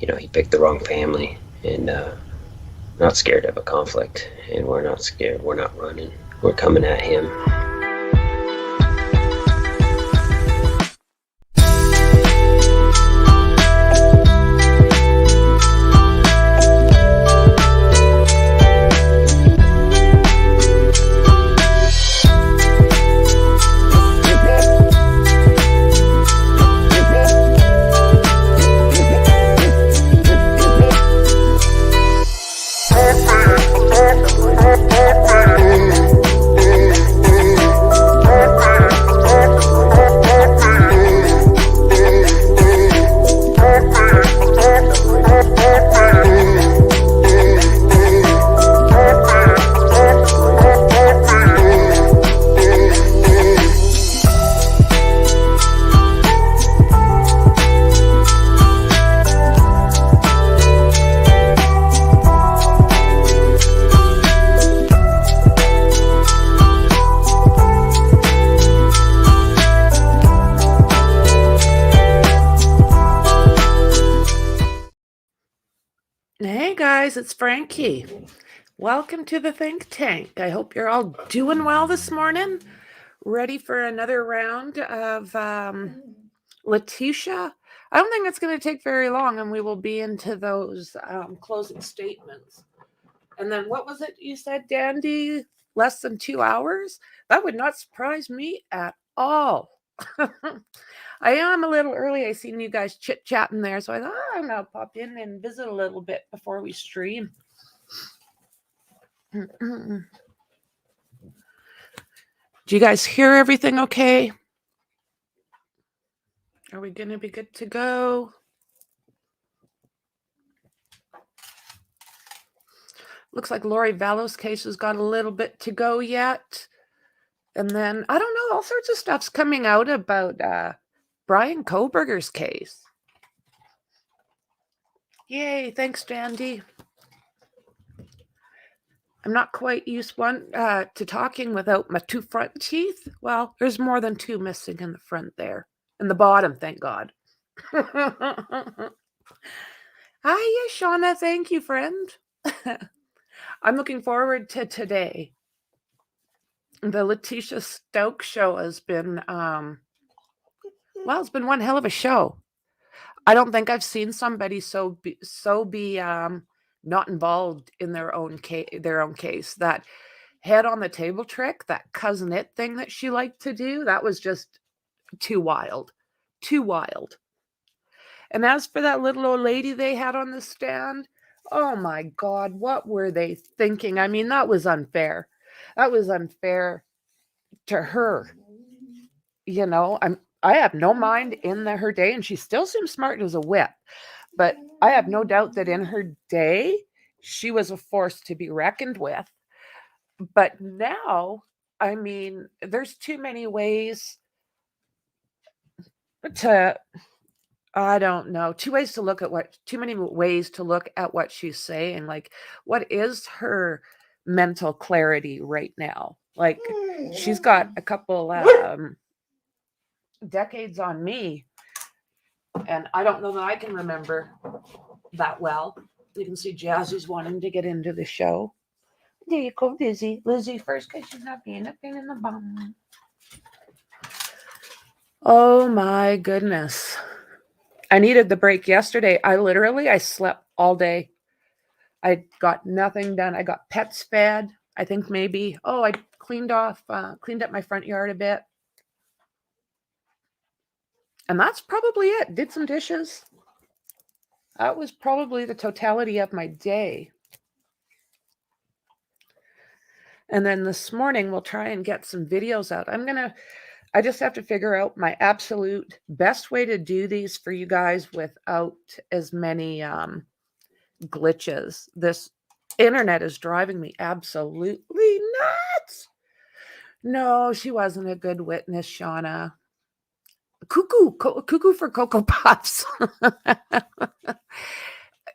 he picked the wrong family, and not scared of a conflict, and we're not scared. We're not running. We're coming at him. Hey guys, it's Franky. Welcome to the think tank. I hope you're all doing well this morning. Ready for another round of Letecia. I don't think it's going to take very long, and we will be into those closing statements. And then what was it you said, Dandy? Less than 2 hours? That would not surprise me at all. I am a little early. I seen you guys chit-chatting there, so I thought I'm going to pop in and visit a little bit before we stream. Do you guys hear everything okay? Are we going to be good to go? Looks like Lori Vallow's case has got a little bit to go yet. And then, I don't know, all sorts of stuff's coming out about Brian Kohberger's case. Yay, thanks, Dandy. I'm not quite used to talking without my 2 front teeth. Well, there's more than 2 missing in the front there. In the bottom, thank God. Hiya, Shauna. Thank you, friend. I'm looking forward to today. The Letecia Stauch show has been, it's been one hell of a show. I don't think I've seen somebody so be not involved in their own case. That head on the table trick, that cousin it thing that she liked to do, that was just too wild. And as for that little old lady they had on the stand, oh my God, what were they thinking? I mean, that was unfair. That was unfair to her. I have no mind in her day, and she still seems smart as a whip. But I have no doubt that in her day, she was a force to be reckoned with. But now, I mean, there's too many ways to, I don't know, too many ways to look at what she's saying. Like, what is her mental clarity right now? Like, she's got a couple decades on me, and I don't know that I can remember that well. You can see Jazzy's wanting to get into the show. There you go, Lizzie. Lizzie first, because she's not being a pain in the bum. Oh my goodness. I needed the break yesterday. I slept all day. I got nothing done. I got pets fed. I think maybe, I cleaned up my front yard a bit. And that's probably it. Did some dishes. That was probably the totality of my day. And then this morning, we'll try and get some videos out. I just have to figure out my absolute best way to do these for you guys without as many glitches. This internet is driving me absolutely nuts. No, she wasn't a good witness, Shauna. Cuckoo for Cocoa Puffs.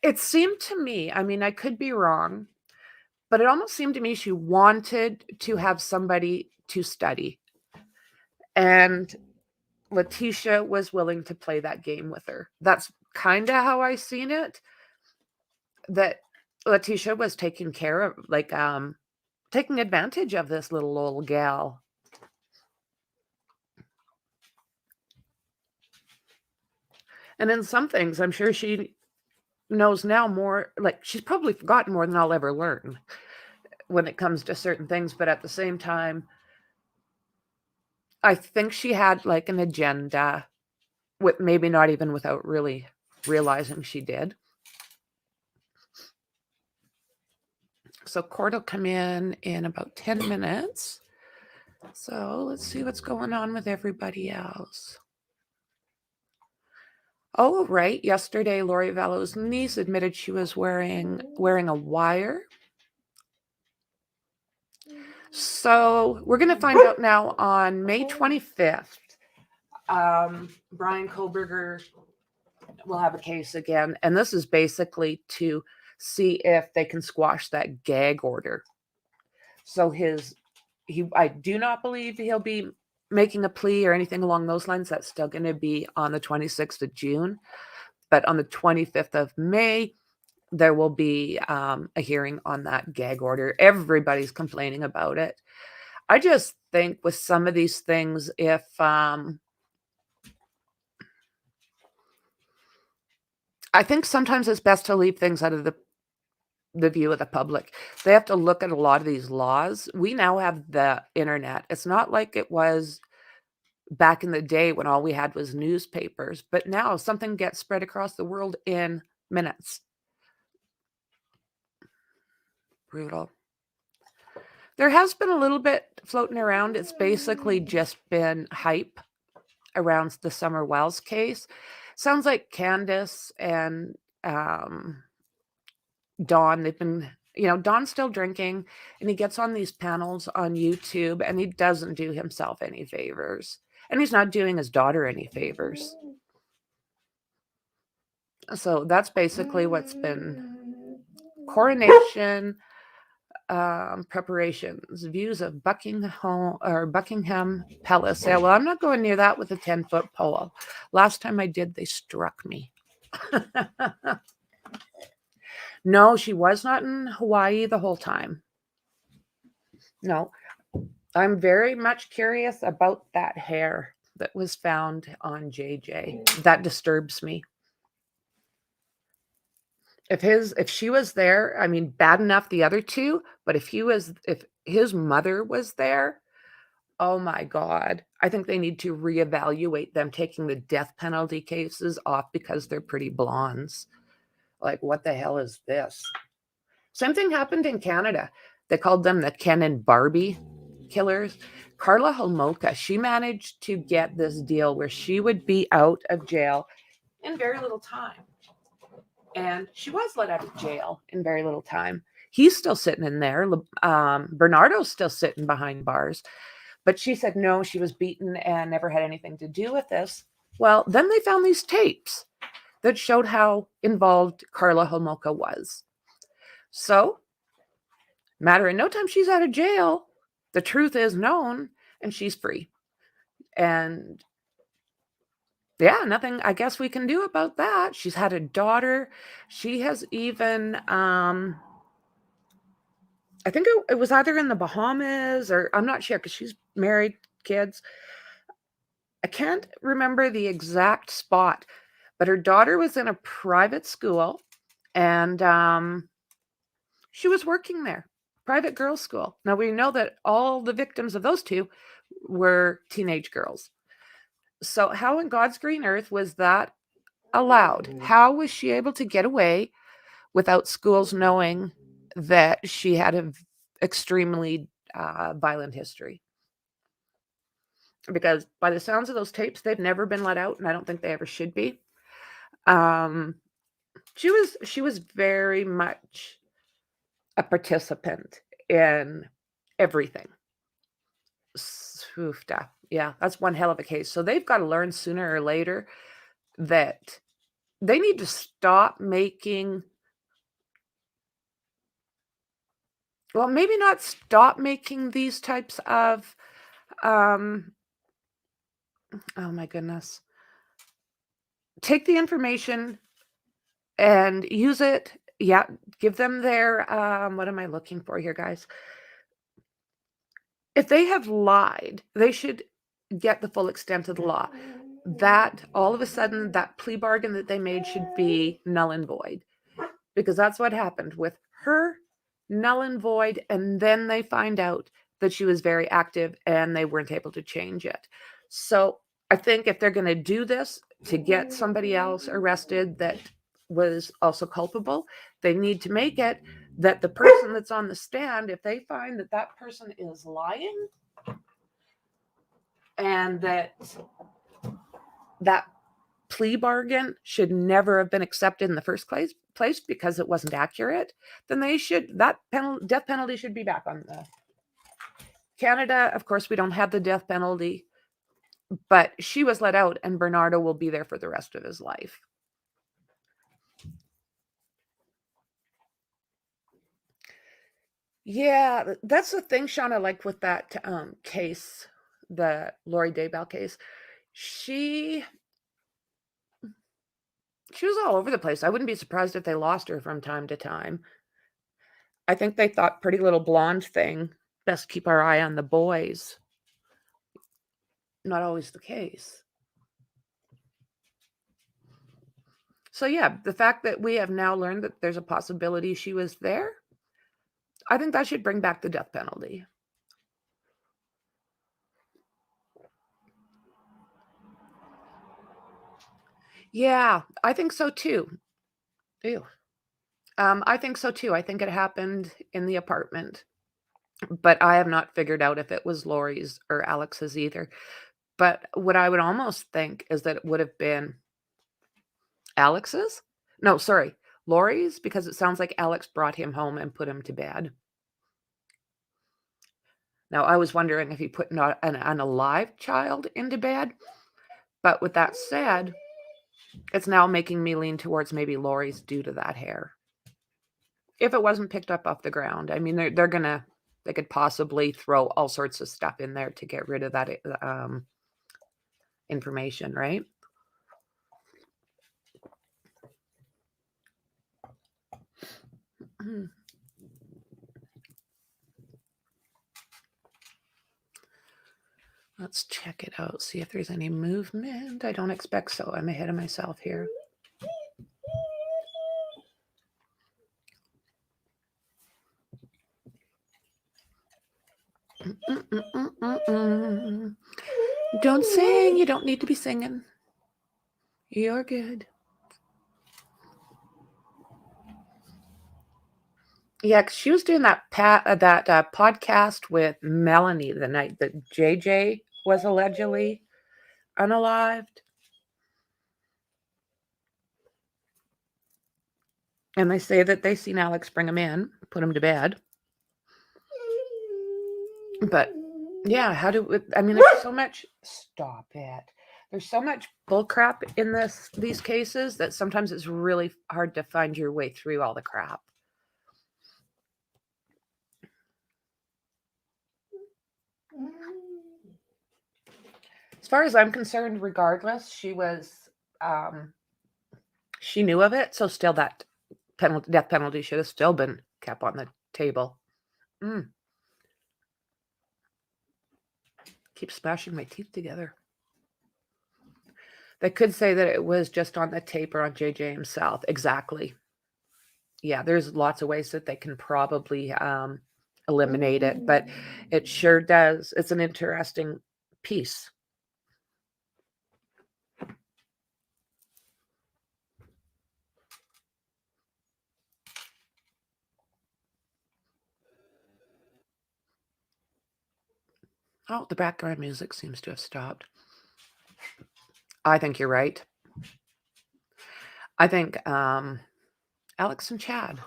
It seemed to me, I mean, I could be wrong, but it almost seemed to me she wanted to have somebody to study. And Letecia was willing to play that game with her. That's kind of how I seen it, that Letecia was taking care of, like, taking advantage of this little old gal. And in some things, I'm sure she knows now more, like, she's probably forgotten more than I'll ever learn when it comes to certain things. But at the same time, I think she had, like, an agenda, with maybe not even without really realizing she did. So court will come in about 10 minutes. So let's see what's going on with everybody else. Oh, right. Yesterday, Lori Vallow's niece admitted she was wearing a wire. So we're going to find out now on May 25th. Brian Koberger will have a case again. And this is basically to see if they can squash that gag order. So I do not believe he'll be making a plea or anything along those lines. That's still going to be on the 26th of June. But on the 25th of May, there will be a hearing on that gag order. Everybody's complaining about it. I just think with some of these things, if I think sometimes it's best to leave things out of the view of the public. They have to look at a lot of these laws. We now have the internet. It's not like it was back in the day when all we had was newspapers, but now something gets spread across the world in minutes. Brutal. There has been a little bit floating around. It's basically just been hype around the Summer Wells case. Sounds like Candace and Dawn, they've been, Dawn's still drinking, and he gets on these panels on YouTube, and he doesn't do himself any favors. And he's not doing his daughter any favors. So that's basically what's been coronation preparations, views of Buckingham Palace. Yeah, well, I'm not going near that with a 10-foot pole. Last time I did, they struck me. No, she was not in Hawaii the whole time. No, I'm very much curious about that hair that was found on JJ. That disturbs me. If she was there, I mean, bad enough the other two, but if his mother was there, oh my God, I think they need to reevaluate them taking the death penalty cases off because they're pretty blondes. Like, what the hell is this? Same thing happened in Canada. They called them the Ken and Barbie killers. Karla Homolka, she managed to get this deal where she would be out of jail in very little time. And she was let out of jail in very little time. He's still sitting in there. Bernardo's still sitting behind bars. But she said no, she was beaten and never had anything to do with this. Well, then they found these tapes that showed how involved Karla Homolka was. So, matter of no time, she's out of jail. The truth is known, and she's free. And yeah, nothing I guess we can do about that. She's had a daughter. She has even, I think it was either in the Bahamas, or I'm not sure because she's married, kids. I can't remember the exact spot, but her daughter was in a private school, and she was working there, private girls' school. Now, we know that all the victims of those two were teenage girls. So how in God's green earth was that allowed? How was she able to get away without schools knowing that she had an extremely violent history? Because by the sounds of those tapes, they've never been let out, and I don't think they ever should be. She was very much a participant in everything. Yeah, that's one hell of a case. So they've got to learn sooner or later that they need to stop making, well, maybe not stop making these types of, oh my goodness. Take the information and use it. Yeah, give them their, what am I looking for here, guys? If they have lied, they should get the full extent of the law. That all of a sudden, that plea bargain that they made should be null and void, because that's what happened with her, null and void. And then they find out that she was very active and they weren't able to change it. So I think if they're going to do this to get somebody else arrested that was also culpable, they need to make it that the person that's on the stand, if they find that that person is lying and that that plea bargain should never have been accepted in the first place because it wasn't accurate, then they should, that death penalty should be back on the Canada. Of course, we don't have the death penalty, but she was let out and Bernardo will be there for the rest of his life. Yeah, that's the thing, Shauna, like with that case, the Lori Daybell case, she was all over the place. I wouldn't be surprised if they lost her from time to time. I think they thought Pretty Little Blonde thing, best keep our eye on the boys. Not always the case. So yeah, the fact that we have now learned that there's a possibility she was there, I think that should bring back the death penalty. Yeah, I think so too. Ew. I think so too. I think it happened in the apartment, but I have not figured out if it was Lori's or Alex's either. But what I would almost think is that it would have been Alex's. No, sorry, Lori's, because it sounds like Alex brought him home and put him to bed. Now, I was wondering if he put an alive child into bed, but with that said, it's now making me lean towards maybe Lori's due to that hair. If it wasn't picked up off the ground, I mean, they could possibly throw all sorts of stuff in there to get rid of that information, right? Let's check it out, see if there's any movement. I don't expect so. I'm ahead of myself here. Don't sing. You don't need to be singing. You're good. Yeah, 'cause she was doing that podcast with Melanie the night that JJ was allegedly unalived. And they say that they seen Alex bring him in, put him to bed. But yeah, I mean, there's so much, stop it. There's so much bullcrap in these cases that sometimes it's really hard to find your way through all the crap. As far as I'm concerned, regardless, she knew of it, so still that death penalty should have still been kept on the table. Keep smashing my teeth together. They could say that it was just on the tape or on JJ himself. Exactly. Yeah, there's lots of ways that they can probably eliminate it, but it sure does. It's an interesting piece. Oh, the background music seems to have stopped. I think you're right. I think Alex and Chad.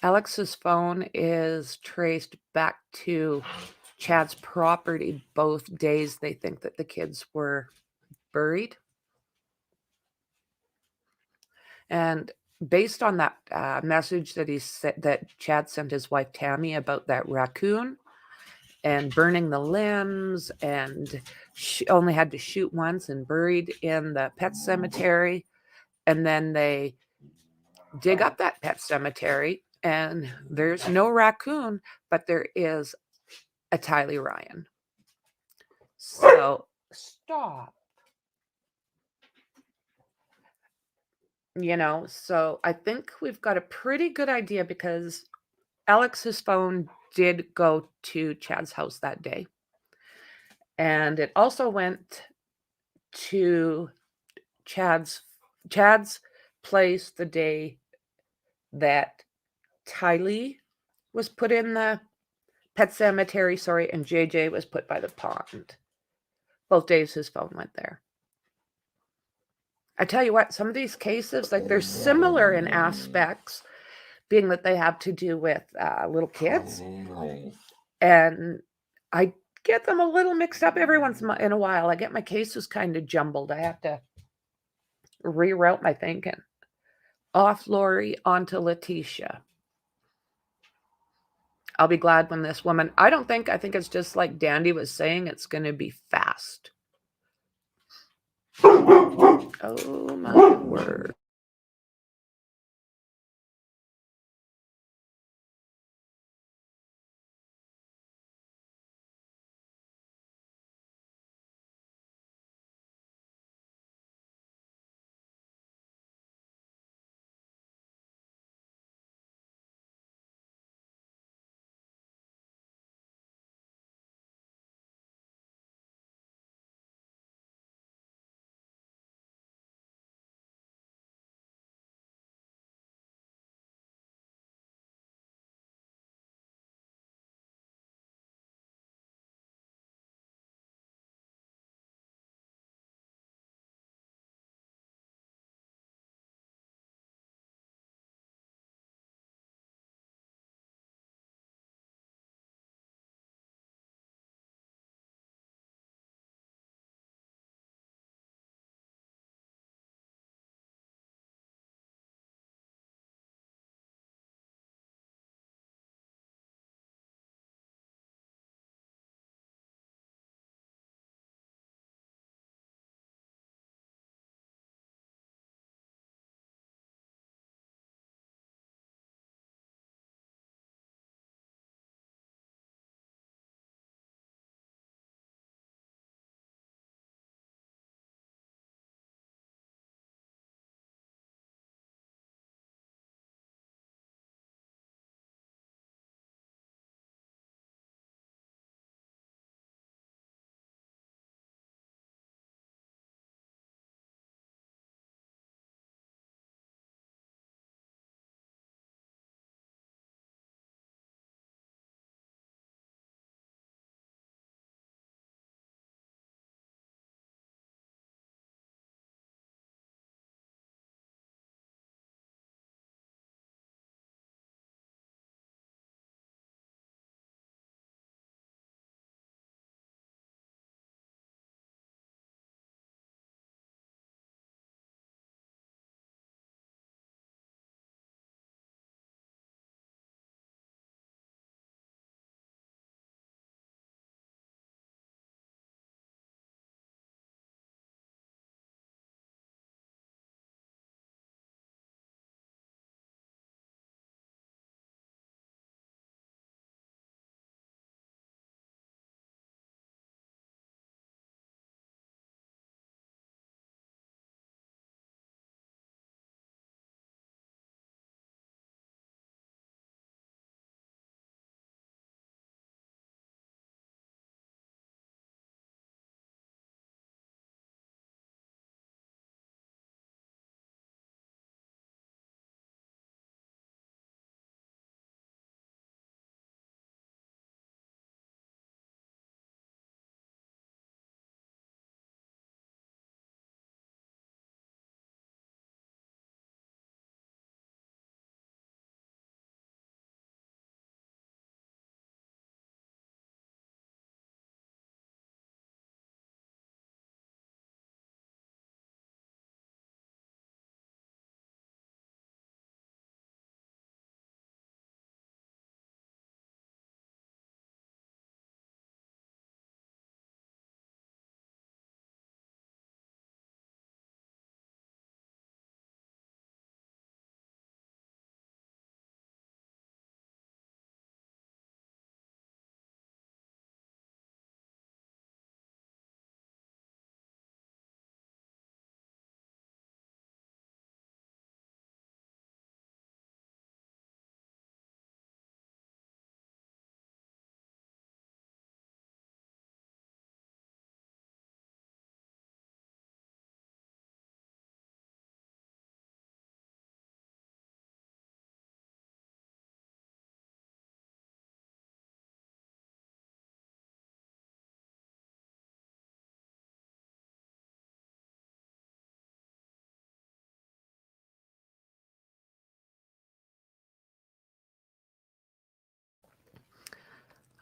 Alex's phone is traced back to Chad's property both days they think that the kids were buried. And based on that message that that Chad sent his wife Tammy about that raccoon, and burning the limbs, and only had to shoot once and buried in the pet cemetery. And then they dig up that pet cemetery, and there's no raccoon, but there is a Tylee Ryan. So stop. So I think we've got a pretty good idea, because Alex's phone did go to Chad's house that day. And it also went to Chad's place the day that Tylee was put in the pet cemetery, and JJ was put by the pond. Both days his phone went there. I tell you what, some of these cases, like, they're similar in aspects, being that they have to do with little kids. And I get them a little mixed up every once in a while. I get my cases kind of jumbled. I have to reroute my thinking. Off Lori onto Letecia. I'll be glad when this woman, I think it's just like Dandy was saying, it's going to be fast. Oh my word.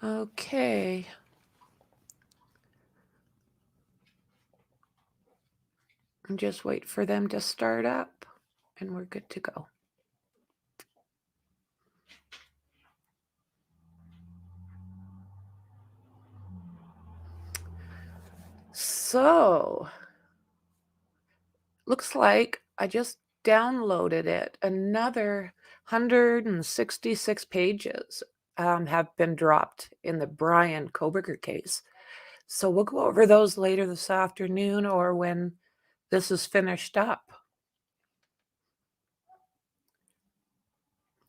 Okay. And just wait for them to start up and we're good to go. So, looks like I just downloaded it. Another 166 pages have been dropped in the Brian Koberger case. So we'll go over those later this afternoon or when this is finished up.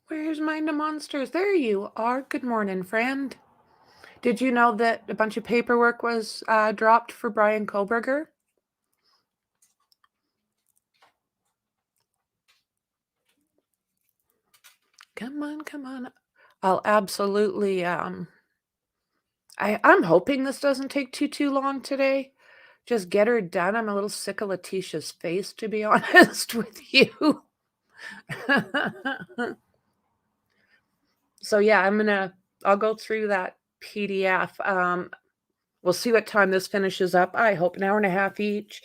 Where's Mind of Monsters? There you are. Good morning, friend. Did you know that a bunch of paperwork was dropped for Brian Koberger? Come on, come on. I'll absolutely, I'm hoping this doesn't take too long today. Just get her done. I'm a little sick of Letecia's face, to be honest with you. So yeah, I'll go through that PDF. We'll see what time this finishes up. I hope an hour and a half each.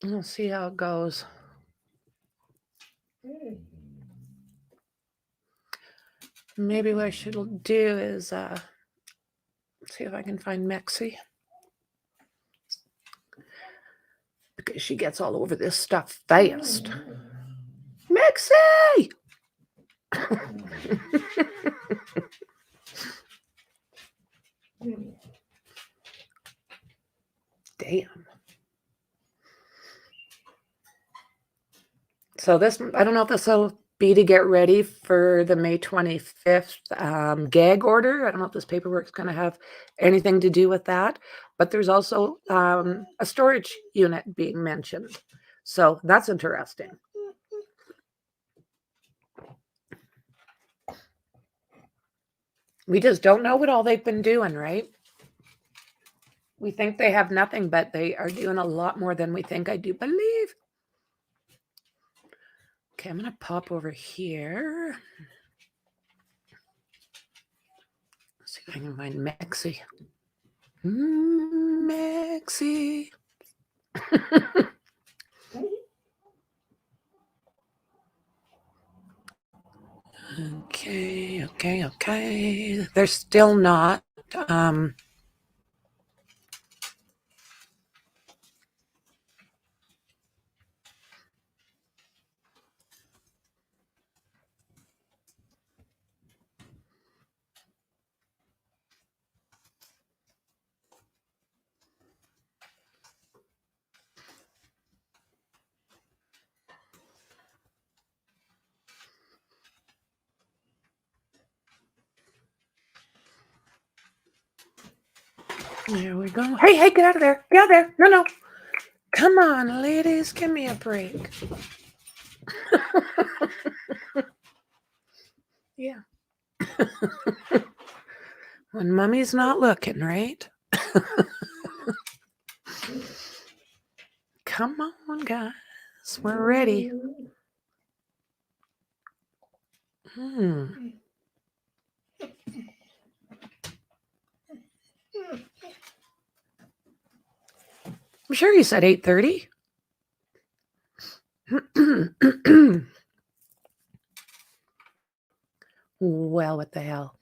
We'll see how it goes. Maybe what I should do is see if I can find Mexi. Because she gets all over this stuff fast. Mexi! Damn. So this, I don't know if this will be to get ready for the May 25th gag order. I don't know if this paperwork's going to have anything to do with that. But there's also a storage unit being mentioned. So that's interesting. We just don't know what all they've been doing, right? We think they have nothing, but they are doing a lot more than we think, I do believe. Okay, I'm going to pop over here. Let's see if I can find Mexi. Mexi. Okay. They're still not. There we go. Hey, get out of there. Get out of there. No. Come on, ladies. Give me a break. Yeah. When mommy's not looking, right? Come on, guys. We're ready. I'm sure you said 8:30. Well, what the hell?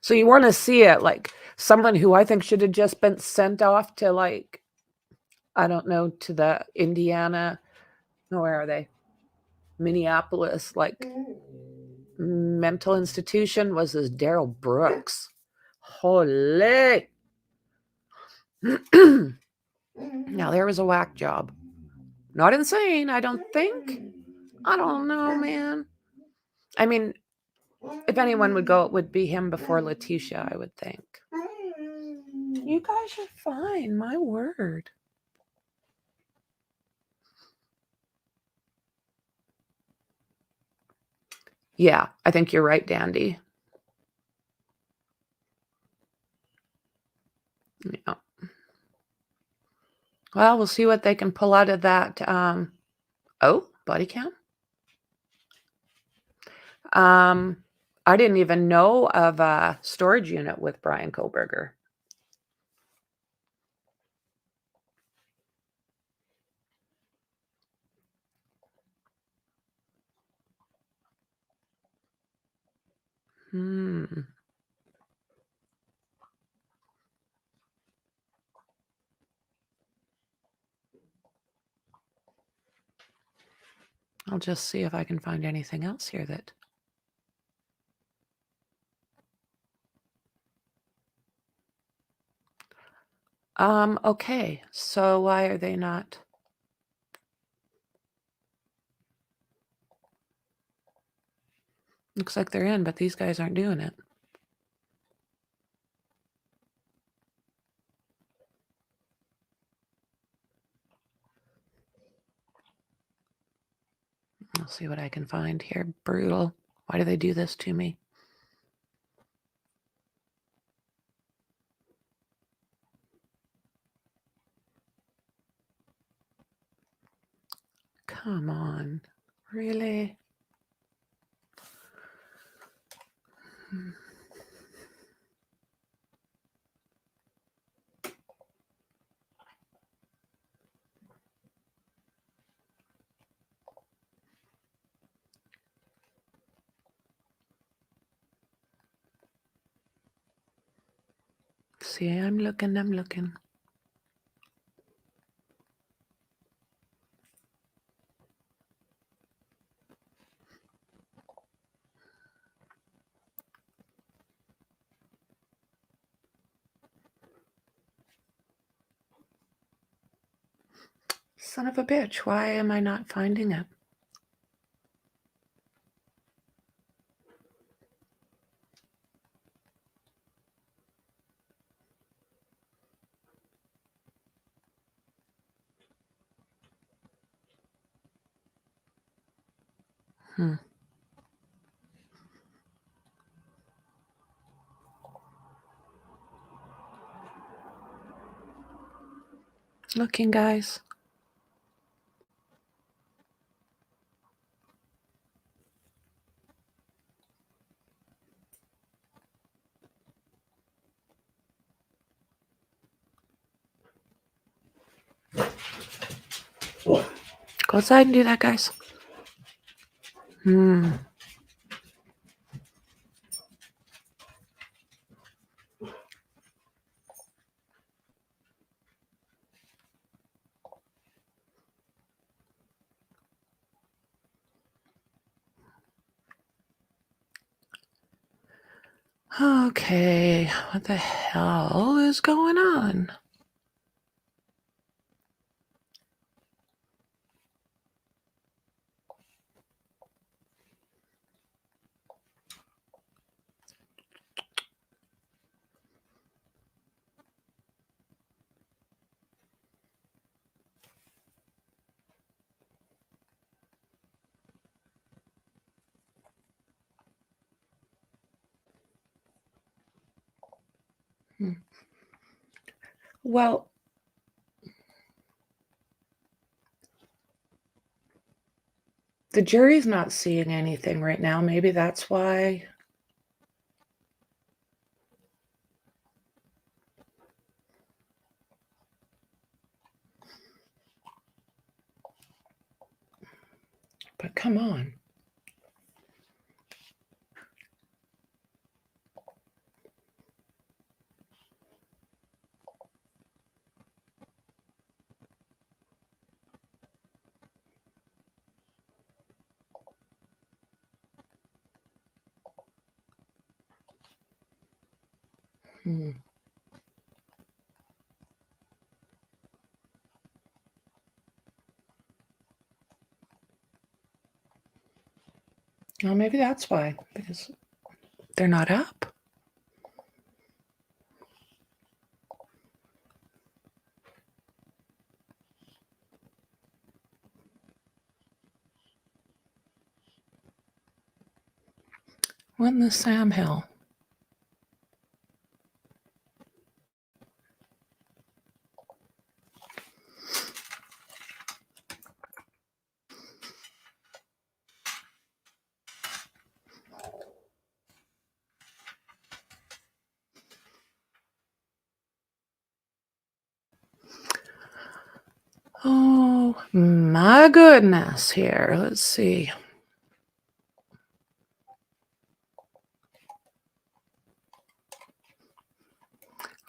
So you want to see it like someone who I think should have just been sent off to, like, I don't know, to the Indiana, no, where are they? Minneapolis, like, mental institution was this Daryl Brooks. Holy. Now there was a whack job. Not insane, I don't think. I don't know, man. I mean, if anyone would go, it would be him before Letecia, I would think. You guys are fine, my word. Yeah, I think you're right, Dandy. Yeah. Well, we'll see what they can pull out of that. Oh, body cam. I didn't even know of a storage unit with Brian Koberger. I'll just see if I can find anything else here that... Okay, so why are they not... Looks like they're in, but these guys aren't doing it. I'll see what I can find here. Brutal. Why do they do this to me? Come on. Really? See, I'm looking. Son of a bitch, why am I not finding it? Looking, guys. Go outside and do that, guys. Okay, what the hell is going on? Well, the jury's not seeing anything right now. Maybe that's why. But come on. Well, maybe that's why, because they're not up. What in the SANDHILL? Oh my goodness here. Let's see.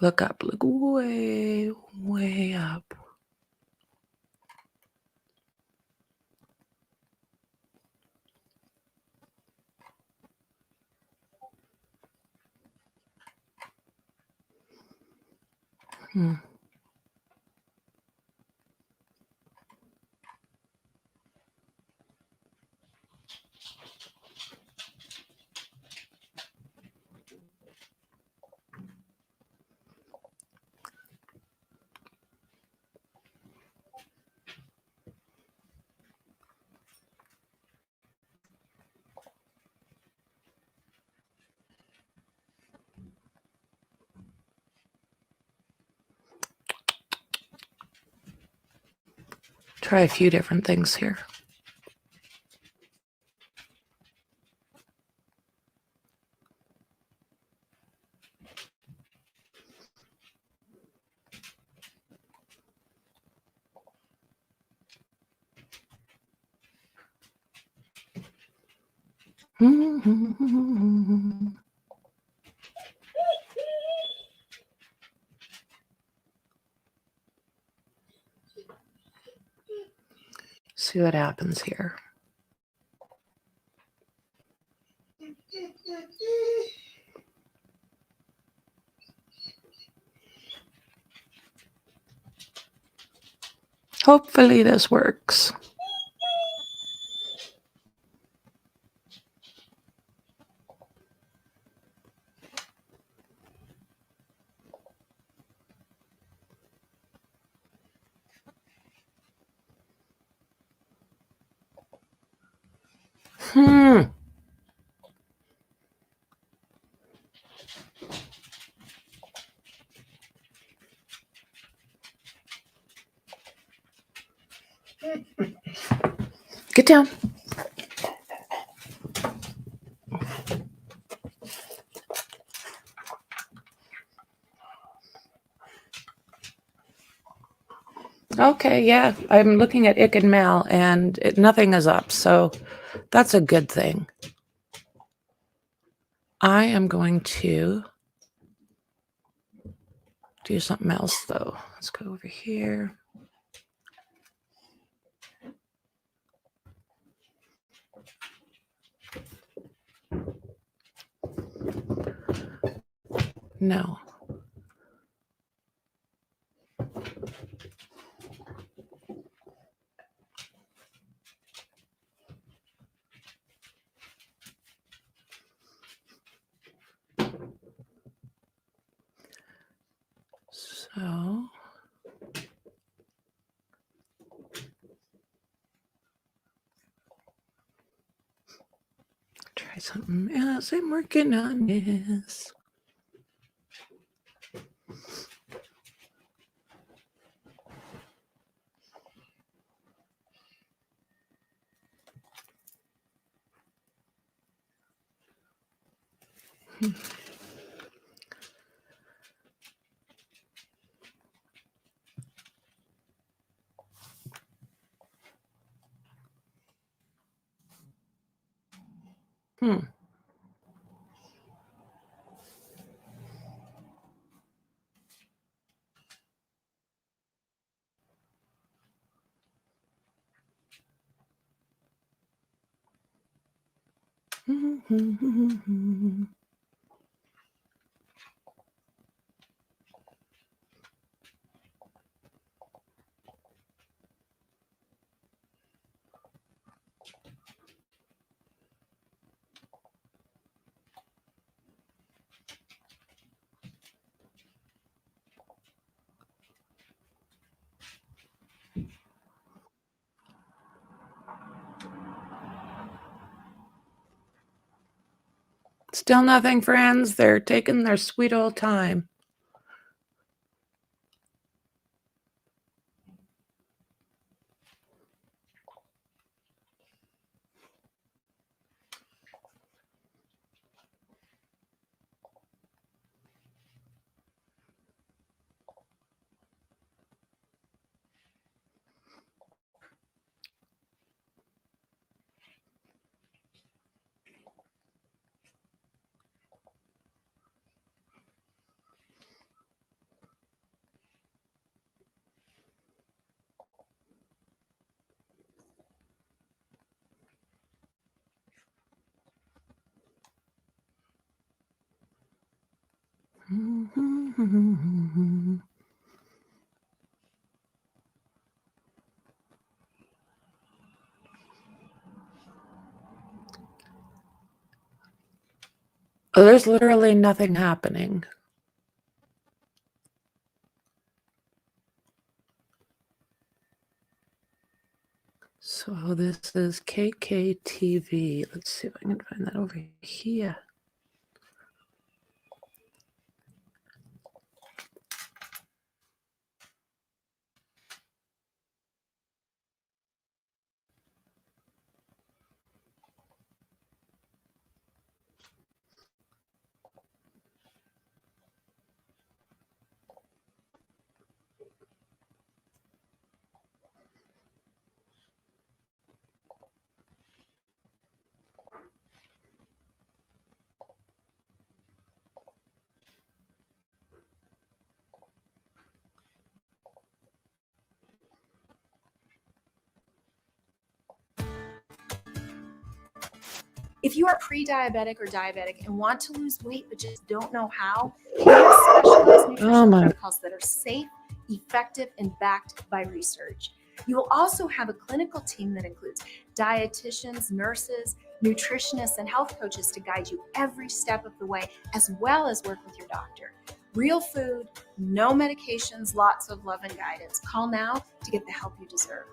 Look up, look way, way up. Try a few different things here. See what happens here. Hopefully this works. Get down. Okay, yeah, I'm looking at ICKEDMEL and nothing is up, so that's a good thing. I am going to do something else though. Let's go over here. No. So try something else. I'm working on this. Still nothing, friends. They're taking their sweet old time. Oh, there's literally nothing happening. So this is KKTV. Let's see if I can find that over here. If you are pre-diabetic or diabetic and want to lose weight but just don't know how, we have specialized nutrition protocols that are safe, effective, and backed by research. You will also have a clinical team that includes dietitians, nurses, nutritionists, and health coaches to guide you every step of the way, as well as work with your doctor. Real food, no medications, lots of love and guidance. Call now to get the help you deserve.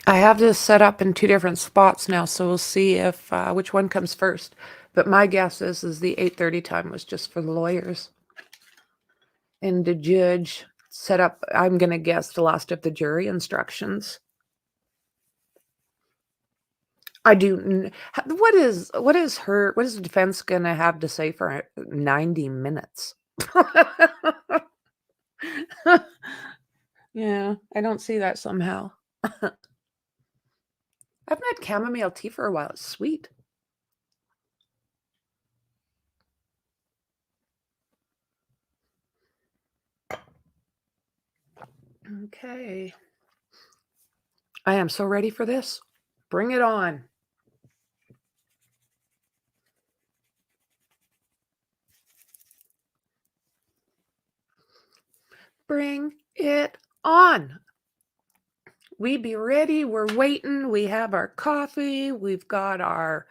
I have this set up in 2 different spots now, so we'll see if which one comes first. But my guess is the 8:30 time was just for the lawyers. And the judge set up, I'm going to guess, the last of the jury instructions. I do. What is the defense going to have to say for 90 minutes? Yeah, I don't see that somehow. I haven't had chamomile tea for a while. It's sweet. Okay. I am so ready for this. Bring it on. Bring it on. We be ready. We're waiting. We have our coffee. We've got our,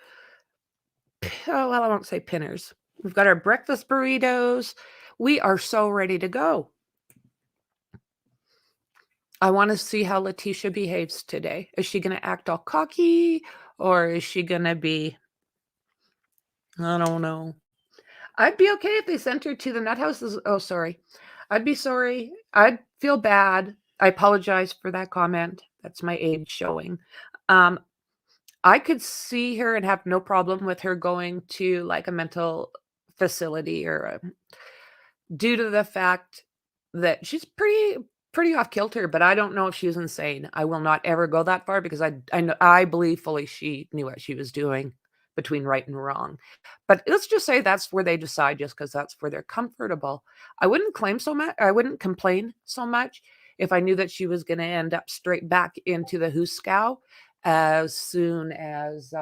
oh, well, I won't say pinners. We've got our breakfast burritos. We are so ready to go. I want to see how Letecia behaves today. Is she going to act all cocky, or is she going to be, I don't know. I'd be okay if they sent her to the nut houses. Oh, sorry. I'd be sorry. I'd feel bad. I apologize for that comment. That's my age showing. I could see her and have no problem with her going to like a mental facility or due to the fact that she's pretty off kilter, but I don't know if she was insane. I will not ever go that far because I believe fully she knew what she was doing between right and wrong. But let's just say that's where they decide, just because that's where they're comfortable. I wouldn't claim so much. I wouldn't complain so much if I knew that she was going to end up straight back into the Huskow as soon as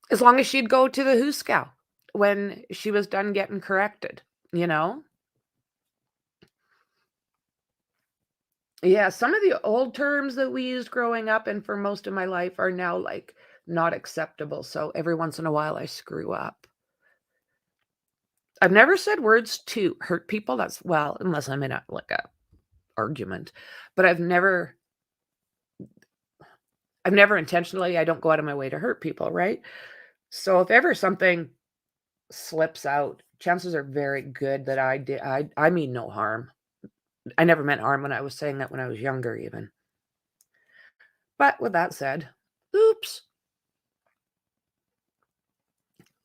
as long as she'd go to the Huskow when she was done getting corrected, you know? Yeah, some of the old terms that we used growing up and for most of my life are now like not acceptable. So every once in a while I screw up. I've never said words to hurt people. That's, well, unless I'm in a argument, but I've never intentionally, I don't go out of my way to hurt people, right? So if ever something slips out, chances are very good that I mean no harm. I never meant harm when I was saying that when I was younger even. But with that said, oops.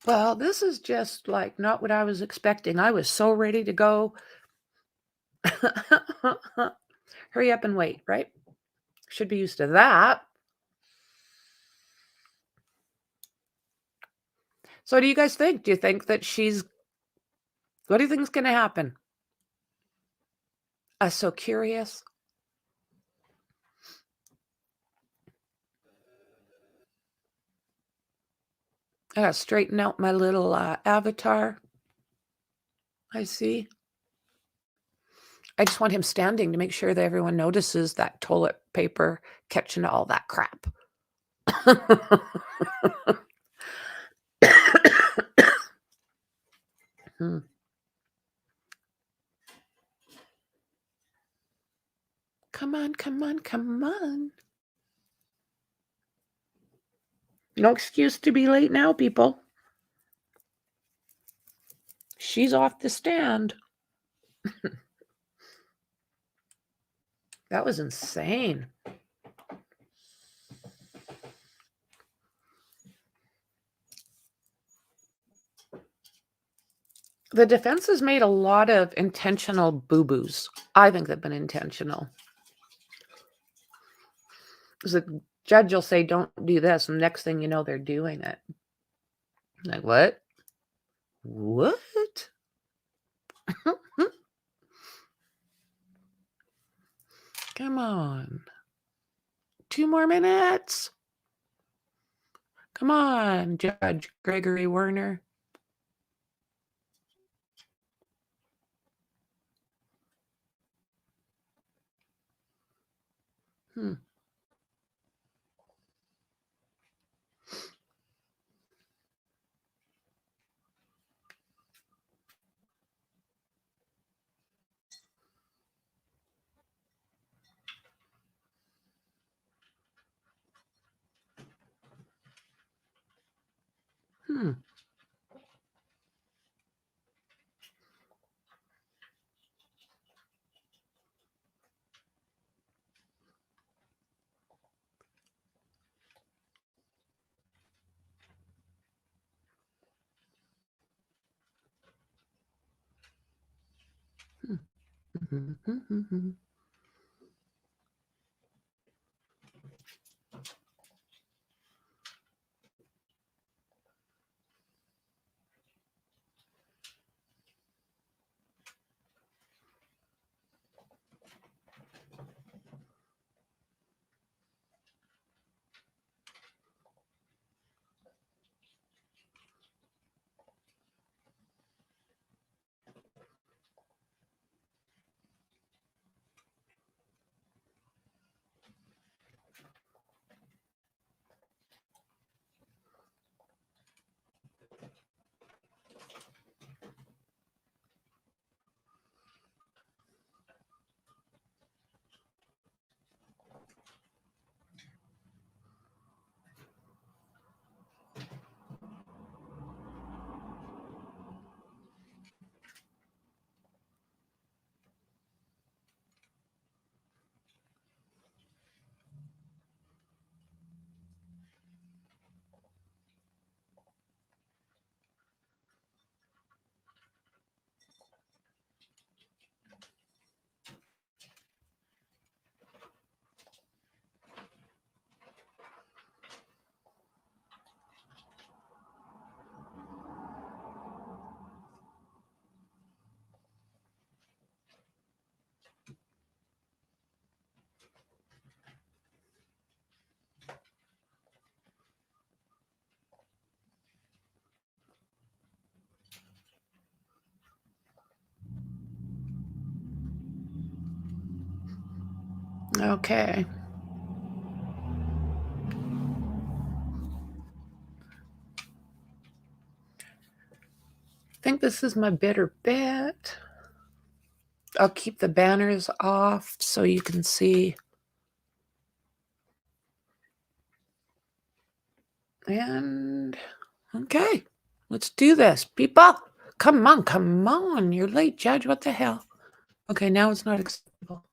Well, this is just like not what I was expecting. I was so ready to go. Hurry up and wait, right? Should be used to that. So what do you guys think? Do you think that what do you think is going to happen? I'm so curious. I got to straighten out my little avatar. I see. I just want him standing to make sure that everyone notices that toilet paper catching all that crap. Come on, come on, come on. No excuse to be late now, people. She's off the stand. That was insane. The defense has made a lot of intentional boo-boos. I think they've been intentional. The judge will say, don't do this, and next thing you know, they're doing it. Like, what? What? Come on. 2 more minutes. Come on, Judge Gregory Werner. Hmm. Okay. I think this is my better bet. I'll keep the banners off so you can see. And okay, let's do this, people. Come on, come on. You're late, Judge. What the hell? Okay, now it's not acceptable.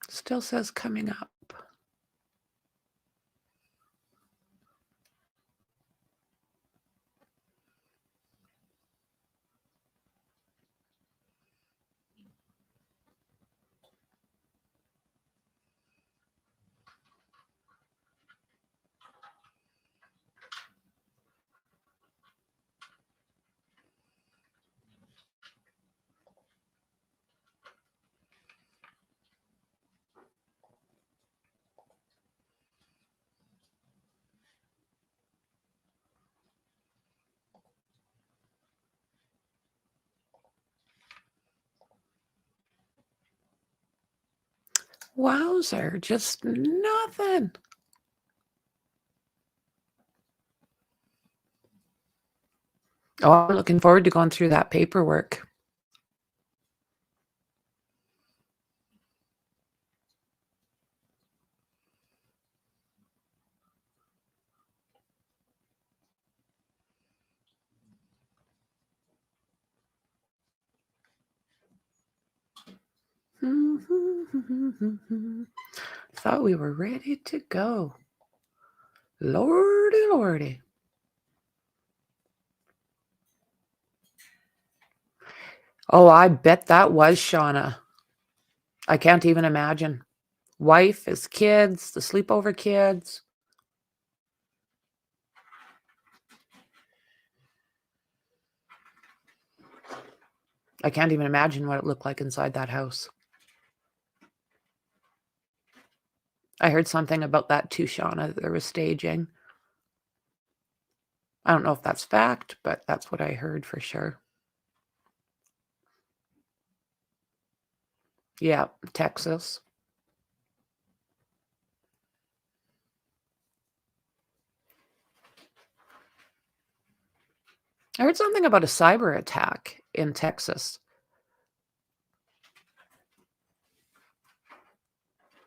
Still says coming up. Wowzer, just nothing. Oh, I'm looking forward to going through that paperwork. Thought we were ready to go. Lordy, lordy. Oh, I bet that was Shauna. I can't even imagine. Wife, his kids, the sleepover kids. I can't even imagine what it looked like inside that house. I heard something about that too, Shauna. There was staging. I don't know if that's fact, but that's what I heard for sure. Yeah, Texas. I heard something about a cyber attack in Texas.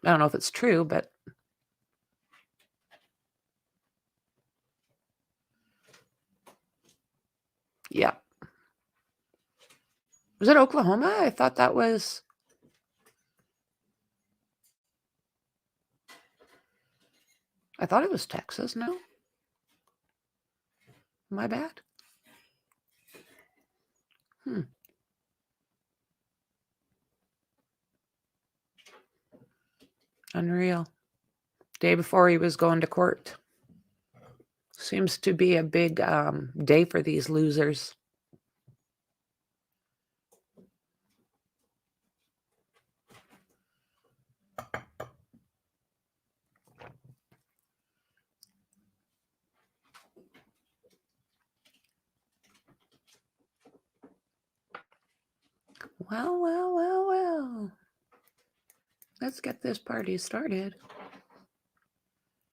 I don't know if it's true, but yeah. Was it Oklahoma? I thought that was... I thought it was Texas, no? My bad. Unreal. Day before he was going to court. Seems to be a big day for these losers. Well, well, well, well. Let's get this party started.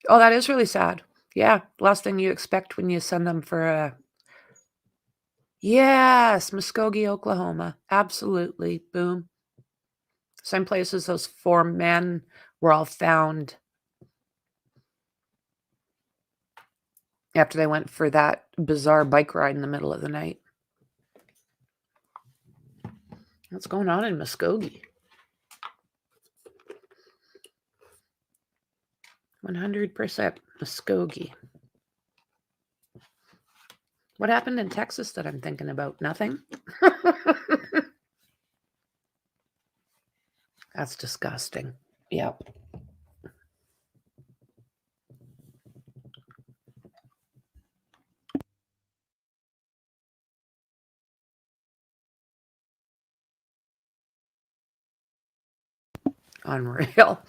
Oh, that is really sad. Yeah, last thing you expect when you send them for a... Yes, Muskogee, Oklahoma. Absolutely. Boom. Same place as those 4 men were all found after they went for that bizarre bike ride in the middle of the night. What's going on in Muskogee? 100% Muskogee. What happened in Texas that I'm thinking about? Nothing? That's disgusting. Yep. Unreal.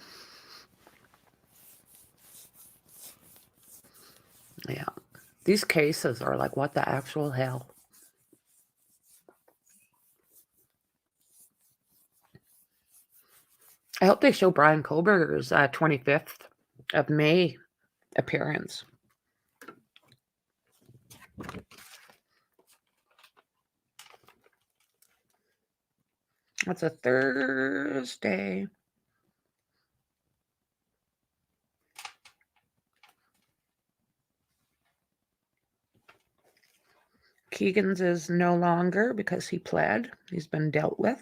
Yeah. These cases are like, what the actual hell? I hope they show Brian Kohlberger's 25th of May appearance. That's a Thursday. Keegan's is no longer because he pled. He's been dealt with.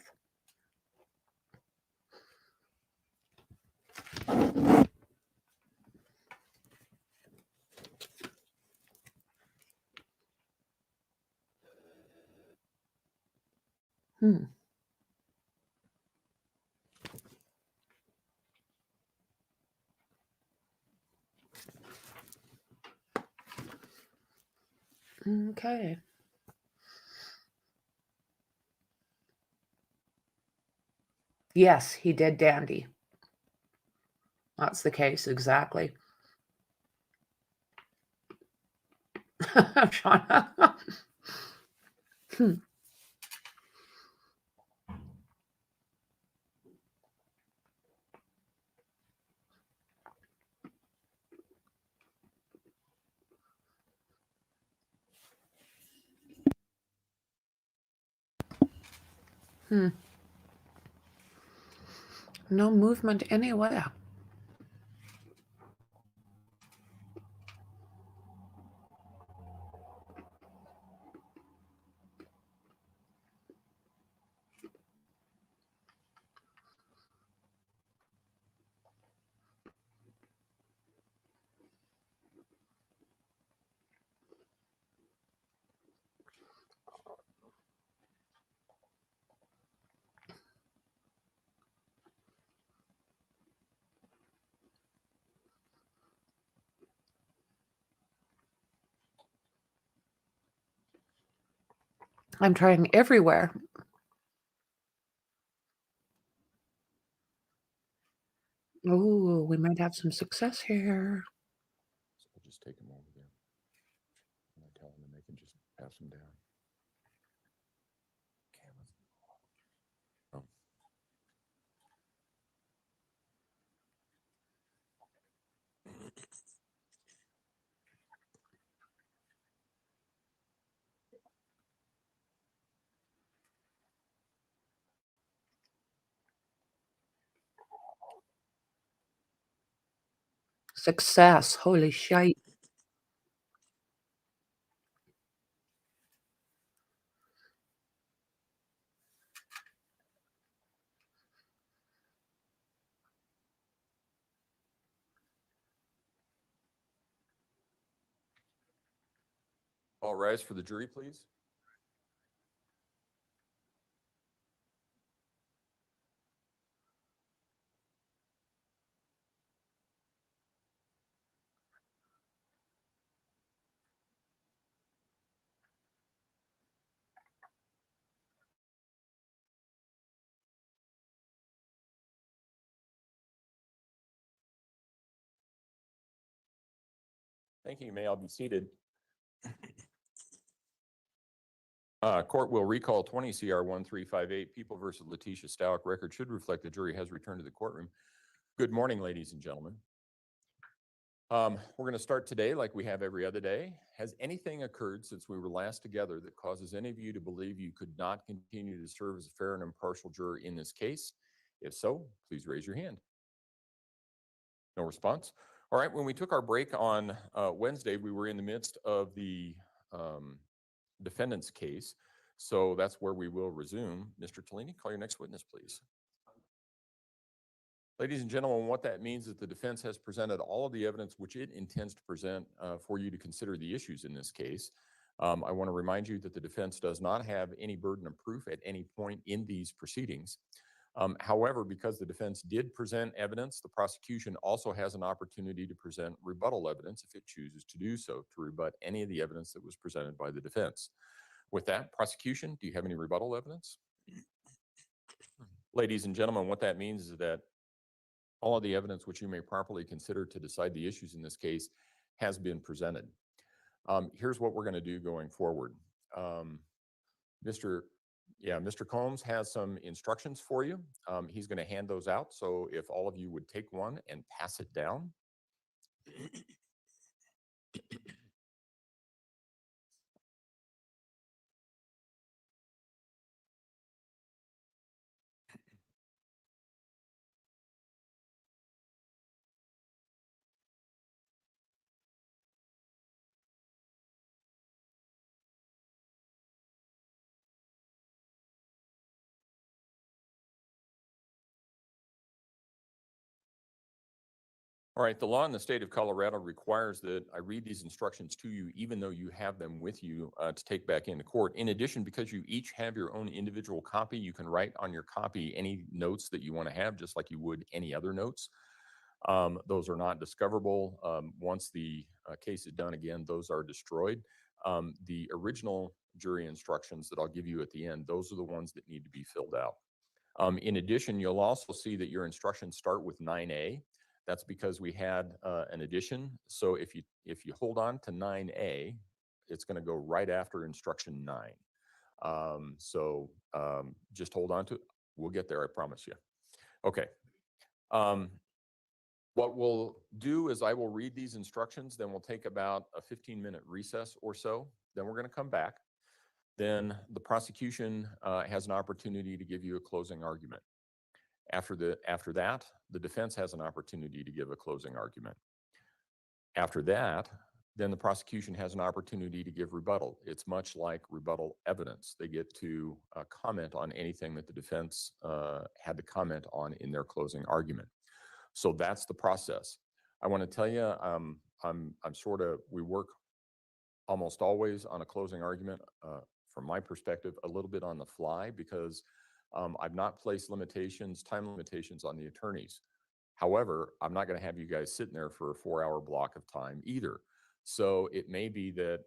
Okay. Yes, he did dandy. That's the case, exactly. Shauna. No movement anywhere. I'm trying everywhere. Oh, we might have some success here. So we'll just take them over there. And I tell them, and they can just pass them down. Oh. Success. Holy shite. All rise for the jury, please. Thank you. You may all be seated. Court will recall 20 CR 1358, People versus Letecia Stauch. Record should reflect the jury has returned to the courtroom. Good morning, ladies and gentlemen. We're going to start today like we have every other day. Has anything occurred since we were last together that causes any of you to believe you could not continue to serve as a fair and impartial juror in this case? If so, please raise your hand. No response. All right, when we took our break on Wednesday, we were in the midst of the defendant's case. So that's where we will resume. Mr. Tellini, call your next witness, please. Ladies and gentlemen, what that means is the defense has presented all of the evidence which it intends to present for you to consider the issues in this case. I want to remind you that the defense does not have any burden of proof at any point in these proceedings. However, because the defense did present evidence, the prosecution also has an opportunity to present rebuttal evidence if it chooses to do so, to rebut any of the evidence that was presented by the defense. With that, prosecution, do you have any rebuttal evidence? Ladies and gentlemen, what that means is that all of the evidence which you may properly consider to decide the issues in this case has been presented. Here's what we're going to do going forward. Mr. Combs has some instructions for you. He's going to hand those out. So if all of you would take one and pass it down. All right, the law in the state of Colorado requires that I read these instructions to you, even though you have them with you to take back into court. In addition, because you each have your own individual copy, you can write on your copy any notes that you want to have, just like you would any other notes. Those are not discoverable. Once the case is done again, those are destroyed. The original jury instructions that I'll give you at the end, those are the ones that need to be filled out. In addition, you'll also see that your instructions start with 9A. That's because we had an addition. So if you hold on to 9A, it's going to go right after instruction 9. Just hold on to it. We'll get there, I promise you. Okay. What we'll do is I will read these instructions, then we'll take about a 15-minute recess or so. Then we're going to come back. Then the prosecution has an opportunity to give you a closing argument. After that, the defense has an opportunity to give a closing argument. After that, then the prosecution has an opportunity to give rebuttal. It's much like rebuttal evidence. They get to comment on anything that the defense had to comment on in their closing argument. So that's the process. I want to tell you, we work almost always on a closing argument, from my perspective, a little bit on the fly, because I've not placed time limitations on the attorneys. However, I'm not going to have you guys sitting there for a 4-hour block of time either. So it may be that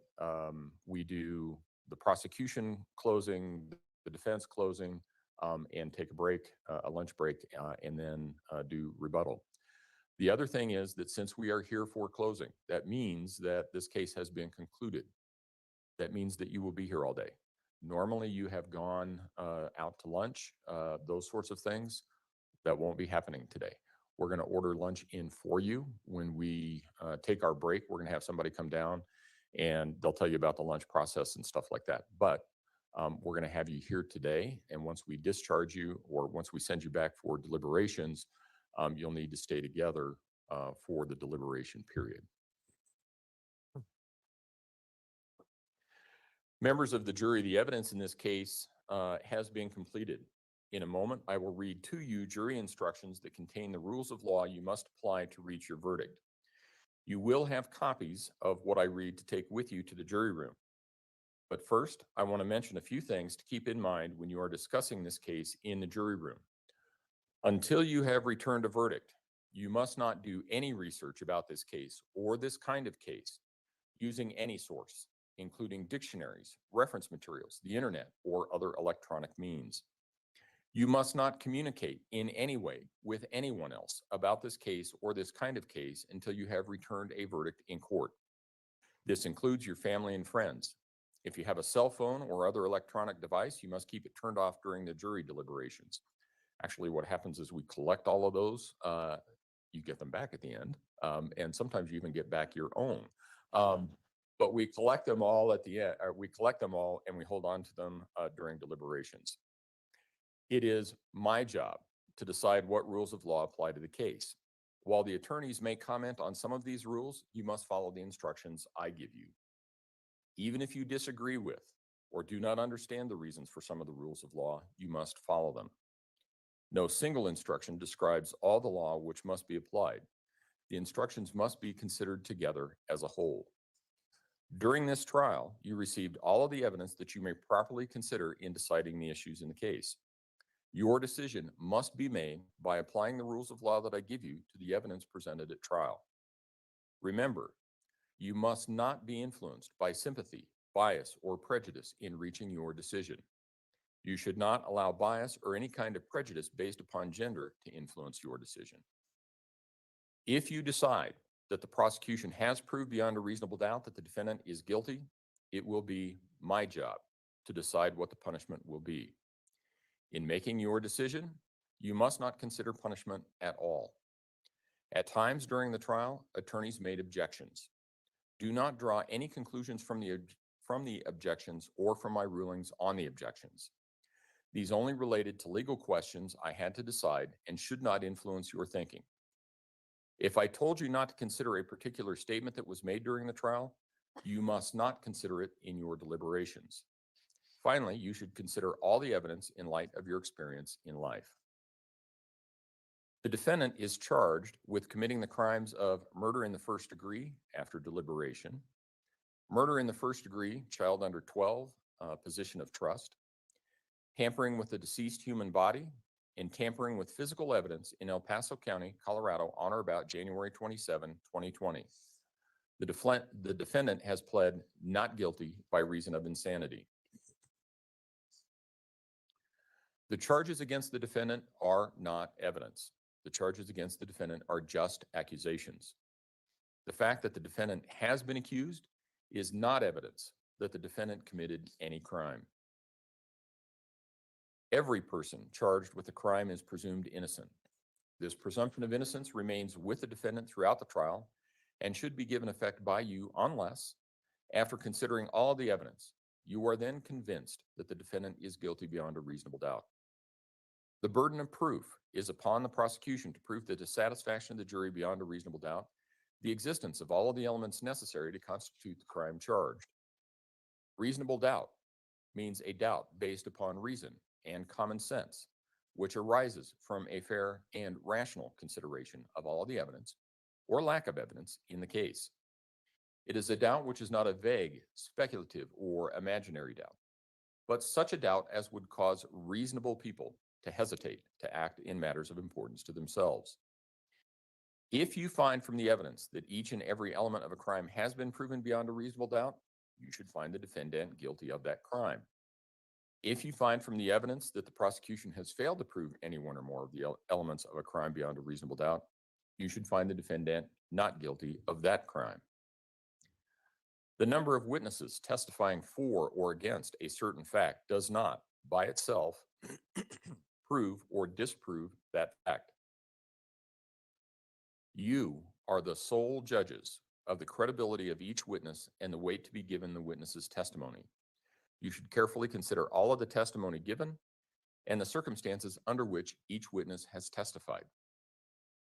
we do the prosecution closing, the defense closing, and take a break, a lunch break, and then do rebuttal. The other thing is that since we are here for closing, that means that this case has been concluded. That means that you will be here all day. Normally you have gone out to lunch, those sorts of things. That won't be happening today. We're going to order lunch in for you. When we take our break, we're going to have somebody come down and they'll tell you about the lunch process and stuff like that. But we're going to have you here today. And once we discharge you, or once we send you back for deliberations, you'll need to stay together for the deliberation period. Members of the jury, the evidence in this case has been completed. In a moment, I will read to you jury instructions that contain the rules of law you must apply to reach your verdict. You will have copies of what I read to take with you to the jury room. But first, I want to mention a few things to keep in mind when you are discussing this case in the jury room. Until you have returned a verdict, you must not do any research about this case or this kind of case using any source, including dictionaries, reference materials, the internet, or other electronic means. You must not communicate in any way with anyone else about this case or this kind of case until you have returned a verdict in court. This includes your family and friends. If you have a cell phone or other electronic device, you must keep it turned off during the jury deliberations. Actually, what happens is we collect all of those. You get them back at the end, and sometimes you even get back your own. But we collect them all at the end. We collect them all and we hold on to them during deliberations. It is my job to decide what rules of law apply to the case. While the attorneys may comment on some of these rules, you must follow the instructions I give you. Even if you disagree with or do not understand the reasons for some of the rules of law, you must follow them. No single instruction describes all the law which must be applied. The instructions must be considered together as a whole. During this trial, you received all of the evidence that you may properly consider in deciding the issues in the case. Your decision must be made by applying the rules of law that I give you to the evidence presented at trial. Remember, you must not be influenced by sympathy, bias, or prejudice in reaching your decision. You should not allow bias or any kind of prejudice based upon gender to influence your decision. If you decide that the prosecution has proved beyond a reasonable doubt that the defendant is guilty, it will be my job to decide what the punishment will be. In making your decision, you must not consider punishment at all. At times during the trial, attorneys made objections. Do not draw any conclusions from the objections or from my rulings on the objections. These only related to legal questions I had to decide and should not influence your thinking. If I told you not to consider a particular statement that was made during the trial, you must not consider it in your deliberations. Finally, you should consider all the evidence in light of your experience in life. The defendant is charged with committing the crimes of murder in the first degree after deliberation, murder in the first degree, child under 12, position of trust, tampering with the deceased human body, and tampering with physical evidence in El Paso County, Colorado on or about January 27, 2020. The defendant has pled not guilty by reason of insanity. The charges against the defendant are not evidence. The charges against the defendant are just accusations. The fact that the defendant has been accused is not evidence that the defendant committed any crime. Every person charged with a crime is presumed innocent. This presumption of innocence remains with the defendant throughout the trial and should be given effect by you unless, after considering all the evidence, you are then convinced that the defendant is guilty beyond a reasonable doubt. The burden of proof is upon the prosecution to prove the dissatisfaction of the jury beyond a reasonable doubt, the existence of all of the elements necessary to constitute the crime charged. Reasonable doubt means a doubt based upon reason and common sense, which arises from a fair and rational consideration of all of the evidence or lack of evidence in the case. It is a doubt which is not a vague, speculative, or imaginary doubt, but such a doubt as would cause reasonable people to hesitate to act in matters of importance to themselves. If you find from the evidence that each and every element of a crime has been proven beyond a reasonable doubt, you should find the defendant guilty of that crime. If you find from the evidence that the prosecution has failed to prove any one or more of the elements of a crime beyond a reasonable doubt, you should find the defendant not guilty of that crime. The number of witnesses testifying for or against a certain fact does not, by itself, prove or disprove that fact. You are the sole judges of the credibility of each witness and the weight to be given the witness's testimony. You should carefully consider all of the testimony given and the circumstances under which each witness has testified.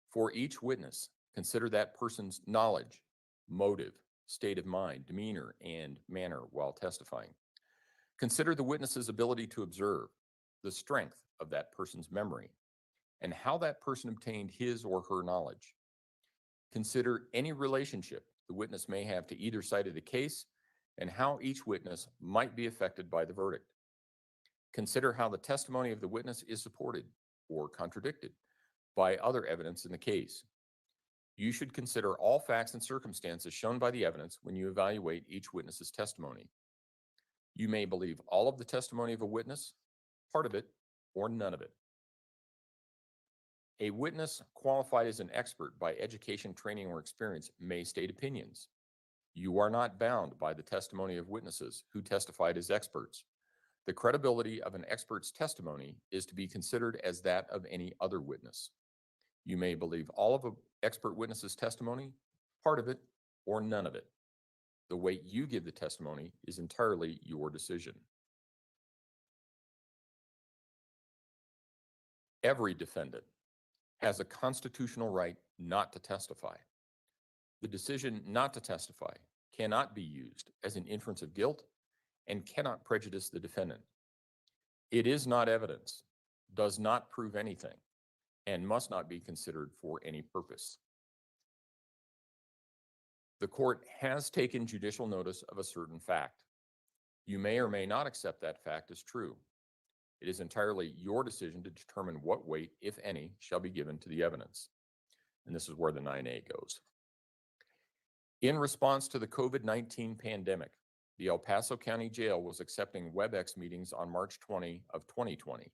For each witness, consider that person's knowledge, motive, state of mind, demeanor, and manner while testifying. Consider the witness's ability to observe, the strength of that person's memory, and how that person obtained his or her knowledge. Consider any relationship the witness may have to either side of the case and how each witness might be affected by the verdict. Consider how the testimony of the witness is supported or contradicted by other evidence in the case. You should consider all facts and circumstances shown by the evidence when you evaluate each witness's testimony. You may believe all of the testimony of a witness, part of it, or none of it. A witness qualified as an expert by education, training, or experience may state opinions. You are not bound by the testimony of witnesses who testified as experts. The credibility of an expert's testimony is to be considered as that of any other witness. You may believe all of an expert witness's testimony, part of it, or none of it. The weight you give the testimony is entirely your decision. Every defendant has a constitutional right not to testify. The decision not to testify cannot be used as an inference of guilt and cannot prejudice the defendant. It is not evidence, does not prove anything, and must not be considered for any purpose. The court has taken judicial notice of a certain fact. You may or may not accept that fact as true. It is entirely your decision to determine what weight, if any, shall be given to the evidence. And this is where the 9A goes. In response to the COVID-19 pandemic, the El Paso County Jail was accepting WebEx meetings on March 20 of 2020.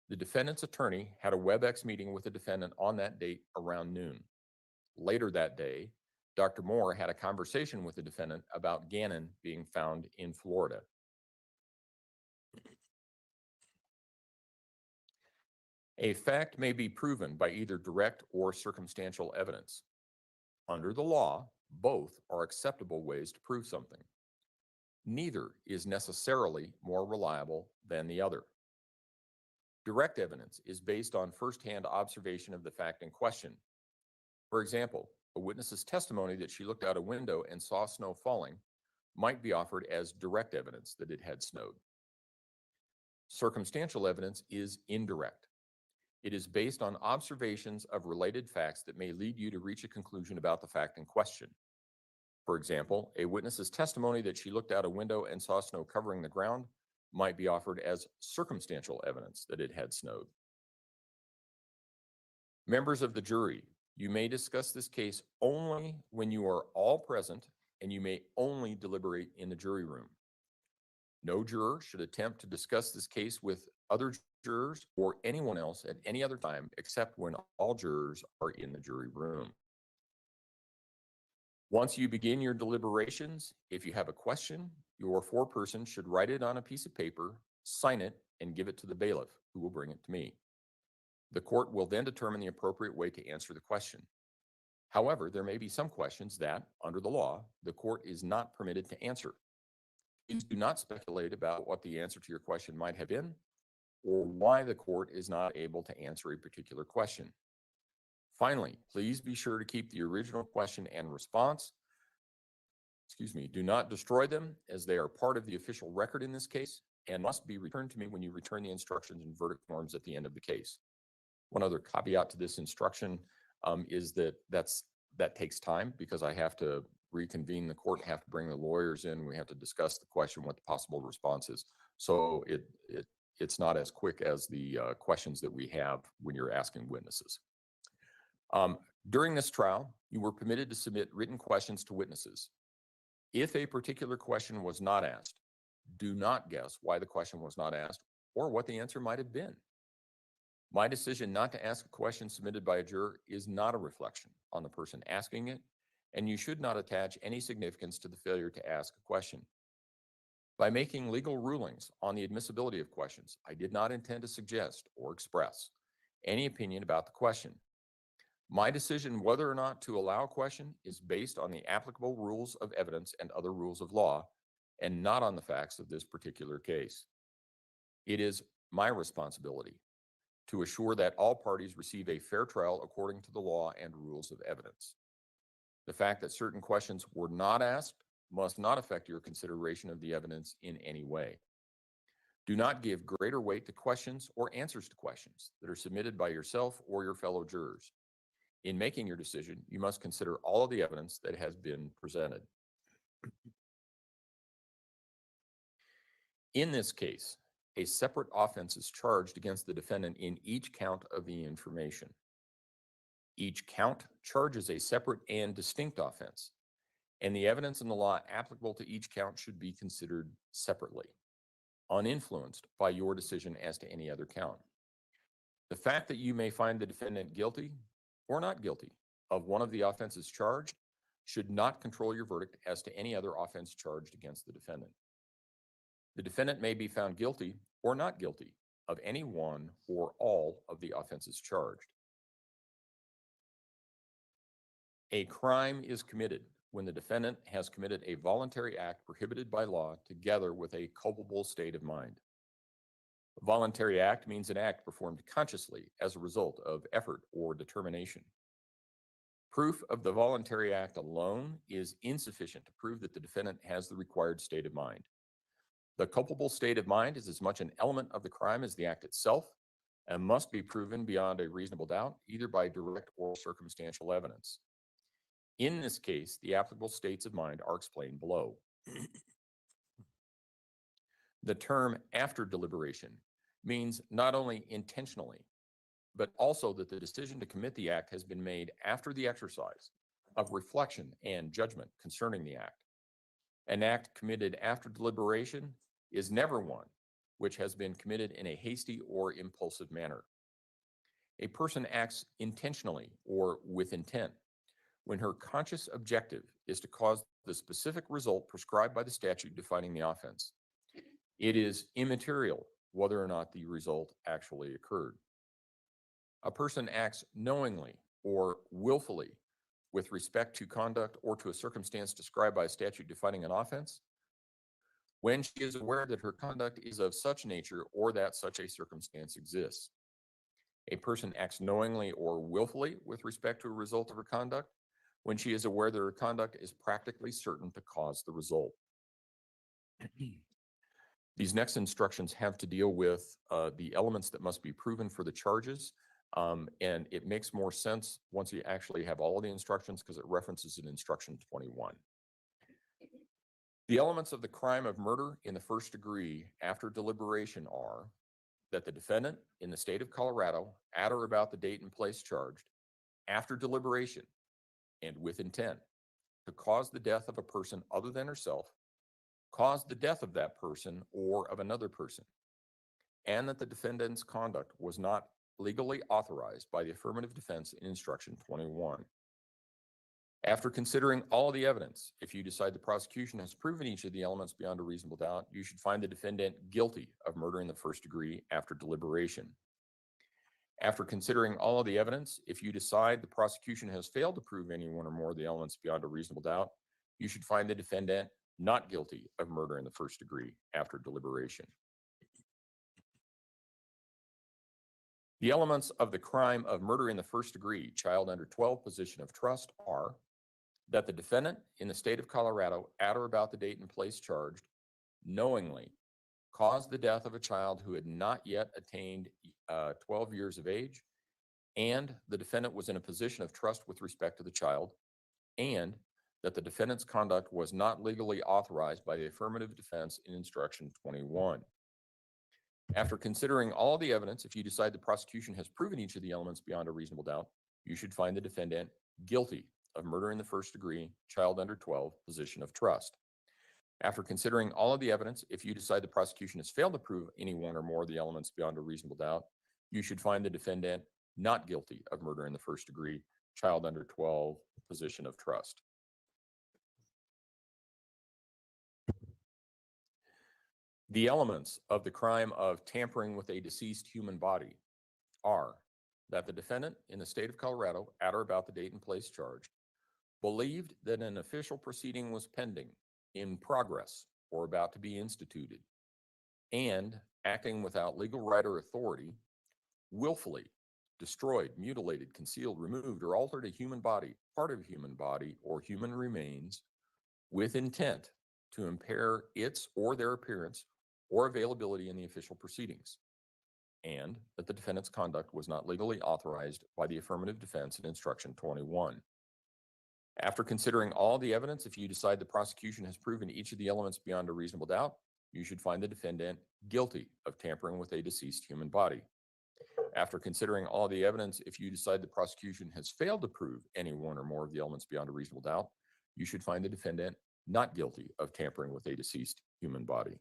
The defendant's attorney had a WebEx meeting with the defendant on that date around noon. Later that day, Dr. Moore had a conversation with the defendant about Gannon being found in Florida. A fact may be proven by either direct or circumstantial evidence. Under the law, both are acceptable ways to prove something. Neither is necessarily more reliable than the other. Direct evidence is based on firsthand observation of the fact in question. For example, a witness's testimony that she looked out a window and saw snow falling might be offered as direct evidence that it had snowed. Circumstantial evidence is indirect. It is based on observations of related facts that may lead you to reach a conclusion about the fact in question. For example, a witness's testimony that she looked out a window and saw snow covering the ground might be offered as circumstantial evidence that it had snowed. Members of the jury, you may discuss this case only when you are all present, and you may only deliberate in the jury room. No juror should attempt to discuss this case with other jurors or anyone else at any other time except when all jurors are in the jury room. Once you begin your deliberations, if you have a question, your foreperson should write it on a piece of paper, sign it, and give it to the bailiff, who will bring it to me. The court will then determine the appropriate way to answer the question. However, there may be some questions that, under the law, the court is not permitted to answer. Please do not speculate about what the answer to your question might have been, or why the court is not able to answer a particular question. Finally, please be sure to keep the original question and response. Do not destroy them, as they are part of the official record in this case and must be returned to me when you return the instructions and verdict forms at the end of the case. One other caveat to this instruction is that takes time, because I have to reconvene the court, have to bring the lawyers in, we have to discuss the question, what the possible response is. So it's not as quick as the questions that we have when you're asking witnesses. During this trial, you were permitted to submit written questions to witnesses. If a particular question was not asked, do not guess why the question was not asked or what the answer might have been. My decision not to ask a question submitted by a juror is not a reflection on the person asking it, and you should not attach any significance to the failure to ask a question. By making legal rulings on the admissibility of questions, I did not intend to suggest or express any opinion about the question. My decision whether or not to allow a question is based on the applicable rules of evidence and other rules of law, and not on the facts of this particular case. It is my responsibility to assure that all parties receive a fair trial according to the law and rules of evidence. The fact that certain questions were not asked must not affect your consideration of the evidence in any way. Do not give greater weight to questions or answers to questions that are submitted by yourself or your fellow jurors. In making your decision, you must consider all of the evidence that has been presented. In this case, a separate offense is charged against the defendant in each count of the information. Each count charges a separate and distinct offense, and the evidence in the law applicable to each count should be considered separately, uninfluenced by your decision as to any other count. The fact that you may find the defendant guilty or not guilty of one of the offenses charged should not control your verdict as to any other offense charged against the defendant. The defendant may be found guilty or not guilty of any one or all of the offenses charged. A crime is committed when the defendant has committed a voluntary act prohibited by law together with a culpable state of mind. A voluntary act means an act performed consciously as a result of effort or determination. Proof of the voluntary act alone is insufficient to prove that the defendant has the required state of mind. The culpable state of mind is as much an element of the crime as the act itself and must be proven beyond a reasonable doubt, either by direct or circumstantial evidence. In this case, the applicable states of mind are explained below. The term after deliberation means not only intentionally, but also that the decision to commit the act has been made after the exercise of reflection and judgment concerning the act. An act committed after deliberation is never one which has been committed in a hasty or impulsive manner. A person acts intentionally or with intent when her conscious objective is to cause the specific result prescribed by the statute defining the offense. It is immaterial whether or not the result actually occurred. A person acts knowingly or willfully with respect to conduct or to a circumstance described by a statute defining an offense when she is aware that her conduct is of such nature or that such a circumstance exists. A person acts knowingly or willfully with respect to a result of her conduct when she is aware that her conduct is practically certain to cause the result. These next instructions have to deal with the elements that must be proven for the charges, and it makes more sense once you actually have all of the instructions because it references in instruction 21. The elements of the crime of murder in the first degree after deliberation are that the defendant in the state of Colorado, at or about the date and place charged, after deliberation and with intent to cause the death of a person other than herself, caused the death of that person or of another person, and that the defendant's conduct was not legally authorized by the affirmative defense in instruction 21. After considering all the evidence, if you decide the prosecution has proven each of the elements beyond a reasonable doubt, you should find the defendant guilty of murder in the first degree after deliberation. After considering all of the evidence, if you decide the prosecution has failed to prove any one or more of the elements beyond a reasonable doubt, you should find the defendant not guilty of murder in the first degree after deliberation. The elements of the crime of murder in the first degree, child under 12, position of trust are that the defendant in the state of Colorado, at or about the date and place charged, knowingly caused the death of a child who had not yet attained 12 years of age, and the defendant was in a position of trust with respect to the child, and that the defendant's conduct was not legally authorized by the affirmative defense in instruction 21. After considering all the evidence, if you decide the prosecution has proven each of the elements beyond a reasonable doubt, you should find the defendant guilty of murder in the first degree, child under 12, position of trust. After considering all of the evidence, if you decide the prosecution has failed to prove any one or more of the elements beyond a reasonable doubt, you should find the defendant not guilty of murder in the first degree, child under 12, position of trust. The elements of the crime of tampering with a deceased human body are that the defendant in the state of Colorado, at or about the date and place charged, believed that an official proceeding was pending, in progress, or about to be instituted, and acting without legal right or authority, willfully destroyed, mutilated, concealed, removed, or altered a human body, part of a human body, or human remains with intent to impair its or their appearance or availability in the official proceedings, and that the defendant's conduct was not legally authorized by the affirmative defense in Instruction 21. After considering all the evidence, if you decide the prosecution has proven each of the elements beyond a reasonable doubt, you should find the defendant guilty of tampering with a deceased human body. After considering all the evidence, if you decide the prosecution has failed to prove any one or more of the elements beyond a reasonable doubt, you should find the defendant not guilty of tampering with a deceased human body.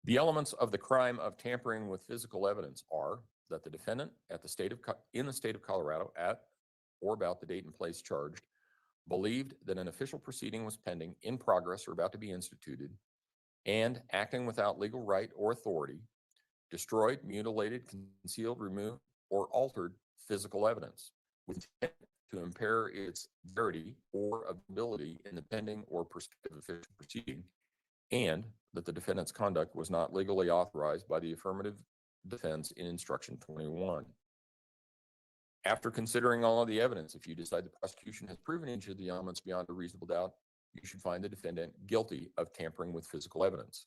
The elements of the crime of tampering with physical evidence are that the defendant in the state of Colorado, at or about the date and place charged, believed that an official proceeding was pending, in progress, or about to be instituted, and acting without legal right or authority, destroyed, mutilated, concealed, removed, or altered physical evidence with intent to impair its verity or ability in the pending or prospective official proceeding, and that the defendant's conduct was not legally authorized by the affirmative defense in Instruction 21. After considering all of the evidence, if you decide the prosecution has proven each of the elements beyond a reasonable doubt, you should find the defendant guilty of tampering with physical evidence.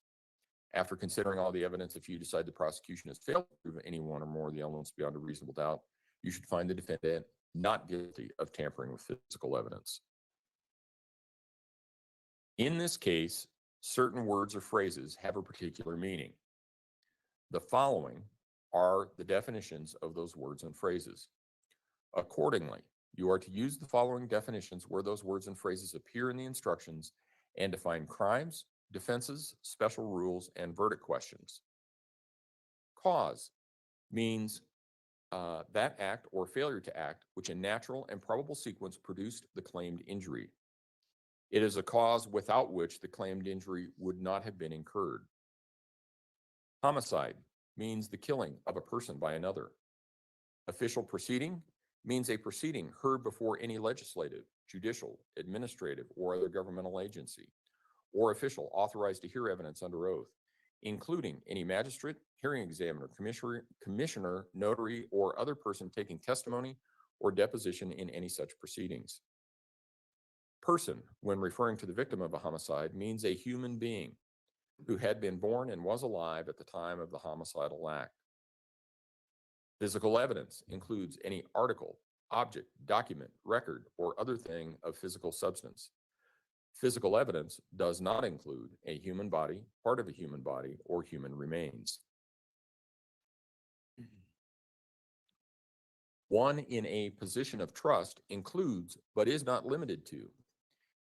After considering all the evidence, if you decide the prosecution has failed to prove any one or more of the elements beyond a reasonable doubt, you should find the defendant not guilty of tampering with physical evidence. In this case, certain words or phrases have a particular meaning. The following are the definitions of those words and phrases. Accordingly, you are to use the following definitions where those words and phrases appear in the instructions and define crimes, defenses, special rules, and verdict questions. Cause means that act or failure to act which in natural and probable sequence produced the claimed injury. It is a cause without which the claimed injury would not have been incurred. Homicide means the killing of a person by another. Official proceeding means a proceeding heard before any legislative, judicial, administrative, or other governmental agency, or official authorized to hear evidence under oath, including any magistrate, hearing examiner, commissioner, notary, or other person taking testimony or deposition in any such proceedings. Person, when referring to the victim of a homicide, means a human being who had been born and was alive at the time of the homicidal act. Physical evidence includes any article, object, document, record, or other thing of physical substance. Physical evidence does not include a human body, part of a human body, or human remains. One in a position of trust includes, but is not limited to,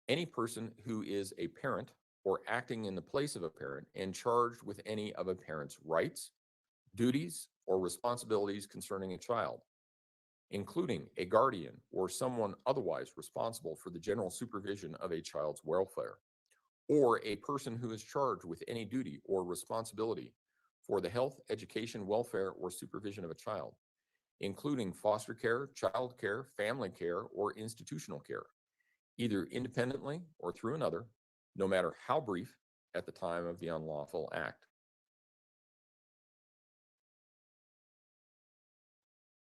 any person who is a parent or acting in the place of a parent and charged with any of a parent's rights, duties, or responsibilities concerning a child, including a guardian or someone otherwise responsible for the general supervision of a child's welfare, or a person who is charged with any duty or responsibility for the health, education, welfare, or supervision of a child, including foster care, child care, family care, or institutional care, either independently or through another, no matter how brief, at the time of the unlawful act.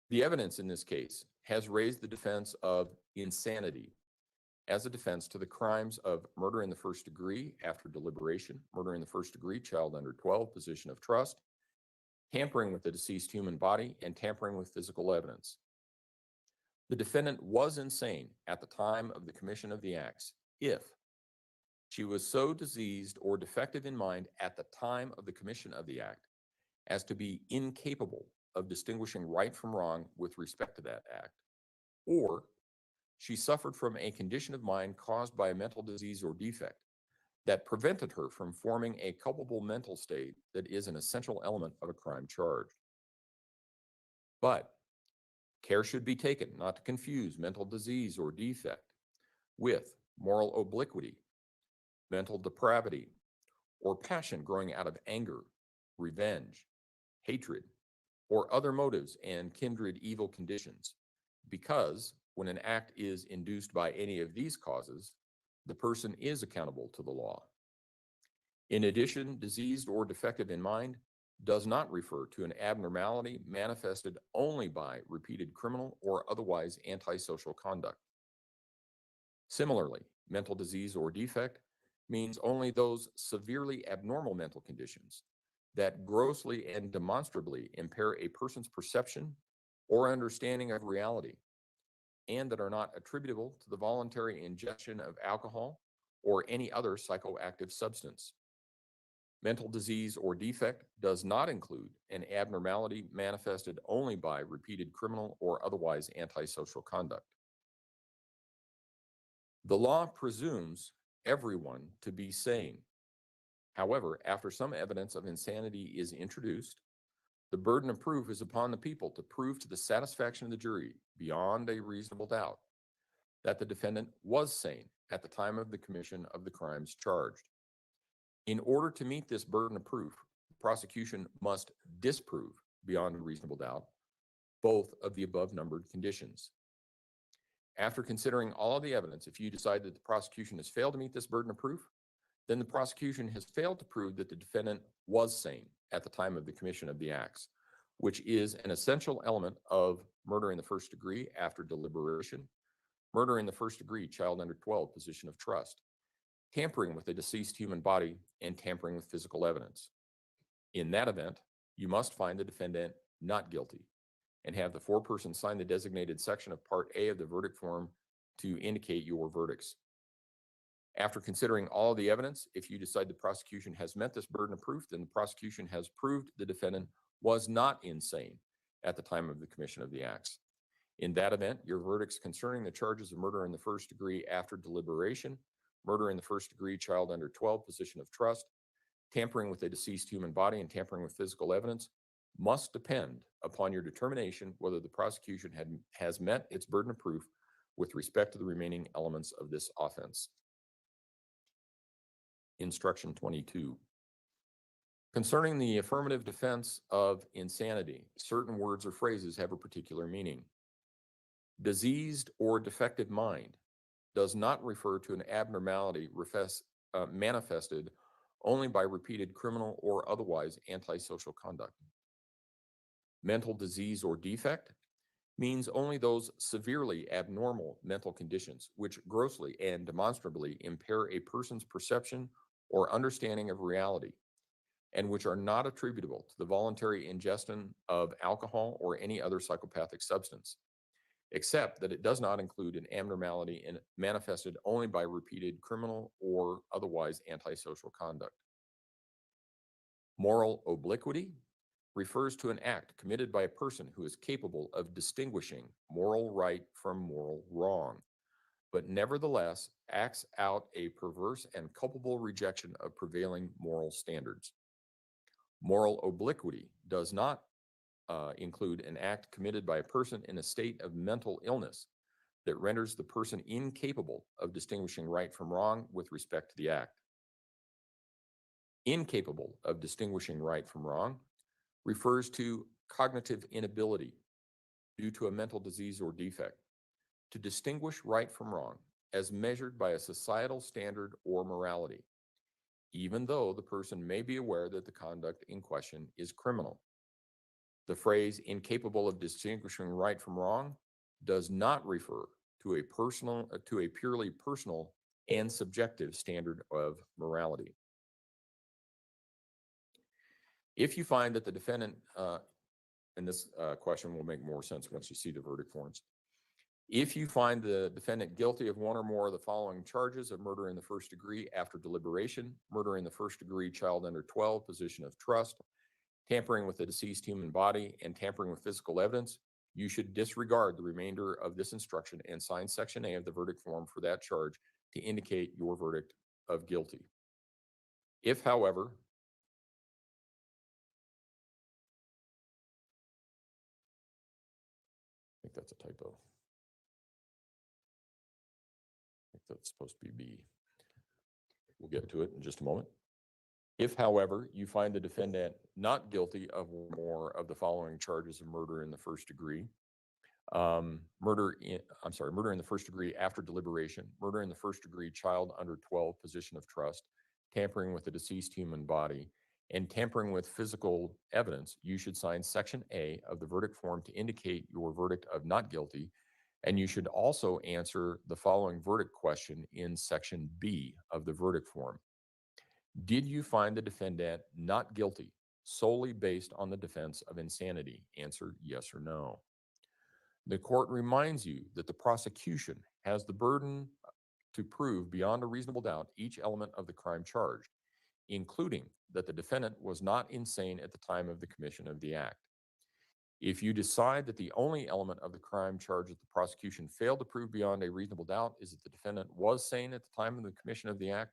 The evidence in this case has raised the defense of insanity as a defense to the crimes of murder in the first degree after deliberation, murder in the first degree, child under 12, position of trust, tampering with the deceased human body, and tampering with physical evidence. The defendant was insane at the time of the commission of the acts if she was so diseased or defective in mind at the time of the commission of the act as to be incapable of distinguishing right from wrong with respect to that act, or she suffered from a condition of mind caused by a mental disease or defect that prevented her from forming a culpable mental state that is an essential element of a crime charged. But care should be taken not to confuse mental disease or defect with moral obliquity, mental depravity, or passion growing out of anger, revenge, hatred, or other motives and kindred evil conditions, because when an act is induced by any of these causes, the person is accountable to the law. In addition, diseased or defective in mind does not refer to an abnormality manifested only by repeated criminal or otherwise antisocial conduct. Similarly, mental disease or defect means only those severely abnormal mental conditions that grossly and demonstrably impair a person's perception or understanding of reality, and that are not attributable to the voluntary ingestion of alcohol or any other psychoactive substance. Mental disease or defect does not include an abnormality manifested only by repeated criminal or otherwise antisocial conduct. The law presumes everyone to be sane. However, after some evidence of insanity is introduced, the burden of proof is upon the people to prove to the satisfaction of the jury, beyond a reasonable doubt, that the defendant was sane at the time of the commission of the crimes charged. In order to meet this burden of proof, the prosecution must disprove, beyond a reasonable doubt, both of the above-numbered conditions. After considering all of the evidence, if you decide that the prosecution has failed to meet this burden of proof, then the prosecution has failed to prove that the defendant was sane at the time of the commission of the acts, which is an essential element of murder in the first degree after deliberation, murder in the first degree, child under 12, position of trust, tampering with a deceased human body, and tampering with physical evidence. In that event, you must find the defendant not guilty and have the foreperson sign the designated section of Part A of the verdict form to indicate your verdicts. After considering all of the evidence, if you decide the prosecution has met this burden of proof, then the prosecution has proved the defendant was not insane at the time of the commission of the acts. In that event, your verdicts concerning the charges of murder in the first degree after deliberation, murder in the first degree, child under 12, position of trust, tampering with a deceased human body, and tampering with physical evidence must depend upon your determination whether the prosecution has met its burden of proof with respect to the remaining elements of this offense. Instruction 22. Concerning the affirmative defense of insanity, certain words or phrases have a particular meaning. Diseased or defective mind does not refer to an abnormality manifested only by repeated criminal or otherwise antisocial conduct. Mental disease or defect means only those severely abnormal mental conditions which grossly and demonstrably impair a person's perception or understanding of reality, and which are not attributable to the voluntary ingestion of alcohol or any other psychopathic substance, except that it does not include an abnormality manifested only by repeated criminal or otherwise antisocial conduct. Moral obliquity refers to an act committed by a person who is capable of distinguishing moral right from moral wrong, but nevertheless acts out a perverse and culpable rejection of prevailing moral standards. Moral obliquity does not include an act committed by a person in a state of mental illness that renders the person incapable of distinguishing right from wrong with respect to the act. Incapable of distinguishing right from wrong refers to cognitive inability due to a mental disease or defect to distinguish right from wrong as measured by a societal standard or morality, even though the person may be aware that the conduct in question is criminal. The phrase incapable of distinguishing right from wrong does not refer to a purely personal and subjective standard of morality. If you find that the defendant, and this question will make more sense once you see the verdict forms. If you find the defendant guilty of one or more of the following charges of murder in the first degree after deliberation, murder in the first degree, child under 12, position of trust, tampering with the deceased human body, and tampering with physical evidence, you should disregard the remainder of this instruction and sign Section A of the verdict form for that charge to indicate your verdict of guilty. If, however, I think that's a typo. I think that's supposed to be B. We'll get to it in just a moment. If, however, you find the defendant not guilty of more of the following charges of murder in the first degree, murder in the first degree after deliberation, murder in the first degree child under 12 position of trust, tampering with the deceased human body, and tampering with physical evidence, you should sign Section A of the verdict form to indicate your verdict of not guilty, and you should also answer the following verdict question in Section B of the verdict form. Did you find the defendant not guilty solely based on the defense of insanity? Answer yes or no. The court reminds you that the prosecution has the burden to prove beyond a reasonable doubt each element of the crime charged, including that the defendant was not insane at the time of the commission of the act. If you decide that the only element of the crime charged that the prosecution failed to prove beyond a reasonable doubt is that the defendant was sane at the time of the commission of the act,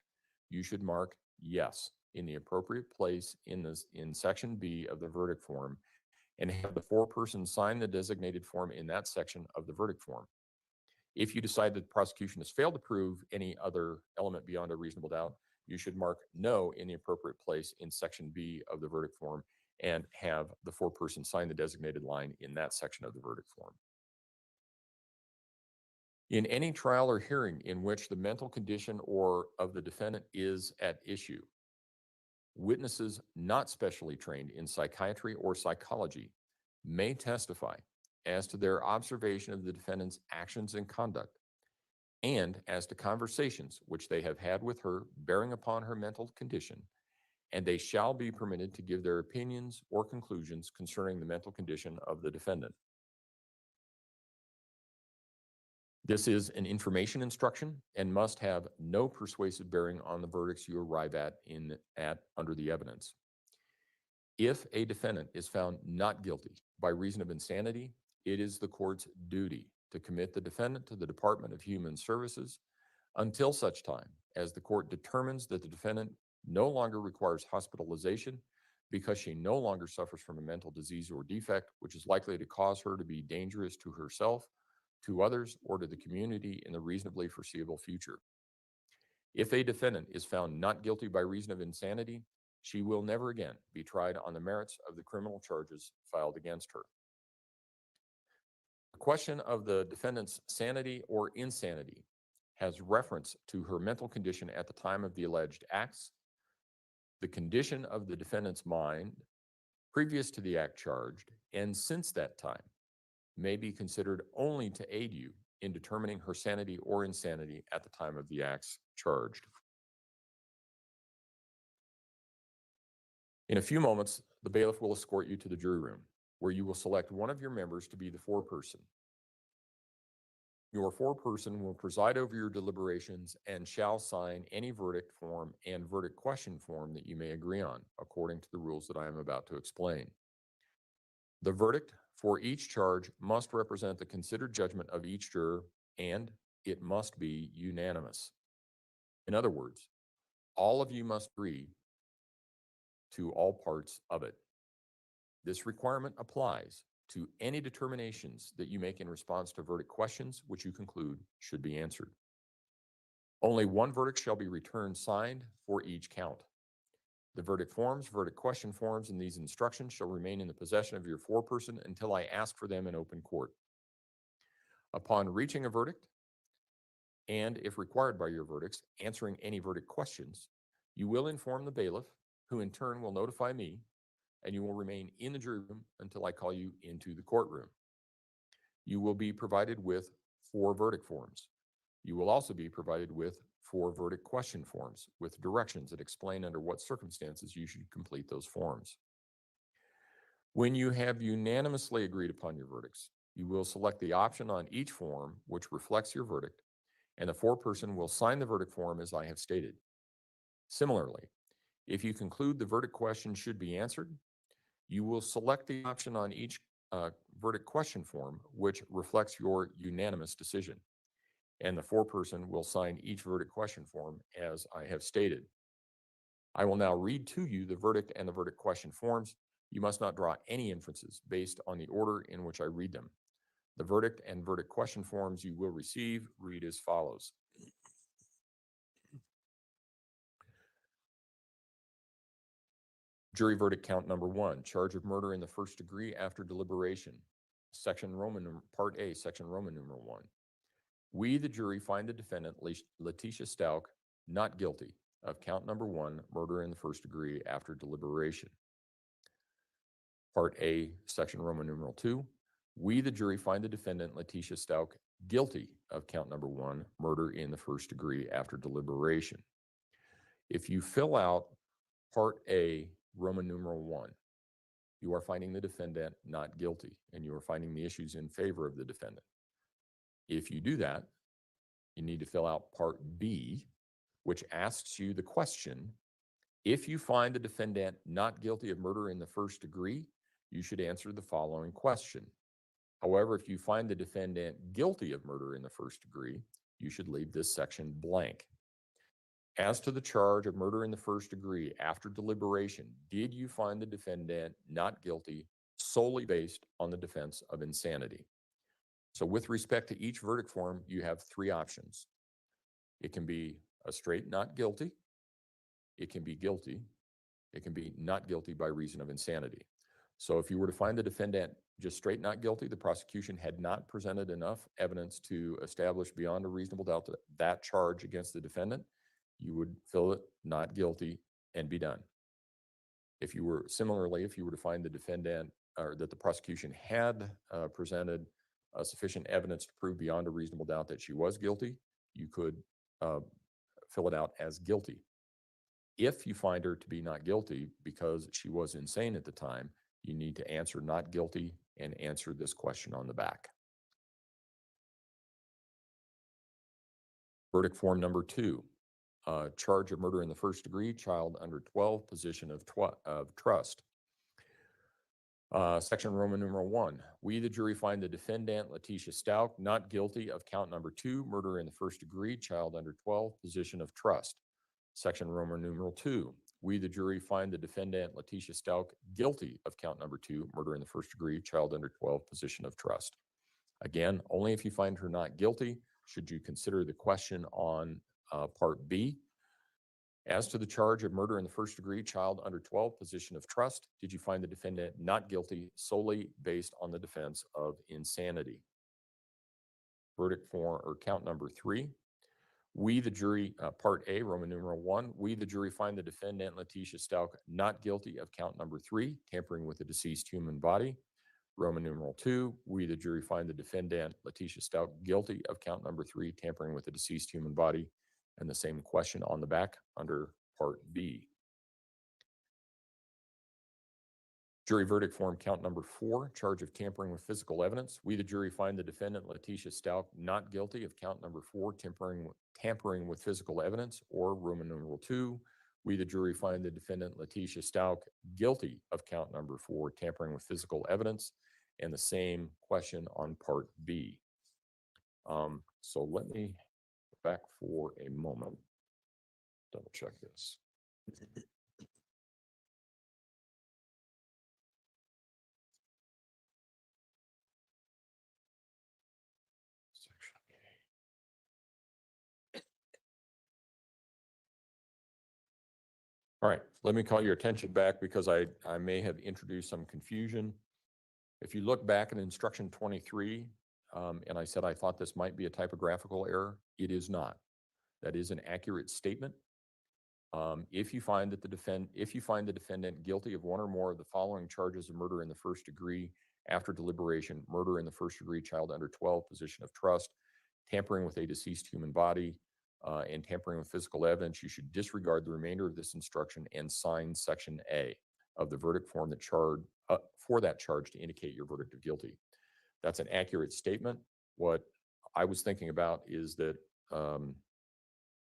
you should mark yes in the appropriate place in Section B of the verdict form and have the foreperson sign the designated form in that section of the verdict form. If you decide that the prosecution has failed to prove any other element beyond a reasonable doubt, you should mark no in the appropriate place in Section B of the verdict form and have the foreperson sign the designated line in that section of the verdict form. In any trial or hearing in which the mental condition or of the defendant is at issue, witnesses not specially trained in psychiatry or psychology may testify as to their observation of the defendant's actions and conduct, and as to conversations which they have had with her bearing upon her mental condition, and they shall be permitted to give their opinions or conclusions concerning the mental condition of the defendant. This is an information instruction and must have no persuasive bearing on the verdicts you arrive at under the evidence. If a defendant is found not guilty by reason of insanity, it is the court's duty to commit the defendant to the Department of Human Services until such time as the court determines that the defendant no longer requires hospitalization because she no longer suffers from a mental disease or defect which is likely to cause her to be dangerous to herself, to others, or to the community in the reasonably foreseeable future. If a defendant is found not guilty by reason of insanity, she will never again be tried on the merits of the criminal charges filed against her. The question of the defendant's sanity or insanity has reference to her mental condition at the time of the alleged acts, the condition of the defendant's mind previous to the act charged, and since that time, may be considered only to aid you in determining her sanity or insanity at the time of the acts charged. In a few moments, the bailiff will escort you to the jury room, where you will select one of your members to be the foreperson. Your foreperson will preside over your deliberations and shall sign any verdict form and verdict question form that you may agree on, according to the rules that I am about to explain. The verdict for each charge must represent the considered judgment of each juror, and it must be unanimous. In other words, all of you must agree to all parts of it. This requirement applies to any determinations that you make in response to verdict questions which you conclude should be answered. Only one verdict shall be returned signed for each count. The verdict forms, verdict question forms, and these instructions shall remain in the possession of your foreperson until I ask for them in open court. Upon reaching a verdict, and if required by your verdicts, answering any verdict questions, you will inform the bailiff, who in turn will notify me, and you will remain in the jury room until I call you into the courtroom. You will be provided with 4 verdict forms. You will also be provided with 4 verdict question forms with directions that explain under what circumstances you should complete those forms. When you have unanimously agreed upon your verdicts, you will select the option on each form which reflects your verdict, and the foreperson will sign the verdict form as I have stated. Similarly, if you conclude the verdict question should be answered, you will select the option on each verdict question form which reflects your unanimous decision, and the foreperson will sign each verdict question form as I have stated. I will now read to you the verdict and the verdict question forms. You must not draw any inferences based on the order in which I read them. The verdict and verdict question forms you will receive read as follows. Jury verdict count number 1, charge of murder in the first degree after deliberation. Section Roman, Part A, Section Roman numeral 1. We, the jury, find the defendant, Letecia Stauch, not guilty of count number 1, murder in the first degree after deliberation. Part A, Section Roman numeral 2. We, the jury, find the defendant, Letecia Stauch, guilty of count number 1, murder in the first degree after deliberation. If you fill out Part A, Roman numeral 1, you are finding the defendant not guilty, and you are finding the issues in favor of the defendant. If you do that, you need to fill out Part B, which asks you the question, if you find the defendant not guilty of murder in the first degree, you should answer the following question. However, if you find the defendant guilty of murder in the first degree, you should leave this section blank. As to the charge of murder in the first degree after deliberation, did you find the defendant not guilty solely based on the defense of insanity? So with respect to each verdict form, you have 3 options. It can be a straight not guilty, it can be guilty, it can be not guilty by reason of insanity. So if you were to find the defendant just straight not guilty, the prosecution had not presented enough evidence to establish beyond a reasonable doubt that charge against the defendant, you would fill it not guilty and be done. If you were to find the defendant or that the prosecution had presented sufficient evidence to prove beyond a reasonable doubt that she was guilty, you could fill it out as guilty. If you find her to be not guilty because she was insane at the time, you need to answer not guilty and answer this question on the back. Verdict form number 2. Charge of murder in the first degree, child under 12, position of trust. Section Roman numeral 1. We, the jury, find the defendant, Letecia Stauch, not guilty of count number 2, murder in the first degree, child under 12, position of trust. Section Roman numeral 2. We, the jury, find the defendant, Letecia Stauch, guilty of count number 2, murder in the first degree, child under 12, position of trust. Again, only if you find her not guilty should you consider the question on Part B. As to the charge of murder in the first degree, child under 12, position of trust, did you find the defendant not guilty solely based on the defense of insanity? Verdict form or count number 3. We, the jury, Part A, Roman numeral 1, we, the jury, find the defendant, Letecia Stauch, not guilty of count number 3, tampering with a deceased human body. Roman numeral 2, we, the jury, find the defendant, Letecia Stauch, guilty of count number 3, tampering with a deceased human body. And the same question on the back under Part B. Jury verdict form count number 4, charge of tampering with physical evidence. We, the jury, find the defendant, Letecia Stauch, not guilty of count number 4, tampering with physical evidence, or Roman numeral 2. We, the jury, find the defendant, Letecia Stauch, guilty of count number 4, tampering with physical evidence, and the same question on Part B. So let me go back for a moment. Double check this. All right, let me call your attention back because I may have introduced some confusion. If you look back at instruction 23, and I said I thought this might be a typographical error, it is not. That is an accurate statement. If you find the defendant guilty of one or more of the following charges of murder in the first degree after deliberation, murder in the first degree, child under 12, position of trust, tampering with a deceased human body, and tampering with physical evidence, you should disregard the remainder of this instruction and sign Section A of the verdict form that for that charge to indicate your verdict of guilty. That's an accurate statement. What I was thinking about is that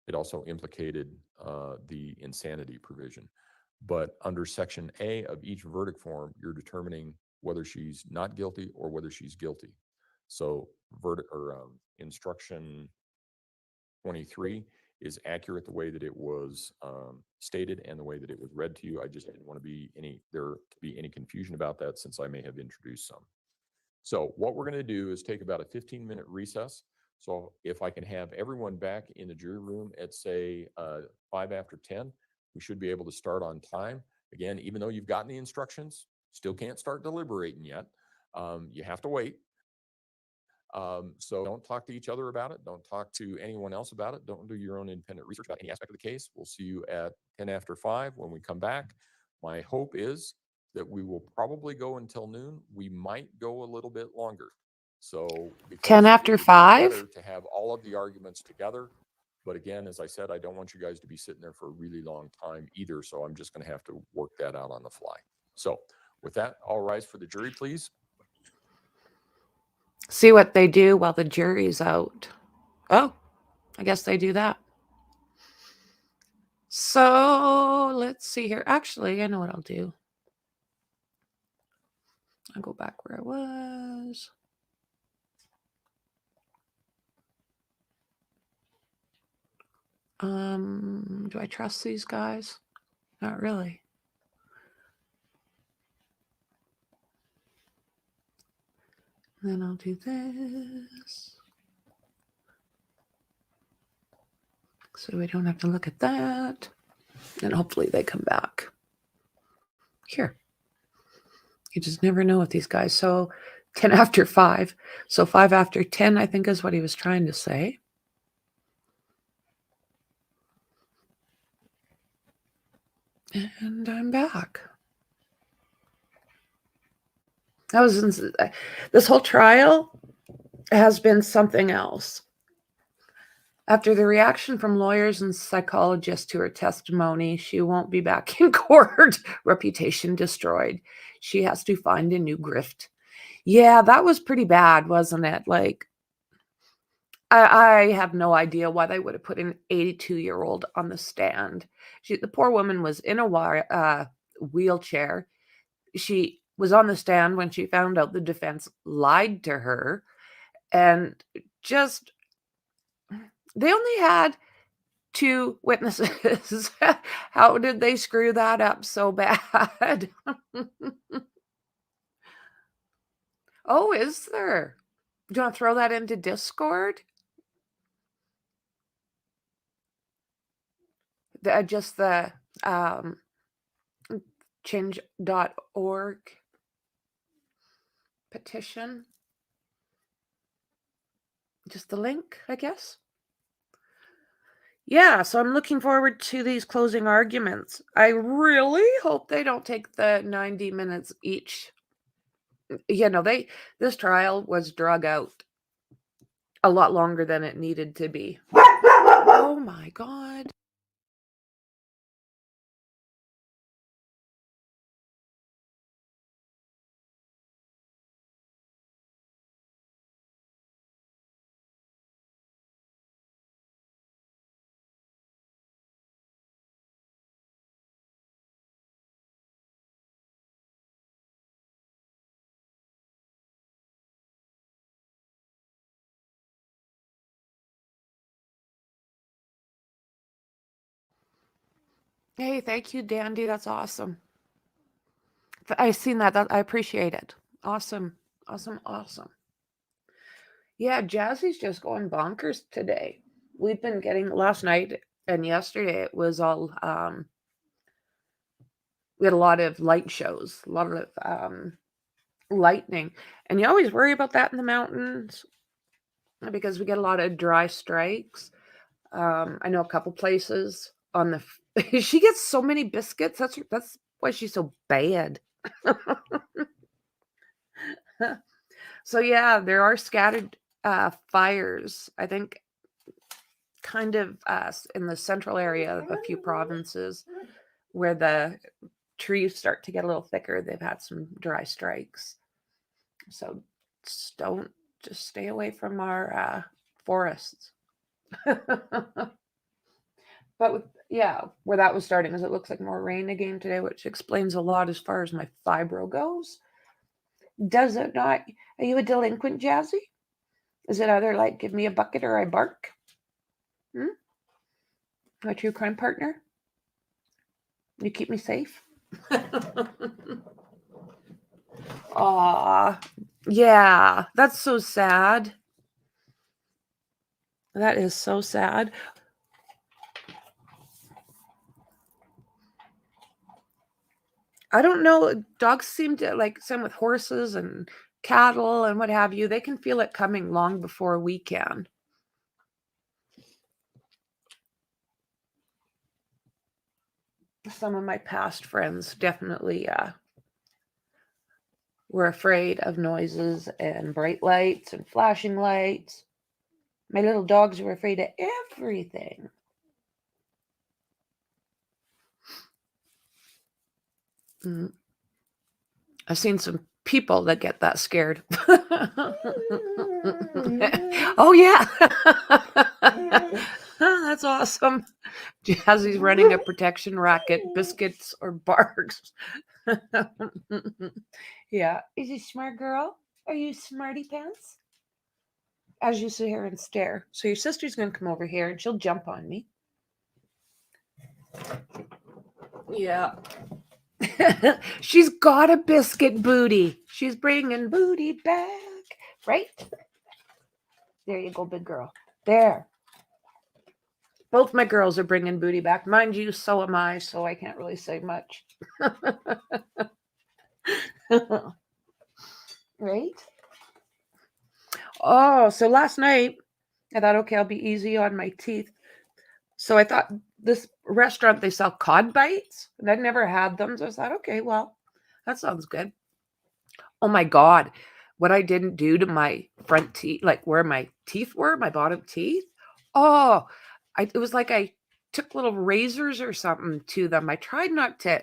it also implicated the insanity provision. But under Section A of each verdict form, you're determining whether she's not guilty or whether she's guilty. So instruction 23 is accurate the way that it was stated and the way that it was read to you. I just didn't want to be there to be any confusion about that, since I may have introduced some. So what we're going to do is take about a 15-minute recess. So if I can have everyone back in the jury room at, say, 5 after 10, we should be able to start on time. Again, even though you've gotten the instructions, still can't start deliberating yet. You have to wait. So don't talk to each other about it. Don't talk to anyone else about it. Don't do your own independent research about any aspect of the case. We'll see you at 10 after 5 when we come back. My hope is that we will probably go until noon. We might go a little bit longer. So 10 after 5? To have all of the arguments together. But again, as I said, I don't want you guys to be sitting there for a really long time either. So I'm just going to have to work that out on the fly. So with that, all rise for the jury, please. See what they do while the jury's out. Oh, I guess they do that. So let's see here. Actually, I know what I'll do. I'll go back where I was. Do I trust these guys? Not really. Then I'll do this. So we don't have to look at that. And hopefully they come back. Here. You just never know with these guys. So 10 after 5. So 5 after 10, I think, is what he was trying to say. And I'm back. That was this whole trial has been something else. After the reaction from lawyers and psychologists to her testimony, she won't be back in court. Reputation destroyed. She has to find a new grift. Yeah, that was pretty bad, wasn't it? Like, I have no idea why they would have put an 82-year-old on the stand. The poor woman was in a wheelchair. She was on the stand when she found out the defense lied to her. And just, they only had 2 witnesses. How did they screw that up so bad? Oh, is there? Do you want to throw that into Discord? Just the change.org petition. Just the link, I guess. Yeah, so I'm looking forward to these closing arguments. I really hope they don't take the 90 minutes each. You know, this trial was drug out a lot longer than it needed to be. Oh my God. Hey, thank you, Dandy. That's awesome. I've seen that. I appreciate it. Awesome. Awesome. Awesome. Yeah, Jazzy's just going bonkers today. We've been getting last night and yesterday. It was all we had a lot of light shows, a lot of lightning, and you always worry about that in the mountains because we get a lot of dry strikes. I know a couple places on the. She gets so many biscuits. That's why she's so bad. So yeah, there are scattered fires. I think kind of in the central area of a few provinces where the trees start to get a little thicker. They've had some dry strikes. So just stay away from our forests. But yeah, where that was starting is it looks like more rain again today, which explains a lot as far as my fibro goes. Does it not? Are you a delinquent, Jazzy? Is it either like give me a bucket or I bark? My true crime partner. You keep me safe. Aw, yeah, that's so sad. That is so sad. I don't know. Dogs seem to, like, same with horses and cattle and what have you. They can feel it coming long before we can. Some of my past friends definitely were afraid of noises and bright lights and flashing lights. My little dogs were afraid of everything. I've seen some people that get that scared. Oh, yeah. That's awesome. Jazzy's running a protection racket, biscuits or barks. Yeah. Is he a smart girl? Are you smarty pants? As you sit here and stare. So your sister's going to come over here and she'll jump on me. Yeah. She's got a biscuit booty. She's bringing booty back. Right? There you go, big girl. There. Both my girls are bringing booty back. Mind you, so am I, so I can't really say much. Right? Oh, so last night, I thought, okay, I'll be easy on my teeth. So I thought this restaurant, they sell cod bites, and I'd never had them. So I thought, okay, well, that sounds good. Oh my God, what I didn't do to my front teeth, like where my teeth were, my bottom teeth. Oh, it was like I took little razors or something to them. I tried not to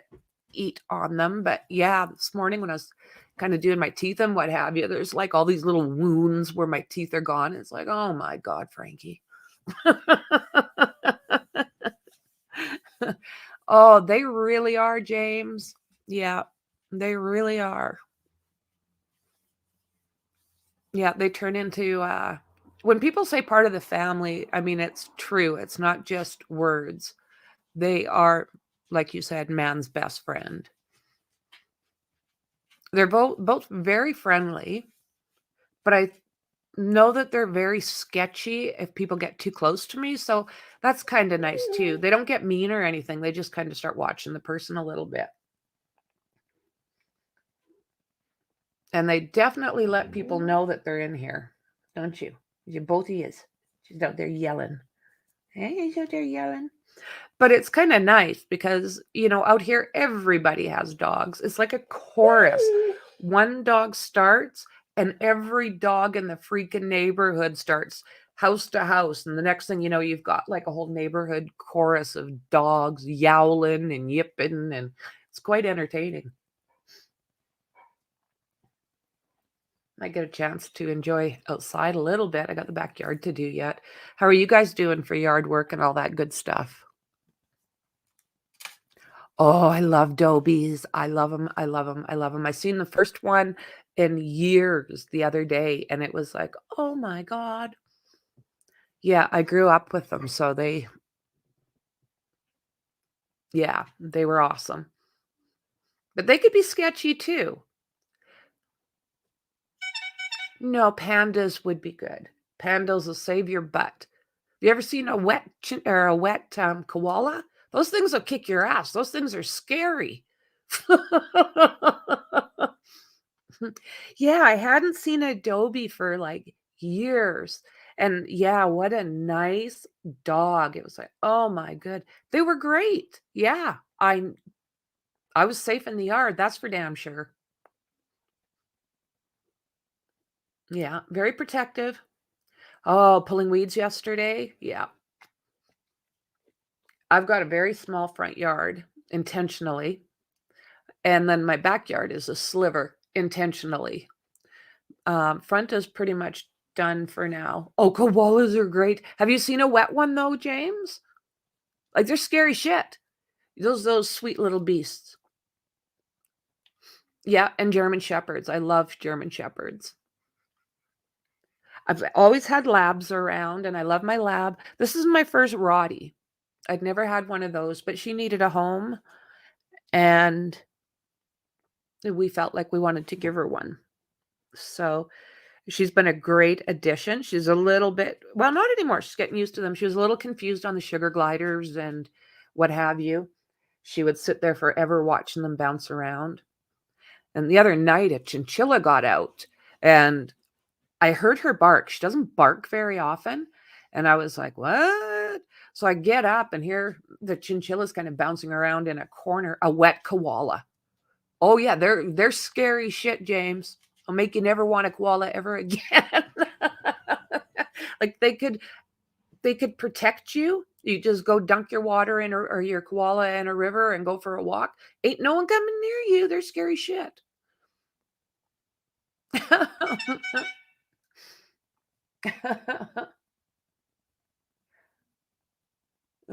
eat on them, but yeah, this morning when I was kind of doing my teeth and what have you, there's like all these little wounds where my teeth are gone. It's like, oh my God, Frankie. Oh, they really are, James. Yeah, they really are. Yeah, they turn into, when people say part of the family, I mean, it's true. It's not just words. They are, like you said, man's best friend. They're both very friendly, but I know that they're very sketchy if people get too close to me. So that's kind of nice too. They don't get mean or anything. They just kind of start watching the person a little bit. And they definitely let people know that they're in here, don't you? Both is. She's out there yelling. Hey, she's out there yelling. But it's kind of nice because, you know, out here, everybody has dogs. It's like a chorus. One dog starts and every dog in the freaking neighborhood starts house to house. And the next thing you know, you've got like a whole neighborhood chorus of dogs yowling and yipping. And it's quite entertaining. I get a chance to enjoy outside a little bit. I got the backyard to do yet. How are you guys doing for yard work and all that good stuff? Oh, I love dobies. I love them. I love them. I love them. I seen the first one in years the other day, and it was like, oh my God. Yeah, I grew up with them, so they were awesome. But they could be sketchy too. No, pandas would be good. Pandas will save your butt. You ever seen a wet koala? Those things will kick your ass. Those things are scary. Yeah, I hadn't seen Adobe for like years. And yeah, what a nice dog. It was like, oh my good. They were great. Yeah, I was safe in the yard. That's for damn sure. Yeah, very protective. Oh, pulling weeds yesterday. Yeah. I've got a very small front yard intentionally. And then my backyard is a sliver intentionally. Front is pretty much done for now. Oh, koalas are great. Have you seen a wet one though, James? Like they're scary shit. Those sweet little beasts. Yeah, and German Shepherds. I love German Shepherds. I've always had labs around and I love my lab. This is my first Rottie. I'd never had one of those, but she needed a home, and we felt like we wanted to give her one. So she's been a great addition. She's a little bit, well, not anymore. She's getting used to them. She was a little confused on the sugar gliders and what have you. She would sit there forever watching them bounce around. And the other night, a chinchilla got out, and I heard her bark. She doesn't bark very often. And I was like, what? So I get up and hear the chinchillas kind of bouncing around in a corner, a wet koala. Oh yeah, they're scary shit, James. I'll make you never want a koala ever again. Like they could protect you. You just go dunk your water in or your koala in a river and go for a walk. Ain't no one coming near you. They're scary shit.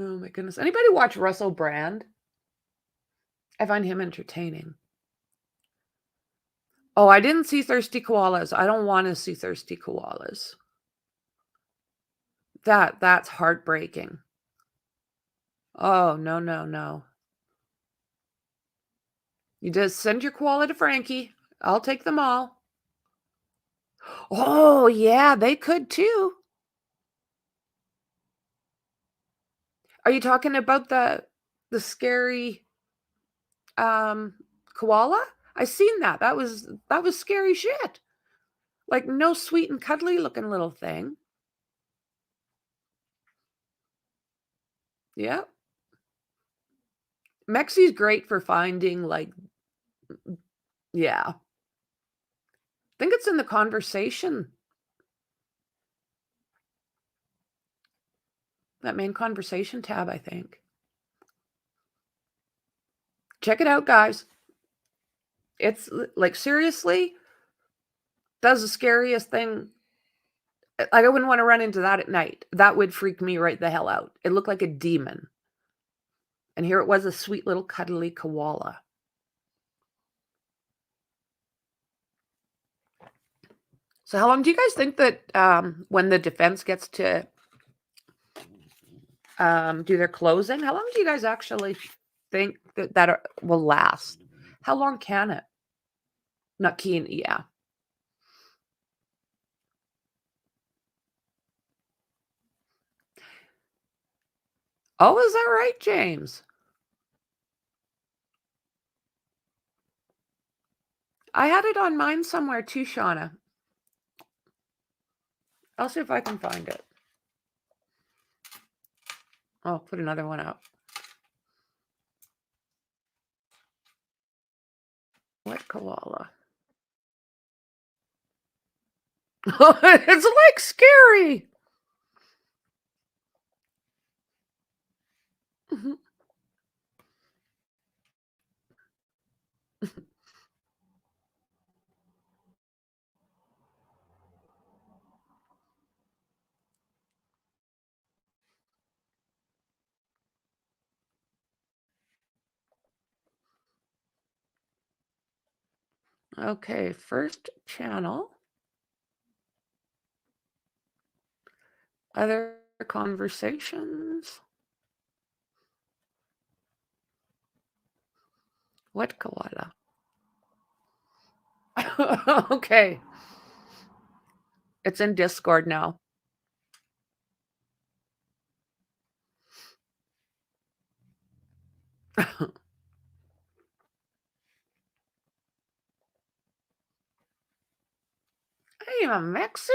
Oh my goodness. Anybody watch Russell Brand? I find him entertaining. Oh, I didn't see thirsty koalas. I don't want to see thirsty koalas. That's heartbreaking. Oh, no, no, no. You just send your koala to Franky. I'll take them all. Oh, yeah, they could too. Are you talking about the scary koala? I seen that. That was scary shit. Like no sweet and cuddly looking little thing. Yeah. Mexi's great for finding like, yeah. I think it's in the conversation. That main conversation tab, I think. Check it out, guys. It's like, seriously, that's the scariest thing. I wouldn't want to run into that at night. That would freak me right the hell out. It looked like a demon. And here it was, a sweet little cuddly koala. So how long do you guys think that when the defense gets to do their closing, how long do you guys actually think that will last? How long can it? Not keen, yeah. Oh, is that right, James? I had it on mine somewhere too, Shauna. I'll see if I can find it. I'll put another one up. What koala? It's like scary. Okay, first channel. Other conversations. What koala? Okay. It's in Discord now. Hey, a Mexi?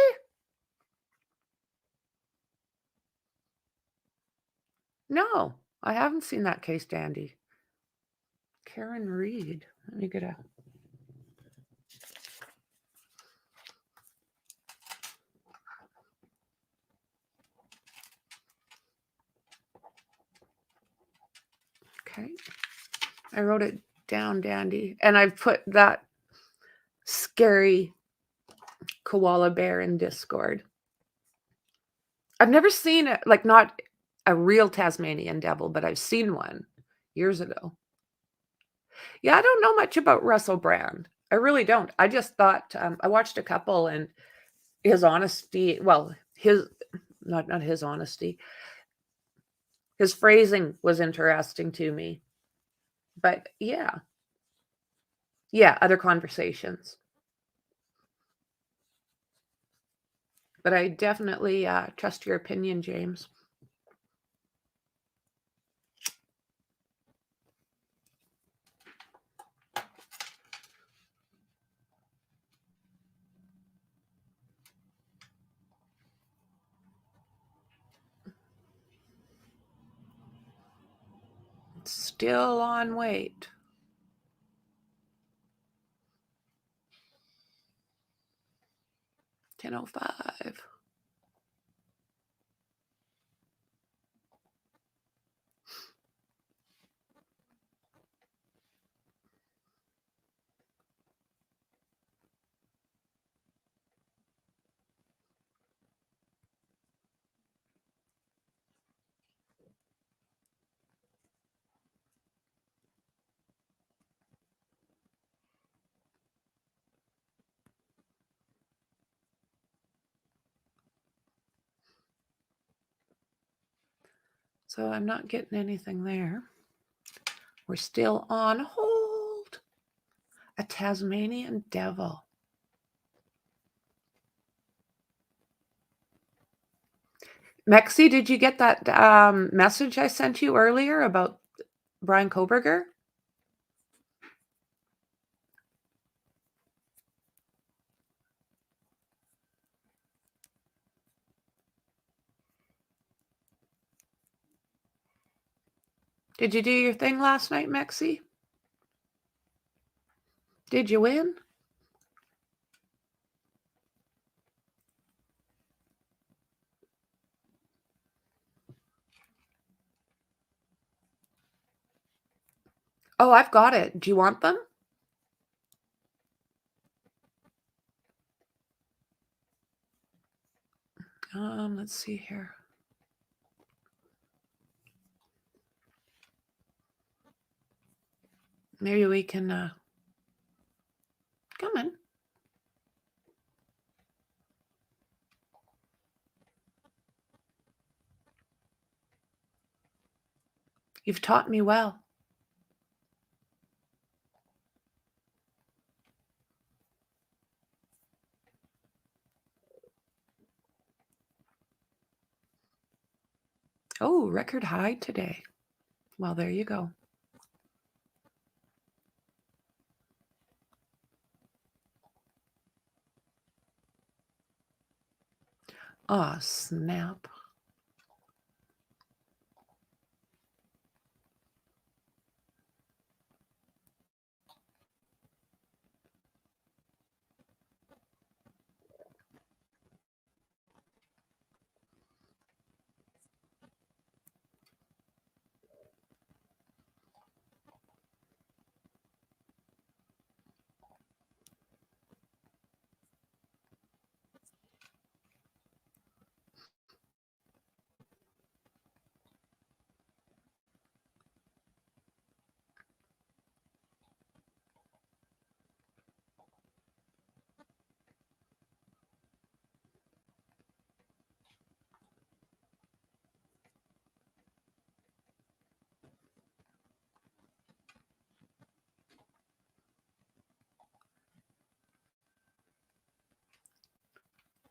No, I haven't seen that case, Dandy. Karen Reed. Let me get a... Okay. I wrote it down, Dandy. And I've put that scary koala bear in Discord. I've never seen it, like not a real Tasmanian devil, but I've seen one years ago. Yeah, I don't know much about Russell Brand. I really don't. I just thought, I watched a couple, and his honesty, well, his, not his honesty. His phrasing was interesting to me. But yeah. Yeah, other conversations. But I definitely trust your opinion, James. Still on wait. $10:05. So I'm not getting anything there. We're still on hold. A Tasmanian devil. Mexi, did you get that message I sent you earlier about Brian Koberger? Did you do your thing last night, Mexi? Did you win? Oh, I've got it. Do you want them? Let's see here. Maybe we can come in. You've taught me well. Oh, record high today. Well, there you go. Oh, snap.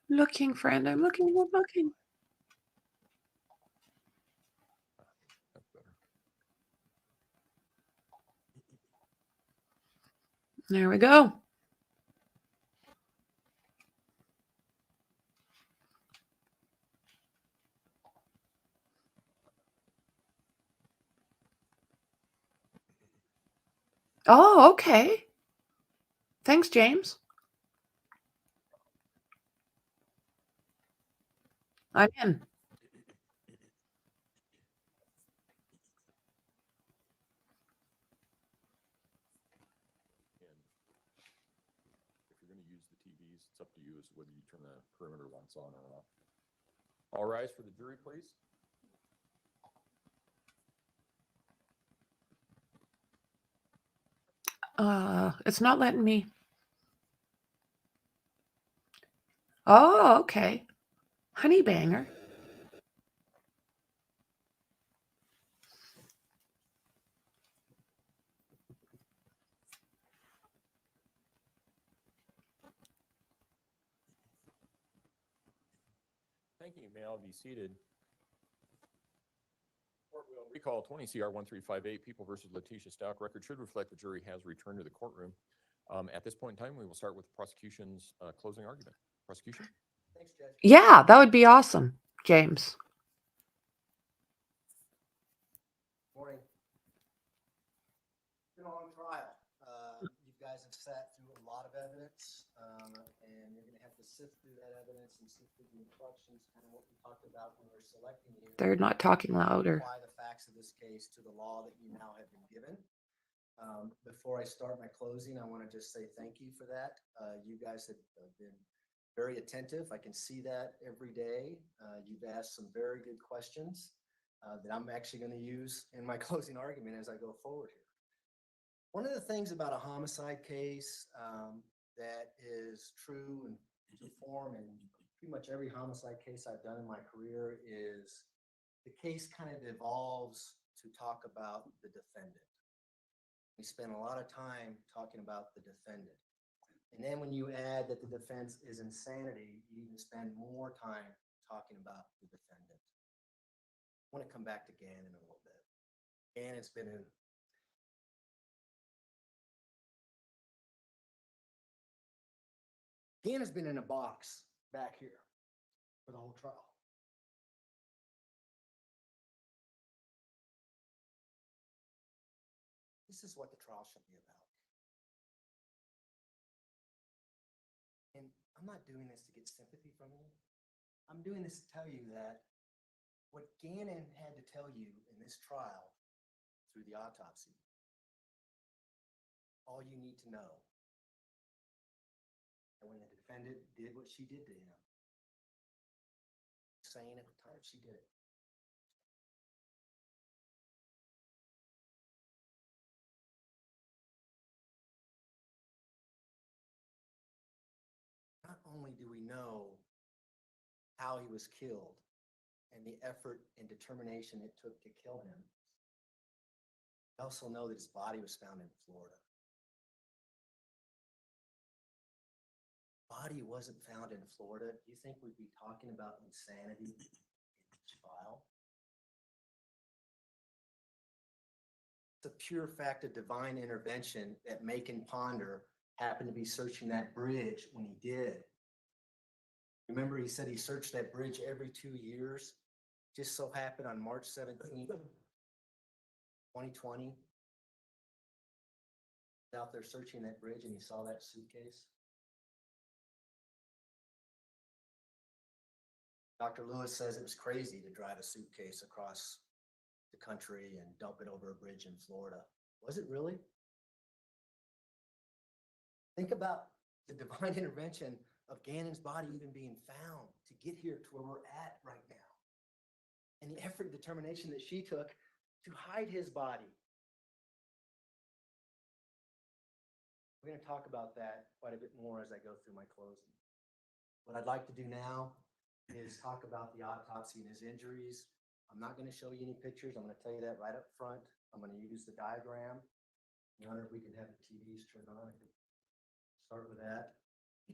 Looking, friend. I'm looking. I'm looking. That's better. There we go. Oh, okay. Thanks, James. I'm in. And if you're going to use the TVs, it's up to you as to whether you turn the perimeter lights on or off. All rise for the jury, please. It's not letting me. Oh, okay. Honey banger. Thank you. May all be seated. Court will recall 20 CR 1358, People versus Letecia Stauch. Record should reflect the jury has returned to the courtroom. At this point in time, we will start with the prosecution's closing argument. Prosecution? Thanks, Judge. Yeah, that would be awesome, James. Morning. Been a long trial. You guys have sat through a lot of evidence, and you're going to have to sift through that evidence and sift through the instructions, kind of what we talked about when we were selecting you. They're not talking louder. Apply the facts of this case to the law that you now have been given. Before I start my closing, I want to just say thank you for that. You guys have been very attentive. I can see that every day. You've asked some very good questions that I'm actually going to use in my closing argument as I go forward here. One of the things about a homicide case that is true and to form in pretty much every homicide case I've done in my career is the case kind of evolves to talk about the defendant. We spend a lot of time talking about the defendant. And then when you add that the defense is insanity, you even spend more time talking about the defendant. I want to come back to Gannon in a little bit. Gannon's been in a box back here for the whole trial. This is what the trial should be about. And I'm not doing this to get sympathy from you. I'm doing this to tell you that what Gannon had to tell you in this trial through the autopsy, all you need to know. And when the defendant did what she did to him, saying at the time she did it. Not only do we know how he was killed and the effort and determination it took to kill him, we also know that his body was found in Florida. Body wasn't found in Florida. Do you think we'd be talking about insanity in this trial? It's a pure fact of divine intervention that Macon Ponder happened to be searching that bridge when he did. Remember, he said he searched that bridge every 2 years. Just so happened on March 17th, 2020, out there searching that bridge and he saw that suitcase. Dr. Lewis says it was crazy to drive a suitcase across the country and dump it over a bridge in Florida. Was it really? Think about the divine intervention of Gannon's body even being found to get here to where we're at right now. And the effort and determination that she took to hide his body. We're going to talk about that quite a bit more as I go through my closing. What I'd like to do now is talk about the autopsy and his injuries. I'm not going to show you any pictures. I'm going to tell you that right up front. I'm going to use the diagram. I wonder if we can have the TVs turned on. I can start with that.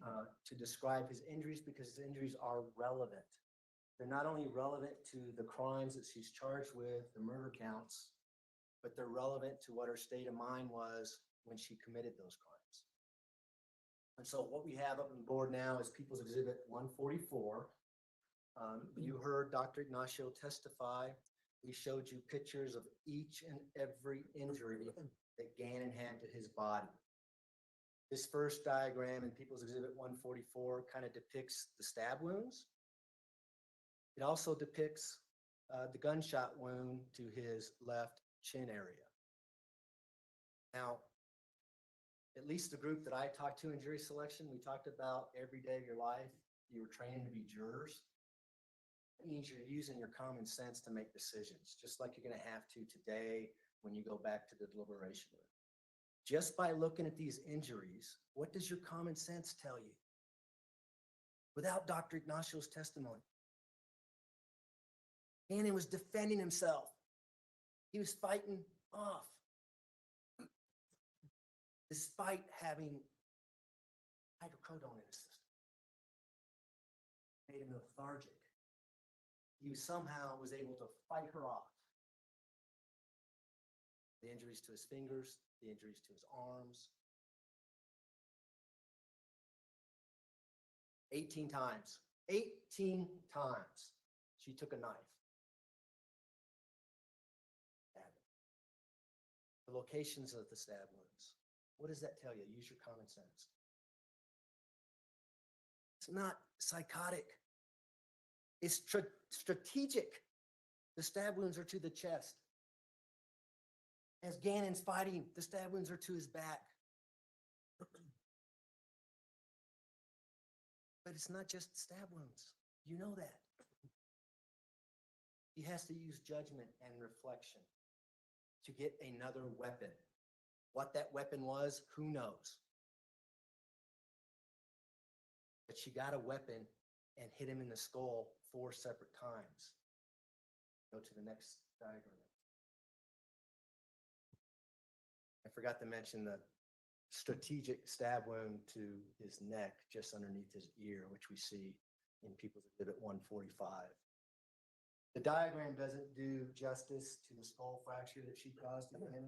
To describe his injuries, because his injuries are relevant. They're not only relevant to the crimes that she's charged with, the murder counts, but they're relevant to what her state of mind was when she committed those crimes. And so what we have up on the board now is People's Exhibit 144. You heard Dr. Ignacio testify. We showed you pictures of each and every injury that Gannon had to his body. This first diagram in People's Exhibit 144 kind of depicts the stab wounds. It also depicts the gunshot wound to his left chin area. Now, at least the group that I talked to in jury selection, we talked about every day of your life, you were training to be jurors. That means you're using your common sense to make decisions, just like you're going to have to today when you go back to the deliberation room. Just by looking at these injuries, what does your common sense tell you? Without Dr. Ignacio's testimony, Gannon was defending himself. He was fighting off. Despite having hydrocodone in his system. Made him lethargic. he somehow was able to fight her off. The injuries to his fingers, the injuries to his arms. 18 times. 18 times she took a knife. The locations of the stab wounds. What does that tell you? Use your common sense. It's not psychotic. It's strategic. The stab wounds are to the chest. As Gannon's fighting, the stab wounds are to his back. But it's not just stab wounds. You know that. He has to use judgment and reflection to get another weapon. What that weapon was, who knows? But she got a weapon and hit him in the skull 4 separate times. Go to the next diagram. I forgot to mention the strategic stab wound to his neck just underneath his ear, which we see in People's Exhibit 145. The diagram doesn't do justice to the skull fracture that she caused in him.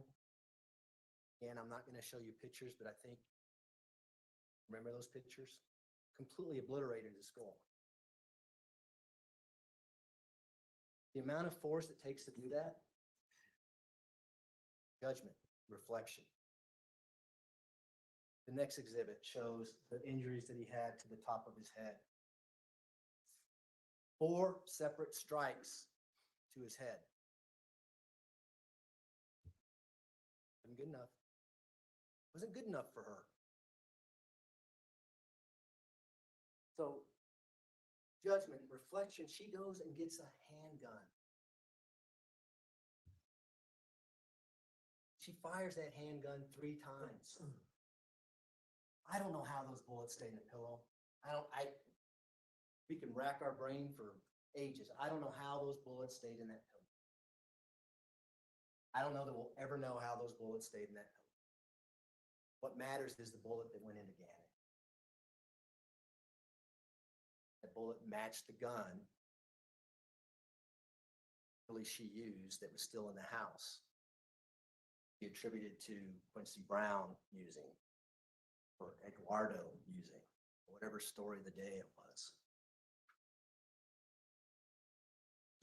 Again, I'm not going to show you pictures, but I think, remember those pictures? Completely obliterated his skull. The amount of force it takes to do that, judgment, reflection. The next exhibit shows the injuries that he had to the top of his head. 4 separate strikes to his head. Wasn't good enough. Wasn't good enough for her. So, judgment, reflection, she goes and gets a handgun. She fires that handgun 3 times. I don't know how those bullets stay in the pillow. We can rack our brain for ages. I don't know how those bullets stayed in that pillow. I don't know that we'll ever know how those bullets stayed in that pillow. What matters is the bullet that went into Gannon. That bullet matched the gun she used that was still in the house. She attributed to Quincy Brown using, or Eduardo using, whatever story of the day it was.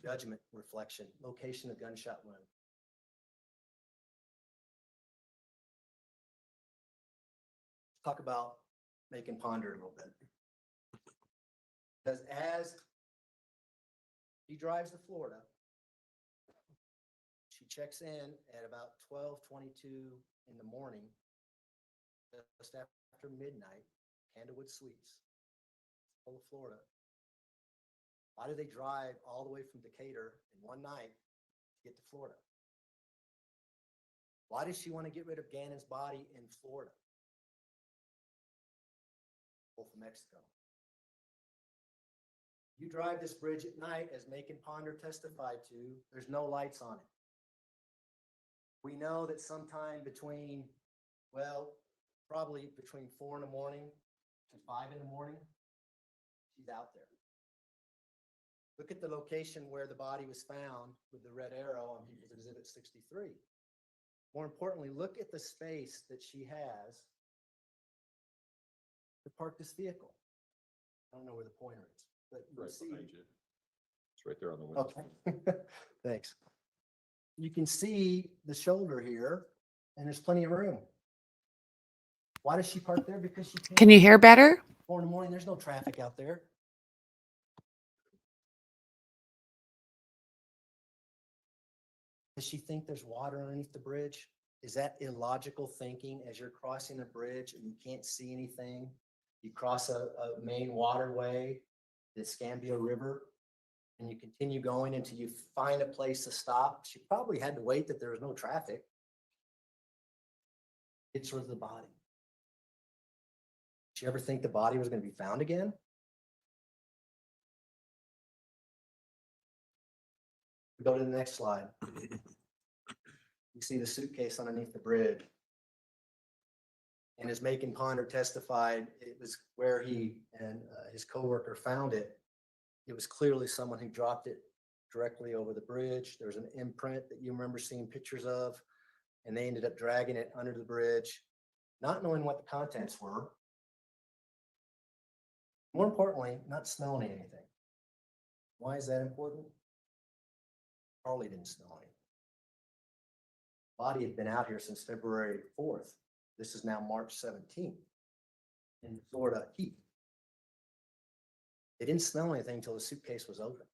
Judgment, reflection, location of gunshot wound. Talk about make and ponder a little bit. Because as he drives to Florida, she checks in at about 12:22 in the morning, just after midnight, Candlewood Suites, Florida. Why do they drive all the way from Decatur in one night to get to Florida? Why does she want to get rid of Gannon's body in Florida? Gulf of Mexico. You drive this bridge at night, as Make and Ponder testified to, there's no lights on it. We know that sometime between, well, probably between 4 in the morning to 5 in the morning, she's out there. Look at the location where the body was found with the red arrow on People's Exhibit 63. More importantly, look at the space that she has to park this vehicle. I don't know where the pointer is, but you can see. It's right there on the window. Okay, thanks. You can see the shoulder here, and there's plenty of room. Why does she park there? Because she Can you hear better? 4 in the morning, there's no traffic out there. Does she think there's water underneath the bridge? Is that illogical thinking as you're crossing a bridge and you can't see anything? You cross a main waterway, the Escambia River, and you continue going until you find a place to stop. She probably had to wait that there was no traffic. It's with the body. Did you ever think the body was going to be found again? Go to the next slide. You see the suitcase underneath the bridge. And as Make and Ponder testified, it was where he and his coworker found it. It was clearly someone who dropped it directly over the bridge. There's an imprint that you remember seeing pictures of, and they ended up dragging it under the bridge, not knowing what the contents were. More importantly, not smelling anything. Why is that important? Harley didn't smell anything. Body had been out here since February 4th. This is now March 17th in Florida heat. They didn't smell anything until the suitcase was open.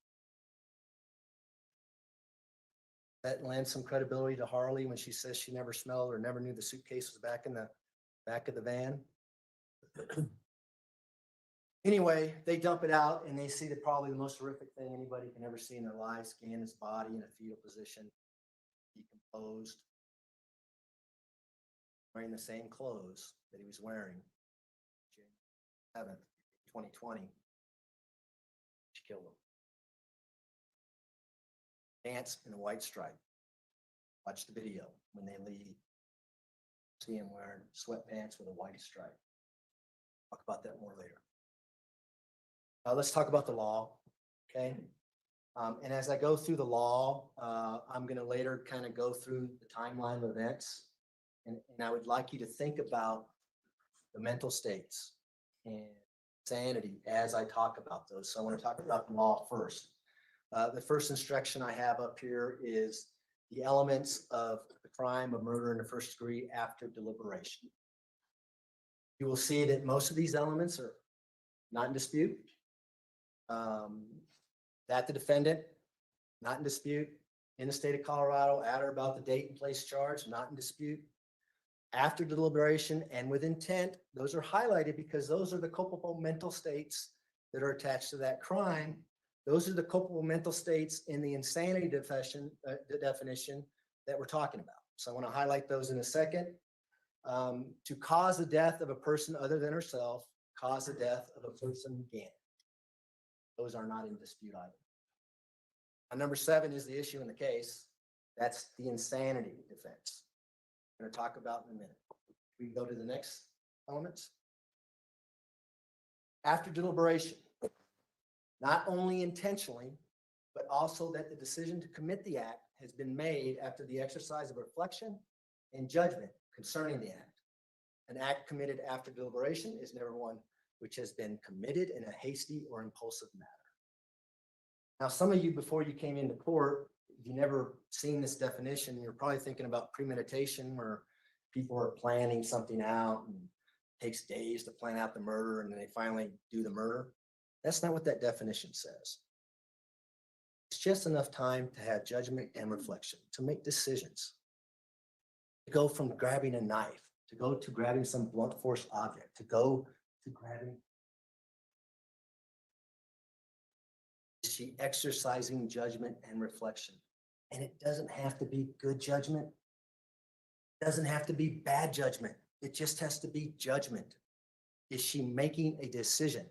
That lends some credibility to Harley when she says she never smelled or never knew the suitcase was back in the back of the van. Anyway, they dump it out and they see probably the most horrific thing anybody can ever see in their life: scan his body in a fetal position, decomposed, wearing the same clothes that he was wearing January 7th, 2020. She killed him. Pants in a white stripe. Watch the video when they leave. See him wearing sweatpants with a white stripe. Talk about that more later. Let's talk about the law, okay? And as I go through the law, I'm going to later kind of go through the timeline of events. And I would like you to think about the mental states and sanity as I talk about those. So I want to talk about the law first. The first instruction I have up here is the elements of the crime of murder in the first degree after deliberation. You will see that most of these elements are not in dispute. That the defendant, not in dispute. In the state of Colorado, at or about the date and place charged, not in dispute. After deliberation and with intent, those are highlighted because those are the culpable mental states that are attached to that crime. Those are the culpable mental states in the insanity definition that we're talking about. So I want to highlight those in a second. To cause the death of a person other than herself, cause the death of a person again. Those are not in dispute either. Number 7 is the issue in the case. That's the insanity defense. I'm going to talk about in a minute. We can go to the next elements. After deliberation, not only intentionally, but also that the decision to commit the act has been made after the exercise of reflection and judgment concerning the act. An act committed after deliberation is never one which has been committed in a hasty or impulsive manner. Now, some of you, before you came into court, if you never seen this definition, you're probably thinking about premeditation, where people are planning something out and it takes days to plan out the murder and then they finally do the murder. That's not what that definition says. It's just enough time to have judgment and reflection, to make decisions, to go from grabbing a knife, to go to grabbing some blunt force object, to go to grabbing. Is she exercising judgment and reflection? And it doesn't have to be good judgment. It doesn't have to be bad judgment. It just has to be judgment. Is she making a decision?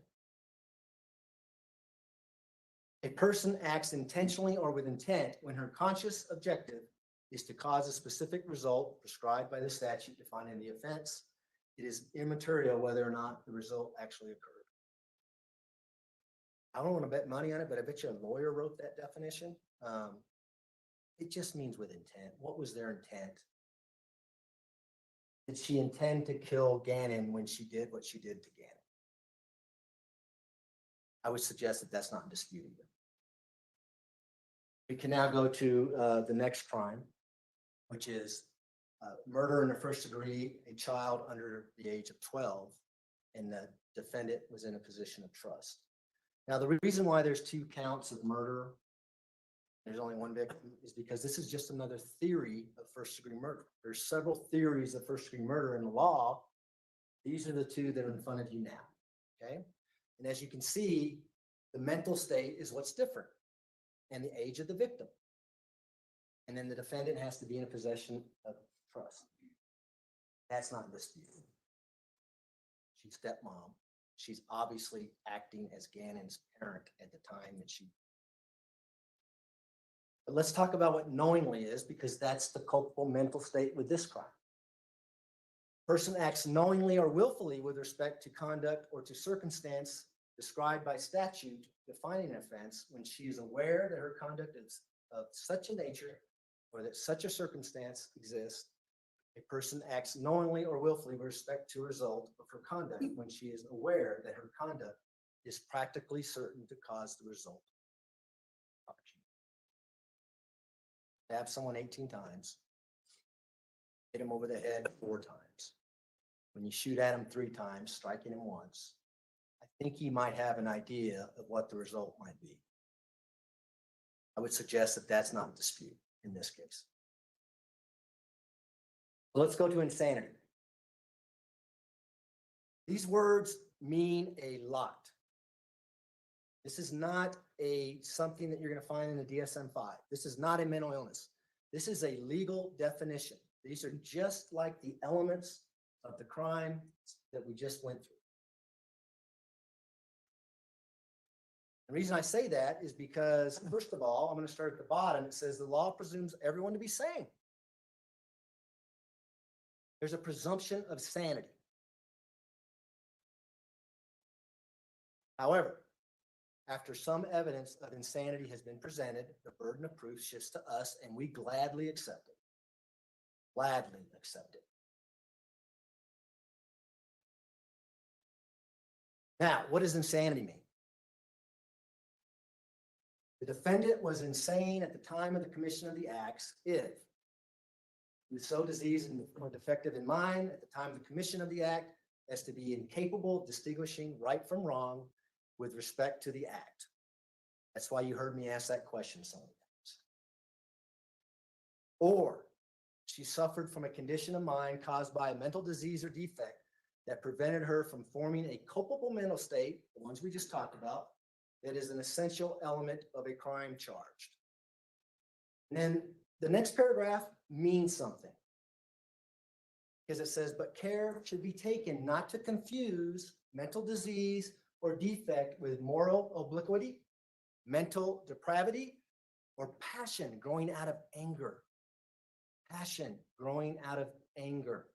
A person acts intentionally or with intent when her conscious objective is to cause a specific result prescribed by the statute defining the offense. It is immaterial whether or not the result actually occurred. I don't want to bet money on it, but I bet you a lawyer wrote that definition. It just means with intent. What was their intent? Did she intend to kill Gannon when she did what she did to Gannon? I would suggest that that's not in dispute either. We can now go to the next crime, which is murder in the first degree, a child under the age of 12, and the defendant was in a position of trust. Now, the reason why there's 2 counts of murder, there's only one victim, is because this is just another theory of first degree murder. There's several theories of first degree murder in the law. These are the 2 that are in front of you now, okay? And as you can see, the mental state is what's different, and the age of the victim. And then the defendant has to be in a possession of trust. That's not disputed. She's stepmom. She's obviously acting as Gannon's parent at the time that she. But let's talk about what knowingly is, because that's the culpable mental state with this crime. Person acts knowingly or willfully with respect to conduct or to circumstance described by statute defining an offense when she is aware that her conduct is of such a nature or that such a circumstance exists. A person acts knowingly or willfully with respect to a result of her conduct when she is aware that her conduct is practically certain to cause the result. Stab someone 18 times, hit him over the head 4 times. When you shoot at him 3 times, striking him once, I think he might have an idea of what the result might be. I would suggest that that's not in dispute in this case. Let's go to insanity. These words mean a lot. This is not something that you're going to find in the DSM-5. This is not a mental illness. This is a legal definition. These are just like the elements of the crime that we just went through. The reason I say that is because, first of all, I'm going to start at the bottom. It says the law presumes everyone to be sane. There's a presumption of sanity. However, after some evidence of insanity has been presented, the burden of proof shifts to us, and we gladly accept it. Gladly accept it. Now, what does insanity mean? The defendant was insane at the time of the commission of the acts if he was so diseased or defective in mind at the time of the commission of the act as to be incapable of distinguishing right from wrong with respect to the act. That's why you heard me ask that question so many times. Or she suffered from a condition of mind caused by a mental disease or defect that prevented her from forming a culpable mental state, the ones we just talked about, that is an essential element of a crime charged. And then the next paragraph means something, because it says, but care should be taken not to confuse mental disease or defect with moral obliquity, mental depravity, or passion growing out of anger. Passion growing out of anger.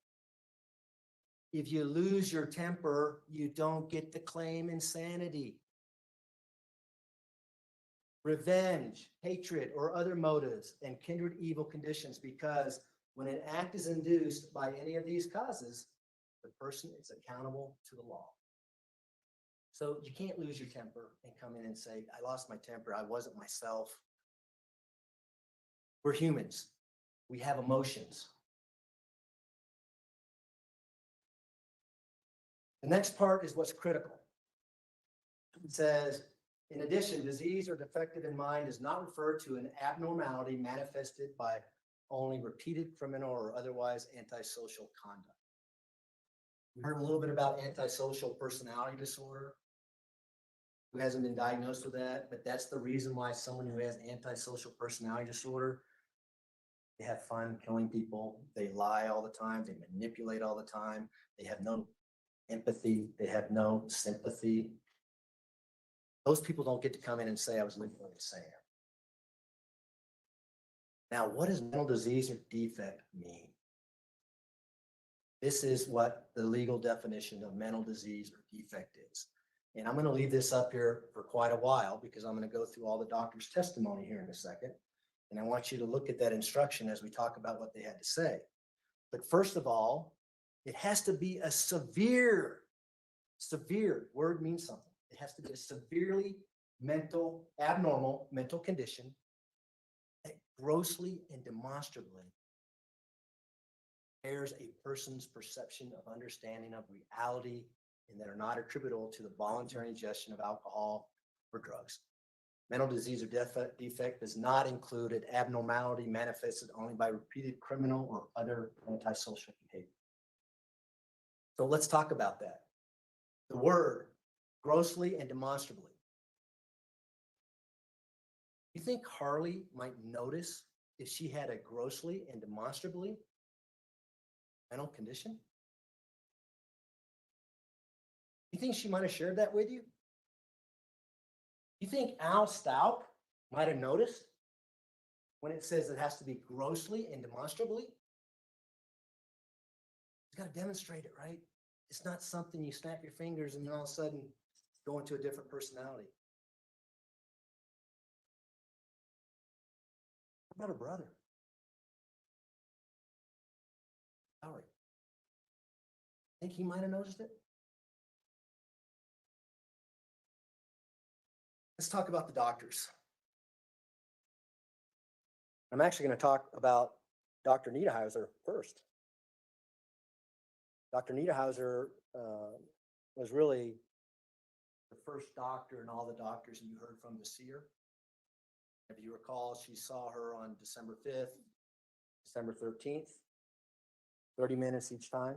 If you lose your temper, you don't get to claim insanity. Revenge, hatred, or other motives and kindred evil conditions, because when an act is induced by any of these causes, the person is accountable to the law. So you can't lose your temper and come in and say, I lost my temper, I wasn't myself. We're humans. We have emotions. The next part is what's critical. It says, in addition, disease or defective in mind is not referred to an abnormality manifested by only repeated criminal or otherwise antisocial conduct. We heard a little bit about antisocial personality disorder. Who hasn't been diagnosed with that? But that's the reason why someone who has antisocial personality disorder, they have fun killing people. They lie all the time. They manipulate all the time. They have no empathy. They have no sympathy. Those people don't get to come in and say, I was legally insane. Now, what does mental disease or defect mean? This is what the legal definition of mental disease or defect is. And I'm going to leave this up here for quite a while because I'm going to go through all the doctor's testimony here in a second. And I want you to look at that instruction as we talk about what they had to say. But first of all, it has to be a severe word means something. It has to be a severely abnormal mental condition that grossly and demonstrably impairs a person's perception of understanding of reality and that are not attributable to the voluntary ingestion of alcohol or drugs. Mental disease or defect does not include an abnormality manifested only by repeated criminal or other antisocial behavior. So let's talk about that. The word grossly and demonstrably. You think Harley might notice if she had a grossly and demonstrably mental condition? You think she might have shared that with you? You think Al Stauch might have noticed when it says it has to be grossly and demonstrably? He's got to demonstrate it, right? It's not something you snap your fingers and then all of a sudden Going to a different personality. What about her brother? Howard. Think he might have noticed it? Let's talk about the doctors. I'm actually going to talk about Dr. Niederhauser first. Dr. Niederhauser was really the first doctor and all the doctors you heard from to see her. If you recall, she saw her on December 5th, December 13th, 30 minutes each time.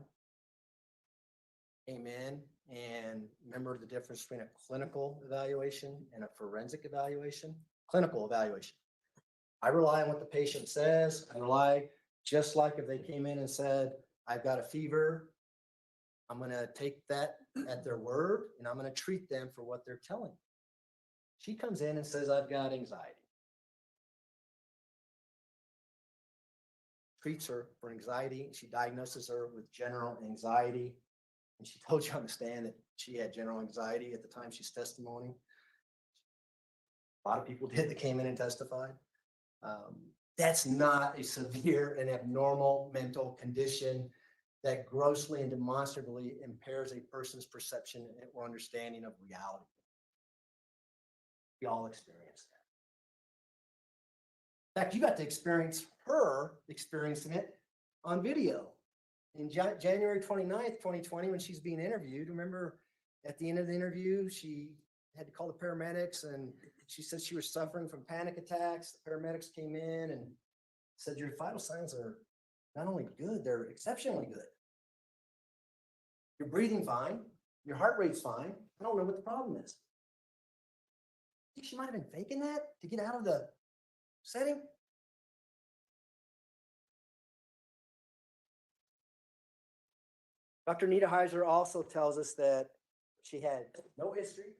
Came in and remember the difference between a clinical evaluation and a forensic evaluation? Clinical evaluation. I rely on what the patient says. I rely, just like if they came in and said, I've got a fever, I'm going to take that at their word and I'm going to treat them for what they're telling me. She comes in and says, I've got anxiety. Treats her for anxiety. She diagnoses her with general anxiety. And she told you on the stand that she had general anxiety at the time she's testimony. A lot of people did that came in and testified. That's not a severe and abnormal mental condition that grossly and demonstrably impairs a person's perception or understanding of reality. We all experience that. In fact, you got to experience her experiencing it on video. In January 29th, 2020, when she's being interviewed, remember at the end of the interview, she had to call the paramedics and she said she was suffering from panic attacks. The paramedics came in and said, your vital signs are not only good, they're exceptionally good. You're breathing fine. Your heart rate's fine. I don't know what the problem is. I think she might have been faking that to get out of the setting. Dr. Niederhauser also tells us that she had no history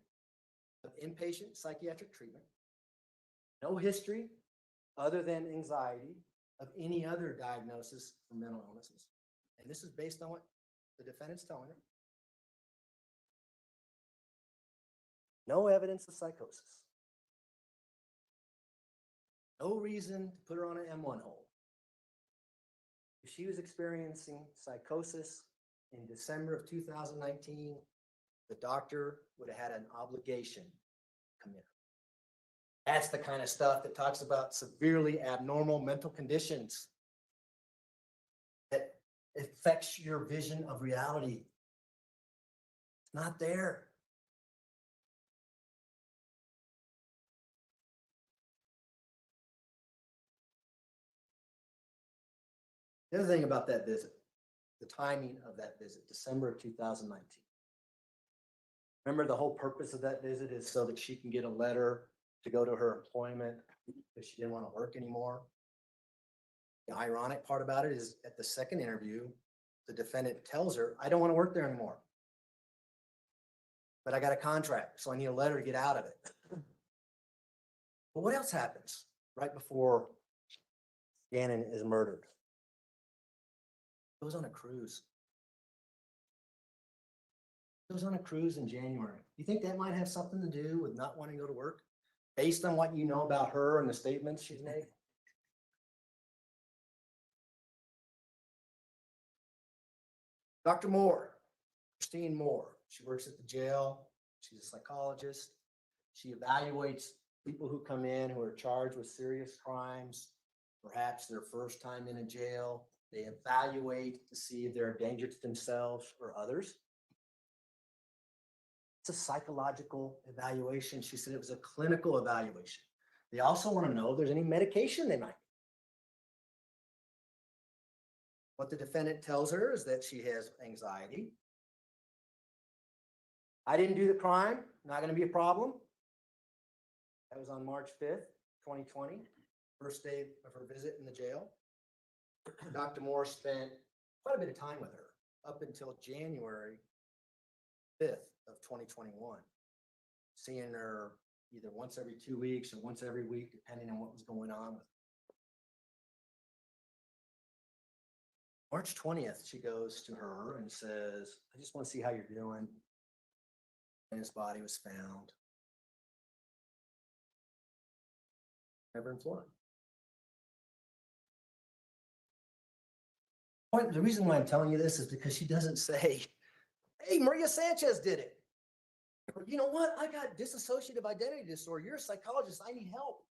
of inpatient psychiatric treatment, no history other than anxiety of any other diagnosis for mental illnesses. And this is based on what the defendant's telling her. No evidence of psychosis. No reason to put her on an M1 hold. If she was experiencing psychosis in December of 2019, the doctor would have had an obligation to come in. That's the kind of stuff that talks about severely abnormal mental conditions that affects your vision of reality. It's not there. The other thing about that visit, the timing of that visit, December of 2019. Remember, the whole purpose of that visit is so that she can get a letter to go to her employment if she didn't want to work anymore. The ironic part about it is at the second interview, the defendant tells her, I don't want to work there anymore, but I got a contract, so I need a letter to get out of it. But what else happens right before Gannon is murdered? Goes on a cruise. Goes on a cruise in January. You think that might have something to do with not wanting to go to work based on what you know about her and the statements she's made? Dr. Moore, Christine Moore, she works at the jail. She's a psychologist. She evaluates people who come in who are charged with serious crimes, perhaps their first time in a jail. They evaluate to see if they're a danger to themselves or others. It's a psychological evaluation. She said it was a clinical evaluation. They also want to know if there's any medication they might need. What the defendant tells her is that she has anxiety. I didn't do the crime, not going to be a problem. That was on March 5th, 2020, first day of her visit in the jail. Dr. Moore spent quite a bit of time with her up until January 5th of 2021, seeing her either once every 2 weeks or once every week, depending on what was going on with her. March 20th, she goes to her and says, I just want to see how you're doing. and his body was found. Never in Florida. The reason why I'm telling you this is because she doesn't say, hey, Maria Sanchez did it. Or, you know what? I got dissociative identity disorder. You're a psychologist. I need help.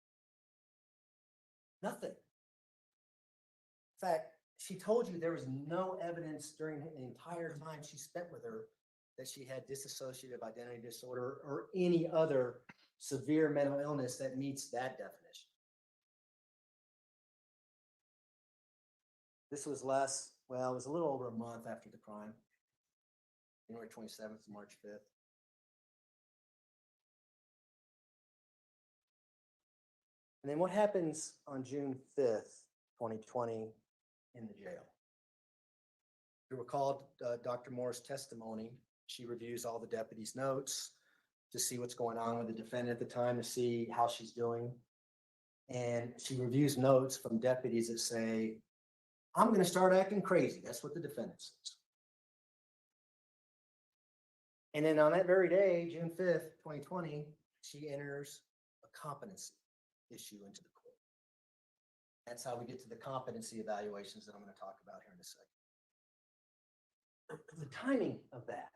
Nothing. In fact, she told you there was no evidence during the entire time she spent with her that she had dissociative identity disorder or any other severe mental illness that meets that definition. This was less, well, it was a little over a month after the crime, January 27th to March 5th. And then what happens on June 5th, 2020 in the jail? You recall Dr. Moore's testimony. She reviews all the deputies' notes to see what's going on with the defendant at the time, to see how she's doing. And she reviews notes from deputies that say, I'm going to start acting crazy. That's what the defendant says. And then on that very day, June 5th, 2020, she enters a competency issue into the court. That's how we get to the competency evaluations that I'm going to talk about here in a second. The timing of that.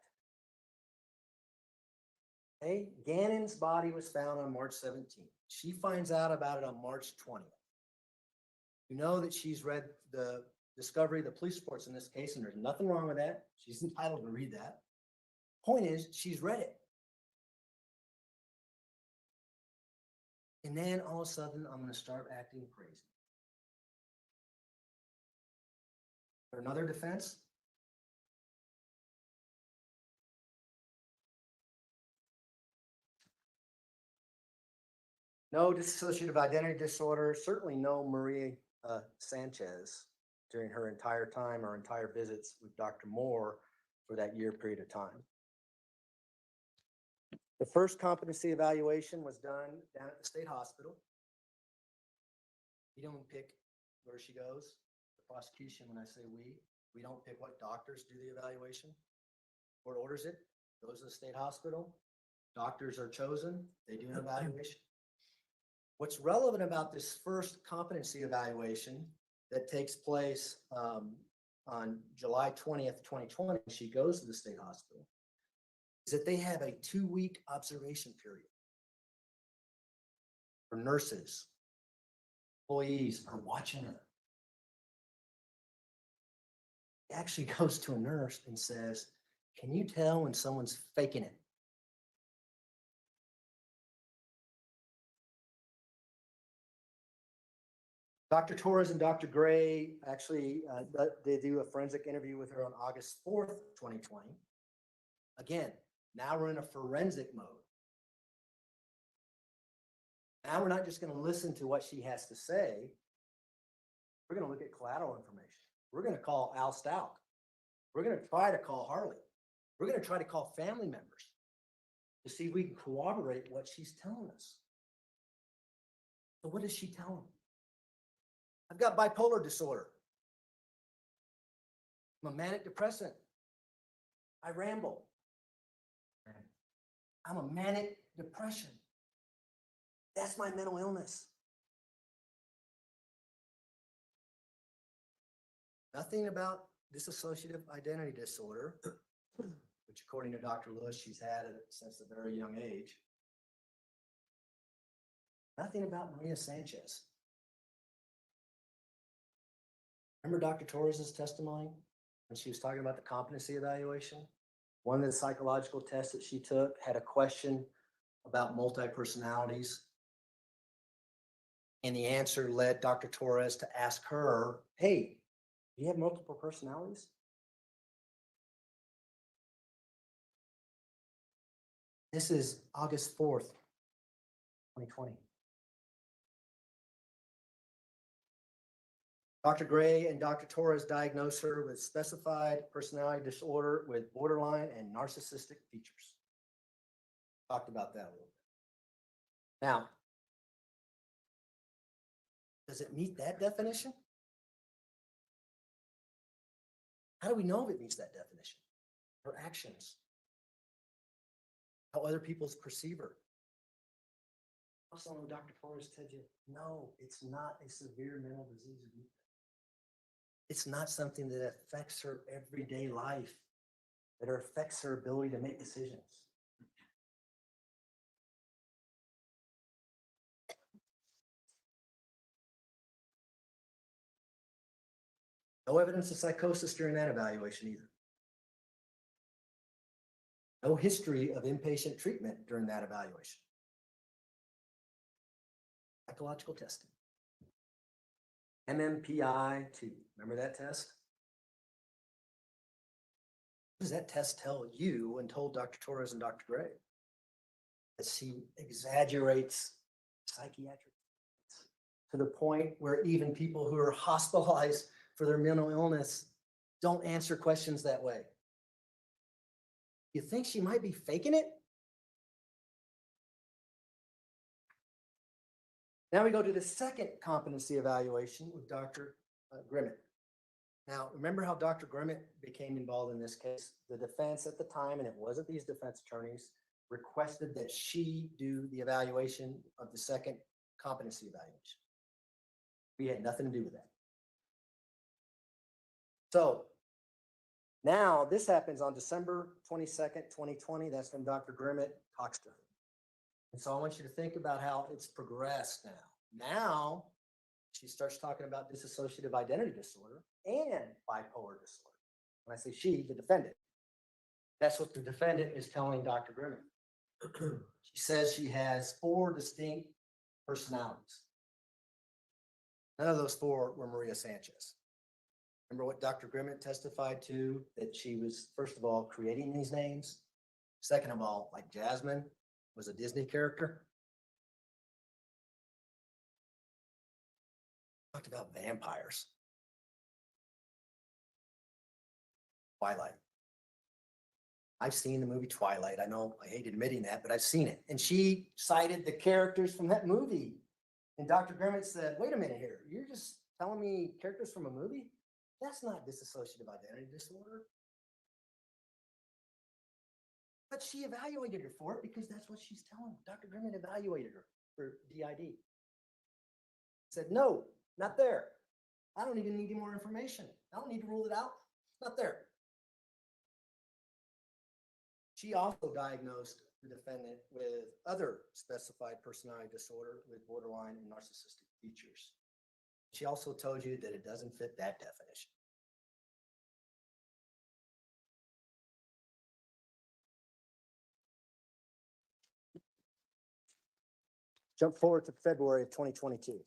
Okay, Gannon's body was found on March 17th. She finds out about it on March 20th. You know that she's read the discovery of the police reports in this case, and there's nothing wrong with that. She's entitled to read that. Point is, she's read it. And then all of a sudden, I'm going to start acting crazy. For another defense, no dissociative identity disorder, certainly no Maria Sanchez during her entire time or entire visits with Dr. Moore for that year period of time. The first competency evaluation was done down at the state hospital. We don't pick where she goes. The prosecution, when I say we don't pick what doctors do the evaluation. Court orders it, goes to the state hospital. Doctors are chosen, they do an evaluation. What's relevant about this first competency evaluation that takes place on July 20th, 2020, she goes to the state hospital, is that they have a 2-week observation period for nurses. Employees are watching her. He actually goes to a nurse and says, can you tell when someone's faking it? Dr. Torres and Dr. Gray actually, they do a forensic interview with her on August 4th, 2020. Again, now we're in a forensic mode. Now we're not just going to listen to what she has to say. We're going to look at collateral information. We're going to call Al Stauch. We're going to try to call Harley. We're going to try to call family members to see if we can corroborate what she's telling us. So what does she tell them? I've got bipolar disorder. I'm a manic depressant. I ramble. I'm a manic depression. That's my mental illness. Nothing about dissociative identity disorder, which according to Dr. Lewis, she's had it since a very young age. Nothing about Maria Sanchez. Remember Dr. Torres' testimony when she was talking about the competency evaluation? One of the psychological tests that she took had a question about multi-personalities. And the answer led Dr. Torres to ask her, hey, do you have multiple personalities? This is August 4th, 2020. Dr. Gray and Dr. Torres diagnosed her with specified personality disorder with borderline and narcissistic features. Talked about that a little bit. Now, does it meet that definition? How do we know if it meets that definition? Her actions. how other people's perceive her. Also, Dr. Torres said you, no, it's not a severe mental disease or weakness. It's not something that affects her everyday life, that affects her ability to make decisions. No evidence of psychosis during that evaluation either. No history of inpatient treatment during that evaluation. Psychological testing. MMPI-2. Remember that test? What does that test tell you and told Dr. Torres and Dr. Gray? That she exaggerates psychiatric to the point where even people who are hospitalized for their mental illness don't answer questions that way. You think she might be faking it? Now we go to the second competency evaluation with Dr. Grimmett. Now, remember how Dr. Grimmett became involved in this case? The defense at the time, and it wasn't these defense attorneys, requested that she do the evaluation of the second competency evaluation. We had nothing to do with that. So now this happens on December 22nd, 2020. That's when Dr. Grimmett talks to her. And so I want you to think about how it's progressed now. Now she starts talking about dissociative identity disorder and bipolar disorder. When I say she, the defendant. That's what the defendant is telling Dr. Grimmett. She says she has 4 distinct personalities. None of those 4 were Maria Sanchez. Remember what Dr. Grimmett testified to, that she was, first of all, creating these names. Second of all, like Jasmine was a Disney character. Talked about vampires. Twilight. I've seen the movie Twilight. I know I hate admitting that, but I've seen it. And she cited the characters from that movie. And Dr. Grimmett said, wait a minute here. You're just telling me characters from a movie? That's not dissociative identity disorder. But she evaluated her for it because that's what she's telling. Dr. Grimmett evaluated her for DID. Said, no, not there. I don't even need any more information. I don't need to rule it out. It's not there. She also diagnosed the defendant with other specified personality disorder with borderline and narcissistic features. She also told you that it doesn't fit that definition. Jump forward to February of 2022.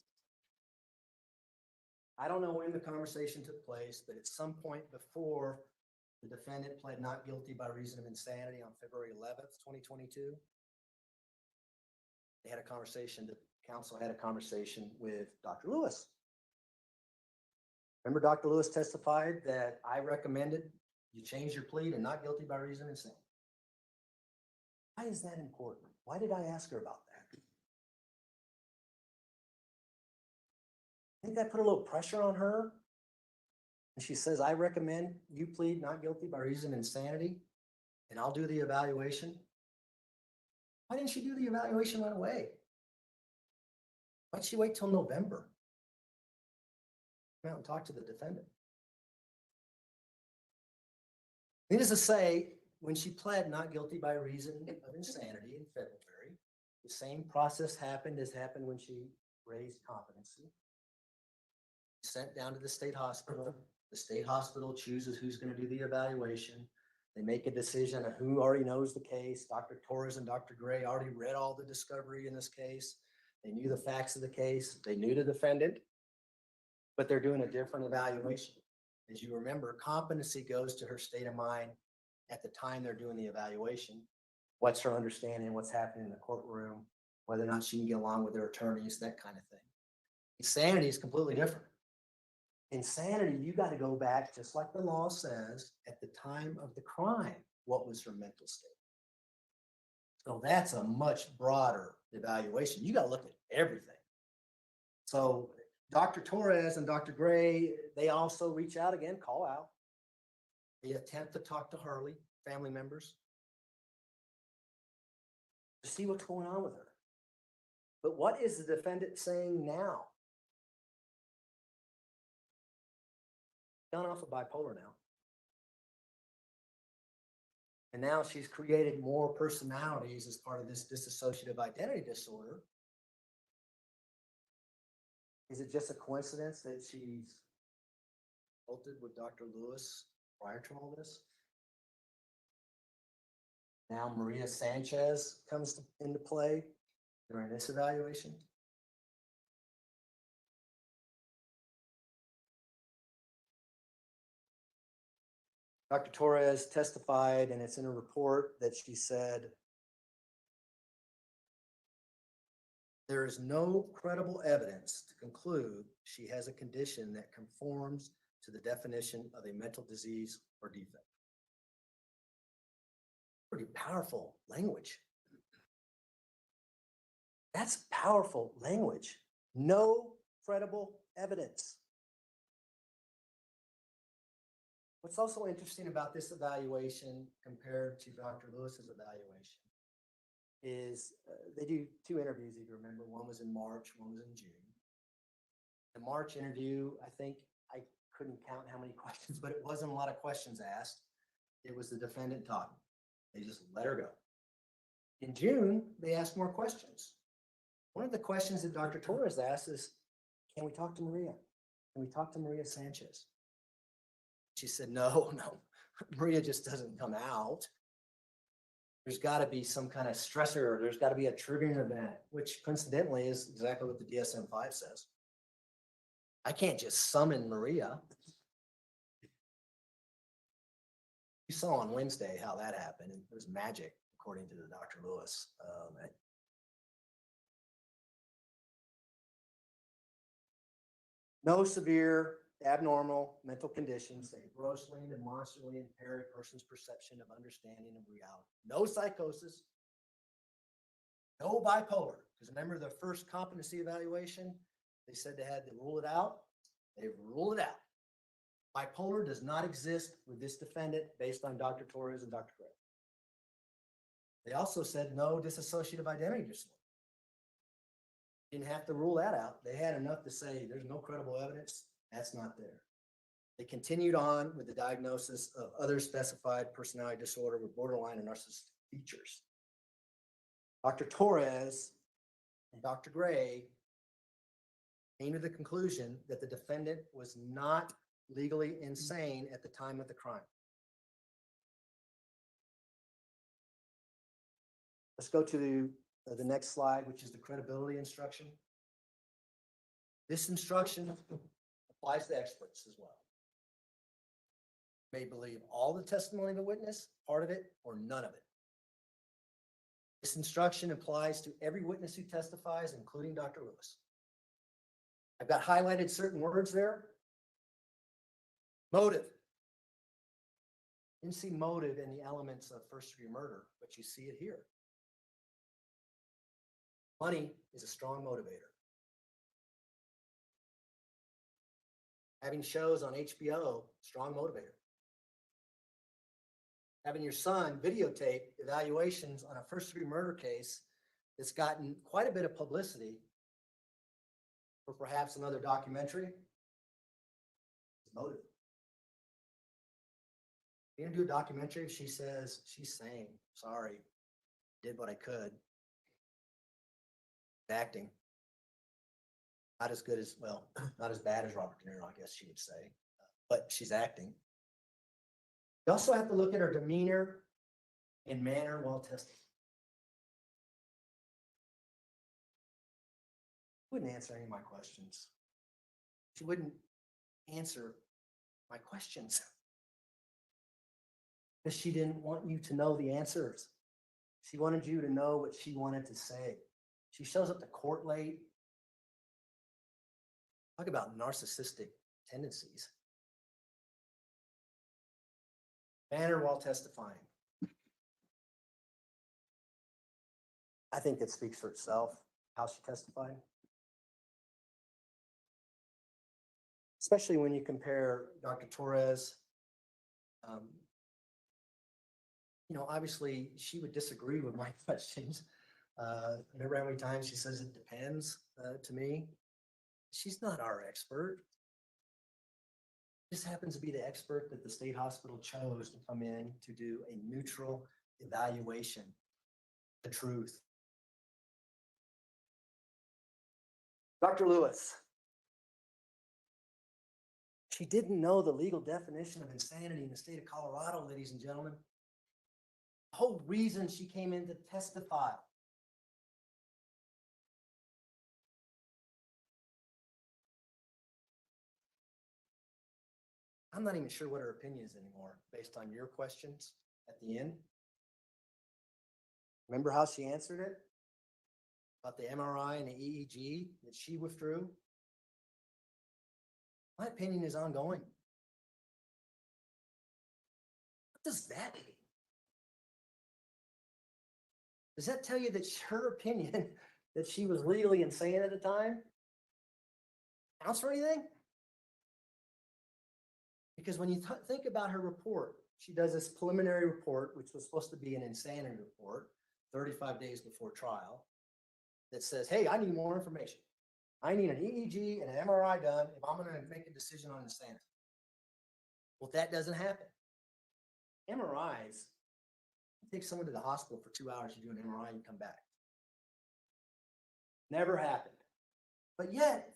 I don't know when the conversation took place, but at some point before the defendant pled not guilty by reason of insanity on February 11th, 2022, they had a conversation, the counsel had a conversation with Dr. Lewis. Remember, Dr. Lewis testified that I recommended you change your plea to not guilty by reason of insanity. Why is that important? Why did I ask her about that? I think that put a little pressure on her. And she says, I recommend you plead not guilty by reason of insanity, and I'll do the evaluation. Why didn't she do the evaluation right away? Why'd she wait till November? Come out and talk to the defendant. Needless to say, when she pled not guilty by reason of insanity in February, the same process happened as happened when she raised competency. Sent down to the state hospital. The state hospital chooses who's going to do the evaluation. They make a decision on who already knows the case. Dr. Torres and Dr. Gray already read all the discovery in this case. They knew the facts of the case. They knew the defendant, but they're doing a different evaluation. As you remember, competency goes to her state of mind at the time they're doing the evaluation. What's her understanding, what's happening in the courtroom, whether or not she can get along with her attorneys, that kind of thing. Insanity is completely different. Insanity, you got to go back, just like the law says, at the time of the crime, what was her mental state? So that's a much broader evaluation. You got to look at everything. So Dr. Torres and Dr. Gray, they also reach out again, call out. They attempt to talk to Harley, family members. to see what's going on with her. But what is the defendant saying now? Gone off of bipolar now. And now she's created more personalities as part of this dissociative identity disorder. Is it just a coincidence that she's consulted with Dr. Lewis prior to all this? Now Maria Sanchez comes into play during this evaluation. Dr. Torres testified, and it's in a report, that she said, there is no credible evidence to conclude she has a condition that conforms to the definition of a mental disease or defect. Pretty powerful language. That's powerful language. No credible evidence. What's also interesting about this evaluation compared to Dr. Lewis's evaluation is they do 2 interviews, if you remember. One was in March, one was in June. The March interview, I think I couldn't count how many questions, but it wasn't a lot of questions asked. It was the defendant talking. They just let her go. In June, they asked more questions. One of the questions that Dr. Torres asked is, can we talk to Maria? Can we talk to Maria Sanchez? She said, no, Maria just doesn't come out. There's got to be some kind of stressor. There's got to be a triggering event, which coincidentally is exactly what the DSM-5 says. I can't just summon Maria. You saw on Wednesday how that happened. It was magic, according to the Dr. Lewis. No severe abnormal mental conditions that grossly and demonstrably impair a person's perception of understanding of reality. No psychosis, no bipolar. Because remember the first competency evaluation, they said they had to rule it out. They've ruled it out. Bipolar does not exist with this defendant based on Dr. Torres and Dr. Gray. They also said no dissociative identity disorder. Didn't have to rule that out. They had enough to say there's no credible evidence. That's not there. They continued on with the diagnosis of other specified personality disorder with borderline and narcissistic features. Dr. Torres and Dr. Gray came to the conclusion that the defendant was not legally insane at the time of the crime. Let's go to the next slide, which is the credibility instruction. This instruction applies to experts as well. You may believe all the testimony of a witness, part of it, or none of it. This instruction applies to every witness who testifies, including Dr. Lewis. I've got highlighted certain words there. Motive. You didn't see motive in the elements of first-degree murder, but you see it here. Money is a strong motivator. Having shows on HBO, strong motivator. Having your son videotape evaluations on a first-degree murder case that's gotten quite a bit of publicity for perhaps another documentary, is motive. You're gonna do a documentary, she says, she's sane, sorry, did what I could. Acting. Not as good as, well, not as bad as Robert De Niro, I guess she would say, but she's acting. You also have to look at her demeanor and manner while testing. She wouldn't answer any of my questions. She wouldn't answer my questions because she didn't want you to know the answers. She wanted you to know what she wanted to say. She shows up to court late. Talk about narcissistic tendencies. Manner while testifying. I think it speaks for itself, how she testified. Especially when you compare Dr. Torres. Obviously she would disagree with my questions, Remember how many times she says it depends to me? She's not our expert. This happens to be the expert that the state hospital chose to come in to do a neutral evaluation. The truth. Dr. Lewis. She didn't know the legal definition of insanity in the state of Colorado, ladies and gentlemen. The whole reason she came in to testify. I'm not even sure what her opinion is anymore, based on your questions at the end. Remember how she answered it? About the MRI and the EEG that she withdrew? My opinion is ongoing. What does that mean? Does that tell you that her opinion that she was legally insane at the time counts for anything? Because when you think about her report, she does this preliminary report, which was supposed to be an insanity report 35 days before trial, that says, hey, I need more information. I need an EEG and an MRI done if I'm going to make a decision on insanity. Well, that doesn't happen. MRIs, take someone to the hospital for 2 hours, you do an MRI, you come back. Never happened. But yet,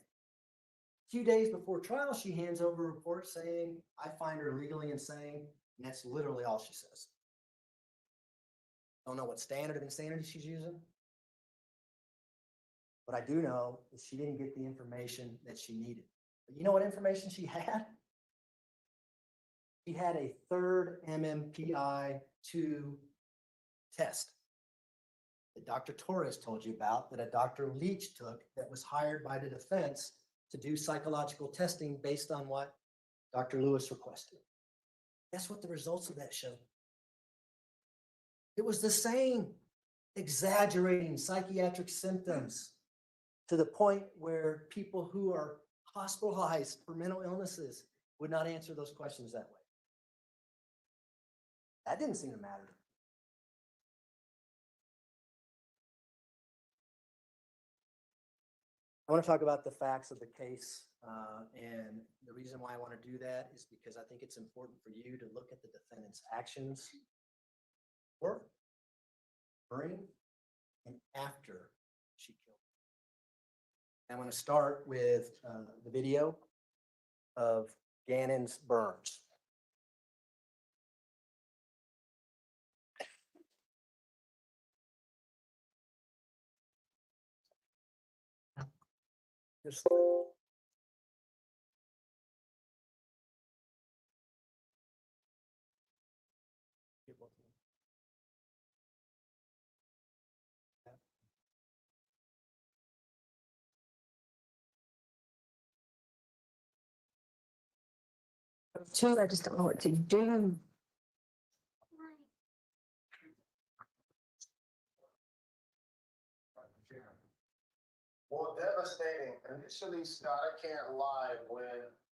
a few days before trial, she hands over a report saying, I find her legally insane, and that's literally all she says. Don't know what standard of insanity she's using. What I do know is she didn't get the information that she needed. But you know what information she had? She had a third MMPI-2 test that Dr. Torres told you about, that a Dr. Leach took, that was hired by the defense to do psychological testing based on what Dr. Lewis requested. Guess what the results of that showed? It was the same, exaggerating psychiatric symptoms to the point where people who are hospitalized for mental illnesses would not answer those questions that way. That didn't seem to matter. I want to talk about the facts of the case, and the reason why I want to do that is because I think it's important for you to look at the defendant's actions before, during, and after she killed him. I'm going to start with the video of Gannon's burns. Just Two, I just don't know what to do. Well, devastating. Initially, Scott, I can't lie, when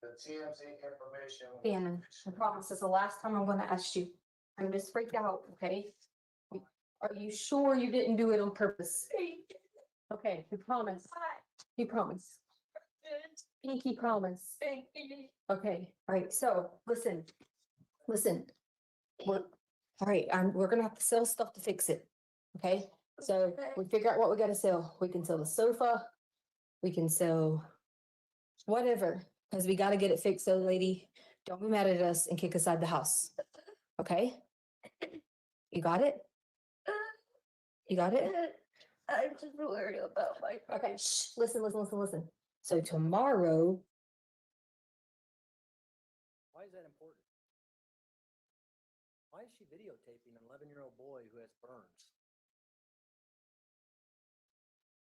the TMZ information. Bannon, I promise this is the last time I'm gonna ask you. I'm just freaked out, okay? Are you sure you didn't do it on purpose? Okay, you promise. You promise. Pinky promise. Okay, all right, so listen. We're, all right, we're gonna have to sell stuff to fix it, okay? So we figure out what we gotta sell. We can sell the sofa. We can sell whatever, because we gotta get it fixed. So lady, don't be mad at us and kick us out of the house, okay? You got it? You got it? I'm just worried about my. Okay, listen. So tomorrow, why is that important? Why is she videotaping an 11-year-old boy who has burns?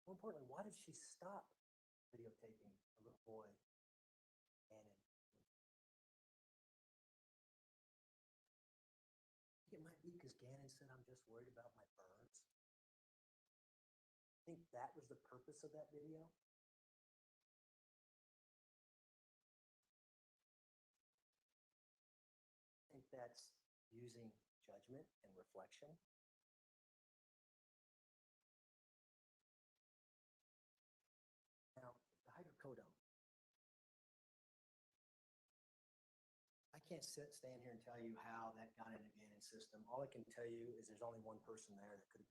More importantly, why did she stop videotaping a little boy? It might be because Gannon said, I'm just worried about my burns. I think that was the purpose of that video. I think that's using judgment and reflection. can't stand here and tell you how that got into Gannon's system. All I can tell you is there's only one person there that could.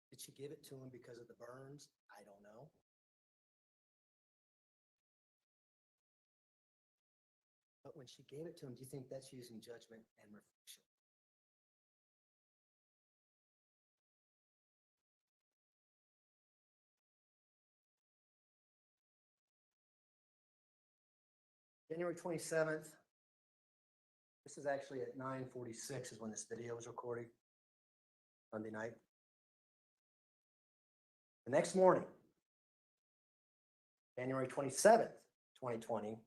Did she give it to him because of the burns? I don't know. But when she gave it to him, do you think that's using judgment and reflection? January 27th. This is actually at 9:46 is when this video was recorded, Monday night. The next morning, January 27th, 2020,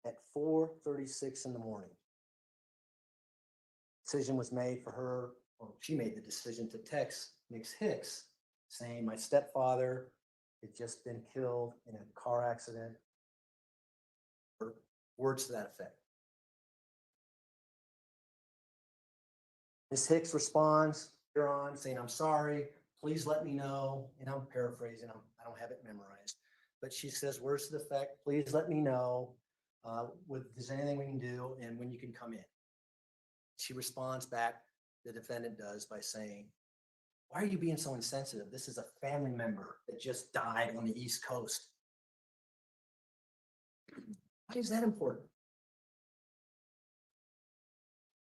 at 4:36 in the morning, decision was made for her, or she made the decision to text Nick Hicks saying, my stepfather had just been killed in a car accident, or words to that effect. Ms. Hicks responds here on saying, I'm sorry, please let me know. And I'm paraphrasing, I don't have it memorized. But she says, words to the effect, please let me know if there's anything we can do and when you can come in. She responds back, the defendant does, by saying, why are you being so insensitive? This is a family member that just died on the East Coast. Why is that important?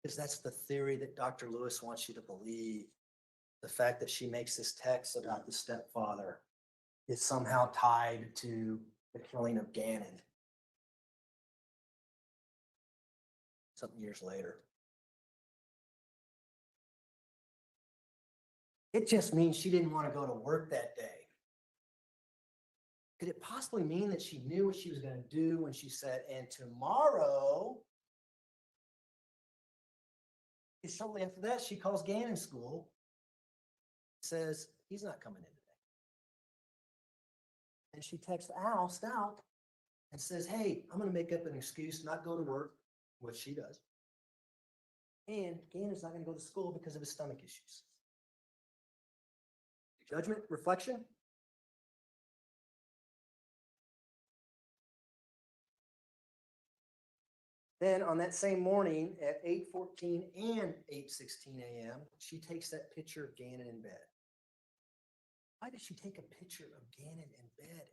Because that's the theory that Dr. Lewis wants you to believe. The fact that she makes this text about the stepfather is somehow tied to the killing of Gannon. Some years later. It just means she didn't want to go to work that day. Could it possibly mean that she knew what she was going to do when she said, and tomorrow? And shortly after that, she calls Gannon school, says, he's not coming in today. And she texts Al Stauch and says, hey, I'm going to make up an excuse, not go to work, which she does. And Gannon's not going to go to school because of his stomach issues. Judgment, reflection. Then on that same morning at 8:14 and 8:16 a.m., she takes that picture of Gannon in bed. Why did she take a picture of Gannon in bed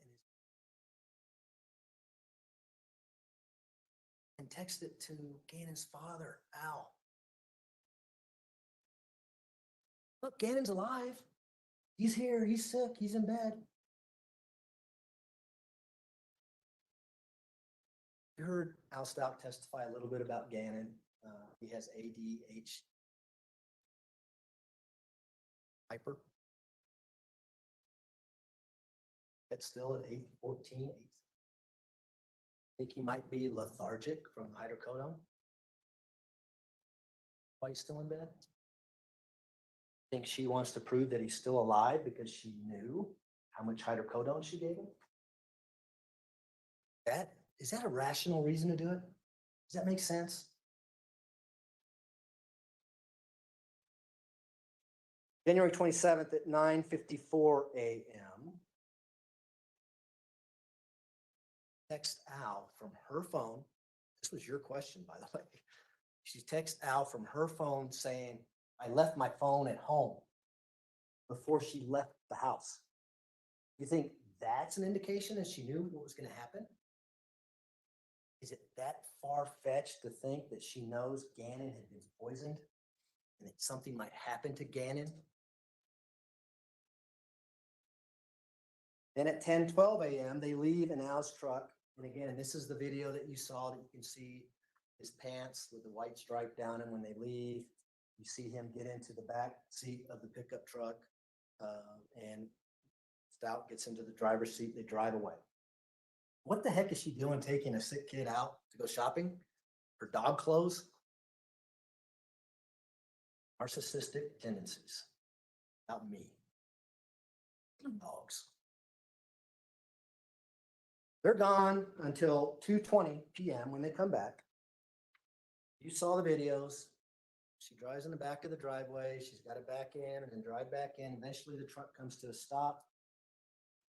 and text it to Gannon's father, Al? Look, Gannon's alive. He's here. He's sick. He's in bed. You heard Al Stauch testify a little bit about Gannon. He has ADH hyper. It's still at 8:14. I think he might be lethargic from hydrocodone. Why he's still in bed? I think she wants to prove that he's still alive because she knew how much hydrocodone she gave him. Is that a rational reason to do it? Does that make sense? January 27th at 9:54 a.m. Text Al from her phone. This was your question, by the way. She texts Al from her phone saying, I left my phone at home before she left the house. You think that's an indication that she knew what was going to happen? Is it that far-fetched to think that she knows Gannon had been poisoned and that something might happen to Gannon? Then at 10:12 a.m., they leave in Al's truck. And again, this is the video that you saw that you can see his pants with the white stripe down him when they leave. You see him get into the back seat of the pickup truck, and Stauch gets into the driver's seat. They drive away. What the heck is she doing taking a sick kid out to go shopping for dog clothes? Narcissistic tendencies. Not me. Dogs. They're gone until 2:20 p.m. when they come back. You saw the videos. She drives in the back of the driveway. She's got to back in and then drive back in. Eventually, the truck comes to a stop.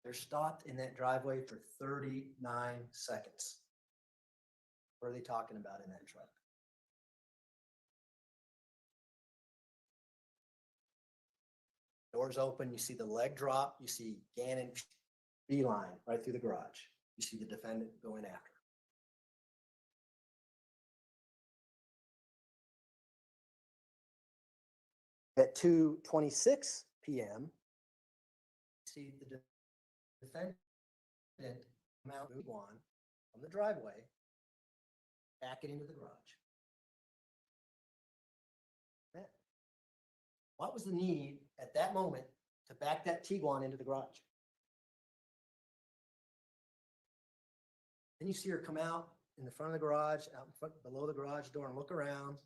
They're stopped in that driveway for 39 seconds. What are they talking about in that truck? Doors open, you see the leg drop, you see Gannon beeline right through the garage. You see the defendant going after. At 2:26 p.m., see the defendant come out, move on from the driveway, back it into the garage. Man, what was the need at that moment to back that Tiguan into the garage? Then you see her come out in the front of the garage, out in front, below the garage door, and look around,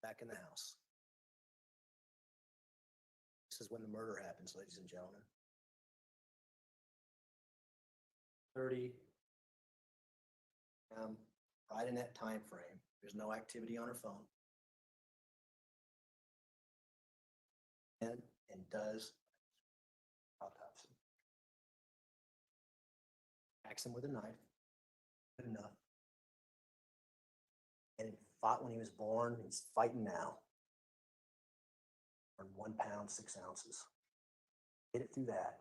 back in the house. This is when the murder happens, ladies and gentlemen. 30, right in that time frame. There's no activity on her phone. And does autopsy. Attacks him with a knife. Good enough. And he fought when he was born. He's fighting now. On 1 pound, 6 ounces. Get it through that.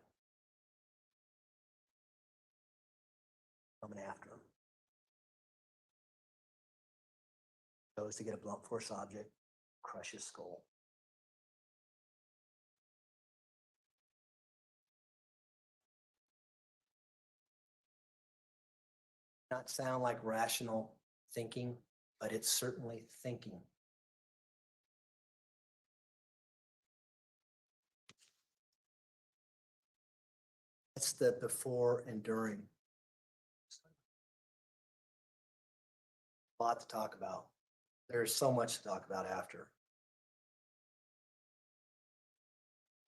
Coming after him. Goes to get a blunt force object, crush his skull. Not sound like rational thinking, but it's certainly thinking. That's the before and during. A lot to talk about. There's so much to talk about after.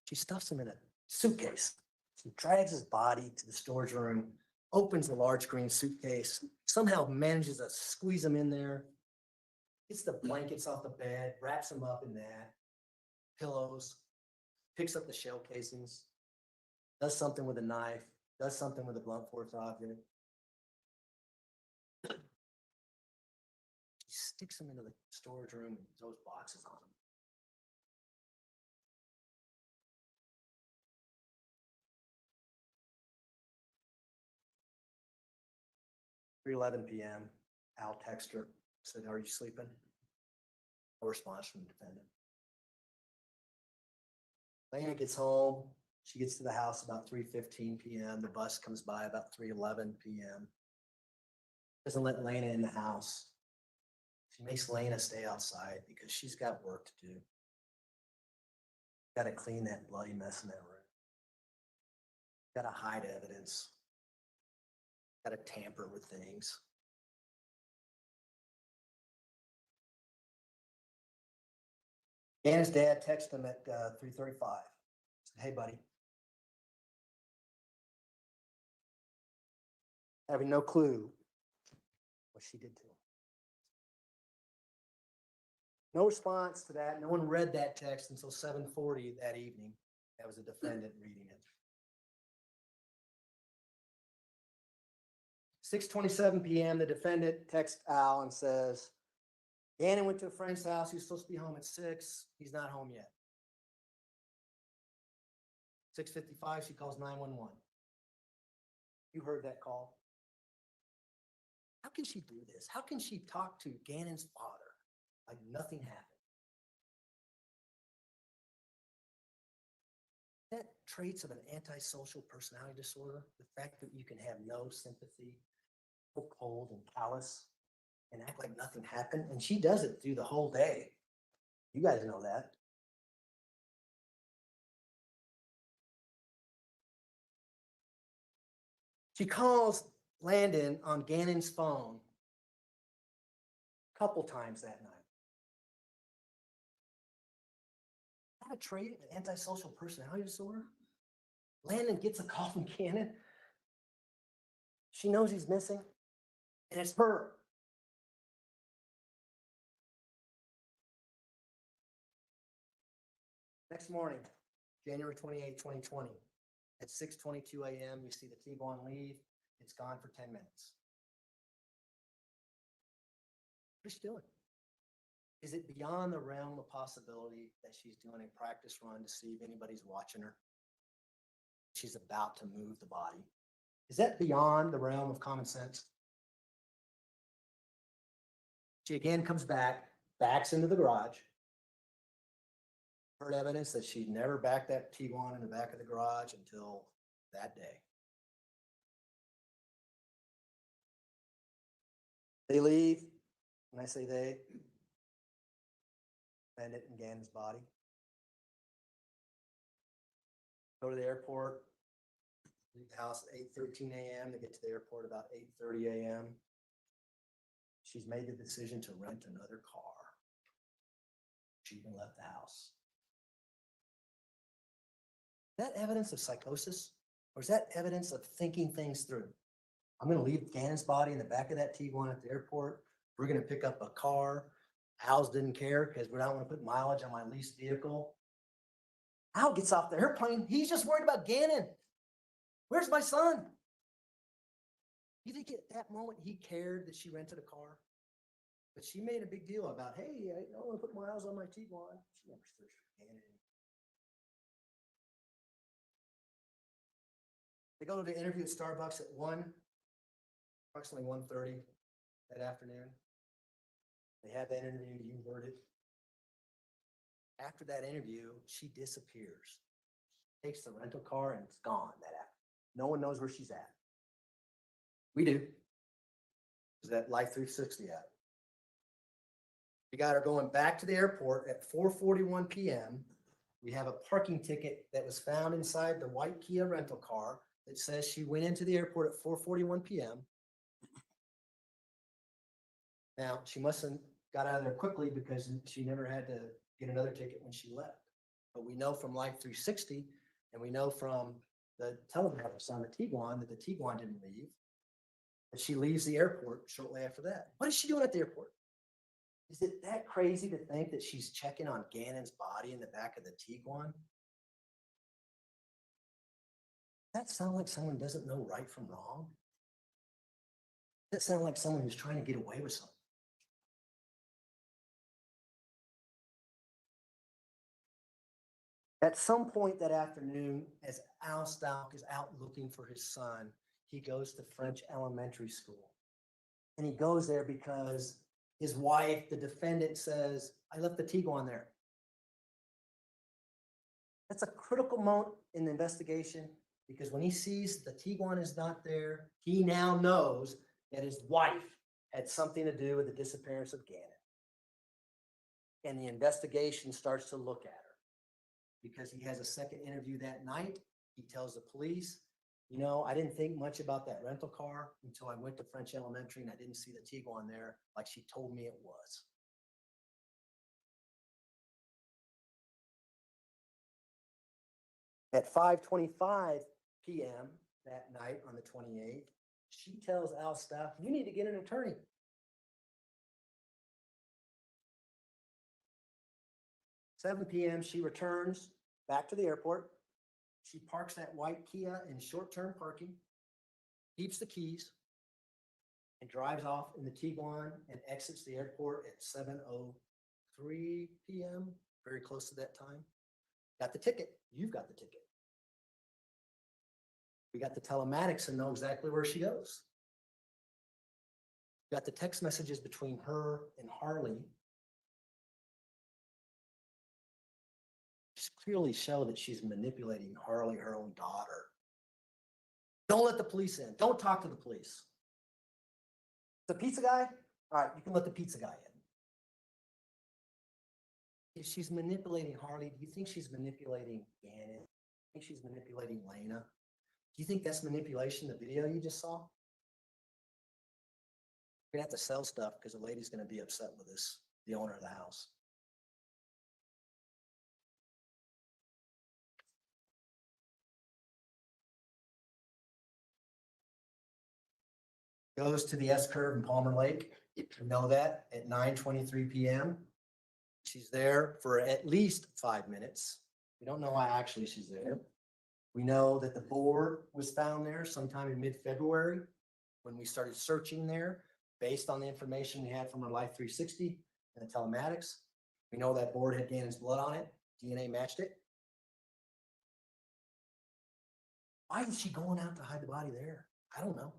She stuffs him in a suitcase. She drags his body to the storage room, opens the large green suitcase, somehow manages to squeeze him in there, gets the blankets off the bed, wraps him up in that, pillows, picks up the shell casings, does something with a knife, does something with a blunt force object. She sticks him into the storage room and throws boxes on him. (3:11 p.m.) Al texted her, said, "Are you sleeping?" No response from the defendant. Lena gets home. She gets to the house about 3:15 p.m. The bus comes by about 3:11 p.m. Doesn't let Lena in the house. She makes Lena stay outside because she's got work to do. Got to clean that bloody mess in that room. Got to hide evidence. Got to tamper with things. Gannon's dad texted him at 3:35. Said, "Hey, buddy." Having no clue what she did to him. No response to that. No one read that text until 7:40 that evening. That was the defendant reading it. 6:27 p.m., the defendant texts Al and says, "Gannon went to a friend's house. He was supposed to be home at 6. He's not home yet." 6:55, she calls 911. You heard that call. How can she do this? How can she talk to Gannon's father like nothing happened? That traits of an antisocial personality disorder, the fact that you can have no sympathy, go cold and callous, and act like nothing happened. And she does it through the whole day. You guys know that. She calls Landon on Gannon's phone a couple times that night. Is that a trait of an antisocial personality disorder? Landon gets a call from Gannon. She knows he's missing, and it's her. Next morning, January 28, 2020, at 6:22 a.m., you see the Tiguan leave. It's gone for 10 minutes. What is she doing? Is it beyond the realm of possibility that she's doing a practice run to see if anybody's watching her? She's about to move the body. Is that beyond the realm of common sense? She again comes back, backs into the garage. Heard evidence that she'd never backed that Tiguan in the back of the garage until that day. They leave. When I say they, Bandit and Gannon's body. Go to the airport. Leave the house at 8:13 a.m. They get to the airport about 8:30 a.m. She's made the decision to rent another car. She even left the house. Is that evidence of psychosis? Or is that evidence of thinking things through? I'm going to leave Gannon's body in the back of that Tiguan at the airport. We're going to pick up a car. Al's didn't care because we don't want to put mileage on my leased vehicle. Al gets off the airplane. He's just worried about Gannon. Where's my son? You think at that moment he cared that she rented a car? But she made a big deal about, hey, I don't want to put miles on my Tiguan. She never searched for Gannon. They go to the interview at Starbucks at approximately 1:30 that afternoon. They have that interview, you heard it. After that interview, she disappears. Takes the rental car and it's gone that afternoon. No one knows where she's at. We do. Is that Life 360 at? We got her going back to the airport at 4:41 p.m. We have a parking ticket that was found inside the white Kia rental car that says she went into the airport at 4:41 p.m. Now, she must have got out of there quickly because she never had to get another ticket when she left. But we know from Life 360, and we know from the telegraph on the Tiguan that the Tiguan didn't leave, that she leaves the airport shortly after that. What is she doing at the airport? Is it that crazy to think that she's checking on Gannon's body in the back of the Tiguan? Does that sound like someone doesn't know right from wrong? Does that sound like someone who's trying to get away with something? At some point that afternoon, as Al Stauch is out looking for his son, he goes to French elementary school. And he goes there because his wife, the defendant, says, I left the Tiguan there. That's a critical moment in the investigation because when he sees the Tiguan is not there, he now knows that his wife had something to do with the disappearance of Gannon. And the investigation starts to look at her. Because he has a second interview that night, he tells the police, you know, I didn't think much about that rental car until I went to French Elementary and I didn't see the Tiguan there like she told me it was. At 5:25 p.m. that night on the 28th, she tells Al Stauch, you need to get an attorney. At 7 p.m. she returns back to the airport. She parks that white Kia in short-term parking, keeps the keys, and drives off in the Tiguan and exits the airport at 7:03 p.m., very close to that time. Got the ticket. You've got the ticket. We got the telematics and know exactly where she goes. Got the text messages between her and Harley. Just clearly show that she's manipulating Harley, her own daughter. Don't let the police in. Don't talk to the police. The pizza guy? All right, you can let the pizza guy in. If she's manipulating Harley, do you think she's manipulating Gannon? Do you think she's manipulating Lena? Do you think that's manipulation, the video you just saw? We're gonna have to sell stuff because the lady's gonna be upset with us, the owner of the house. Goes to the S-curve in Palmer Lake. You know that at 9:23 p.m. She's there for at least 5 minutes. We don't know why actually she's there. We know that the board was found there sometime in mid-February when we started searching there based on the information we had from our Life 360 and the telematics. We know that board had Gannon's blood on it. DNA matched it. Why is she going out to hide the body there? I don't know.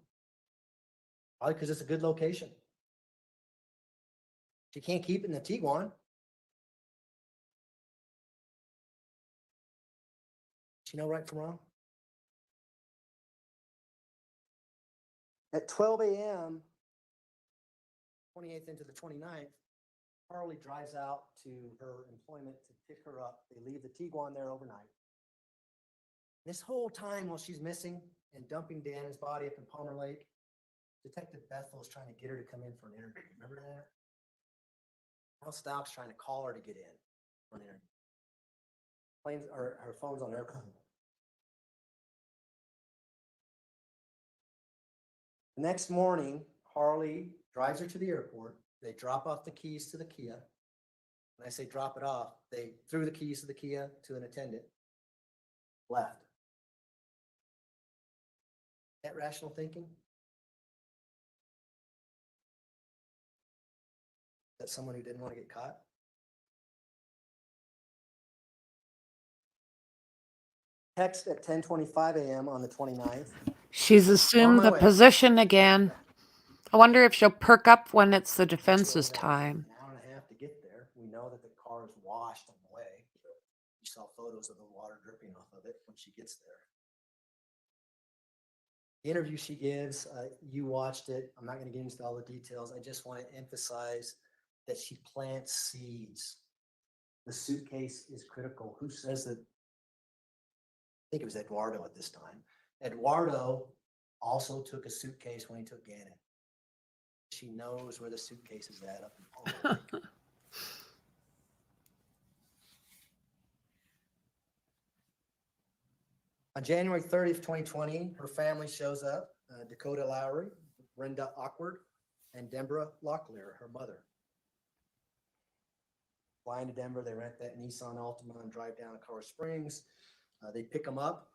Probably because it's a good location. She can't keep it in the Tiguan. She know right from wrong? At 12 a.m., 28th into the 29th, Harley drives out to her employment to pick her up. They leave the Tiguan there overnight. This whole time while she's missing and dumping Dan's body up in Palmer Lake, Detective Bethel is trying to get her to come in for an interview. Remember that? Now Stauch's trying to call her to get in for an interview. Her phone's on airplane. The next morning, Harley drives her to the airport. They drop off the keys to the Kia. When I say drop it off, they threw the keys to the Kia to an attendant, left. That rational thinking? That someone who didn't want to get caught? Text at 10:25 a.m. on the 29th. She's assumed my the way. position again. I wonder if she'll perk up when it's the defense's time. An hour and a half to get there. We know that the car is washed on the way. You saw photos of the water dripping off of it when she gets there. The interview she gives, you watched it. I'm not going to get into all the details. I just want to emphasize that she plants seeds. The suitcase is critical. Who says that? I think it was Eduardo at this time. Eduardo also took a suitcase when he took Gannon. She knows where the suitcase is at up in Palmer Lake. On January 30th, 2020, her family shows up, Dakota Lowry, Brenda Awkward, and Deborah Locklear, her mother. Flying to Denver, they rent that Nissan Altima and drive down to Colorado Springs. They pick them up,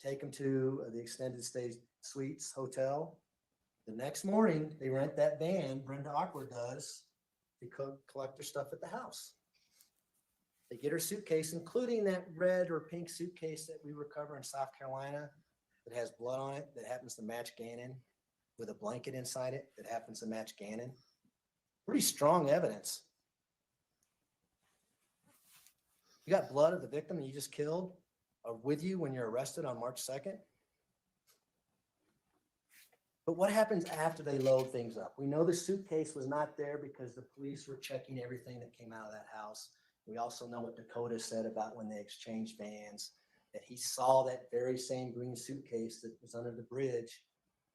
take them to the Extended Stay Suites Hotel. The next morning, they rent that van, Brenda Awkward does, to collect their stuff at the house. They get her suitcase, including that red or pink suitcase that we recover in South Carolina that has blood on it that happens to match Gannon, with a blanket inside it that happens to match Gannon. Pretty strong evidence. You got blood of the victim that you just killed with you when you're arrested on March 2nd. But what happens after they load things up? We know the suitcase was not there because the police were checking everything that came out of that house. We also know what Dakota said about when they exchanged vans, that he saw that very same green suitcase that was under the bridge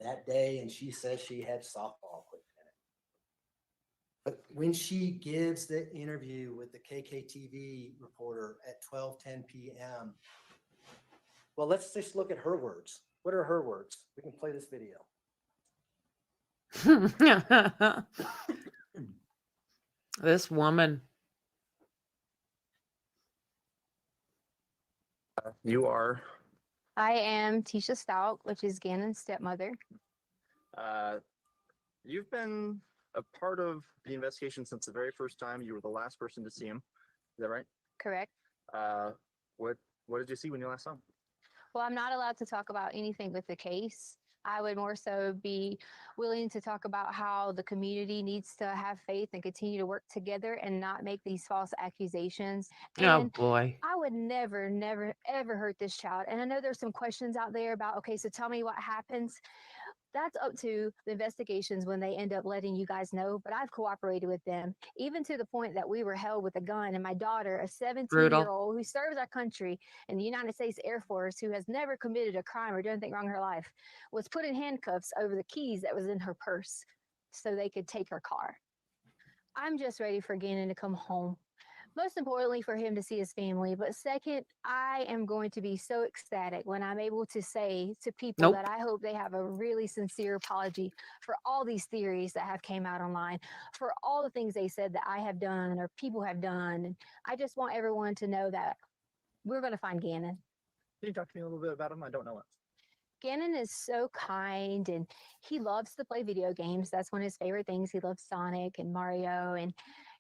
that day, and she says she had softball equipment in it. But when she gives the interview with the KKTV reporter at 12:10 p.m., well, let's just look at her words. What are her words? We can play this video. This woman. You are. I am Tisha Stauch, which is Gannon's stepmother. You've been a part of the investigation since the very first time. You were the last person to see him. Is that right? Correct. What did you see when you last saw him? Well, I'm not allowed to talk about anything with the case. I would more so be willing to talk about how the community needs to have faith and continue to work together and not make these false accusations. And Oh boy. I would never, ever hurt this child. And I know there's some questions out there about, okay, so tell me what happens. That's up to the investigations when they end up letting you guys know, but I've cooperated with them, even to the point that we were held with a gun, and my daughter, a 17-year-old who serves our country in the United States Air Force, who has never committed a crime or done anything wrong in her life, was put in handcuffs over the keys that was in her purse so they could take her car. I'm just ready for Gannon to come home. Most importantly, for him to see his family. But second, I am going to be so ecstatic when I'm able to say to people that I hope they have a really sincere apology for all these theories that have came out online, for all the things they said that I have done or people have done. And I just want everyone to know that we're going to find Gannon. Can you talk to me a little bit about him? I don't know it. Gannon is so kind and he loves to play video games. That's one of his favorite things. He loves Sonic and Mario. And,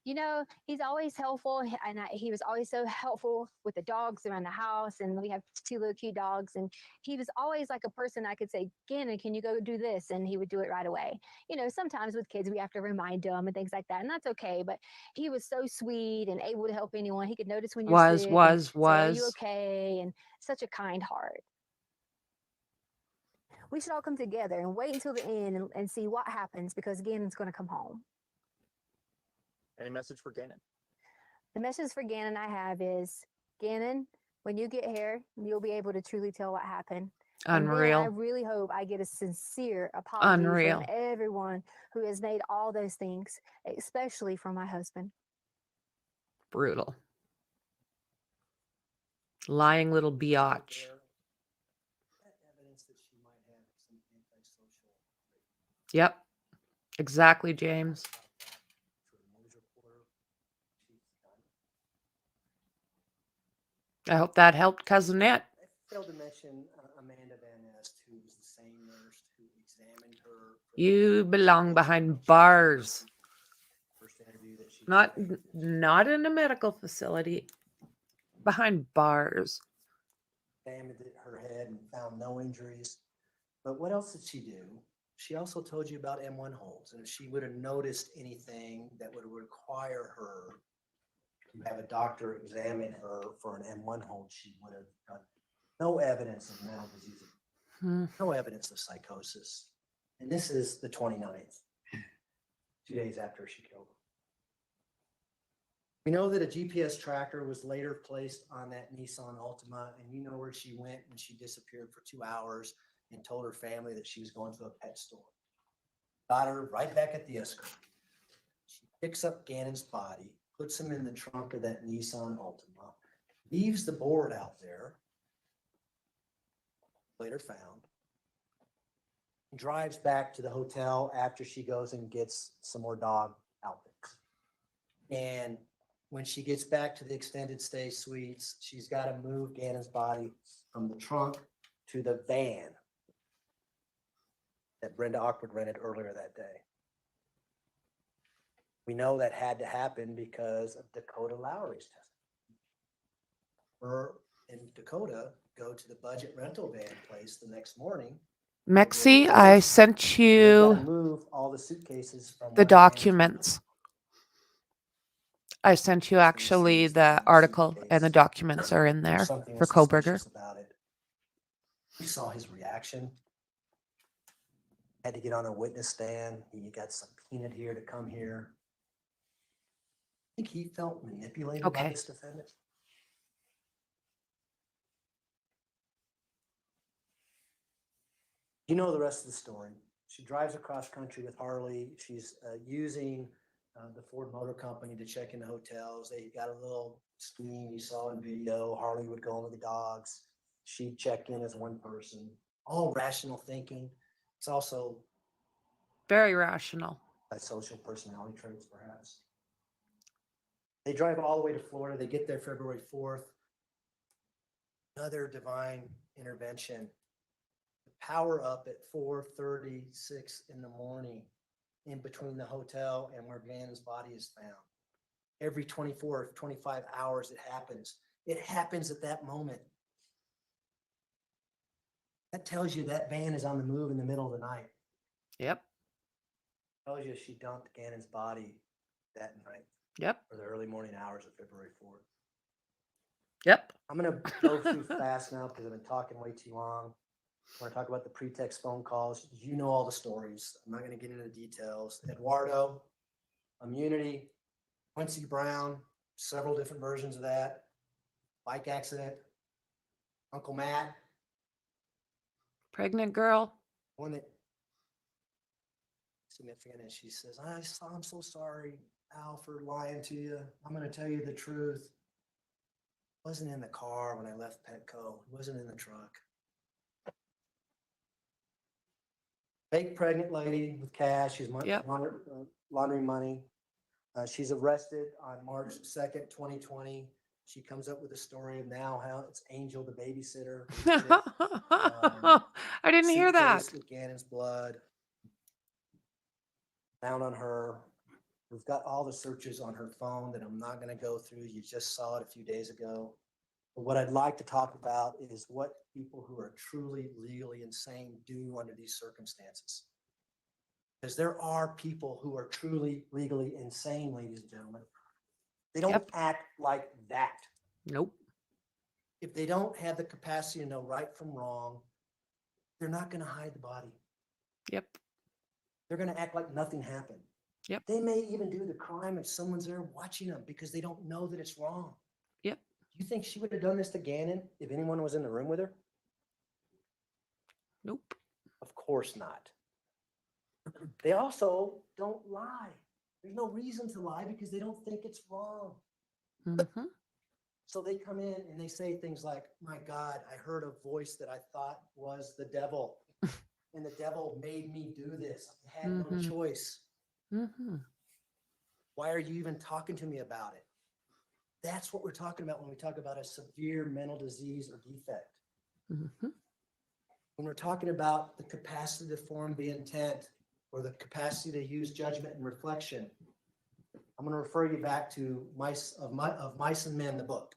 you know, he's always helpful. And he was always so helpful with the dogs around the house. And we have 2 little cute dogs. And he was always like a person I could say, Gannon, can you go do this? And he would do it right away. You know, sometimes with kids, we have to remind them and things like that. And that's okay. But he was so sweet and able to help anyone. He could notice when you're sick and say, are you okay? And such a kind heart. We should all come together and wait until the end and see what happens, because Gannon's going to come home. Any message for Gannon? The message for Gannon I have is, Gannon, when you get here, you'll be able to truly tell what happened. Unreal. And then I really hope I get a sincere apology Unreal. from everyone who has made all those things, especially from my husband. Brutal. Lying little biatch. Evidence that she might have some antisocial. Yep. Exactly, James. I hope that helped Cousin Ed. I failed to mention Amanda Van Est, who was the same nurse who examined her. You belong behind bars. First interview that she Not in a medical facility. Behind bars. examined her head and found no injuries. But what else did she do? She also told you about M1 holes, and if she would have noticed anything that would require her to have a doctor examine her for an M1 hold, she would have done. No evidence of mental disease, no evidence of psychosis. And this is the 29th, 2 days after she killed him. We know that a GPS tracker was later placed on that Nissan Altima, and you know where she went when she disappeared for 2 hours and told her family that she was going to a pet store. Got her right back at the escort. She picks up Gannon's body, puts him in the trunk of that Nissan Altima, leaves the board out there, later found, drives back to the hotel after she goes and gets some more dog outfits. And when she gets back to the extended stay suites, she's got to move Gannon's body from the trunk to the van that Brenda Awkward rented earlier that day. We know that had to happen because of Dakota Lowry's testimony. Her and Dakota go to the budget rental van place the next morning. Mexi, I sent you Move all the suitcases from the documents. I sent you actually the article, and the documents are in there for Koberger. We saw his reaction. Had to get on a witness stand. He got subpoenaed here to come here. I think he felt manipulated by this defendant. You know the rest of the story. She drives across country with Harley. She's using the Ford Motor Company to check into hotels. They got a little scheme you saw in video. Harley would go in with the dogs. She'd check in as one person. All rational thinking. It's also very rational. Social personality traits, perhaps. They drive all the way to Florida. They get there February 4th. Another divine intervention. The power up at 4:36 in the morning in between the hotel and where Gannon's body is found. Every 24, 25 hours it happens. It happens at that moment. That tells you that van is on the move in the middle of the night. Yep. Tells you she dumped Gannon's body that night. Yep. For the early morning hours of February 4th. Yep. I'm going to go too fast now because I've been talking way too long. I want to talk about the pretext phone calls. You know all the stories. I'm not going to get into the details. Eduardo, immunity, Quincy Brown, several different versions of that. Bike accident, Uncle Matt. Pregnant girl. One that significant, and she says, I'm so sorry, Al, for lying to you. I'm going to tell you the truth. I wasn't in the car when I left Petco. It wasn't in the truck. Fake pregnant lady with cash. She's laundering money. She's arrested on March 2nd, 2020. She comes up with a story of now how it's Angel, the babysitter. who did it. I didn't hear that. Suitcase with Gannon's blood found on her. We've got all the searches on her phone that I'm not going to go through. You just saw it a few days ago. But what I'd like to talk about is what people who are truly legally insane do under these circumstances. Because there are people who are truly legally insane, ladies and gentlemen. They don't Yep. act like that. Nope. If they don't have the capacity to know right from wrong, they're not going to hide the body. Yep. They're going to act like nothing happened. Yep. They may even do the crime if someone's there watching them because they don't know that it's wrong. Yep. You think she would have done this to Gannon if anyone was in the room with her? Nope. Of course not. They also don't lie. There's no reason to lie because they don't think it's wrong. Mm-hmm. So they come in and they say things like, my God, I heard a voice that I thought was the devil. And the devil made me do this. I had no choice. Mm-hmm. Why are you even talking to me about it? That's what we're talking about when we talk about a severe mental disease or defect. Mm-hmm. When we're talking about the capacity to form the intent or the capacity to use judgment and reflection, I'm going to refer you back to Mice and Men, the book.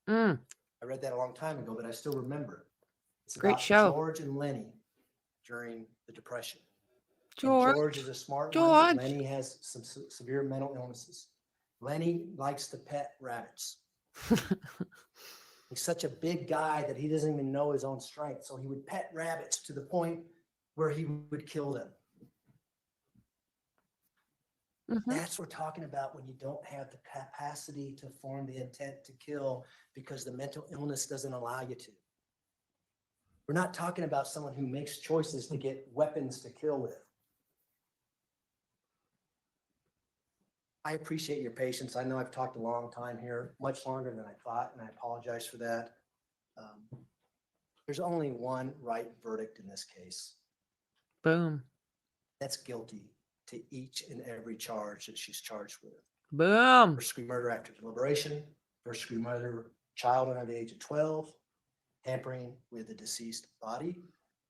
Mm. I read that a long time ago, but I still remember. It's Great about show. George and Lenny during the Depression. And George. George is a smart George. one. But Lenny has some severe mental illnesses. Lenny likes to pet rabbits. He's such a big guy that he doesn't even know his own strength. So he would pet rabbits to the point where he would kill them. Mm-hmm. That's what we're talking about when you don't have the capacity to form the intent to kill because the mental illness doesn't allow you to. We're not talking about someone who makes choices to get weapons to kill with. I appreciate your patience. I know I've talked a long time here, much longer than I thought, and I apologize for that. There's only one right verdict in this case. Boom. That's guilty to each and every charge that she's charged with. Boom. First degree murder after deliberation, first degree murder, child under the age of 12, tampering with the deceased body,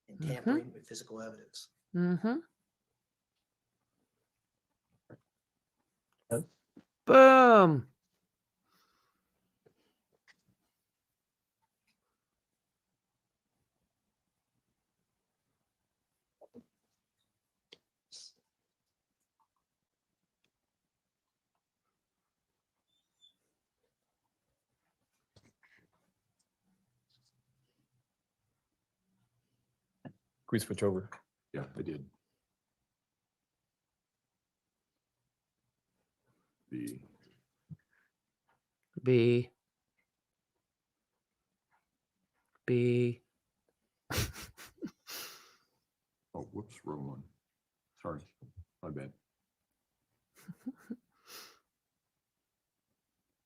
and tampering with physical evidence. Mm-hmm. Boom. Can we switch over? Yeah, I did. B. Oh, whoops, wrong one. Sorry, my bad.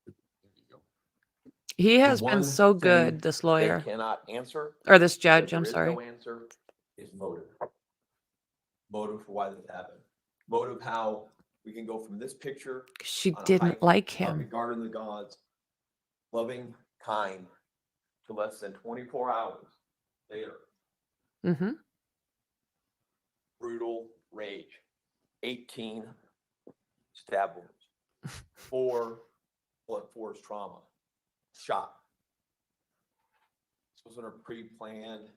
There you go. He has been one so thing good, this lawyer. They cannot answer, Or this that judge, there I'm is sorry. no answer, is motive. Motive for why this happened. Motive how we can go from this picture. She on a didn't hike like out him. regarding the gods, loving, kind, to less than 24 hours later, Mm-hmm. brutal rage, 18 stab wounds, 4 blunt force trauma, shot. This wasn't a pre-planned,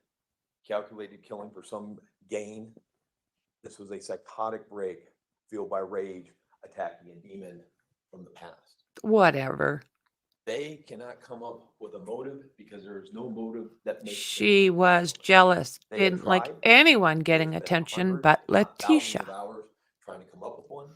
calculated killing for some gain. This was a psychotic break fueled by rage, attacking a demon from the past. Whatever. They cannot come up with a motive because there is no motive that makes sense. She was jealous. They have Didn't like tried. anyone They getting have spent attention hundreds, but if not thousands Letecia. of hours trying to come up with one.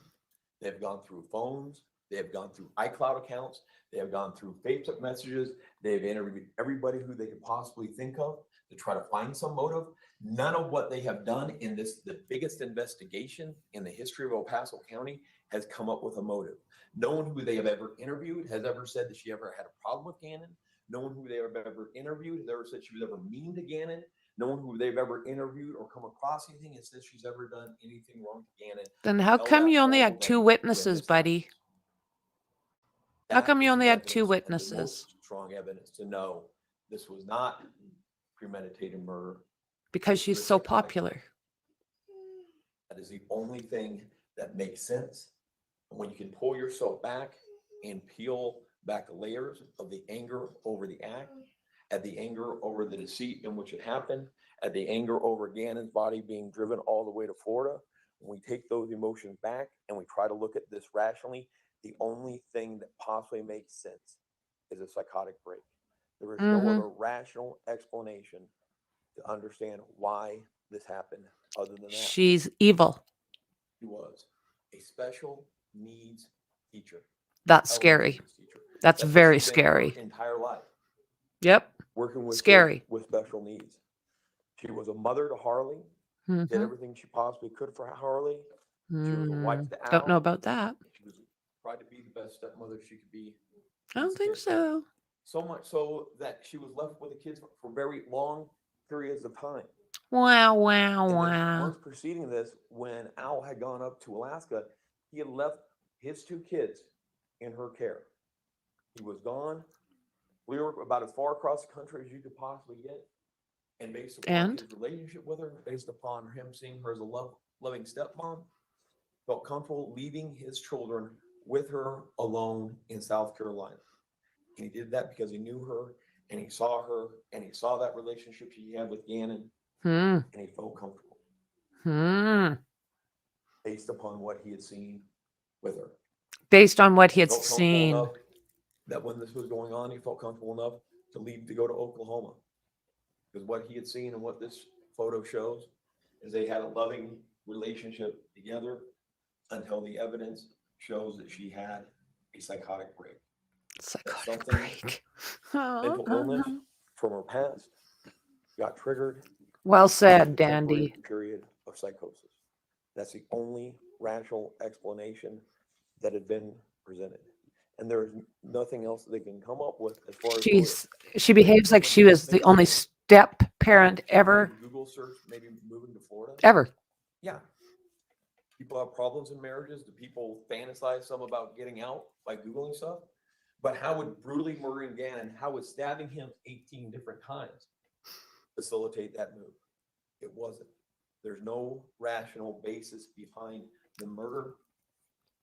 They've gone through phones. They have gone through iCloud accounts. They have gone through Facebook messages. They've interviewed everybody who they could possibly think of to try to find some motive. None of what they have done in this, the biggest investigation in the history of El Paso County, has come up with a motive. No one who they have ever interviewed has ever said that she ever had a problem with Gannon. No one who they have ever interviewed has ever said she was ever mean to Gannon. No one who they've ever interviewed or come across anything has said she's ever done anything wrong to Gannon. Then how Held come that you only horrible had 2 name when witnesses, this buddy? happens. How come you is only the had two evidence and the witnesses? most strong evidence to know this was not premeditated murder. Because This was she's a so psychotic popular. break. That is the only thing that makes sense. And when you can pull yourself back and peel back the layers of the anger over the act, at the anger over the deceit in which it happened, at the anger over Gannon's body being driven all the way to Florida, when we take those emotions back and we try to look at this rationally, the only thing that possibly makes sense is a psychotic break. There is no other rational explanation to understand why this happened other than that. She's evil. He was a special needs teacher. That's scary. Teacher. That's what very she's been her scary. entire life. Yep. Working with Scary. kids with special needs. She was a mother to Harley. Did everything she possibly could for Harley. She was a wife to Al. Don't know about that. She was tried to be the best stepmother she could be. I don't think so. So much so that she was left with the kids for very long periods of time. Wow, wow, In the wow. months preceding this, when Al had gone up to Alaska, he had left his two kids in her care. He was gone. We were about as far across the country as you could possibly get. And based upon his relationship with her, based upon him seeing her as a loving stepmom, felt comfortable leaving his children with her alone in South Carolina. And he did that because he knew her and he saw her and he saw that relationship she had with Gannon and he felt comfortable based upon what he had seen with her. Based on what he had Felt comfortable seen. enough that when this was going on, he felt comfortable enough to leave to go to Oklahoma. Because what he had seen and what this photo shows is they had a loving relationship together until the evidence shows that she had a psychotic break. Psychotic break. Mental illness from her past got triggered. Well said, Temporary Dandy. period of psychosis. That's the only rational explanation that had been presented. And there's nothing else they can come up with as far as She behaves like she was the only step parent ever. Google search, maybe moving to Florida. Ever. Yeah. People have problems in marriages. Do people fantasize some about getting out by Googling stuff? But how would brutally murdering Gannon, how would stabbing him 18 different times facilitate that move? It wasn't. There's no rational basis behind the murder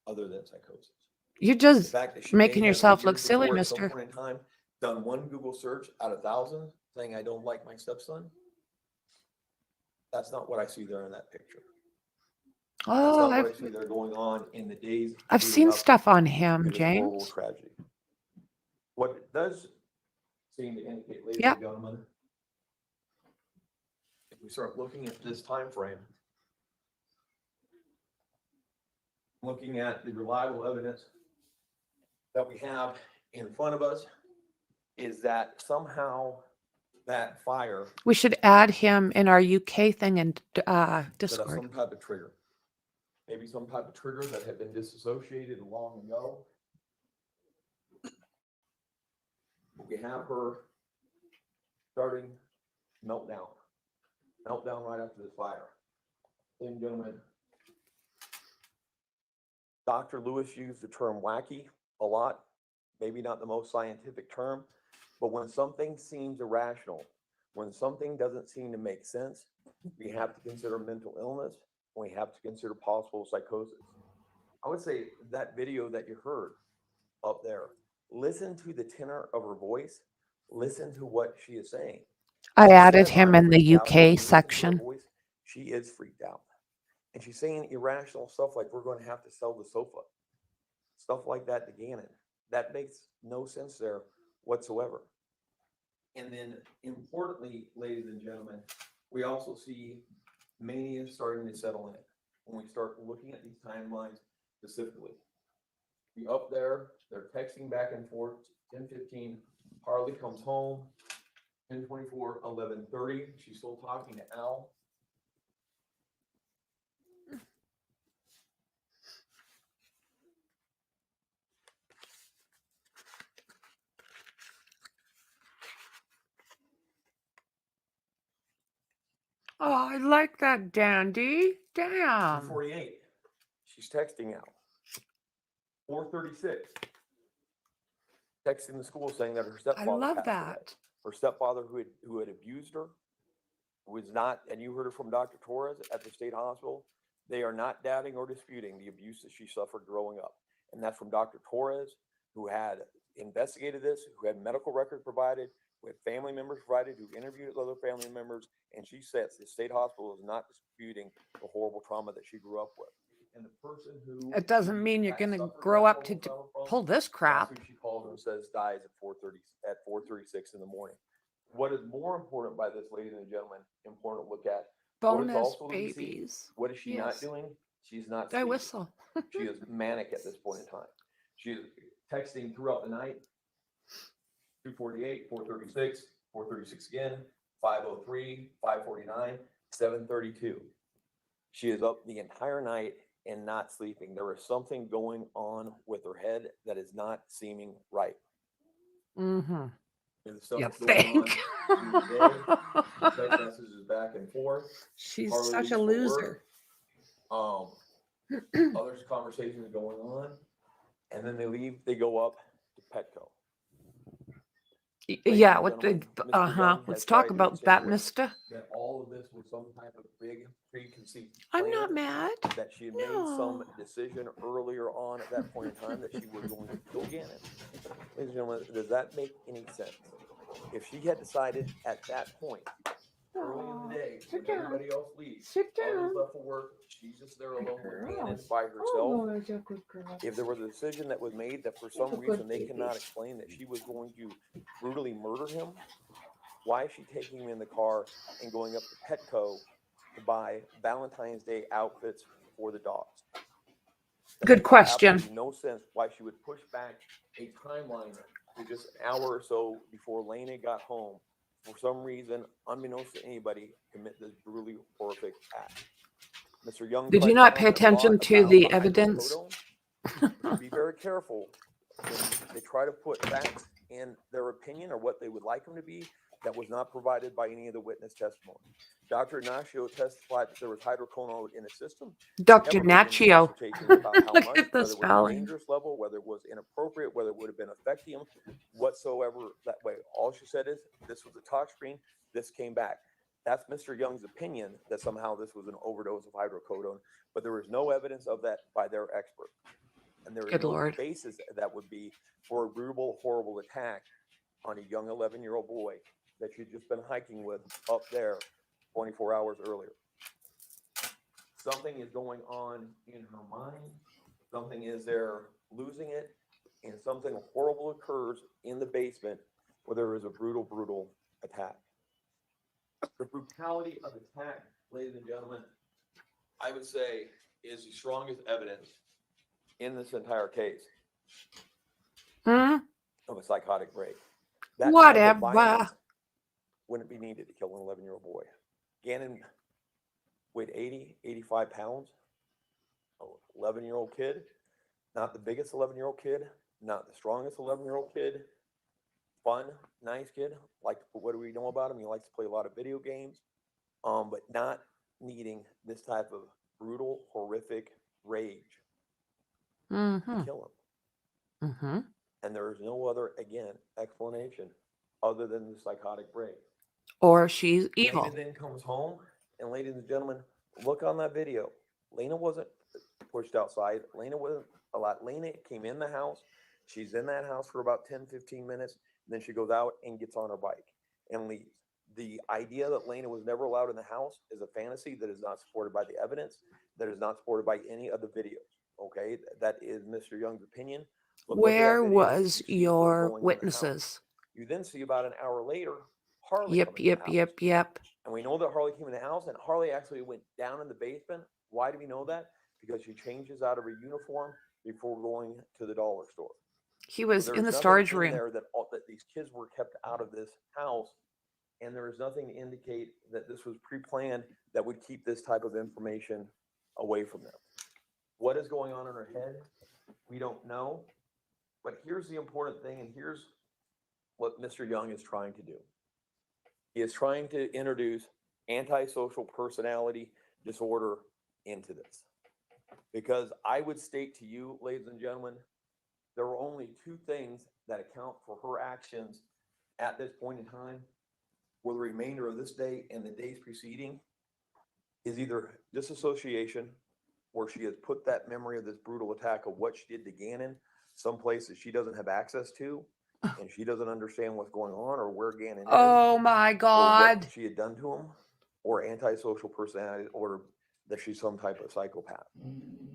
other than psychosis. You're just making yourself look silly, mister. At some point in time, done one Google search out of 1,000 saying I don't like my stepson. That's not what I see there in that picture. That's not what I see there going on in the days. I've seen stuff on him, to this James. horrible tragedy. What it does seem to indicate, ladies and gentlemen, if we start looking at this time frame, looking at the reliable evidence that we have in front of us, is that somehow that fire We should add him in our UK thing and set up Discord. some type of trigger. Maybe some type of trigger that had been disassociated long ago. We have her starting meltdown right after this fire. Ladies and gentlemen, Dr. Lewis used the term wacky a lot, maybe not the most scientific term, but when something seems irrational, when something doesn't seem to make sense, we have to consider mental illness, and we have to consider possible psychosis. I would say that video that you heard up there, listen to the tenor of her voice, listen to what she is saying. I She added says, him "I'm in the freaked out." When you UK listen to her section. voice, she is freaked out. And she's saying irrational stuff like we're going to have to sell the sofa. Stuff like that to Gannon. That makes no sense there whatsoever. And then importantly, ladies and gentlemen, we also see mania starting to settle in when we start looking at these timelines specifically. The up there, they're texting back and forth, 10:15, Harley comes home, 10:24, 11:30, she's still talking to Al. Oh, I like that, Dandy. Damn. 2:48, she's texting Al. 4:36, texting the school saying that her I stepfather love passed away. that. Her stepfather who had abused her was not, and you heard it from Dr. Torres at the state hospital, they are not doubting or disputing the abuse that she suffered growing up. And that's from Dr. Torres, who had investigated this, who had medical records provided, who had family members provided, who interviewed other family members, and she says the state hospital is not disputing the horrible trauma that she grew up with. And the person who It doesn't mean you're going to grow up to pull this crap. that's who she calls and says dies at 4:36 in the morning. What is more important by this, ladies and gentlemen, important to look at. What is Bonus also to be seen, babies. what is she not Yes. doing? She's not I sleeping. whistle. She is manic at this point in time. She is texting throughout the night. 2:48, 4:36, 4:36 again, 5:03, 5:49, 7:32. She is up the entire night and not sleeping. There is something going on with her head that is not seeming right. Mm-hmm. There's stuff You that's going think? on through the day, text messages back and forth. She's Harley such leaves a for loser. work. Other conversations going on, and then they leave. They go up to Petco. Yeah, and what the, gentlemen, Mr. Young let's has talk tried to about that, insinuate mister. That all of this was some type of big preconceived I'm plan, not mad. that she had made some decision earlier on at that point in time that she was going to kill Gannon. Ladies and gentlemen, does that make any sense? If she had decided at that point, early in the day, when everybody else leaves, others left for work, she's just there alone with Gannon by herself. If there was a decision that was made that for some reason they cannot explain that she was going to brutally murder him, why is she taking him in the car and going up to Petco to buy Valentine's Day outfits for the dogs? That Good makes question. absolutely no sense why she would push back a timeline to just an hour or so before Lena got home. For some reason, unbeknownst to anybody, commit this brutally horrific act. Mr. Young, Did you not pay attention to the evidence? Be very careful when they try to put facts in their opinion or what they would like them to be that was not provided by any of the witness testimony. Dr. Ignacio testified that there was hydroquinone in the system. Dr. Ignacio. Look Look at the whether it was a spelling. dangerous level, whether it was inappropriate, whether it would have been affecting him whatsoever that way. All she said is this was a tox screen. This came back. That's Mr. Young's opinion that somehow this was an overdose of hydrocodone, but there was no evidence of that by their expert. And there is Good no Lord. basis that would be for a brutal, horrible attack on a young 11-year-old boy that she'd just been hiking with up there 24 hours earlier. Something is going on in her mind. Something is there losing it, and something horrible occurs in the basement where there is a brutal, brutal attack. The brutality of the attack, ladies and gentlemen, I would say is the strongest evidence in this entire case Hmm? of a psychotic break. That type of Whatever. violence wouldn't be needed to kill an 11-year-old boy. Gannon weighed 80, 85 pounds. An 11-year-old kid, not the biggest 11-year-old kid, not the strongest 11-year-old kid. Fun, nice kid. What do we know about him? He likes to play a lot of video games, but not needing this type of brutal, horrific rage to kill him. Mm-hmm. And there is no other, again, explanation other than the psychotic break. Or she's evil. Lena then comes home, and ladies and gentlemen, look on that video. Lena wasn't pushed outside. Lena wasn't allowed. Lena came in the house. She's in that house for about 10, 15 minutes. And then she goes out and gets on her bike and leaves. The idea that Lena was never allowed in the house is a fantasy that is not supported by the evidence, that is not supported by any of the videos. Okay, that is Mr. Young's opinion. But look at that Where video. was You see her your going in the house. witnesses? You then see about an hour later, Harley Yep, coming in the yep, house. yep. And we know that Harley came in the house, and Harley actually went down in the basement. Why do we know that? Because she changes out of her uniform before going to the dollar store. He was So in the there's storage nothing in room. there that these kids were kept out of this house, and there is nothing to indicate that this was pre-planned that would keep this type of information away from them. What is going on in her head? We don't know. But here's the important thing, and here's what Mr. Young is trying to do. He is trying to introduce antisocial personality disorder into this. Because I would state to you, ladies and gentlemen, there are only two things that account for her actions at this point in time for the remainder of this day and the days preceding is either disassociation, where she has put that memory of this brutal attack of what she did to Gannon someplace that she doesn't have access to, and she doesn't understand what's going on or where Gannon is. Oh my Or God. what she had done to him, or antisocial personality, or that she's some type of psychopath.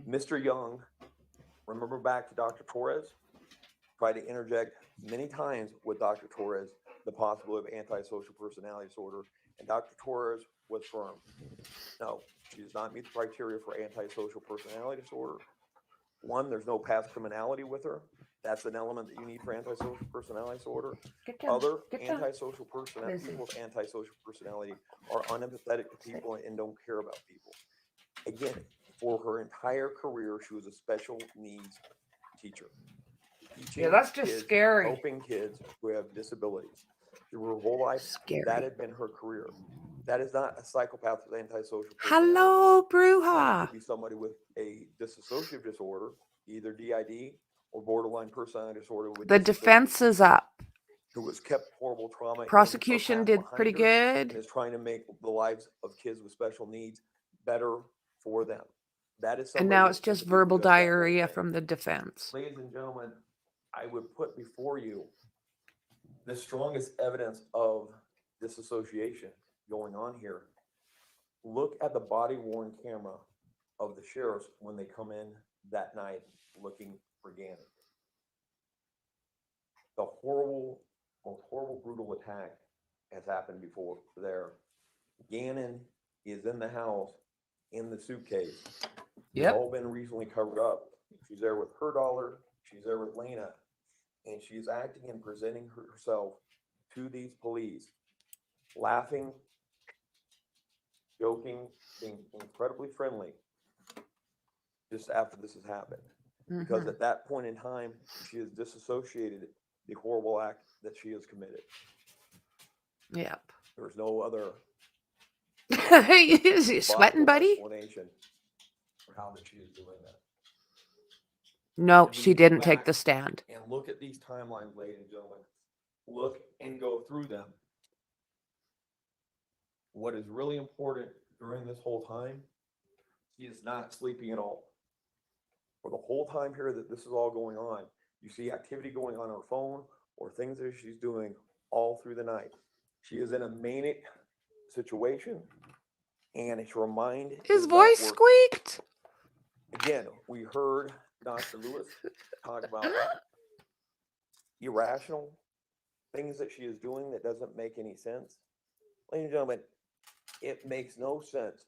Mr. Young, remember back to Dr. Torres, tried to interject many times with Dr. Torres the possibility of antisocial personality disorder, and Dr. Torres was firm. No, she does not meet the criteria for antisocial personality disorder. One, there's no past criminality with her. That's an element that you need for antisocial personality disorder. Get down. Other Get down. antisocial personality, Busy. people with antisocial personality are unempathetic to people and don't care about people. Again, for her entire career, she was a special needs teacher. Yeah, that's just kids, scary. Helping kids who have disabilities. Through her whole life, Scary. that had been her career. That is not a psychopath with antisocial personality. Hello, That Bruja. could be somebody with a dissociative disorder, either DID or borderline personality disorder. With The defense is up. who was kept horrible trauma. in her Prosecution past did behind pretty her good. And is trying to make the lives of kids with special needs better for them. That is And somebody now that it's can just do verbal just that one diarrhea thing. from the defense. Ladies and gentlemen, I would put before you the strongest evidence of disassociation going on here. Look at the body-worn camera of the sheriffs when they come in that night looking for Gannon. The most horrible, brutal attack has happened before there. Gannon is in the house in the suitcase. It's Yep. all been recently covered up. She's there with her daughter. She's there with Lena. And she's acting and presenting herself to these police, laughing, joking, being incredibly friendly just after this has happened. Because Mhm. at that point in time, she has disassociated the horrible act that she has committed. Yep. There's no other Is he sweating, logical buddy? explanation for how that she is doing that. No, And when she you go didn't take back the stand. And look at these timelines, ladies and gentlemen. Look and go through them. What is really important during this whole time, she is not sleeping at all. For the whole time here that this is all going on, you see activity going on her phone or things that she's doing all through the night. She is in a manic situation, and her mind His is not voice working. squeaked. Again, we heard Dr. Lewis talk about irrational things that she is doing that doesn't make any sense. Ladies and gentlemen, it makes no sense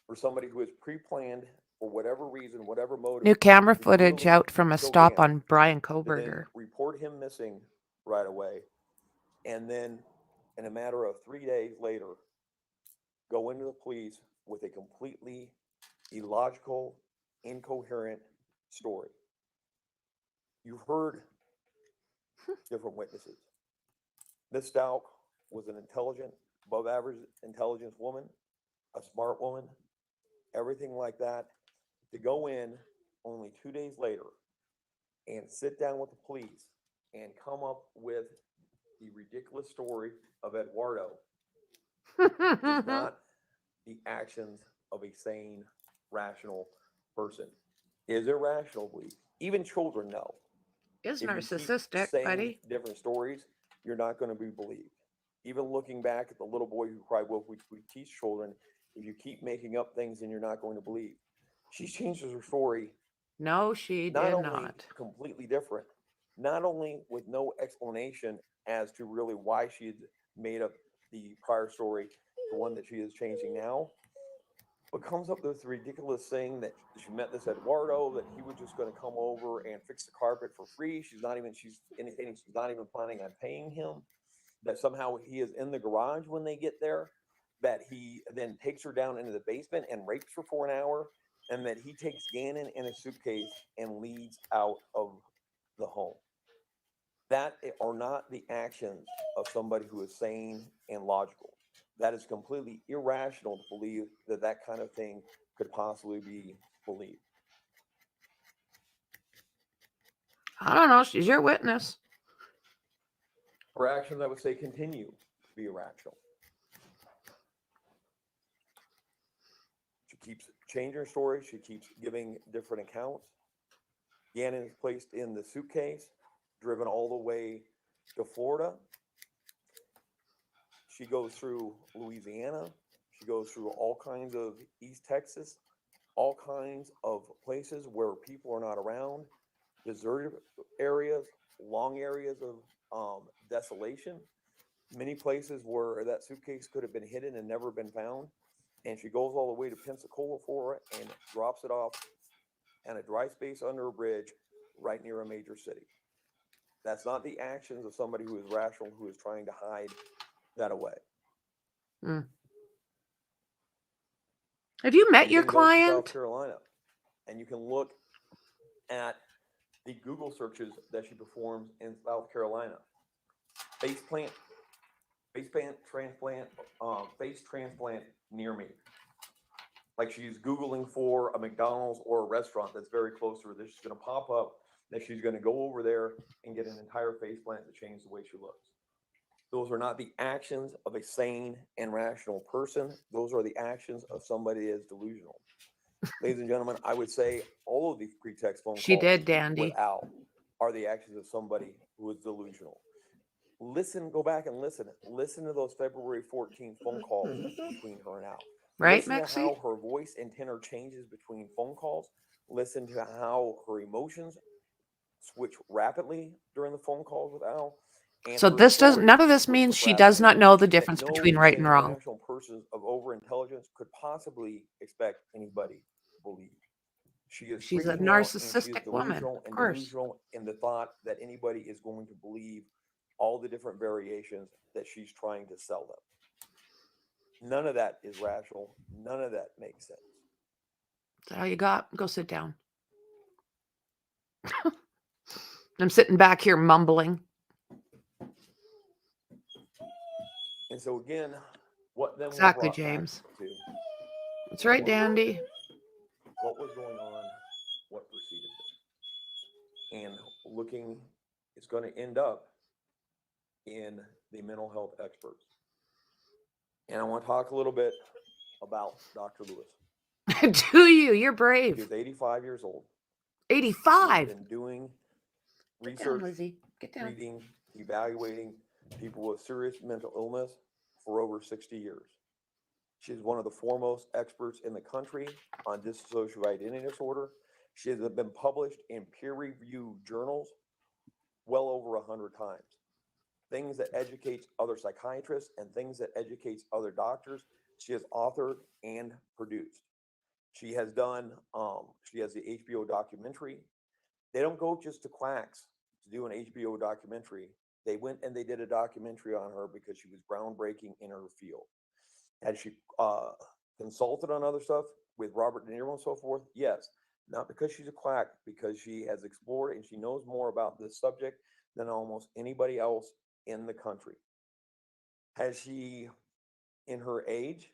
for somebody who is pre-planned for whatever reason, whatever motive. New camera to footage really out from a kill stop Gannon, on Brian to then Koberger. report him missing right away, and then in a matter of 3 days later, go into the police with a completely illogical, incoherent story. You've heard different witnesses. Miss Stauch was an intelligent, above average intelligence woman, a smart woman, everything like that. To go in only 2 days later and sit down with the police and come up with the ridiculous story of Eduardo is not the actions of a sane, rational person. Is irrational belief. Even children know. Is If you keep narcissistic, saying buddy. different stories, you're not going to be believed. Even looking back at the little boy who cried wolf, we teach children, if you keep making up things, then you're not going to believe. She changes her story. No, she Not did only not. completely different, not only with no explanation as to really why she had made up the prior story, the one that she is changing now, but comes up with this ridiculous thing that she met this Eduardo, that he was just going to come over and fix the carpet for free. She's not even planning on paying him. That somehow he is in the garage when they get there, that he then takes her down into the basement and rapes her for an hour, and that he takes Gannon in a suitcase and leads out of the home. That are not the actions of somebody who is sane and logical. That is completely irrational to believe that that kind of thing could possibly be believed. I don't know. She's your witness. Her actions, I would say, continue to be irrational. She keeps changing her story. She keeps giving different accounts. Gannon is placed in the suitcase, driven all the way to Florida. She goes through Louisiana. She goes through all kinds of East Texas, all kinds of places where people are not around, deserted areas, long areas of desolation, many places where that suitcase could have been hidden and never been found. And she goes all the way to Pensacola, Florida, and drops it off in a dry space under a bridge right near a major city. That's not the actions of somebody who is rational, who is trying to hide that away. Mm. Have you met You your then go to South client? Carolina, and you can look at the Google searches that she performs in South Carolina. Face transplant near me. Like she's Googling for a McDonald's or a restaurant that's very close to her. That she's going to pop up, that she's going to go over there and get an entire face plant to change the way she looks. Those are not the actions of a sane and rational person. Those are the actions of somebody that is delusional. Ladies and gentlemen, I would say all of these pretext phone calls She did, Dandy. with Al are the actions of somebody who is delusional. Listen, go back and listen. Listen to those February 14th phone calls between her and Al. Right, Listen to Maxie? how her voice and tenor changes between phone calls. Listen to how her emotions switch rapidly during the phone calls with Al. And So her this doesn't, story none of this switches means she does rapidly not know the that difference no between right and sane wrong. rational person of overintelligence could possibly expect anybody to believe. She is She's a freaking out, and she is narcissistic woman, delusional of and course. delusional in the thought that anybody is going to believe all the different variations that she's trying to sell them. None of that is rational. None of that makes sense. That's all you got? Go sit down. I'm sitting back here mumbling. And so again, what then Exactly, was brought James. back to That's right, Dandy. what was going on, what preceded this. And looking, it's going to end up in the mental health experts. And I want to talk a little bit about Dr. Lewis. Do you? You're She brave. is 85 years old. 85. She's been doing Get down, research, Lizzie. Get down. treating, evaluating people with serious mental illness for over 60 years. She's one of the foremost experts in the country on dissociative identity disorder. She has been published in peer-reviewed journals well over 100 times. Things that educates other psychiatrists and things that educates other doctors, she has authored and produced. She has done, she has the HBO documentary. They don't go just to quacks to do an HBO documentary. They went and they did a documentary on her because she was groundbreaking in her field. Has she consulted on other stuff with Robert De Niro and so forth? Yes. Not because she's a quack, because she has explored and she knows more about this subject than almost anybody else in the country. Has she, in her age,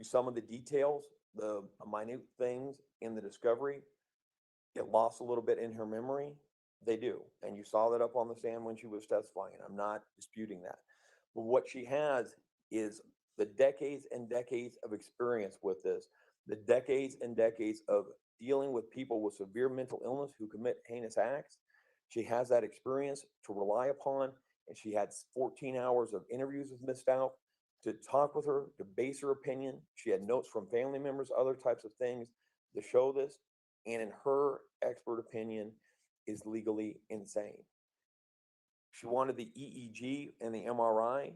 some of the details, the minute things in the discovery get lost a little bit in her memory? They do. And you saw that up on the stand when she was testifying. I'm not disputing that. But what she has is the decades and decades of experience with this, the decades and decades of dealing with people with severe mental illness who commit heinous acts. She has that experience to rely upon, and she had 14 hours of interviews with Ms. Stauch to talk with her, to base her opinion. She had notes from family members, other types of things to show this, and in her expert opinion, is legally insane. She wanted the EEG and the MRI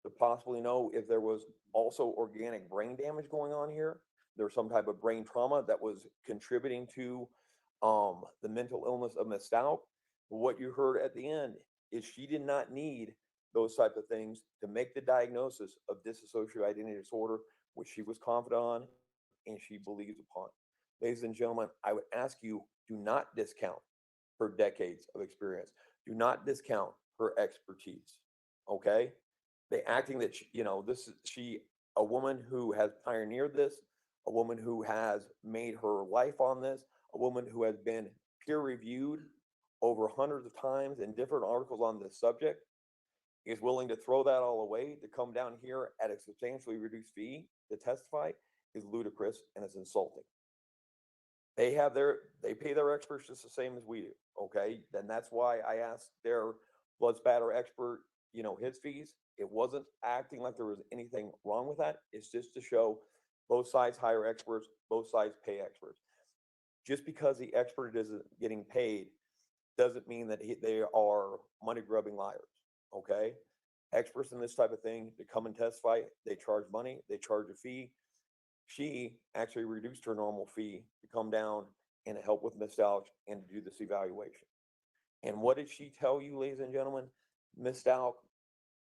to possibly know if there was also organic brain damage going on here. There's some type of brain trauma that was contributing to the mental illness of Ms. Stauch. But what you heard at the end is she did not need those type of things to make the diagnosis of dissociative identity disorder, which she was confident on and she believes upon. Ladies and gentlemen, I would ask you, do not discount her decades of experience. Do not discount her expertise. Okay? The acting that she, this is a woman who has pioneered this, a woman who has made her life on this, a woman who has been peer reviewed over hundreds of times in different articles on this subject, is willing to throw that all away to come down here at a substantially reduced fee to testify is ludicrous and it's insulting. They pay their experts just the same as we do, okay? Then that's why I asked their blood spatter expert, you know, his fees. It wasn't acting like there was anything wrong with that. It's just to show both sides hire experts, both sides pay experts. Just because the expert isn't getting paid doesn't mean that they are money grubbing liars, okay? Experts in this type of thing, to come and testify, they charge money, they charge a fee. She actually reduced her normal fee to come down and help with Miss Stauch and to do this evaluation. And what did she tell you, ladies and gentlemen? Miss Stauch,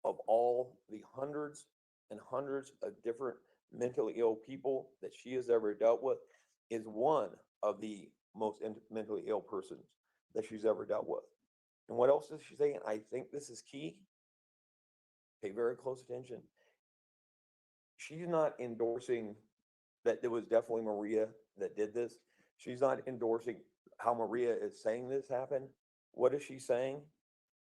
of all the hundreds and hundreds of different mentally ill people that she has ever dealt with, is one of the most mentally ill persons that she's ever dealt with. And what else does she say? And I think this is key. Pay very close attention. She's not endorsing that it was definitely Maria that did this. She's not endorsing how Maria is saying this happened. What is she saying?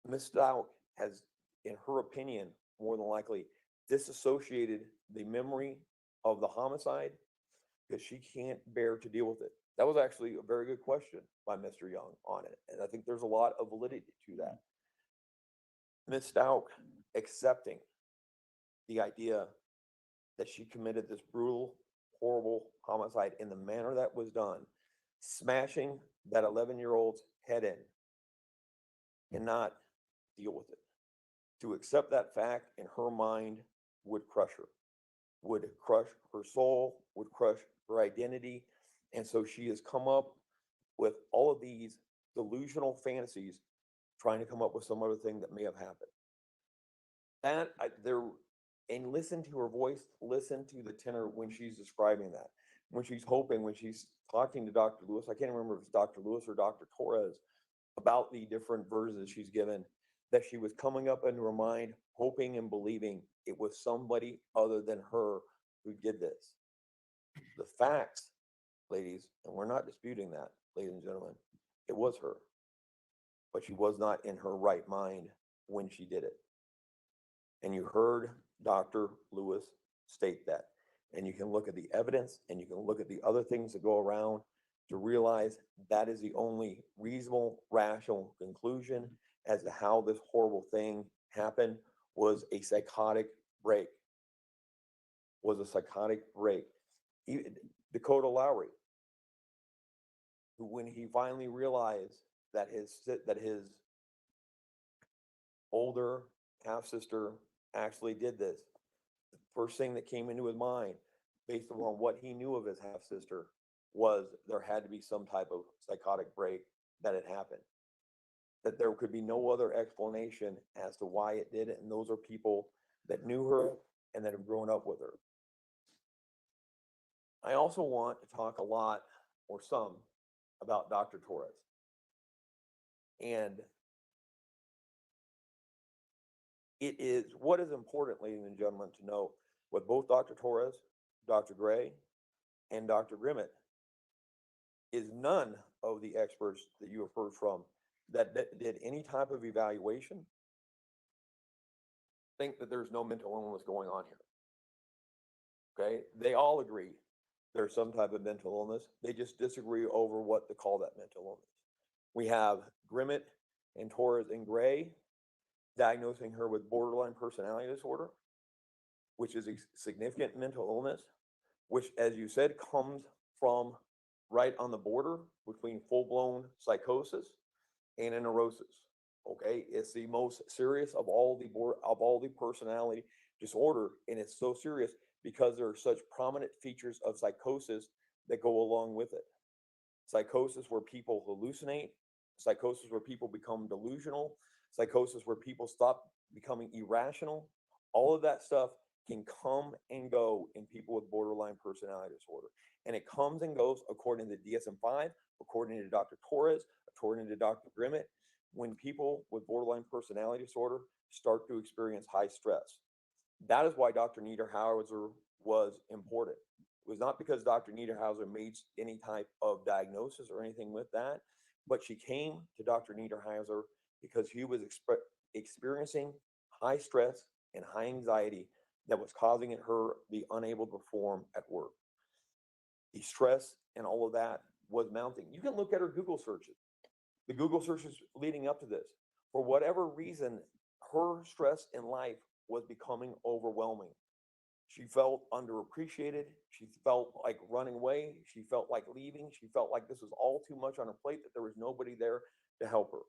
Ms. Stauch has, in her opinion, more than likely disassociated the memory of the homicide because she can't bear to deal with it. That was actually a very good question by Mr. Young on it. And I think there's a lot of validity to that. Ms. Stauch accepting the idea that she committed this brutal, horrible homicide in the manner that was done, smashing that 11-year-old's head in and not deal with it. To accept that fact in her mind would crush her, would crush her soul, would crush her identity. And so she has come up with all of these delusional fantasies, trying to come up with some other thing that may have happened. And listen to her voice, listen to the tenor when she's describing that. When she's hoping, when she's talking to Dr. Lewis, I can't remember if it's Dr. Lewis or Dr. Torres, about the different versions she's given, that she was coming up into her mind, hoping and believing it was somebody other than her who did this. The facts, ladies, and we're not disputing that, ladies and gentlemen, it was her. But she was not in her right mind when she did it. And you heard Dr. Lewis state that. And you can look at the evidence and you can look at the other things that go around to realize that is the only reasonable, rational conclusion as to how this horrible thing happened, was a psychotic break. Was a psychotic break. Dakota Lowry, who, when he finally realized that his older half-sister actually did this, the first thing that came into his mind, based upon what he knew of his half-sister, was there had to be some type of psychotic break that had happened. That there could be no other explanation as to why it did it, and those are people that knew her and that have grown up with her. I also want to talk a lot, or some, about Dr. Torres. And it is what is important, ladies and gentlemen, to know with both Dr. Torres, Dr. Gray, and Dr. Grimmett, is none of the experts that you have heard from that did any type of evaluation think that there's no mental illness going on here. Okay? They all agree there's some type of mental illness. They just disagree over what to call that mental illness. We have Grimmett and Torres and Gray diagnosing her with borderline personality disorder, which is a significant mental illness, which, as you said, comes from right on the border between full-blown psychosis and a neurosis. Okay, it's the most serious of all the personality disorder, and it's so serious because there are such prominent features of psychosis that go along with it. Psychosis where people hallucinate, psychosis where people become delusional, psychosis where people stop becoming irrational. All of that stuff can come and go in people with borderline personality disorder. And it comes and goes according to DSM-5, according to Dr. Torres, according to Dr. Grimmett, when people with borderline personality disorder start to experience high stress. That is why Dr. Niederhauser was important. It was not because Dr. Niederhauser made any type of diagnosis or anything with that, but she came to Dr. Niederhauser because he was experiencing high stress and high anxiety that was causing her to be unable to perform at work. The stress and all of that was mounting. You can look at her Google searches, the Google searches leading up to this. For whatever reason, her stress in life was becoming overwhelming. She felt underappreciated. She felt like running away. She felt like leaving. She felt like this was all too much on her plate, that there was nobody there to help her.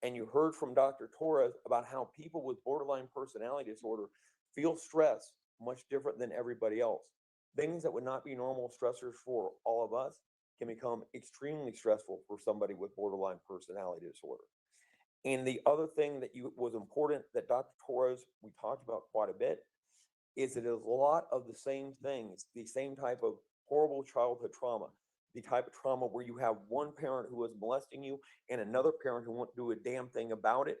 And you heard from Dr. Torres about how people with borderline personality disorder feel stress much different than everybody else. Things that would not be normal stressors for all of us can become extremely stressful for somebody with borderline personality disorder. And the other thing that was important that Dr. Torres, we talked about quite a bit, is it is a lot of the same things, the same type of horrible childhood trauma, the type of trauma where you have one parent who is molesting you and another parent who won't do a damn thing about it,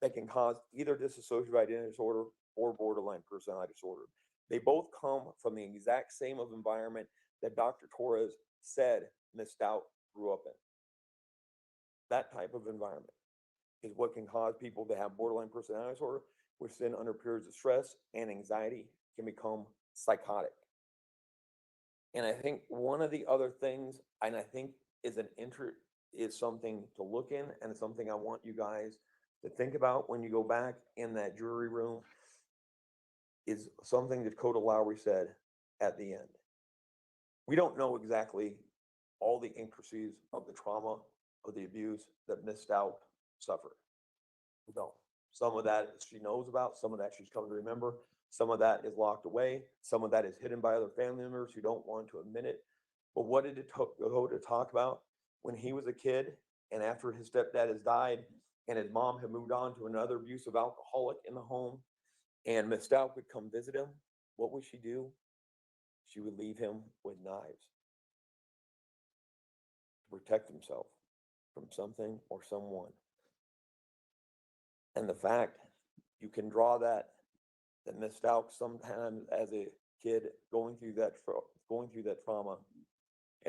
that can cause either dissociative identity disorder or borderline personality disorder. They both come from the exact same of environment that Dr. Torres said Ms. Stauch grew up in. That type of environment is what can cause people to have borderline personality disorder, which then under periods of stress and anxiety can become psychotic. And I think one of the other things, and I think is something to look in, and something I want you guys to think about when you go back in that jury room, is something that Dakota Lowry said at the end. We don't know exactly all the intricacies of the trauma, of the abuse that Ms. Stauch suffered. We don't. Some of that she knows about, some of that she's come to remember, some of that is locked away, some of that is hidden by other family members who don't want to admit it. But what did Dakota talk about when he was a kid, and after his stepdad has died and his mom had moved on to another abusive alcoholic in the home, and Ms. Stauch would come visit him? What would she do? She would leave him with knives to protect himself from something or someone. And the fact you can draw that Ms. Stauch sometimes as a kid going through that trauma,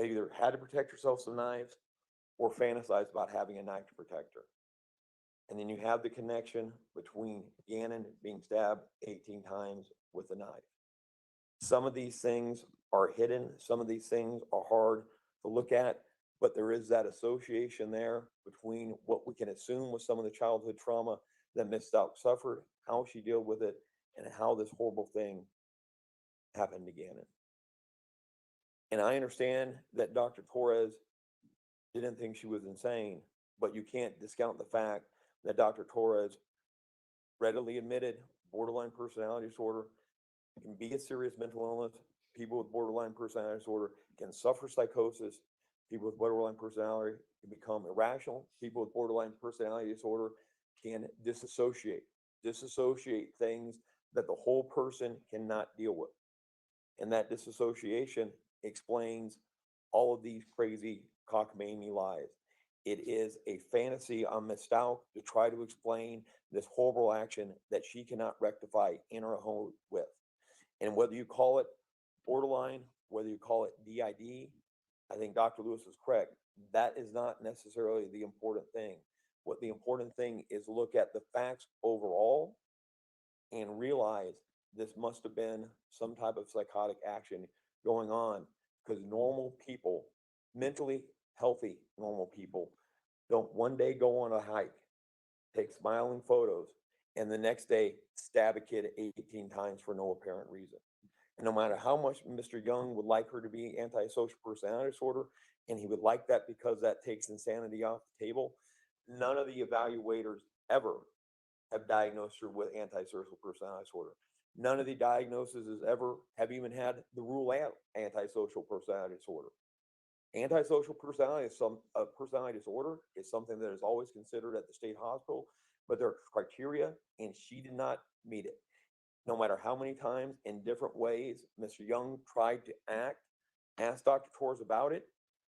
either had to protect herself with knives or fantasized about having a knife to protect her. And then you have the connection between Gannon being stabbed 18 times with a knife. Some of these things are hidden. Some of these things are hard to look at, but there is that association there between what we can assume was some of the childhood trauma that Ms. Stauch suffered, how she dealt with it, and how this horrible thing happened to Gannon. And I understand that Dr. Torres didn't think she was insane, but you can't discount the fact that Dr. Torres readily admitted borderline personality disorder can be a serious mental illness. People with borderline personality disorder can suffer psychosis. People with borderline personality can become irrational. People with borderline personality disorder can disassociate things that the whole person cannot deal with. And that disassociation explains all of these crazy cockamamie lies. It is a fantasy on Ms. Stauch to try to explain this horrible action that she cannot rectify in her home with. And whether you call it borderline, whether you call it DID, I think Dr. Lewis is correct. That is not necessarily the important thing. What the important thing is look at the facts overall and realize this must have been some type of psychotic action going on, because normal people, mentally healthy normal people, don't one day go on a hike, take smiling photos, and the next day stab a kid 18 times for no apparent reason. And no matter how much Mr. Young would like her to be antisocial personality disorder, and he would like that because that takes insanity off the table, none of the evaluators ever have diagnosed her with antisocial personality disorder. None of the diagnoses ever have even had the rule out antisocial personality disorder. Antisocial personality disorder is something that is always considered at the state hospital, but there are criteria, and she did not meet it. No matter how many times in different ways Mr. Young tried to ask Dr. Torres about it,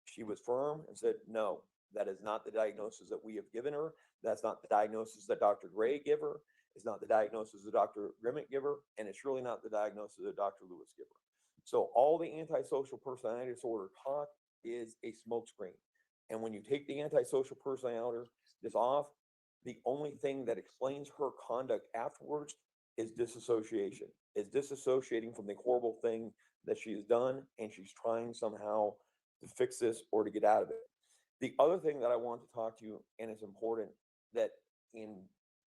she was firm and said, no, that is not the diagnosis that we have given her. That's not the diagnosis that Dr. Gray gave her. It's not the diagnosis that Dr. Grimmett gave her, and it's really not the diagnosis that Dr. Lewis gave her. So all the antisocial personality disorder talk is a smokescreen. And when you take the antisocial personality off, the only thing that explains her conduct afterwards is disassociation, is disassociating from the horrible thing that she has done, and she's trying somehow to fix this or to get out of it. The other thing that I want to talk to you, and it's important, that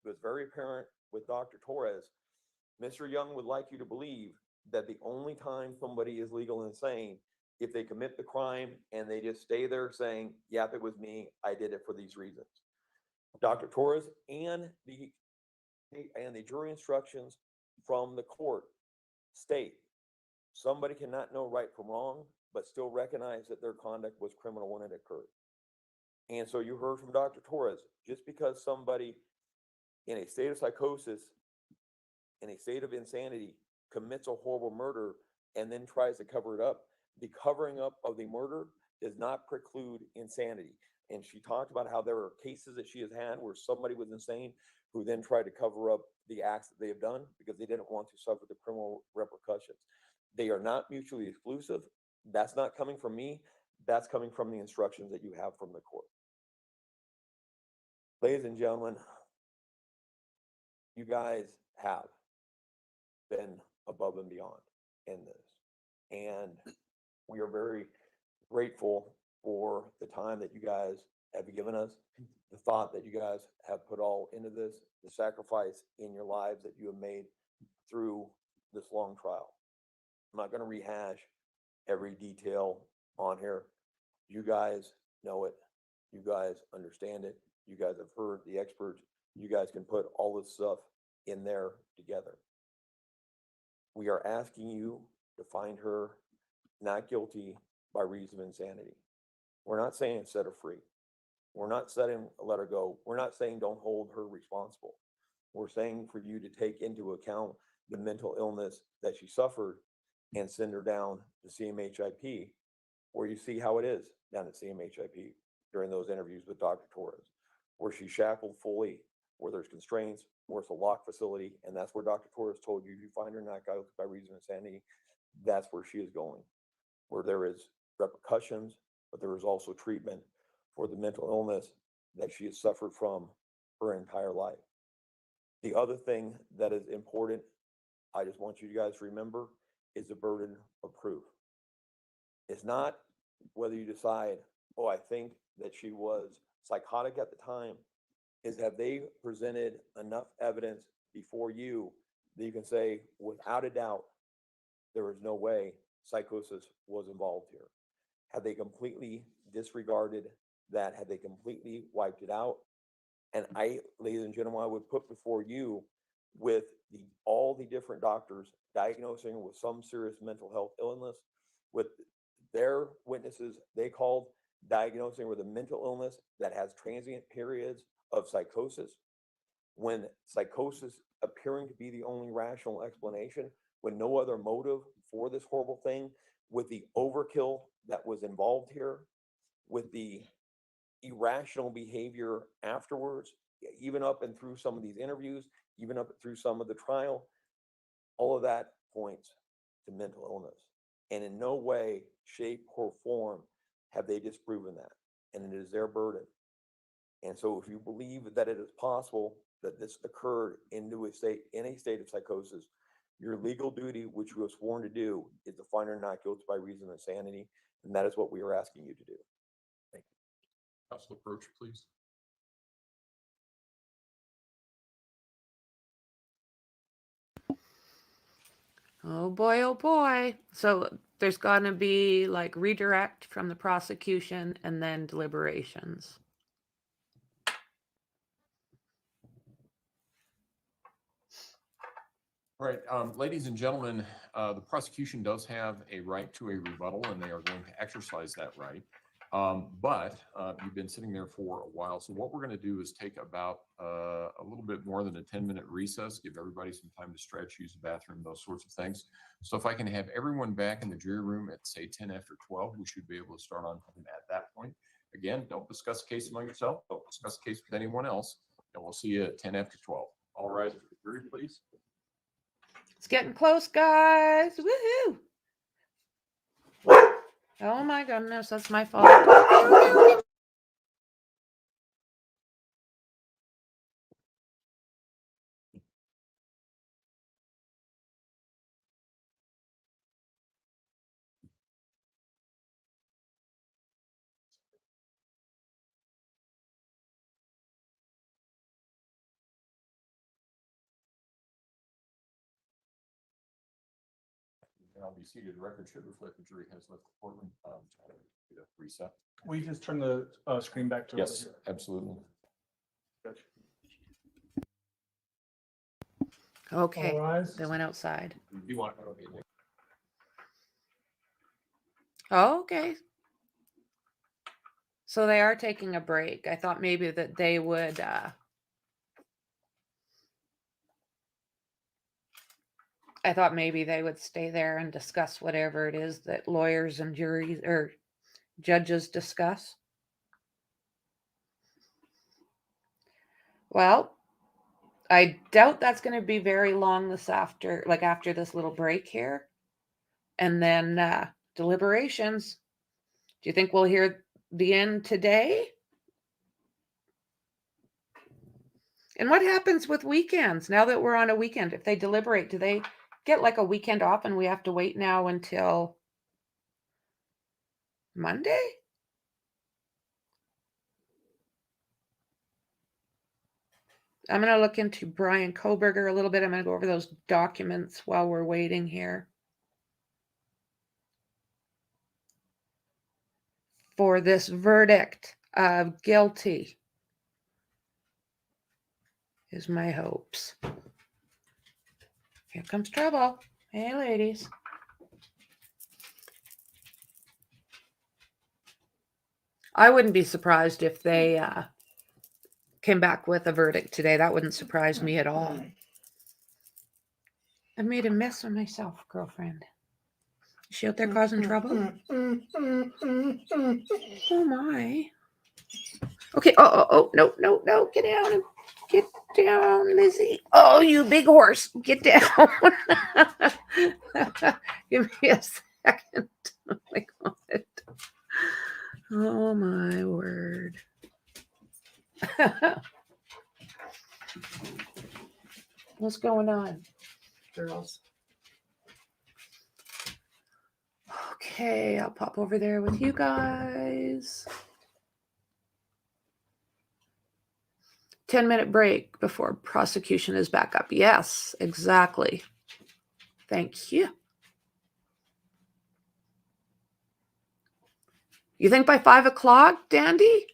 was very apparent with Dr. Torres, Mr. Young would like you to believe that the only time somebody is legal and insane, if they commit the crime and they just stay there saying, yep, it was me, I did it for these reasons. Dr. Torres and the jury instructions from the court state somebody cannot know right from wrong, but still recognize that their conduct was criminal when it occurred. And so you heard from Dr. Torres, just because somebody in a state of psychosis, in a state of insanity, commits a horrible murder and then tries to cover it up, the covering up of the murder does not preclude insanity. And she talked about how there are cases that she has had where somebody was insane who then tried to cover up the acts that they have done because they didn't want to suffer the criminal repercussions. They are not mutually exclusive. That's not coming from me. That's coming from the instructions that you have from the court. Ladies and gentlemen, you guys have been above and beyond in this. And we are very grateful for the time that you guys have given us, the thought that you guys have put all into this, the sacrifice in your lives that you have made through this long trial. I'm not going to rehash every detail on here. You guys know it. You guys understand it. You guys have heard the experts. You guys can put all this stuff in there together. We are asking you to find her not guilty by reason of insanity. We're not saying set her free. We're not saying let her go. We're not saying don't hold her responsible. We're saying for you to take into account the mental illness that she suffered and send her down to CMHIP, where you see how it is down at CMHIP during those interviews with Dr. Torres, where she's shackled fully, where there's constraints, where it's a locked facility, and that's where Dr. Torres told you, if you find her not guilty by reason of insanity, that's where she is going, where there is repercussions, but there is also treatment for the mental illness that she has suffered from her entire life. The other thing that is important, I just want you guys to remember, is the burden of proof. It's not whether you decide, oh, I think that she was psychotic at the time, is have they presented enough evidence before you that you can say, without a doubt, there is no way psychosis was involved here. Have they completely disregarded that? Have they completely wiped it out? And I, ladies and gentlemen, I would put before you with all the different doctors diagnosing with some serious mental health illness, with their witnesses they called diagnosing with a mental illness that has transient periods of psychosis, when psychosis appearing to be the only rational explanation, when no other motive for this horrible thing, with the overkill that was involved here, with the irrational behavior afterwards, even up and through some of these interviews, even up through some of the trial, all of that points to mental illness. And in no way, shape, or form have they disproven that. And it is their burden. And so if you believe that it is possible that this occurred in a state of psychosis, your legal duty, which you were sworn to do, is to find her not guilty by reason of insanity. And that is what we are asking you to do. Thank you. Council approach, please. Oh boy, oh boy. So there's going to be like redirect from the prosecution and then deliberations. All right, ladies and gentlemen, the prosecution does have a right to a rebuttal, and they are going to exercise that right. But you've been sitting there for a while. So what we're going to do is take about a little bit more than a 10-minute recess, give everybody some time to stretch, use the bathroom, those sorts of things. So if I can have everyone back in the jury room at, say, 10 after 12, we should be able to start on time at that point. Again, don't discuss the case among yourself. Don't discuss the case with anyone else. And we'll see you at 10 after 12. All rise for the jury, please. It's getting close, guys. Woohoo! Oh my goodness, that's my fault. now be seated. The record should reflect the jury has left the courtroom. Reset. We just turn the screen back to. Yes, absolutely. Okay, All rise. they went outside. You want Oh, okay. So they are taking a break. I thought maybe that they would I thought maybe they would stay there and discuss whatever it is that lawyers and juries or judges discuss. Well, I doubt that's going to be very long after this little break here. And then deliberations. Do you think we'll hear the end today? And what happens with weekends now that we're on a weekend? If they deliberate, do they get like a weekend off and we have to wait now until Monday? I'm going to look into Brian Koberger a little bit. I'm going to go over those documents while we're waiting here for this verdict of guilty is my hopes. Here comes trouble. Hey, ladies. I wouldn't be surprised if they came back with a verdict today. That wouldn't surprise me at all. I made a mess of myself, girlfriend. Is she out there causing trouble? Oh my. Okay. Oh, no. Get down. Get down, Lizzie. Oh, you big horse. Get down. Give me a second. Oh my God. Oh my word. What's going on, girls? Okay, I'll pop over there with you guys. 10-minute break before prosecution is back up. Yes, exactly. Thank you. You think by 5 o'clock, Dandy?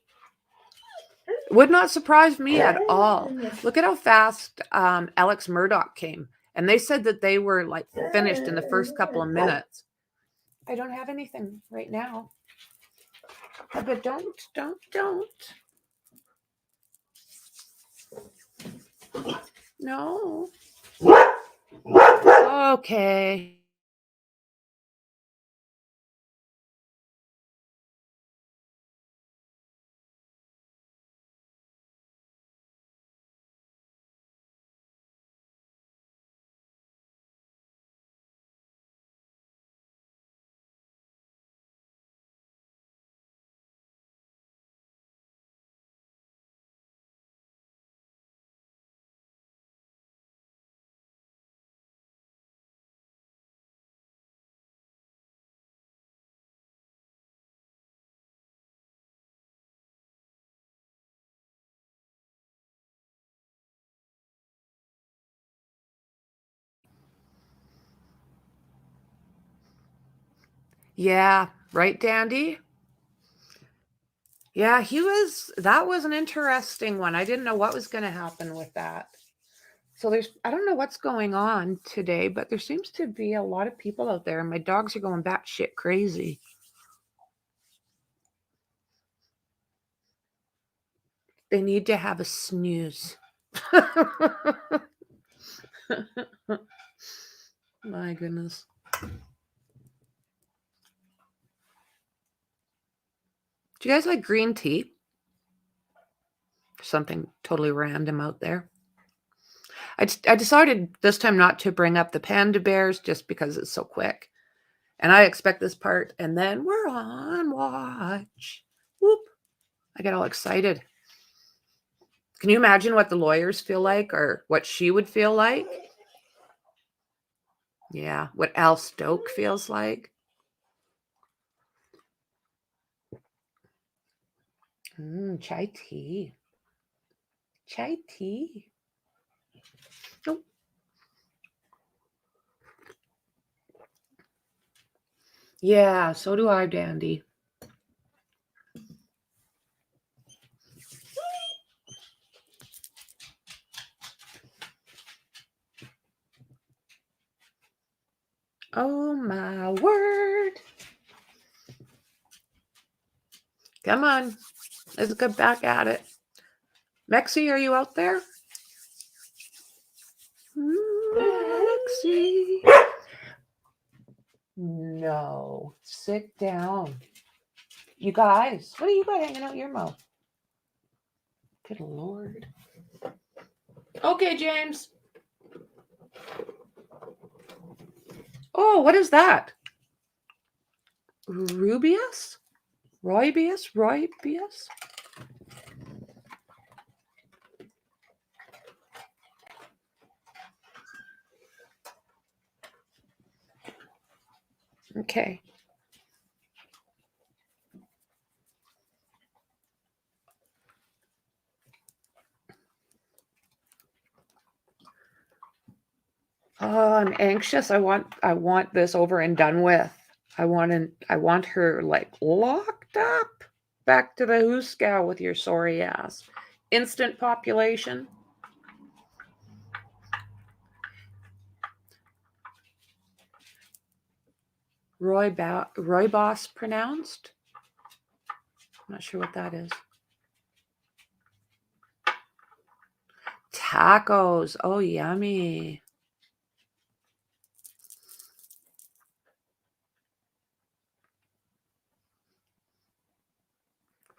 Would not surprise me at all. Look at how fast Alex Murdoch came. And they said that they were like finished in the first couple of minutes. I don't have anything right now. But don't. No. Okay. Yeah, right, Dandy? Yeah, that was an interesting one. I didn't know what was going to happen with that. So I don't know what's going on today, but there seems to be a lot of people out there and my dogs are going batshit crazy. They need to have a snooze. My goodness. Do you guys like green tea? Something totally random out there. I decided this time not to bring up the panda bears just because it's so quick. And I expect this part, and then we're on watch. Whoop. I get all excited. Can you imagine what the lawyers feel like or what she would feel like? Yeah, what Al Stauch feels like. Chai tea. Chai tea. Oh. Yeah, so do I, Dandy. Oh my word. Come on. Let's get back at it. Mexi, are you out there? Mexi. No. Sit down. You guys, what do you got hanging out your mouth? Good Lord. Okay, James. Oh, what is that? Rubius? Roybius? Roybius? Okay. Oh, I'm anxious. I want this over and done with. I want her like locked up. Back to the Hooskow with your sorry ass. Instant population. Rooibos pronounced. I'm not sure what that is. Tacos. Oh, yummy.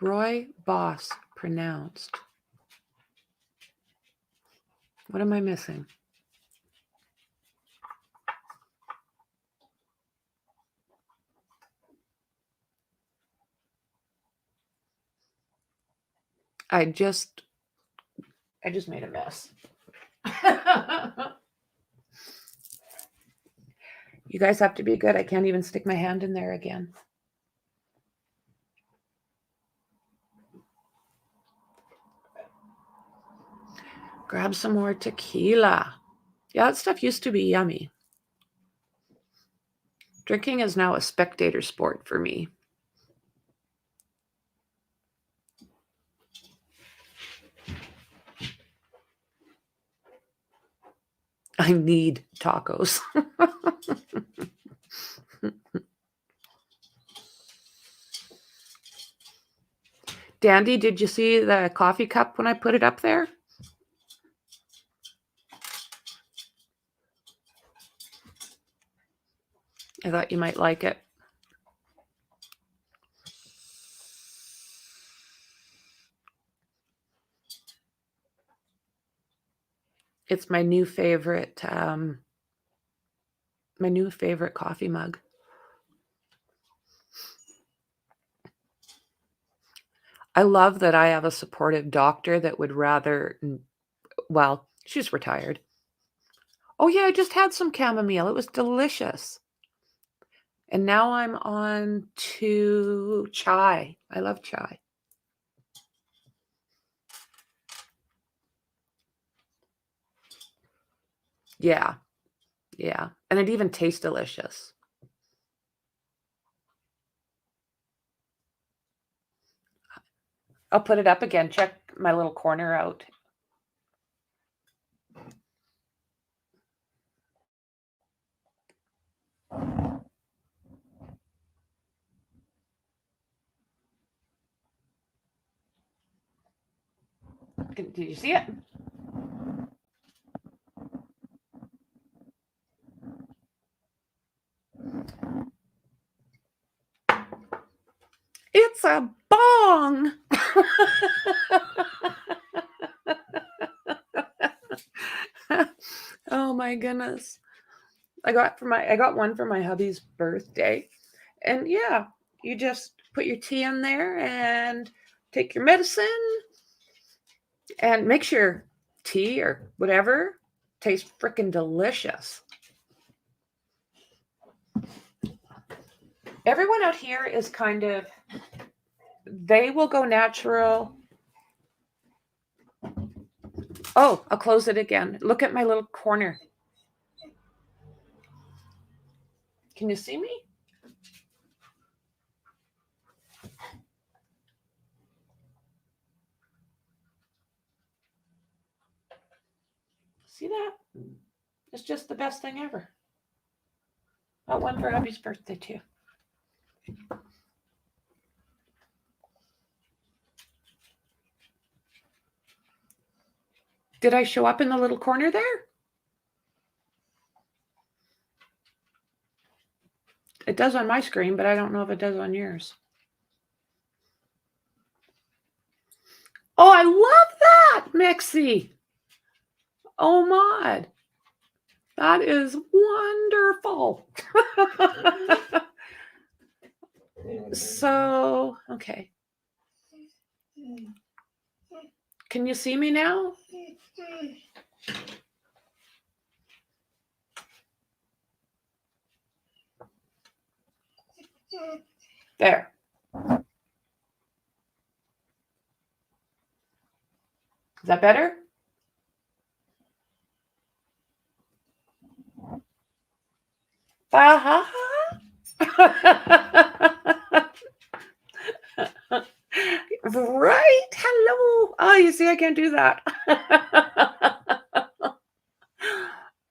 Rooibos pronounced. What am I missing? I just made a mess. You guys have to be good. I can't even stick my hand in there again. Grab some more tequila. Yeah, that stuff used to be yummy. Drinking is now a spectator sport for me. I need tacos. Dandy, did you see the coffee cup when I put it up there? I thought you might like it. It's my new favorite coffee mug. I love that I have a supportive doctor that would rather, well, she's retired. Oh yeah, I just had some chamomile. It was delicious. And now I'm on to chai. I love chai. Yeah. Yeah. And it even tastes delicious. I'll put it up again. Check my little corner out. Did you see it? It's a bong. Oh my goodness. I got one for my hubby's birthday. And yeah, you just put your tea in there and take your medicine and make sure tea or whatever tastes freaking delicious. Everyone out here is kind of, they will go natural. Oh, I'll close it again. Look at my little corner. Can you see me? best thing ever. Oh, one for Abby's birthday too. Did I show up in the little corner there? It does on my screen, but I don't know if it does on yours. Oh, I love that, Mixie. Oh, my. That is wonderful. So, okay. Can you see me now? There. Is that better? Right? Hello. Oh, you see, I can't do that.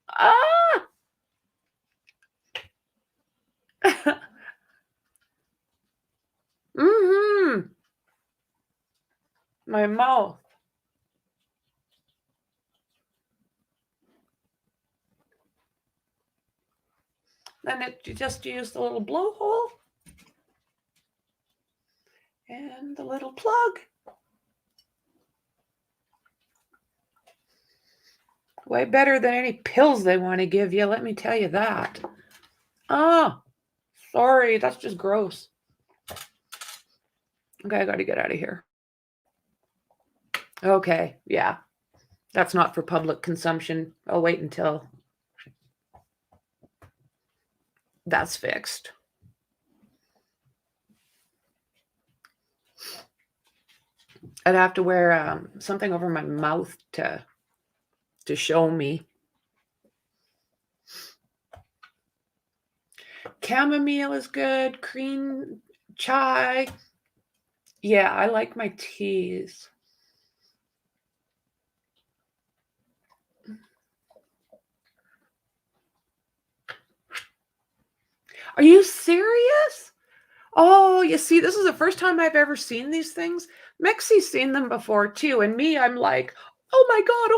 Ah. Mm-hmm. My mouth. Then you just use the little blowhole and the little plug. Way better than any pills they want to give you, let me tell you that. Oh, sorry, that's just gross. Okay, I got to get out of here. Okay, yeah. That's not for public consumption. I'll wait until that's fixed. I'd have to wear something over my mouth to show me. Chamomile is good. Green chai. Yeah, I like my teas. Are you serious? Oh, you see, this is the first time I've ever seen these things. Mexie's seen them before too. And me, I'm like, oh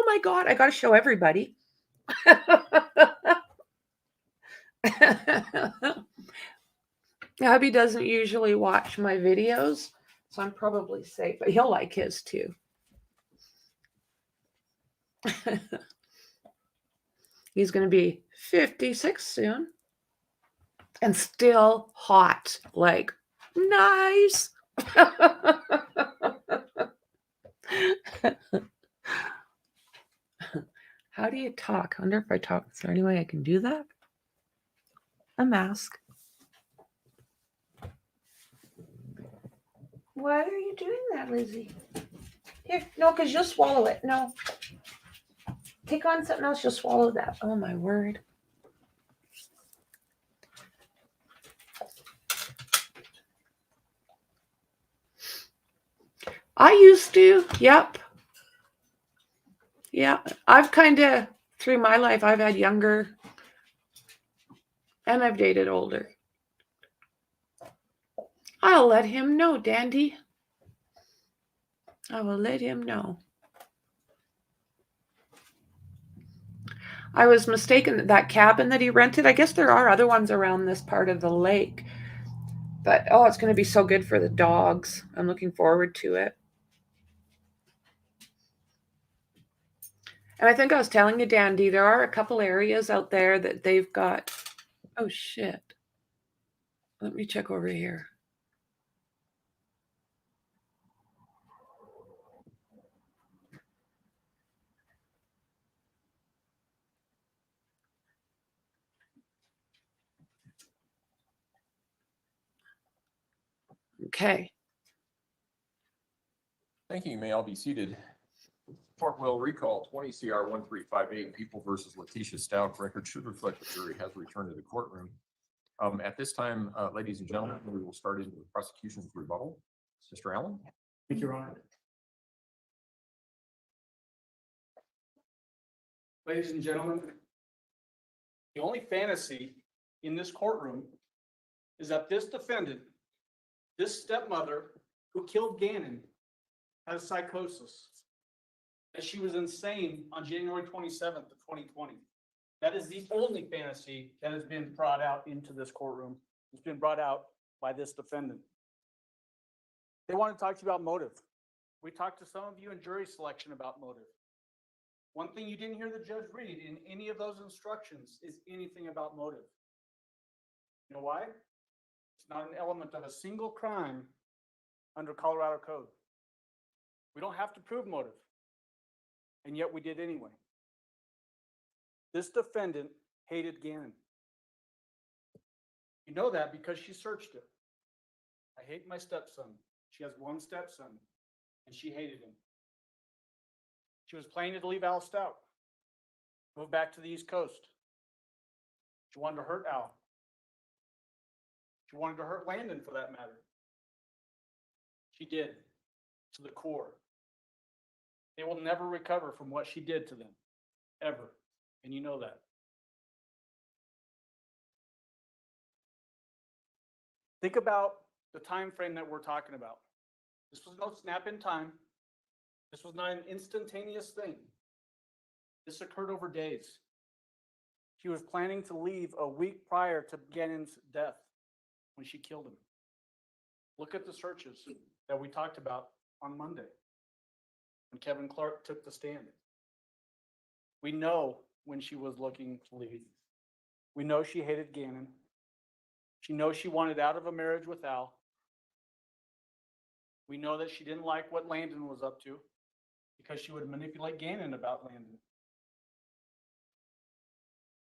my God, I got to show everybody. Abby doesn't usually watch my videos, so I'm probably safe, but he'll like his too. He's going to be 56 soon and still hot. Like, nice. How do you talk? I wonder if I talk. Is there any way I can do that? A mask. Why are you doing that, Lizzie? Here, no, because you'll swallow it. No. Take on something else, you'll swallow that. Oh, my word. I used to. Yep. Yeah. I've kind of, through my life, I've had younger and I've dated older. I'll let him know, Dandy. I will let him know. I was mistaken that cabin that he rented, I guess there are other ones around this part of the lake. But, oh, it's going to be so good for the dogs. I'm looking forward to it. And I think I was telling you, Dandy, there are a couple areas out there that they've got. Oh, shit. Let me check over here. Okay. Thank you. You may all be seated. Court will recall 20 CR 1358, People versus Letecia Stauch. Record should reflect the jury has returned to the courtroom. At this time, ladies and gentlemen, we will start into the prosecution's rebuttal. Mr. Allen. Thank you, Your Honor. Ladies and gentlemen, The only fantasy in this courtroom is that this defendant, this stepmother who killed Gannon, has psychosis. That she was insane on January 27th of 2020. That is the only fantasy that has been brought out into this courtroom. It's been brought out by this defendant. They want to talk to you about motive. We talked to some of you in jury selection about motive. One thing you didn't hear the judge read in any of those instructions is anything about motive. You know why? It's not an element of a single crime under Colorado code. We don't have to prove motive, and yet we did anyway. This defendant hated Gannon. You know that because she searched it. I hate my stepson. She has one stepson, and she hated him. She was planning to leave Al Stauch, move back to the East Coast. She wanted to hurt Al. She wanted to hurt Landon, for that matter. She did, to the core. They will never recover from what she did to them, ever. And you know that. Think about the time frame that we're talking about. This was no snap in time. This was not an instantaneous thing. This occurred over days. She was planning to leave a week prior to Gannon's death when she killed him. Look at the searches that we talked about on Monday when Kevin Clark took the stand. We know when she was looking to leave. We know she hated Gannon. She knows she wanted out of a marriage with Al. We know that she didn't like what Landon was up to because she would manipulate Gannon about Landon.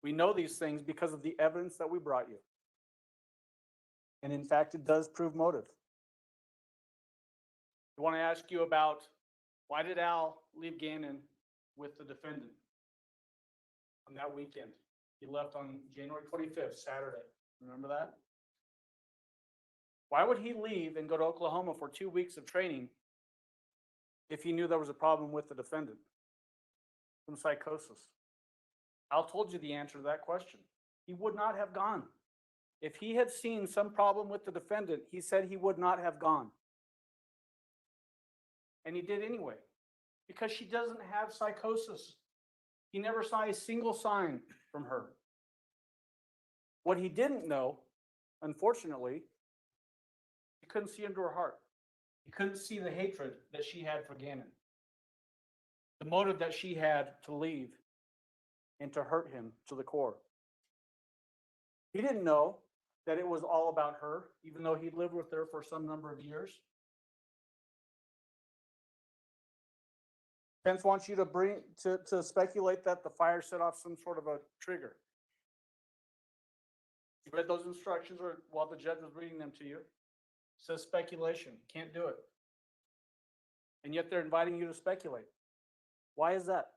We know these things because of the evidence that we brought you. And in fact, it does prove motive. I want to ask you about why did Al leave Gannon with the defendant on that weekend? He left on January 25th, Saturday. Remember that? Why would he leave and go to Oklahoma for 2 weeks of training if he knew there was a problem with the defendant? Some psychosis. Al told you the answer to that question. He would not have gone. If he had seen some problem with the defendant, he said he would not have gone. And he did anyway, because she doesn't have psychosis. He never saw a single sign from her. What he didn't know, unfortunately, he couldn't see into her heart. He couldn't see the hatred that she had for Gannon, the motive that she had to leave and to hurt him to the core. He didn't know that it was all about her, even though he lived with her for some number of years. Pence wants you to speculate that the fire set off some sort of a trigger. You read those instructions while the judge was reading them to you? It says speculation. Can't do it. And yet they're inviting you to speculate. Why is that?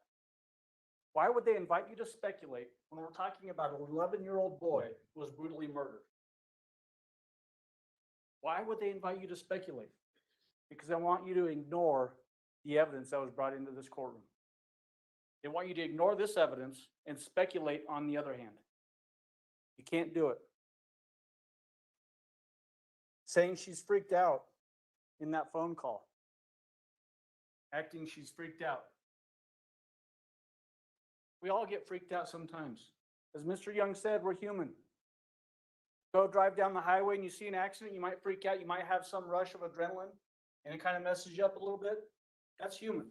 Why would they invite you to speculate when we're talking about an 11-year-old boy who was brutally murdered? Why would they invite you to speculate? Because they want you to ignore the evidence that was brought into this courtroom. They want you to ignore this evidence and speculate on the other hand. You can't do it. Saying she's freaked out in that phone call. Acting she's freaked out. We all get freaked out sometimes. As Mr. Young said, we're human. Go drive down the highway and you see an accident, you might freak out, you might have some rush of adrenaline, and it kind of messes you up a little bit. That's human,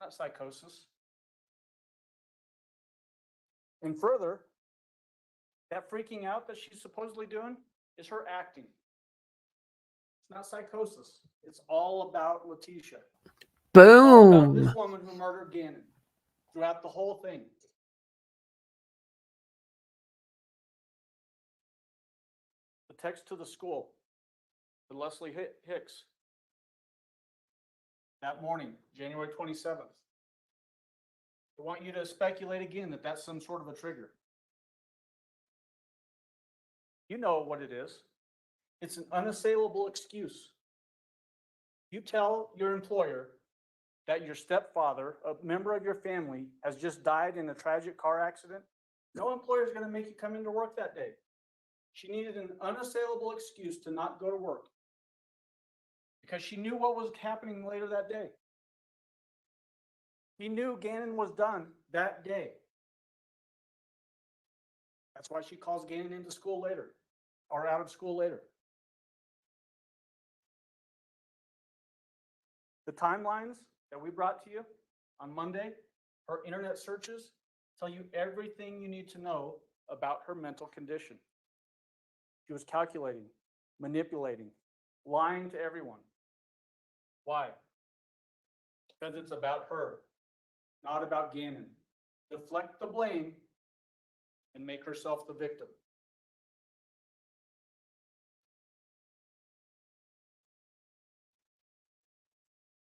not psychosis. And further, that freaking out that she's supposedly doing is her acting. It's not psychosis. It's all about Letecia. Boom. All about this woman who murdered Gannon throughout the whole thing. The text to the school, to Leslie Hicks, that morning, January 27th. I want you to speculate again that that's some sort of a trigger. You know what it is. It's an unassailable excuse. You tell your employer that your stepfather, a member of your family, has just died in a tragic car accident, No employer is going to make you come into work that day. She needed an unassailable excuse to not go to work because she knew what was happening later that day. He knew Gannon was done that day. That's why she calls Gannon into school later or out of school later. The timelines that we brought to you on Monday, her internet searches tell you everything you need to know about her mental condition. She was calculating, manipulating, lying to everyone. Why? Because it's about her, not about Gannon. Deflect the blame and make herself the victim.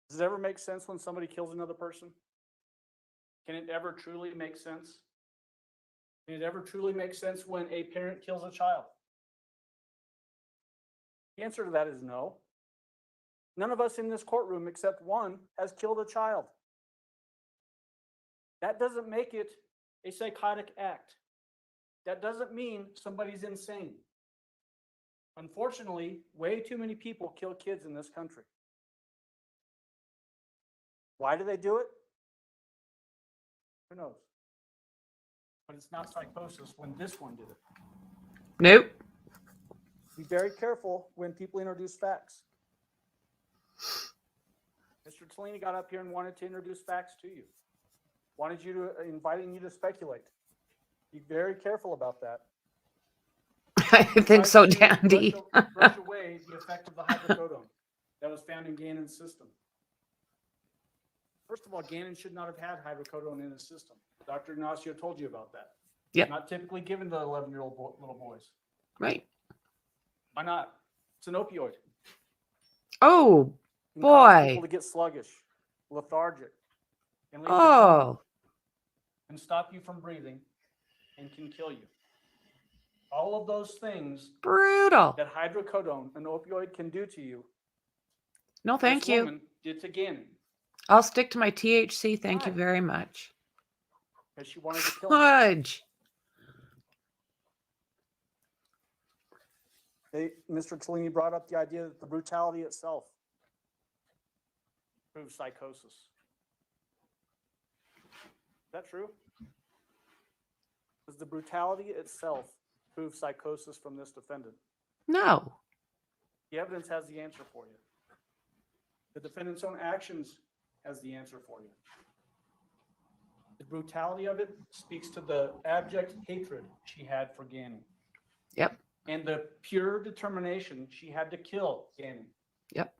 Does it ever make sense when somebody kills another person? Can it ever truly make sense? Can it ever truly make sense when a parent kills a child? The answer to that is no. None of us in this courtroom, except one, has killed a child. That doesn't make it a psychotic act. That doesn't mean somebody's insane. Unfortunately, way too many people kill kids in this country. Why do they do it? Who knows? But it's not psychosis when this one did it. Nope. Be very careful when people introduce facts. Mr. Tellini got up here and wanted to introduce facts to you. Inviting you to speculate. Be very careful about that. I think so, Dandy. Brush away the effect of the hydrocodone that was found in Gannon's system. First of all, Gannon should not have had hydrocodone in his system. Dr. Ignacio told you about that. Yep. Not typically given to 11-year-old little boys. Right. Why not? It's an opioid. Oh, It can cause boy. people to get sluggish, lethargic, and lead to Oh. coma, and stop you from breathing and can kill you. All of those things Brutal. that hydrocodone, an opioid, can do to you. No, thank this you. woman did to Gannon I'll stick to my THC. Thank you Why? very much. because she wanted to kill him. Fudge. Mr. Tellini brought up the idea that the brutality itself proves psychosis. Is that true? Does the brutality itself prove psychosis from this defendant? No. The evidence has the answer for you. The defendant's own actions has the answer for you. The brutality of it speaks to the abject hatred she had for Gannon. Yep. And the pure determination she had to kill Gannon. Yep.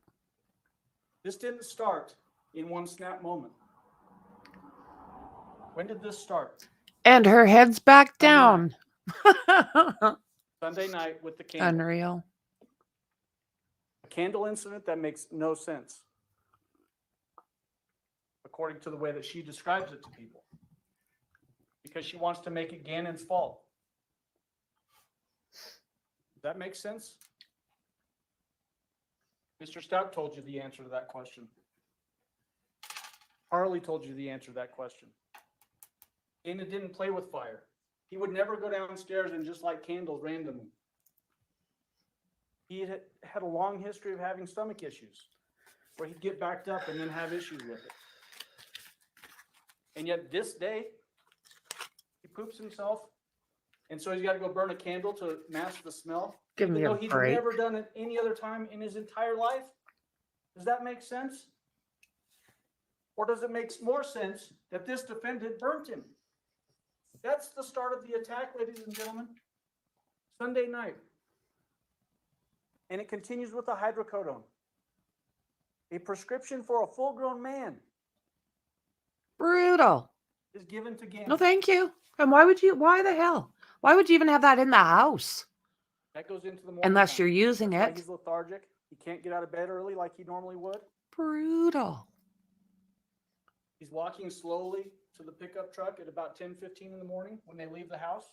This didn't start in one snap moment. When did this start? And her head's back down. Sunday night with the candle. Unreal. A candle incident that makes no sense, according to the way that she describes it to people, because she wants to make it Gannon's fault. Does that make sense? Mr. Stauch told you the answer to that question. Harley told you the answer to that question. Gannon didn't play with fire. He would never go downstairs and just light candles randomly. He had a long history of having stomach issues, where he'd get backed up and then have issues with it. And yet this day, he poops himself, and so he's got to go burn a candle to mask the smell, Give even me a though he'd break. never done it any other time in his entire life. Does that make sense? Or does it make more sense that this defendant burnt him? That's the start of the attack, ladies and gentlemen. Sunday night. And it continues with the hydrocodone. A prescription for a full-grown man Brutal. is given to Gannon. No, thank you. And why the hell? Why would you even have that in the house? That goes into the morning Unless time. you're using That's why it. he's lethargic. He can't get out of bed early like he normally would. Brutal. He's walking slowly to the pickup truck at about 10:15 in the morning when they leave the house.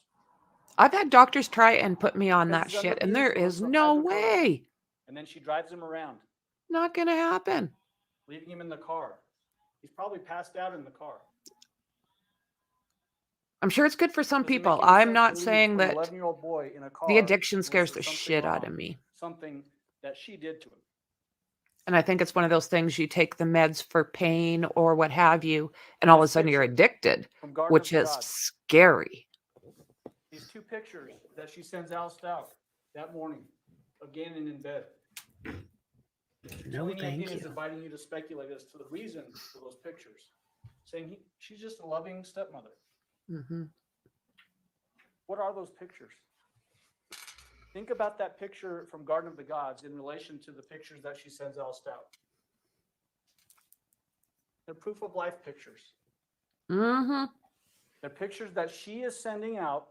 I've had doctors try and put me on Because that he's under shit, the and there influence is of no hydrocodone. way. And then she drives him around, Not gonna happen. leaving him in the car. He's probably passed out in the car. I'm sure it's good for some Doesn't make people. any I'm sense not to me saying for an that 11-year-old boy in a car the addiction scares versus the something shit out wrong, of me. something that she did to him. And I think it's one of those things you take the meds for pain or what have you, and all of a This sudden you're picture addicted, from Garden which of is God. scary. These two pictures that she sends Al Stauch that morning of Gannon in bed. No, Any thank ideas you. inviting you to speculate as to the reason for those pictures, saying she's just a loving stepmother. Mm-hmm. What are those pictures? Think about that picture from Garden of the Gods in relation to the pictures that she sends Al Stauch. They're proof of life pictures. Mm-hmm. They're pictures that she is sending out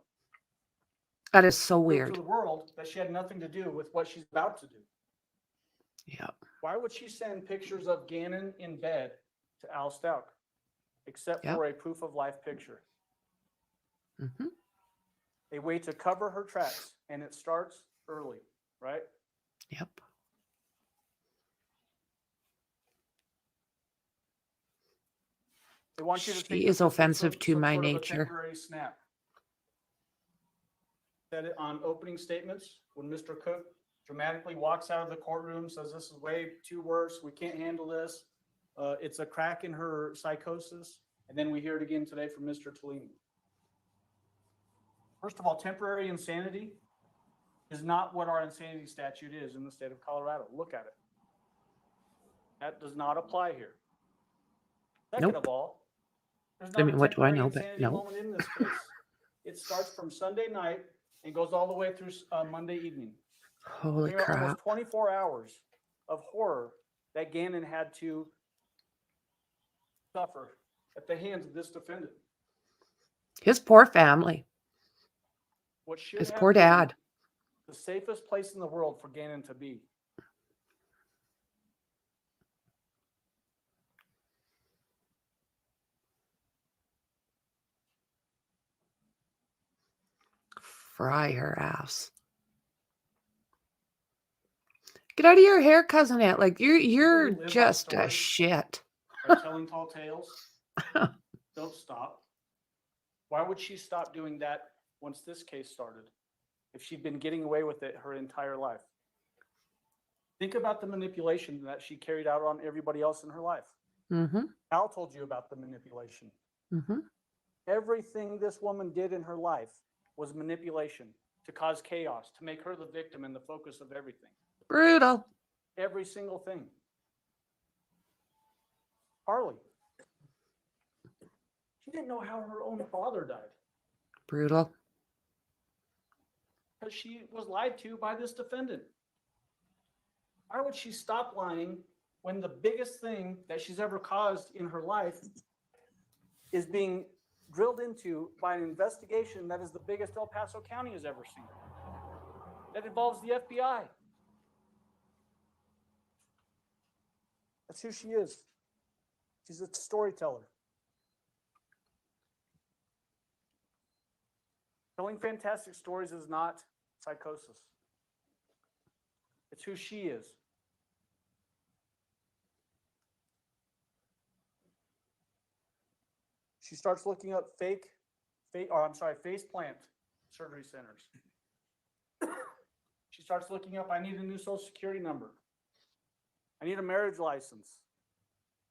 That is so to weird. the world that she had nothing to do with what she's about to do. Yep. Why would she send pictures of Gannon in bed to Al Stauch, except Yep. for a proof of life picture? Mm-hmm. A way to cover her tracks, and it starts early, right? Yep. They want you to She think is that this offensive was to some my sort of a nature. temporary snap. Said it on opening statements when Mr. Cook dramatically walks out of the courtroom, says this is way too worse. We can't handle this. It's a crack in her psychosis. And then we hear it again today from Mr. Tolini. First of all, temporary insanity is not what our insanity statute is in the state of Colorado. Look at it. That does not apply here. Second Nope. of all, there's I not mean, a what do I temporary know? But insanity no. moment in this case. It starts from Sunday night and goes all the way through Monday evening. Holy There are crap. almost 24 hours of horror that Gannon had to suffer at the hands of this defendant. His poor family. What should His have poor been dad. the safest place in the world for Gannon to be. Fry her ass. Get out of your hair, cousin Aunt. Like you're People who live by just a stories shit. are telling tall tales. Don't stop. Why would she stop doing that once this case started? If she'd been getting away with it her entire life. Think about the manipulation that she carried out on everybody else in her life. Mm-hmm. Al told you about the manipulation. Mm-hmm. Everything this woman did in her life was manipulation to cause chaos, to make her the victim and the focus of everything. Brutal. Every single thing. Harley. She didn't know how her own father died Brutal. because she was lied to by this defendant. Why would she stop lying when the biggest thing that she's ever caused in her life is being drilled into by an investigation that is the biggest El Paso County has ever seen? That involves the FBI. That's who she is. She's a storyteller. Telling fantastic stories is not psychosis. It's who she is. She starts looking up face plant surgery centers. She starts looking up, I need a new social security number. I need a marriage license.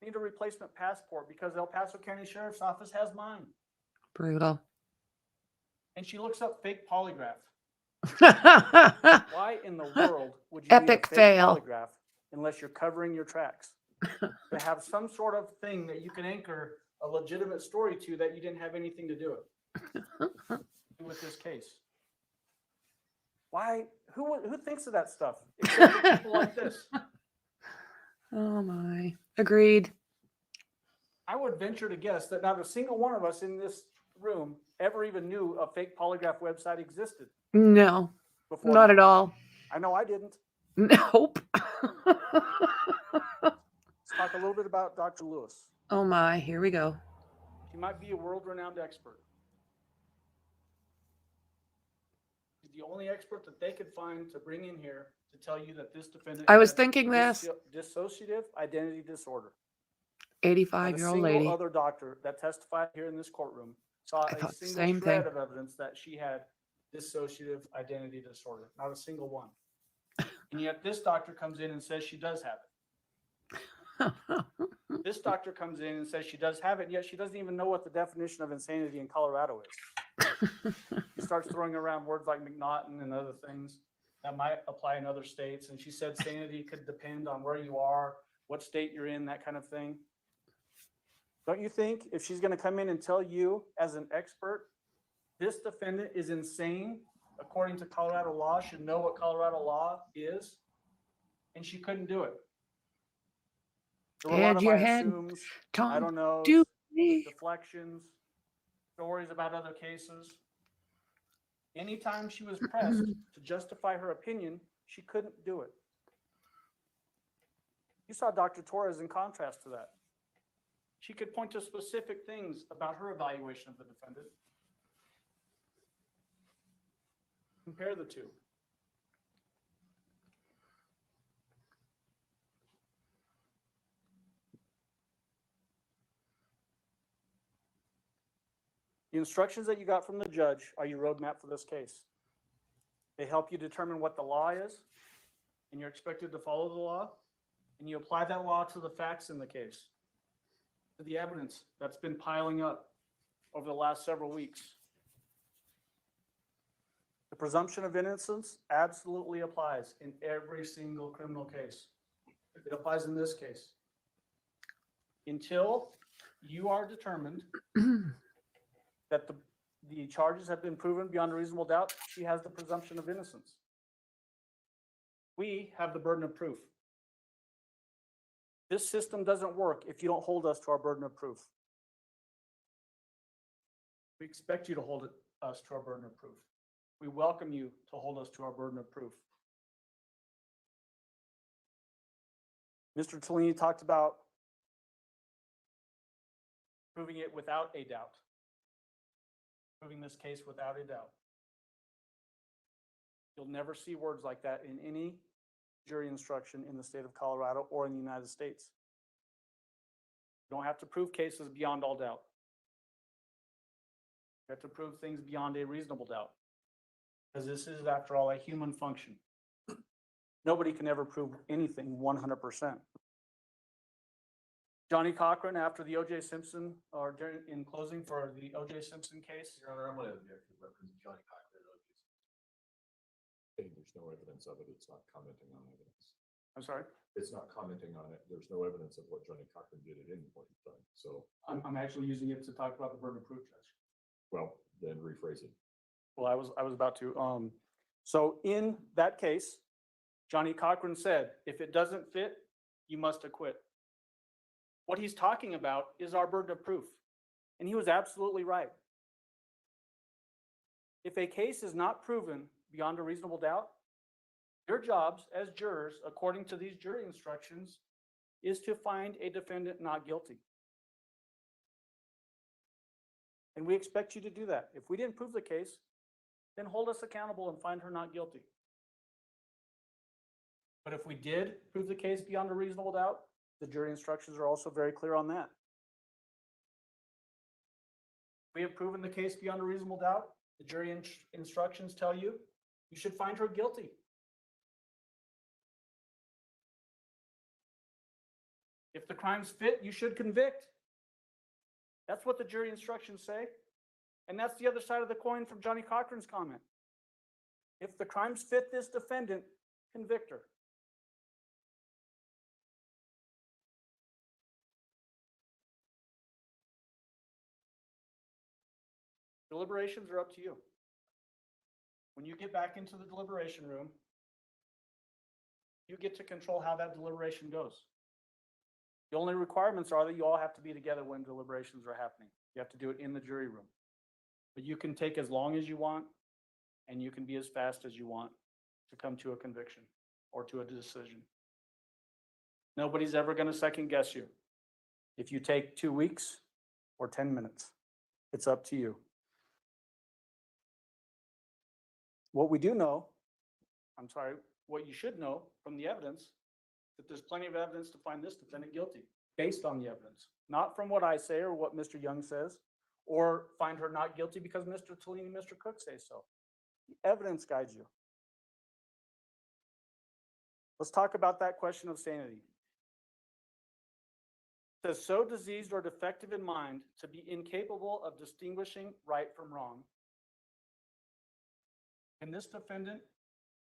I need a replacement passport because El Paso County Sheriff's Office has mine. Brutal. And she looks up fake polygraph. Epic Why in the world would you need a fake fail. polygraph unless you're covering your tracks? To have some sort of thing that you can anchor a legitimate story to that you didn't have anything to do with this case. Why? Who thinks of that stuff? Except for people like this. Oh my. Agreed. I would venture to guess that not a single one of us in this room ever even knew a fake polygraph website existed. No. Before Not now. at all. I know I didn't. Nope. Let's talk a little bit about Dr. Lewis. Oh my. Here we go. She might be a world-renowned expert. She's the only expert that they could find to bring in here to tell you that this defendant I was had thinking this. dissociative identity disorder. 85-year-old Not a lady. single other doctor that testified here in this courtroom saw I a thought the single same shred thing. of evidence that she had dissociative identity disorder, not a single one. And yet this doctor comes in and says she does have it. This doctor comes in and says she does have it, and yet she doesn't even know what the definition of insanity in Colorado is. She starts throwing around words like McNaughton and other things that might apply in other states. And she said sanity could depend on where you are, what state you're in, that kind of thing. Don't you think if she's going to come in and tell you as an expert, this defendant is insane, according to Colorado law, should know what Colorado law is, and she couldn't do it? There were a lot Head of your I head. assumes, I Tom, don't know, do me. deflections, stories about other cases. Anytime she was pressed to justify her opinion, she couldn't do it. You saw Dr. Torres in contrast to that. She could point to specific things about her evaluation of the defendant. Compare the two. The instructions that you got from the judge are your roadmap for this case. They help you determine what the law is, and you're expected to follow the law, and you apply that law to the facts in the case, to the evidence that's been piling up over the last several weeks. The presumption of innocence absolutely applies in every single criminal case. It applies in this case. Until you are determined that the charges have been proven beyond a reasonable doubt, she has the presumption of innocence. We have the burden of proof. This system doesn't work if you don't hold us to our burden of proof. We expect you to hold us to our burden of proof. We welcome you to hold us to our burden of proof. Mr. Tellini talked about proving it without a doubt. Proving this case without a doubt. You'll never see words like that in any jury instruction in the state of Colorado or in the United States. You don't have to prove cases beyond all doubt. You have to prove things beyond a reasonable doubt. Because this is, after all, a human function. Nobody can ever prove anything 100%. Johnny Cochran, after the O.J. Simpson, or in closing for the O.J. Simpson case. Your Honor, I'm going to object to reference Johnny Cochran and O.J. Simpson. There's no evidence of it. It's not commenting on evidence. I'm sorry? It's not commenting on it. There's no evidence of what Johnny Cochran did at any point in time. So I'm actually using it to talk about the burden of proof, Judge. well, then rephrase it. Well, I was about to. So in that case, Johnny Cochran said, if it doesn't fit, you must acquit. What he's talking about is our burden of proof. And he was absolutely right. If a case is not proven beyond a reasonable doubt, your jobs as jurors, according to these jury instructions, is to find a defendant not guilty. And we expect you to do that. If we didn't prove the case, then hold us accountable and find her not guilty. But if we did prove the case beyond a reasonable doubt, the jury instructions are also very clear on that. We have proven the case beyond a reasonable doubt. The jury instructions tell you you should find her guilty. If the crimes fit, you should convict. That's what the jury instructions say. And that's the other side of the coin from Johnny Cochran's comment. If the crimes fit this defendant, convict her. Deliberations are up to you. When you get back into the deliberation room, you get to control how that deliberation goes. The only requirements are that you all have to be together when deliberations are happening. You have to do it in the jury room. But you can take as long as you want, and you can be as fast as you want to come to a conviction or to a decision. Nobody's ever going to second guess you. If you take 2 weeks or 10 minutes, it's up to you. What we do know, what you should know from the evidence, that there's plenty of evidence to find this defendant guilty based on the evidence, not from what I say or what Mr. Young says or find her not guilty because Mr. Tellini and Mr. Cook say so. The evidence guides you. Let's talk about that question of sanity. It says, so diseased or defective in mind to be incapable of distinguishing right from wrong. Can this defendant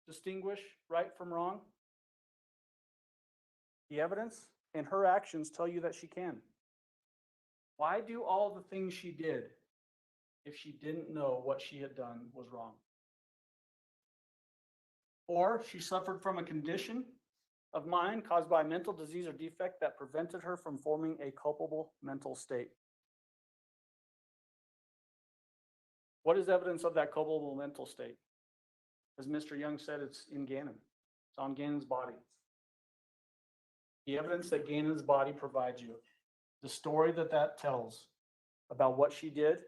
distinguish right from wrong? The evidence and her actions tell you that she can. Why do all the things she did if she didn't know what she had done was wrong? Or she suffered from a condition of mind caused by a mental disease or defect that prevented her from forming a culpable mental state. What is evidence of that culpable mental state? As Mr. Young said, it's in Gannon. It's on Gannon's body. The evidence that Gannon's body provides you, the story that tells about what she did,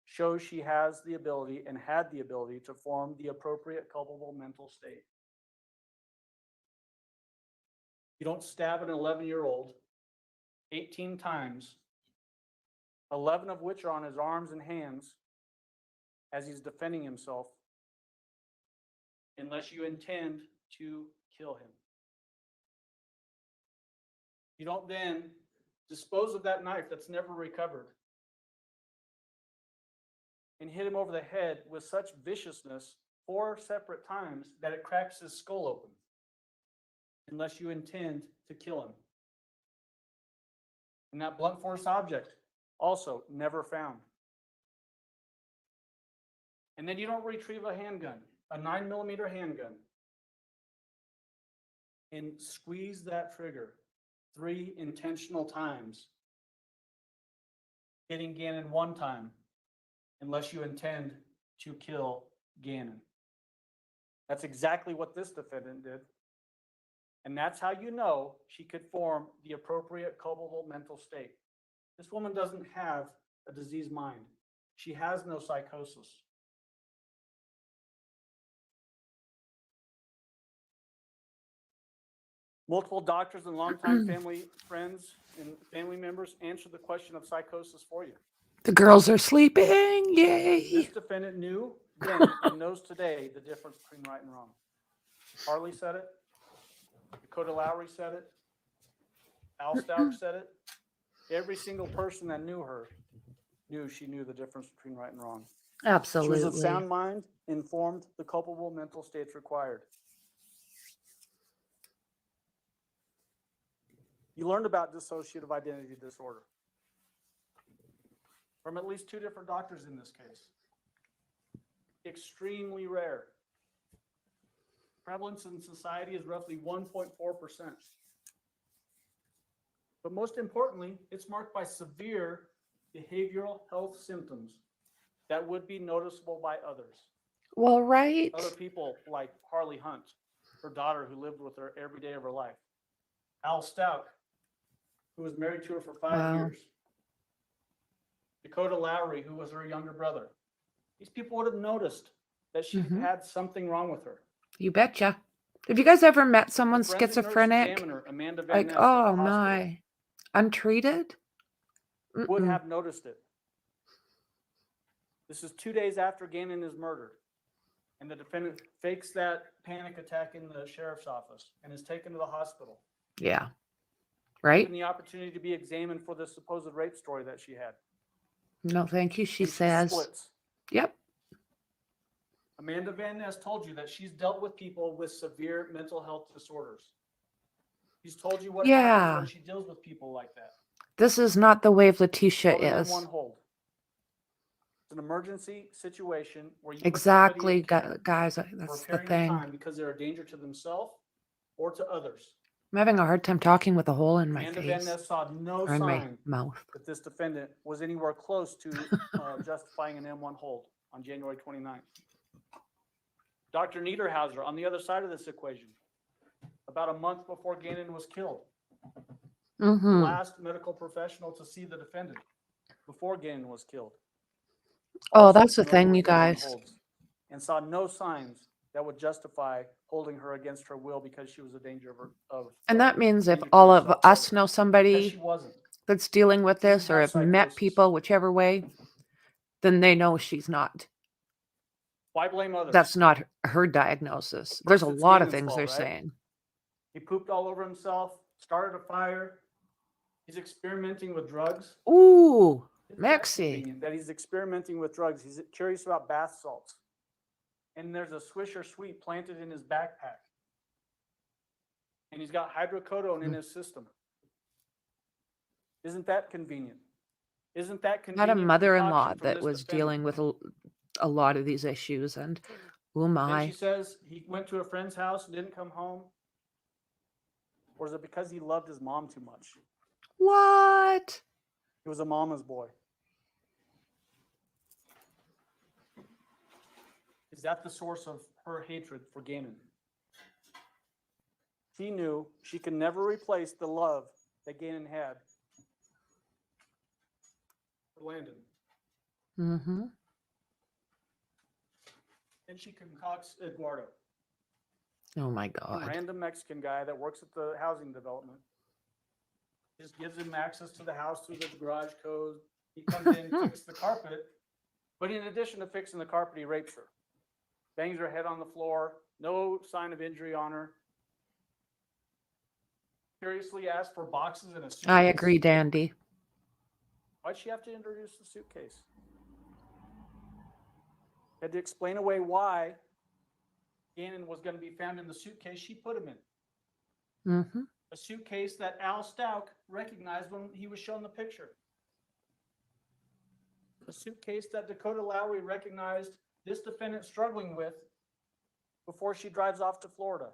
shows she has the ability and had the ability to form the appropriate culpable mental state. You don't stab an 11-year-old 18 times, 11 of which are on his arms and hands as he's defending himself, unless you intend to kill him. You don't then dispose of that knife that's never recovered and hit him over the head with such viciousness 4 separate times that it cracks his skull open, unless you intend to kill him. And that blunt force object, also never found. And then you don't retrieve a handgun, a 9mm handgun, and squeeze that trigger 3 intentional times, hitting Gannon 1 time, unless you intend to kill Gannon. That's exactly what this defendant did. And that's how you know she could form the appropriate culpable mental state. This woman doesn't have a diseased mind. She has no psychosis. Multiple doctors and longtime family friends and family members answered the question of psychosis for you. The girls are sleeping. Yay. This defendant knew then and knows today the difference between right and wrong. Harley said it. Dakota Lowry said it. Al Stauch said it. Every single person that knew her knew she knew the difference between right and wrong. Absolutely. She was of sound mind, informed the culpable mental states required. You learned about dissociative identity disorder from at least 2 different doctors in this case. Extremely rare. Prevalence in society is roughly 1.4%. But most importantly, it's marked by severe behavioral health symptoms that would be noticeable by others. Well, right. Other people like Harley Hunt, her daughter who lived with her every day of her life. Al Stauch, who was married to her for 5 years. Dakota Lowry, who was her younger brother. These people would have noticed that she had something wrong with her. You betcha. Have you guys ever met someone Forensic nurse schizophrenic? examiner, Amanda Van Like, Ness at the oh hospital my, untreated? would have noticed it. This is 2 days after Gannon is murdered. And the defendant fakes that panic attack in the sheriff's office and is taken to the hospital. Yeah. Right? Given the opportunity to be examined for the supposed rape story that she had. No, thank you, she And says. splits. Yep. Amanda Van Ness told you that she's dealt with people with severe mental health disorders. She's told you what happens when she deals with people like that. This is not the way Letecia Called an is. M1 hold. It's an emergency situation where you Exactly, put somebody in care guys. for That's a the period of thing. time because they're a danger to themselves or to others. I'm having a hard time talking with a hole in my Amanda Van face. Ness saw no Or in my sign mouth. that this defendant was anywhere close to justifying an M1 hold on January 29th. Dr. Niederhauser, on the other side of this equation, about a month before Gannon was killed, the last medical professional to see the defendant before Gannon was killed. Oh, also that's the familiar thing, you with M1 guys. holds, and saw no signs that would justify holding her against her will because she was a danger And that means if danger to all of herself or us others. know Because somebody she wasn't. that's dealing with She this didn't or have have met psychosis. people, whichever way, then they know she's not. Why blame others? That's not her diagnosis. There's a First, it's lot of Gannon's things fault, they're right? saying. He pooped all over himself, started a fire. He's experimenting with drugs. Ooh, Isn't that Maxie. convenient that he's experimenting with drugs? He's curious about bath salts. And there's a Swisher Sweet planted in his backpack. And he's got hydrocodone in his system. Isn't that convenient? Isn't that Had a convenient? mother-in-law concoction from that this was defendant? dealing with a lot of these issues, and oh Then my. she says he went to a friend's house and didn't come home. Or is it because he loved his mom too much? What? He was a mama's boy. Is that the source of her hatred for Gannon? She knew she could never replace the love that Gannon had for Landon. Mm-hmm. And she concocts Eduardo, Oh my a God. random Mexican guy that works at the housing development. Just gives him access to the house through the garage code. He comes in, fixes the carpet. But in addition to fixing the carpet, he rapes her. Bangs her head on the floor. No sign of injury on her. Curiously asked for boxes and a suitcase. I agree, Dandy. Why'd she have to introduce the suitcase? Had to explain away why Gannon was going to be found in the suitcase she put him in. Mm-hmm. A suitcase that Al Stauch recognized when he was shown the picture. A suitcase that Dakota Lowry recognized this defendant struggling with before she drives off to Florida.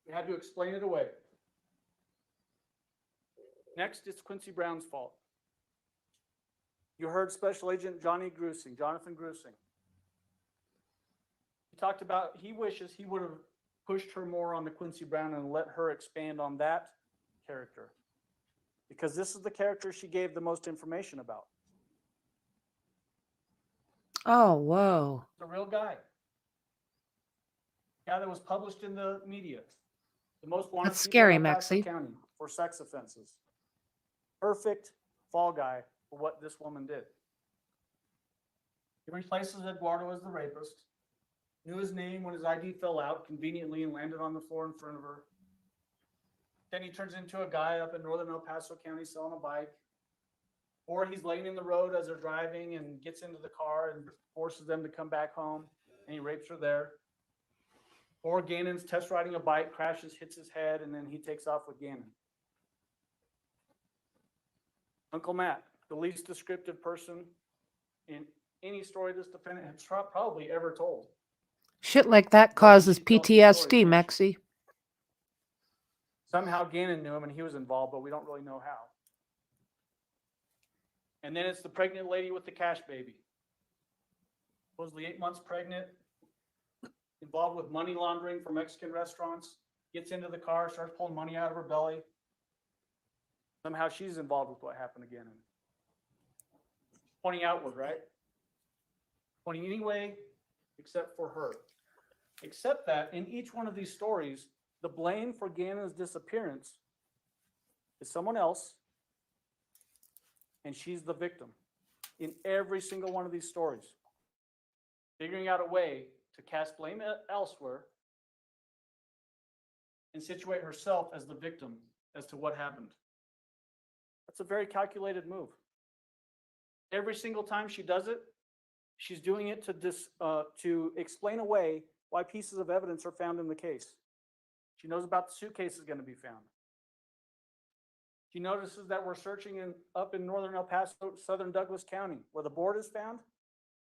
We had to explain it away. Next, it's Quincy Brown's fault. You heard Special Agent Jonathan Grusing. He talked about he wishes he would have pushed her more on to Quincy Brown and let her expand on that character. Because this is the character she gave the most information about. Oh, whoa. The real guy. Guy that was published in the media. The most wanted That's people scary, in El Paso Maxie. County for sex offenses. Perfect fall guy for what this woman did. He replaces Eduardo as the rapist. Knew his name when his ID fell out conveniently and landed on the floor in front of her. Then he turns into a guy up in northern El Paso County selling a bike. Or he's laying in the road as they're driving and gets into the car and forces them to come back home and he rapes her there. Or Gannon's test riding a bike, crashes, hits his head, and then he takes off with Gannon. Uncle Matt, the least descriptive person in any story this defendant has probably ever told. Shit like that causes PTSD, Maxie. Somehow Gannon knew him and he was involved, but we don't really know how. And then it's the pregnant lady with the cash baby. Supposedly 8 months pregnant, involved with money laundering for Mexican restaurants, gets into the car, starts pulling money out of her belly. Somehow she's involved with what happened to Gannon. Pointing outward, right? Pointing anyway, except for her. Except that in each one of these stories, the blame for Gannon's disappearance is someone else, and she's the victim in every single one of these stories. Figuring out a way to cast blame elsewhere and situate herself as the victim as to what happened. That's a very calculated move. Every single time she does it, she's doing it to explain away why pieces of evidence are found in the case. She knows about the suitcase is going to be found. She notices that we're searching up in northern El Paso, southern Douglas County, where the board is found.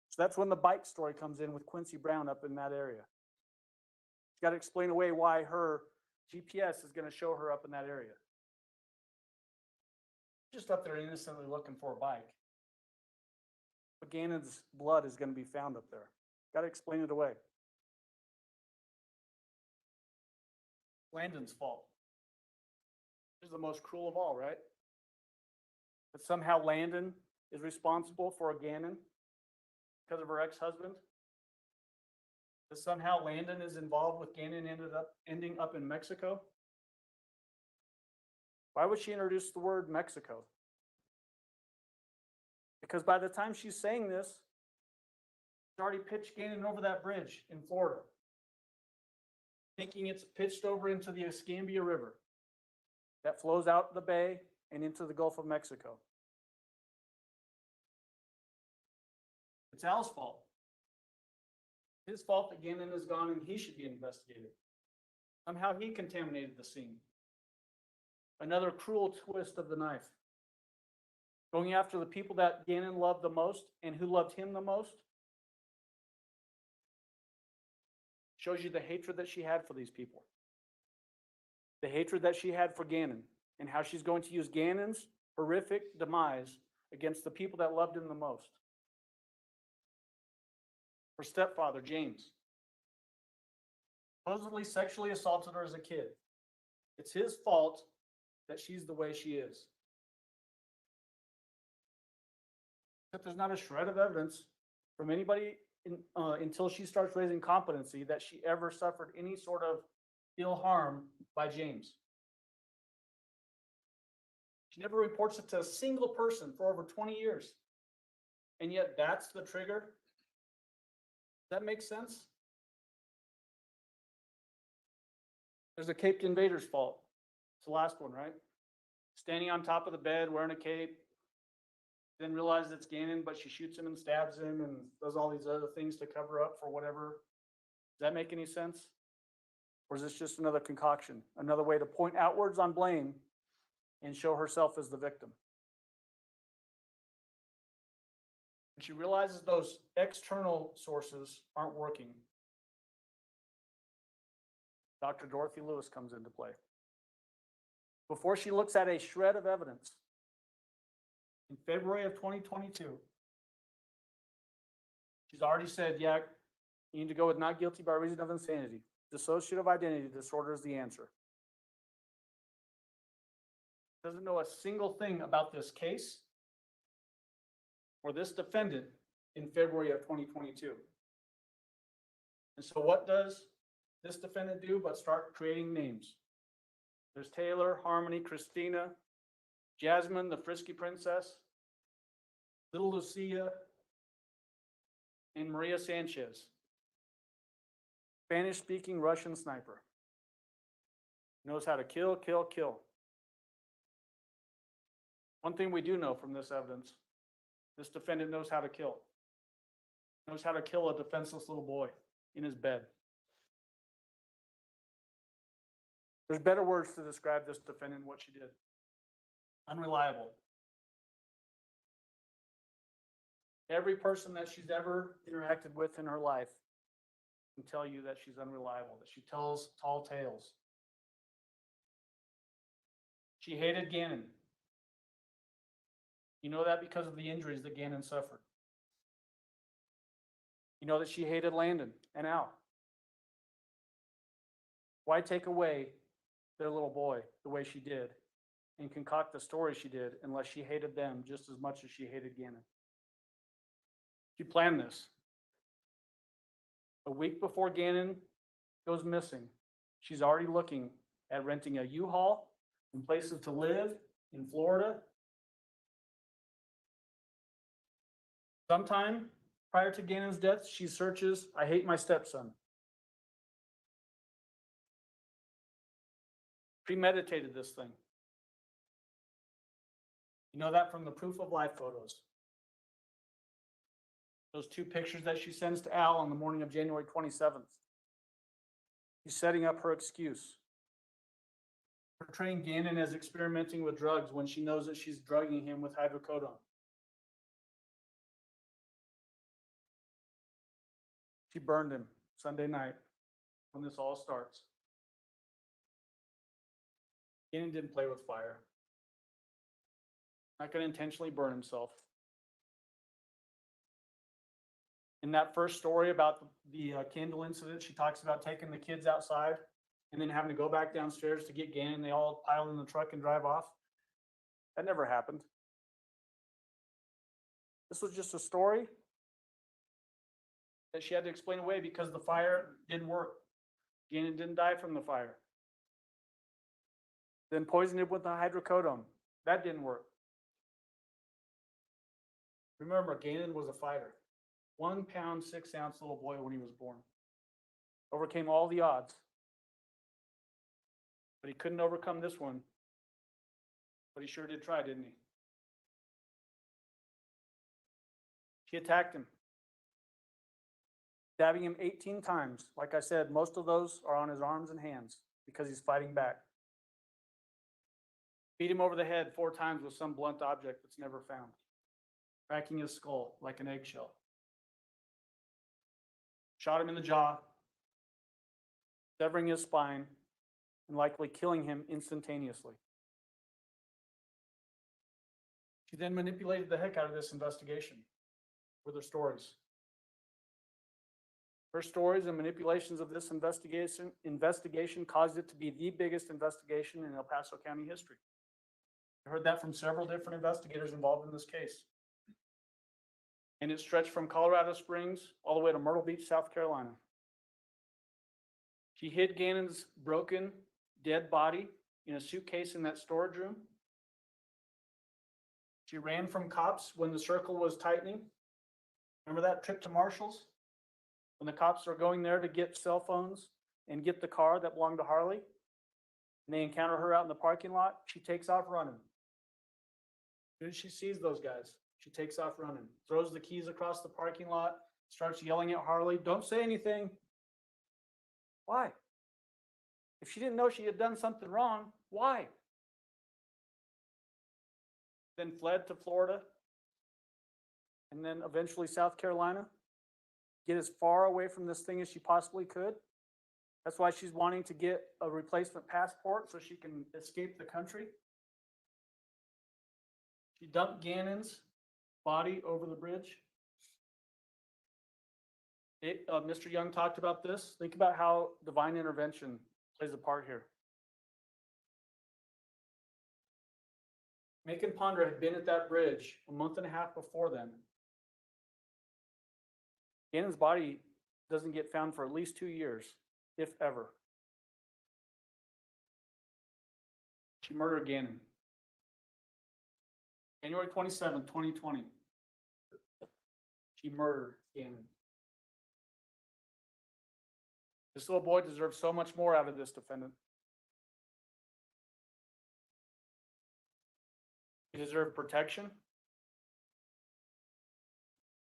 So that's when the bike story comes in with Quincy Brown up in that area. She's got to explain away why her GPS is going to show her up in that area. Just up there innocently looking for a bike. But Gannon's blood is going to be found up there. Got to explain it away. Landon's fault. This is the most cruel of all, right? That somehow Landon is responsible for a Gannon because of her ex-husband. That somehow Landon is involved with Gannon ending up in Mexico. Why would she introduce the word Mexico? Because by the time she's saying this, she's already pitched Gannon over that bridge in Florida, thinking it's pitched over into the Escambia River that flows out the bay and into the Gulf of Mexico. It's Al's fault. His fault that Gannon is gone and he should be investigated. Somehow he contaminated the scene. Another cruel twist of the knife. Going after the people that Gannon loved the most and who loved him the most shows you the hatred that she had for these people. The hatred that she had for Gannon and how she's going to use Gannon's horrific demise against the people that loved him the most. Her stepfather, James, supposedly sexually assaulted her as a kid. It's his fault that she's the way she is. But there's not a shred of evidence from anybody until she starts raising competency that she ever suffered any sort of ill harm by James. She never reports it to a single person for over 20 years. And yet that's the trigger. Does that make sense? There's a caped invader's fault. It's the last one, right? Standing on top of the bed, wearing a cape, then realizes it's Gannon, but she shoots him and stabs him and does all these other things to cover up for whatever. Does that make any sense? Or is this just another concoction, another way to point outwards on blame and show herself as the victim? When she realizes those external sources aren't working, Dr. Dorothy Lewis comes into play. Before she looks at a shred of evidence, in February of 2022, she's already said, yeah, you need to go with not guilty by reason of insanity. Dissociative identity disorder is the answer. Doesn't know a single thing about this case or this defendant in February of 2022. And so what does this defendant do but start creating names? There's Taylor, Harmony, Christina, Jasmine, the Frisky Princess, Little Lucia, and Maria Sanchez. Spanish-speaking Russian sniper. Knows how to kill, kill, kill. One thing we do know from this evidence, this defendant knows how to kill. Knows how to kill a defenseless little boy in his bed. There's better words to describe this defendant and what she did. Unreliable. Every person that she's ever interacted with in her life can tell you that she's unreliable, that she tells tall tales. She hated Gannon. You know that because of the injuries that Gannon suffered. You know that she hated Landon and Al. Why take away their little boy the way she did and concoct the story she did unless she hated them just as much as she hated Gannon? She planned this. A week before Gannon goes missing, she's already looking at renting a U-Haul and places to live in Florida. Sometime prior to Gannon's death, she searches, "I hate my stepson." Premeditated this thing. You know that from the proof of life photos. Those two pictures that she sends to Al on the morning of January 27th. She's setting up her excuse. Portraying Gannon as experimenting with drugs when she knows that she's drugging him with hydrocodone. She burned him Sunday night when this all starts. Gannon didn't play with fire. Not going to intentionally burn himself. In that first story about the candle incident, she talks about taking the kids outside and then having to go back downstairs to get Gannon. They all pile in the truck and drive off. That never happened. This was just a story that she had to explain away because the fire didn't work. Gannon didn't die from the fire. Then poisoned him with the hydrocodone. That didn't work. Remember, Gannon was a fighter. 1 pound, 6 ounce little boy when he was born. Overcame all the odds. But he couldn't overcome this one. But he sure did try, didn't he? She attacked him, stabbing him 18 times. Like I said, most of those are on his arms and hands because he's fighting back. Beat him over the head 4 times with some blunt object that's never found, cracking his skull like an eggshell. Shot him in the jaw, severing his spine, and likely killing him instantaneously. She then manipulated the heck out of this investigation with her stories. Her stories and manipulations of this investigation caused it to be the biggest investigation in El Paso County history. I heard that from several different investigators involved in this case. And it stretched from Colorado Springs all the way to Myrtle Beach, South Carolina. She hid Gannon's broken, dead body in a suitcase in that storage room. She ran from cops when the circle was tightening. Remember that trip to Marshall's? When the cops are going there to get cell phones and get the car that belonged to Harley, and they encounter her out in the parking lot, she takes off running. As soon as she sees those guys, she takes off running, throws the keys across the parking lot, starts yelling at Harley, "Don't say anything." Why? If she didn't know she had done something wrong, why? Then fled to Florida, and then eventually South Carolina. Get as far away from this thing as she possibly could. That's why she's wanting to get a replacement passport so she can escape the country. She dumped Gannon's body over the bridge. Mr. Young talked about this. Think about how divine intervention plays a part here. Macon Ponder had been at that bridge a month and a half before then. Gannon's body doesn't get found for at least 2 years, if ever. She murdered Gannon. January 27, 2020. She murdered Gannon. This little boy deserves so much more out of this defendant. He deserved protection.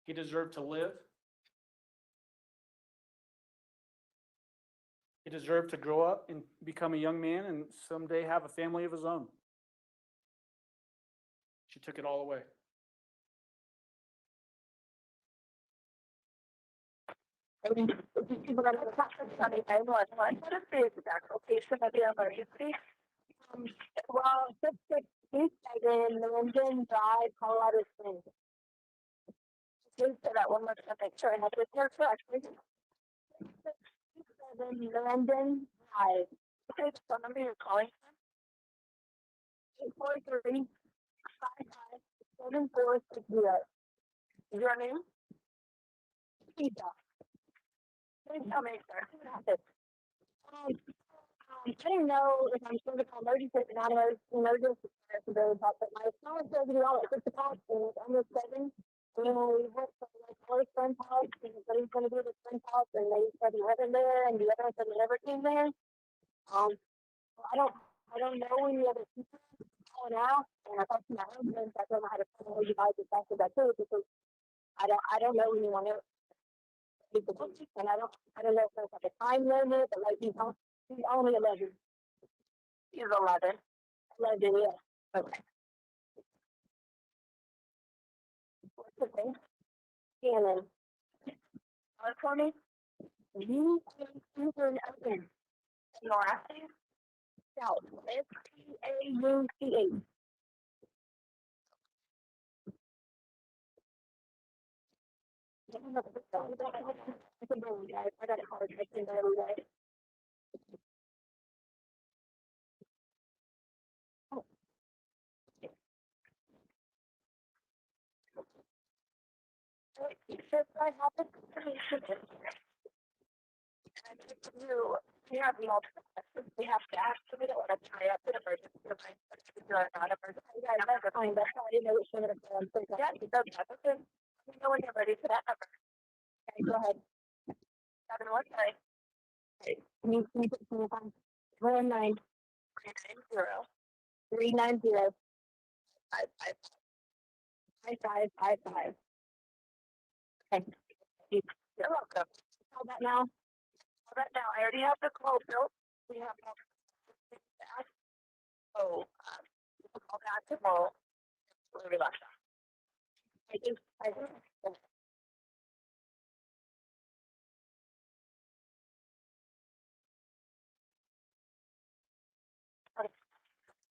He deserved to live. He deserved to grow up and become a young man and someday have a family of his own. She took it all away. Well, 667 Linden Drive, Colorado Springs. Please say that one more time, make sure I have this here correctly. 667 Linden Drive. Okay, so number you're calling from? 843-55-7460. Is your name? Tic Toc. Please tell me, sir, what happened? I didn't know if I'm supposed to call emergency or not emergency but my son said to do all at 6 o'clock and it's almost 7. And we went to my first friend's house and what he's going to do at his friend's house and they said he wasn't there and the other one said he never came there. I don't know any other people calling out and I talked to my husband, so I don't know how to tell you guys exactly that too because I don't know anyone else. And I don't know if there's like a time limit, but like he's only 11. He's 11. 11, yeah. Okay. What's the thing? Gannon. For me? You can open. Your last name? Stauch. Stauch. I got it hard. I think every day. If I have it, you have the alternative. we have to ask, so we don't want to tie up in emergency. Not emergency. Yeah, that's fine. That's how I didn't know which one of them. Yeah, it does that. Okay. You know when you're ready for that number. Okay, go ahead. 713. Okay. Can you put some on 19390 390 5555. Okay. You're welcome. Call that now. Call that now. I already have the call built. We have all the back. So, we'll call back tomorrow. Where we left off. I think.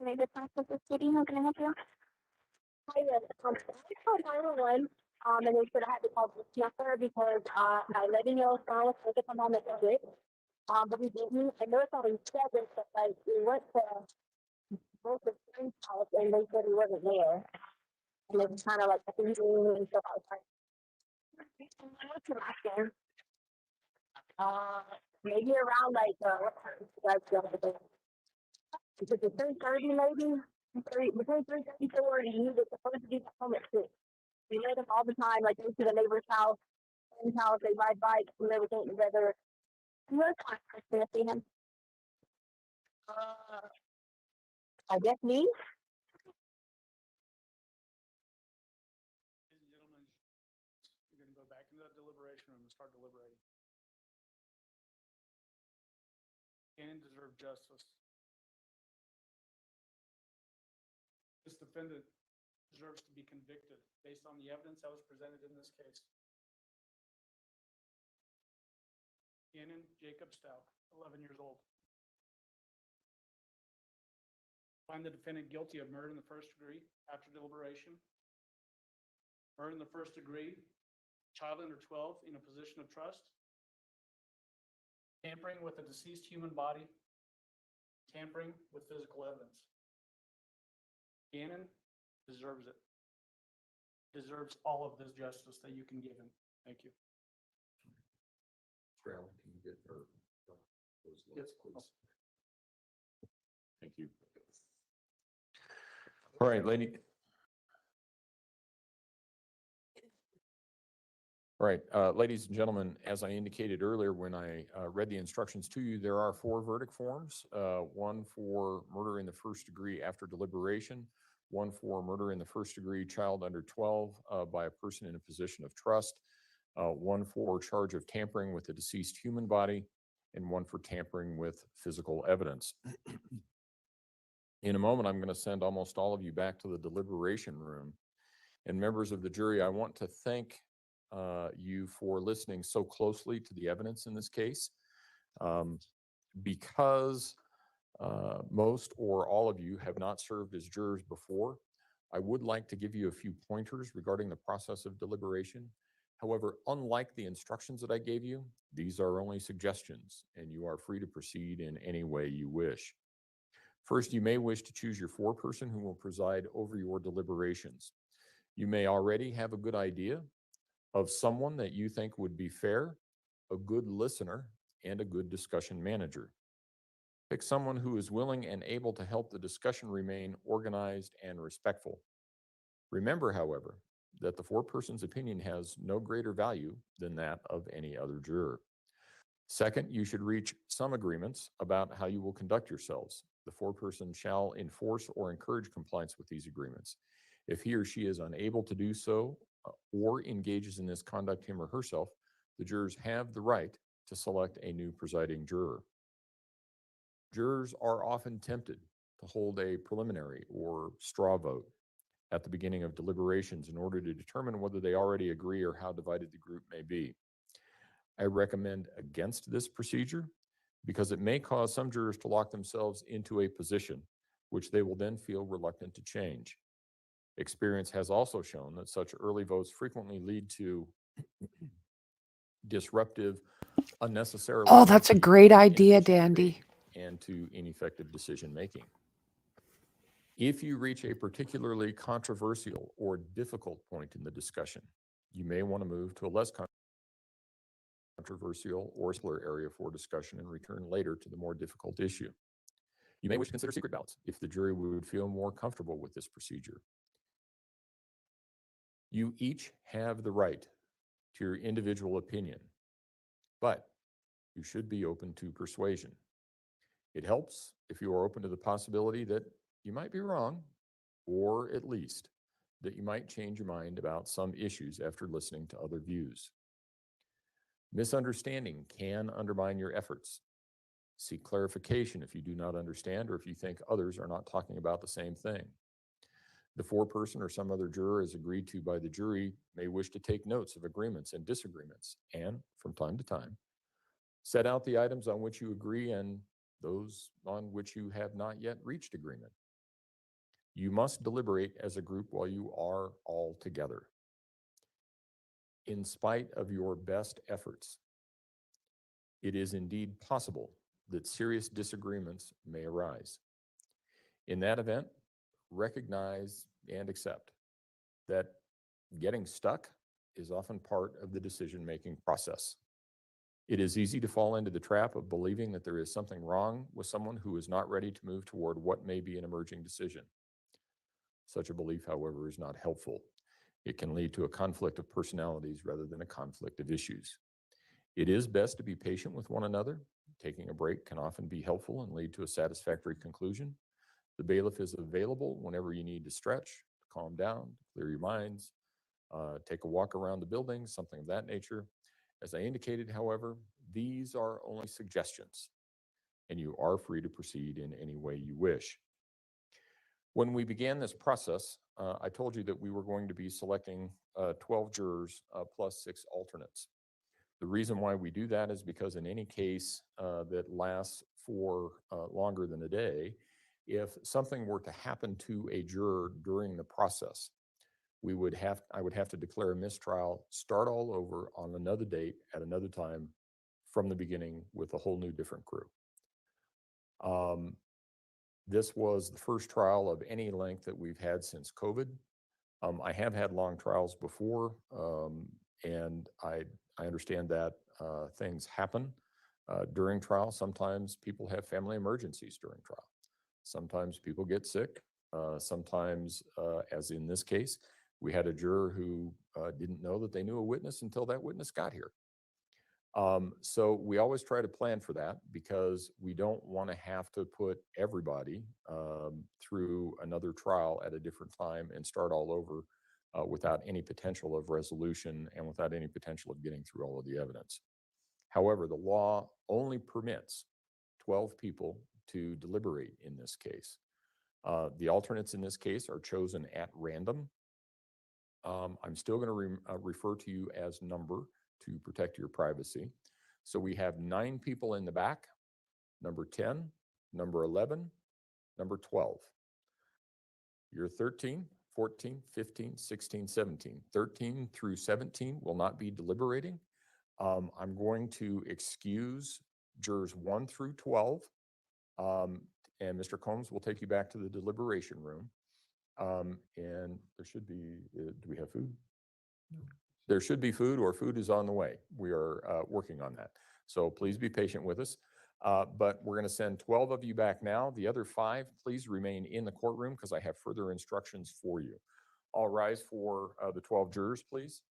Maybe the process is speaking. How can I help you? Hi, yes. I called 911, and they said I had to call the number because I let you know if I was taking from home at the grid. But we didn't. I know it's already said this, but like we went to both the friend's house and they said he wasn't there. And it was kind of like a thing and stuff. I was like, what's your last name? Maybe around like what time did you guys go to bed? Is it 3:30 maybe? Between 3:34 and he was supposed to be at home at 6. We let him all the time, like go to the neighbor's house, friend's house, they ride bikes, and they were getting together. He was going to see him. I guess me. Ladies and gentlemen, you're going to go back into that deliberation room and start deliberating. Gannon deserved justice. This defendant deserves to be convicted based on the evidence that was presented in this case. Gannon Jacob Stauch, 11 years old. Find the defendant guilty of murder in the first degree after deliberation. Murder in the first degree, child under 12 in a position of trust. Tampering with a deceased human body. Tampering with physical evidence. Gannon deserves it. Deserves all of this justice that you can give him. Thank you. Can you get her? Yes, please. Thank you. All right, lady. All right, ladies and gentlemen, as I indicated earlier when I read the instructions to you, there are 4 verdict forms, one for murder in the first degree after deliberation, one for murder in the first degree child under 12 by a person in a position of trust, one for charge of tampering with a deceased human body, and one for tampering with physical evidence. In a moment, I'm going to send almost all of you back to the deliberation room. And members of the jury, I want to thank you for listening so closely to the evidence in this case. Because most or all of you have not served as jurors before, I would like to give you a few pointers regarding the process of deliberation. However, unlike the instructions that I gave you, these are only suggestions, and you are free to proceed in any way you wish. First, you may wish to choose your foreperson who will preside over your deliberations. You may already have a good idea of someone that you think would be fair, a good listener, and a good discussion manager. Pick someone who is willing and able to help the discussion remain organized and respectful. Remember, however, that the foreperson's opinion has no greater value than that of any other juror. Second, you should reach some agreements about how you will conduct yourselves. The foreperson shall enforce or encourage compliance with these agreements. If he or she is unable to do so or engages in this conduct him or herself, the jurors have the right to select a new presiding juror. Jurors are often tempted to hold a preliminary or straw vote at the beginning of deliberations in order to determine whether they already agree or how divided the group may be. I recommend against this procedure because it may cause some jurors to lock themselves into a position which they will then feel reluctant to change. Experience has also shown that such early votes frequently lead to disruptive, unnecessarily. Oh, that's a great idea, Dandy. And to ineffective decision-making. If you reach a particularly controversial or difficult point in the discussion, you may want to move to a less controversial or simpler area for discussion and return later to the more difficult issue. You may wish to consider secret ballots if the jury would feel more comfortable with this procedure. You each have the right to your individual opinion, but you should be open to persuasion. It helps if you are open to the possibility that you might be wrong, or at least that you might change your mind about some issues after listening to other views. Misunderstanding can undermine your efforts. Seek clarification if you do not understand or if you think others are not talking about the same thing. The foreperson or some other juror as agreed to by the jury may wish to take notes of agreements and disagreements and, from time to time, set out the items on which you agree and those on which you have not yet reached agreement. You must deliberate as a group while you are all together. In spite of your best efforts, it is indeed possible that serious disagreements may arise. In that event, recognize and accept that getting stuck is often part of the decision-making process. It is easy to fall into the trap of believing that there is something wrong with someone who is not ready to move toward what may be an emerging decision. Such a belief, however, is not helpful. It can lead to a conflict of personalities rather than a conflict of issues. It is best to be patient with one another. Taking a break can often be helpful and lead to a satisfactory conclusion. The bailiff is available whenever you need to stretch, to calm down, clear your minds, take a walk around the building, something of that nature. As I indicated, however, these are only suggestions, and you are free to proceed in any way you wish. When we began this process, I told you that we were going to be selecting 12 jurors plus 6 alternates. The reason why we do that is because in any case that lasts for longer than a day, if something were to happen to a juror during the process, I would have to declare a mistrial, start all over on another date at another time from the beginning with a whole new different crew. This was the first trial of any length that we've had since COVID. I have had long trials before, and I understand that things happen during trial. Sometimes people have family emergencies during trial. Sometimes people get sick. Sometimes, as in this case, we had a juror who didn't know that they knew a witness until that witness got here. So we always try to plan for that because we don't want to have to put everybody through another trial at a different time and start all over without any potential of resolution and without any potential of getting through all of the evidence. However, the law only permits 12 people to deliberate in this case. The alternates in this case are chosen at random. I'm still going to refer to you as number to protect your privacy. So we have 9 people in the back, number 10, number 11, number 12. You're 13, 14, 15, 16, 17. 13 through 17 will not be deliberating. I'm going to excuse jurors 1 through 12, and Mr. Combs will take you back to the deliberation room. And there should be, do we have food? No. There should be food, or food is on the way. We are working on that. So please be patient with us. But we're going to send 12 of you back now. The other 5, please remain in the courtroom because I have further instructions for you. All rise for the 12 jurors, please.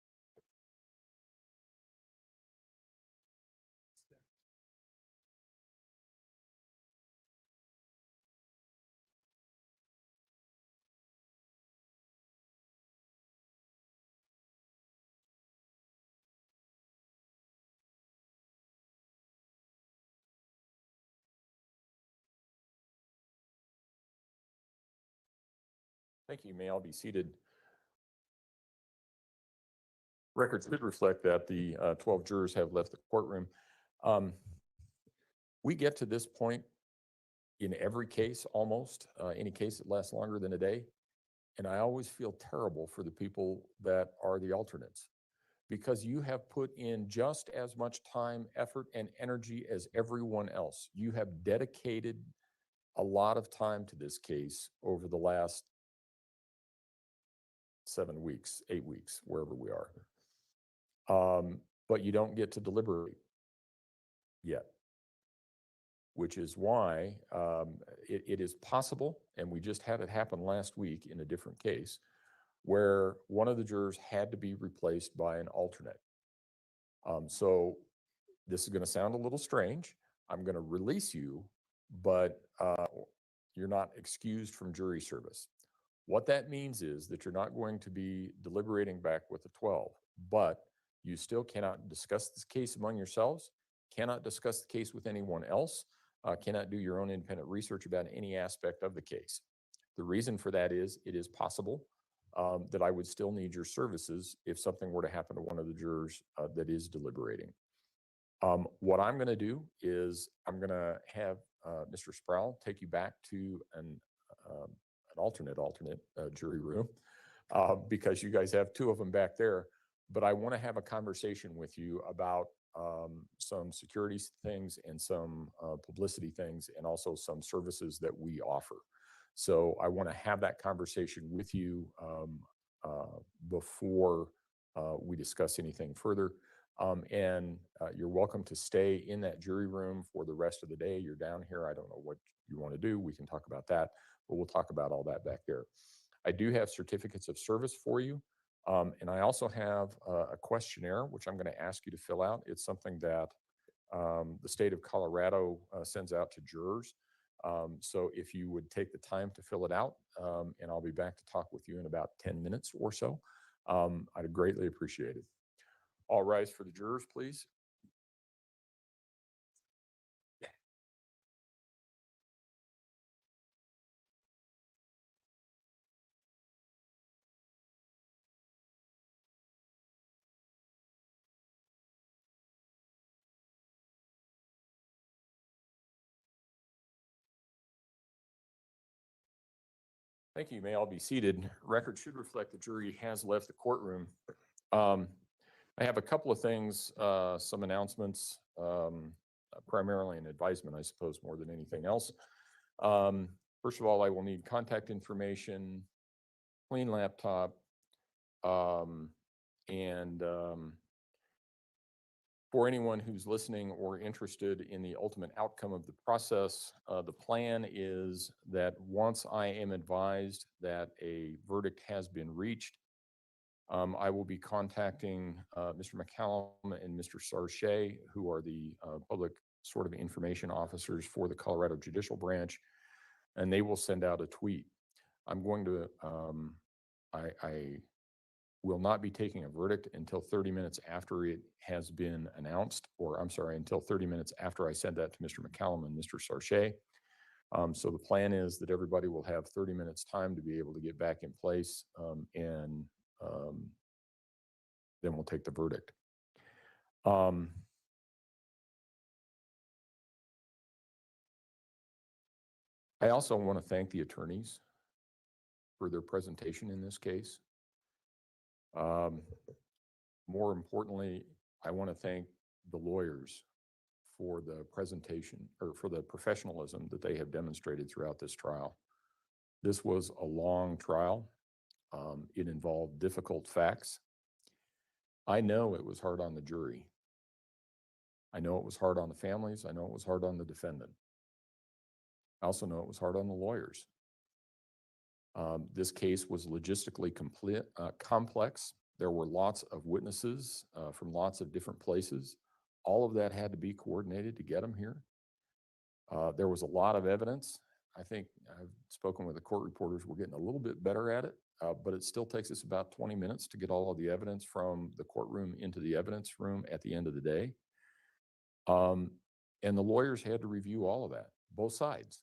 Thank you. You may all be seated. Records should reflect that the 12 jurors have left the courtroom. We get to this point in every case, almost any case that lasts longer than a day. And I always feel terrible for the people that are the alternates because you have put in just as much time, effort, and energy as everyone else. You have dedicated a lot of time to this case over the last 7 weeks, 8 weeks, wherever we are. But you don't get to deliberate yet. which is why it is possible, and we just had it happen last week in a different case, where one of the jurors had to be replaced by an alternate. So this is going to sound a little strange. I'm going to release you, but you're not excused from jury service. What that means is that you're not going to be deliberating back with the 12, but you still cannot discuss this case among yourselves, cannot discuss the case with anyone else, cannot do your own independent research about any aspect of the case. The reason for that is it is possible that I would still need your services if something were to happen to one of the jurors that is deliberating. What I'm going to do is I'm going to have Mr. Sproul take you back to an alternate jury room because you guys have two of them back there. But I want to have a conversation with you about some security things and some publicity things and also some services that we offer. So I want to have that conversation with you before we discuss anything further. And you're welcome to stay in that jury room for the rest of the day. You're down here. I don't know what you want to do. We can talk about that, but we'll talk about all that back there. I do have certificates of service for you. And I also have a questionnaire, which I'm going to ask you to fill out. It's something that the state of Colorado sends out to jurors. So if you would take the time to fill it out, and I'll be back to talk with you in about 10 minutes or so, I'd greatly appreciate it. All rise for the jurors, please. Thank you. You may all be seated. Record should reflect the jury has left the courtroom. I have a couple of things, some announcements, primarily an advisement, I suppose, more than anything else. First of all, I will need contact information, clean laptop, and for anyone who's listening or interested in the ultimate outcome of the process, the plan is that once I am advised that a verdict has been reached, I will be contacting Mr. McCallum and Mr. Sarche, who are the public sort of information officers for the Colorado Judicial Branch, and they will send out a tweet. I'm going to, I will not be taking a verdict until 30 minutes after it has been announced, or I'm sorry, until 30 minutes after I send that to Mr. McCallum and Mr. Sarche. So the plan is that everybody will have 30 minutes time to be able to get back in place, and then we'll take the verdict. I also want to thank the attorneys for their presentation in this case. More importantly, I want to thank the lawyers for the presentation, or for the professionalism that they have demonstrated throughout this trial. This was a long trial. It involved difficult facts. I know it was hard on the jury. I know it was hard on the families. I know it was hard on the defendant. I also know it was hard on the lawyers. This case was logistically complex. There were lots of witnesses from lots of different places. All of that had to be coordinated to get them here. There was a lot of evidence. I think I've spoken with the court reporters. We're getting a little bit better at it, but it still takes us about 20 minutes to get all of the evidence from the courtroom into the evidence room at the end of the day. And the lawyers had to review all of that, both sides.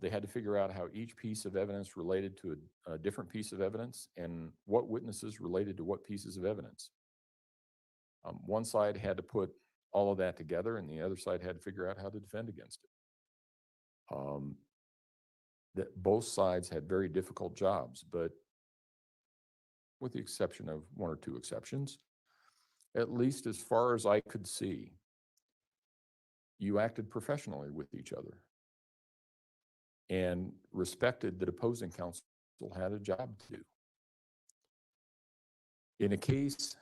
They had to figure out how each piece of evidence related to a different piece of evidence and what witnesses related to what pieces of evidence. One side had to put all of that together and the other side had to figure out how to defend against it. That both sides had very difficult jobs, but with the exception of one or two exceptions, at least as far as I could see, you acted professionally with each other and respected that opposing counsel had a job to do. In a case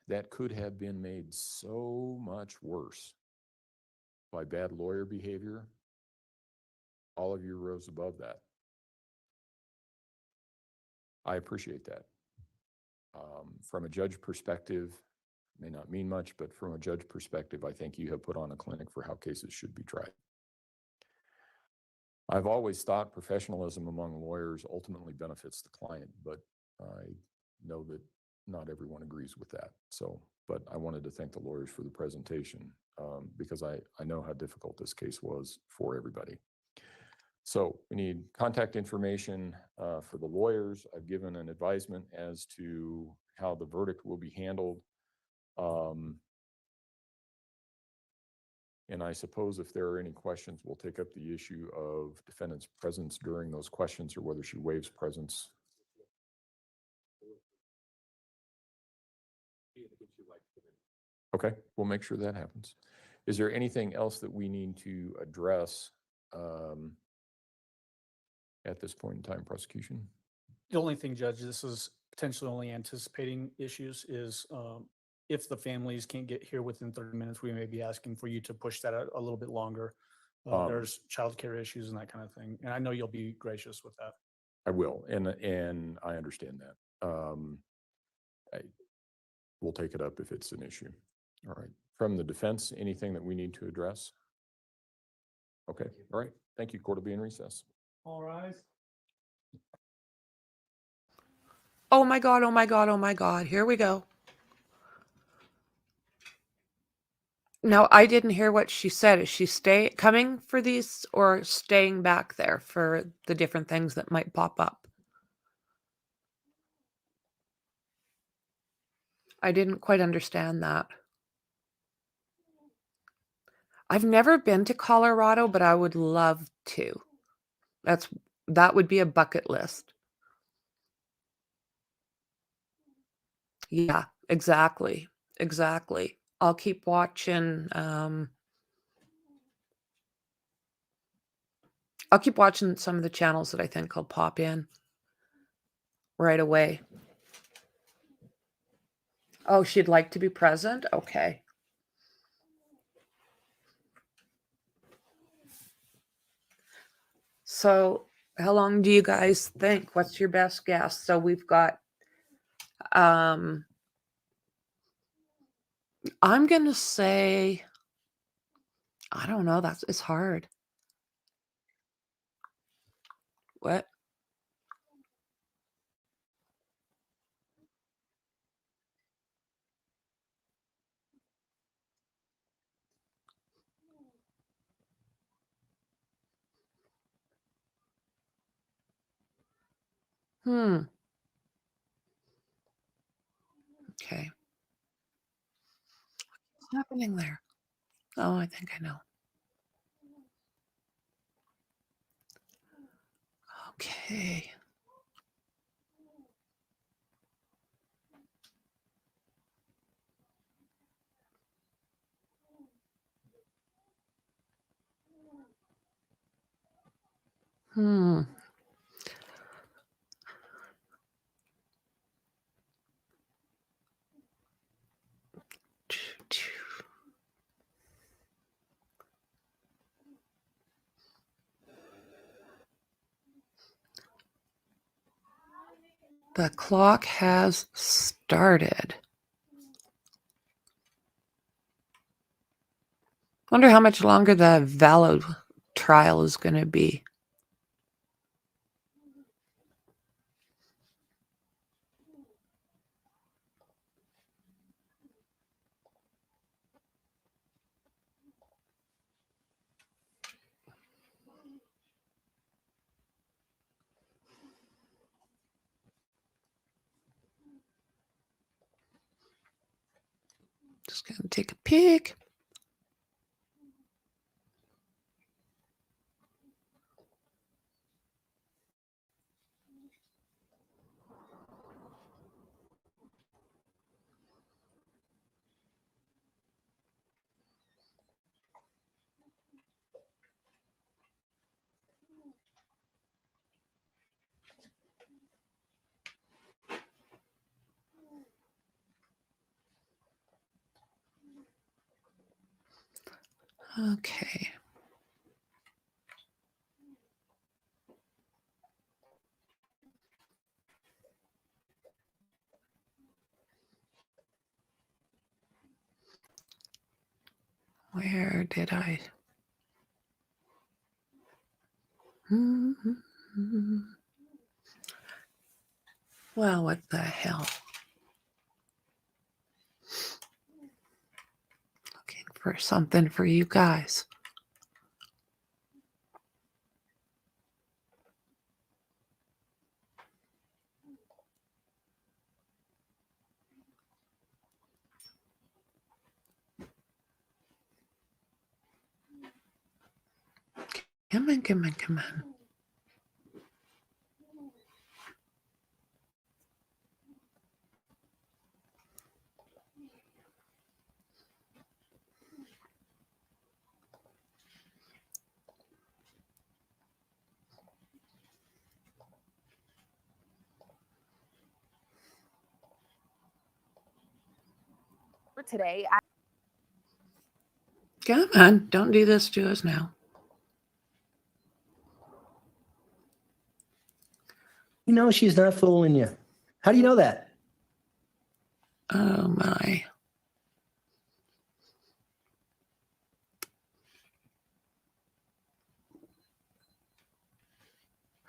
that could have been made so much worse, by bad lawyer behavior, all of you rose above that. I appreciate that. From a judge perspective, may not mean much, but from a judge perspective, I think you have put on a clinic for how cases should be tried. I've always thought professionalism among lawyers ultimately benefits the client, but I know that not everyone agrees with that. So, but I wanted to thank the lawyers for the presentation because I know how difficult this case was for everybody. So we need contact information for the lawyers. I've given an advisement as to how the verdict will be handled. And I suppose if there are any questions, we'll take up the issue of defendant's presence during those questions or whether she waives presence. Okay, we'll make sure that happens. Is there anything else that we need to address at this point in time, prosecution? The only thing, Judge, this is potentially only anticipating issues is if the families can't get here within 30 minutes, we may be asking for you to push that out a little bit longer. There's childcare issues and that kind of thing. And I know you'll be gracious with that. I will, and I understand that. We'll take it up if it's an issue. All right. From the defense, anything that we need to address? Okay. All right. Thank you. Court will be in recess. All rise. Oh my God, oh my God, oh my God. Here we go. No, I didn't hear what she said. Is she coming for these or staying back there for the different things that might pop up? I didn't quite understand that. I've never been to Colorado, but I would love to. That would be a bucket list. Yeah, exactly. Exactly. I'll keep watching. I'll keep watching some of the channels that I think I'll pop in right away. Oh, she'd like to be present? Okay. So how long do you guys think? What's your best guess? So we've got, I'm going to say, I don't know. It's hard. What? Okay. What's happening there? Oh, I think I know. Okay. The clock has started. Wonder how much longer the Vallow trial is going to be. Just going to take a peek. Okay. Where did I? Well, what the hell? Looking for something for you guys. Come on, come on, come on. Today, Come on, don't do this to us now. You know she's not fooling you. How do you know that? Oh my.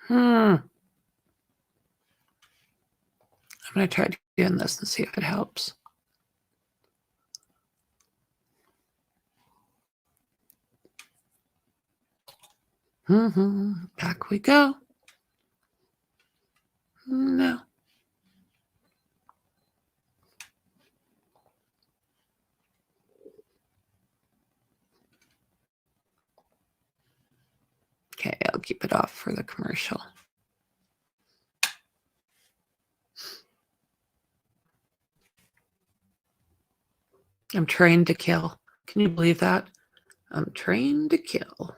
I'm going to try doing this and see if it helps. Back we go. No. Okay, I'll keep it off for the commercial. I'm trained to kill. Can you believe that? I'm trained to kill.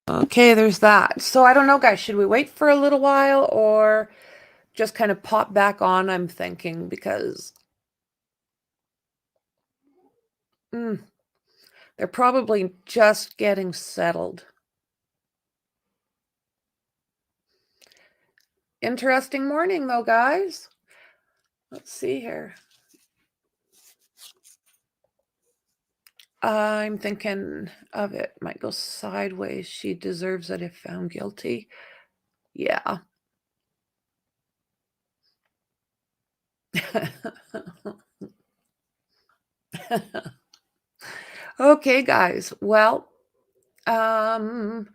Okay, there's that. So I don't know, guys. Should we wait for a little while or just kind of pop back on, I'm thinking, because they're probably just getting settled. Interesting morning, though, guys. Let's see here. I'm thinking of it might go sideways. She deserves it if found guilty. Yeah. Okay, guys. Well, I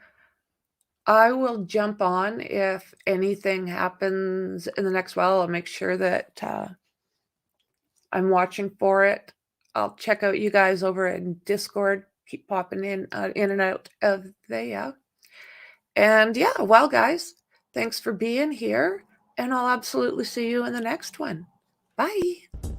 will jump on if anything happens in the next while. I'll make sure that I'm watching for it. I'll check out you guys over in Discord. Keep popping in and out of there. And yeah, well, guys, thanks for being here. And I'll absolutely see you in the next one. Bye.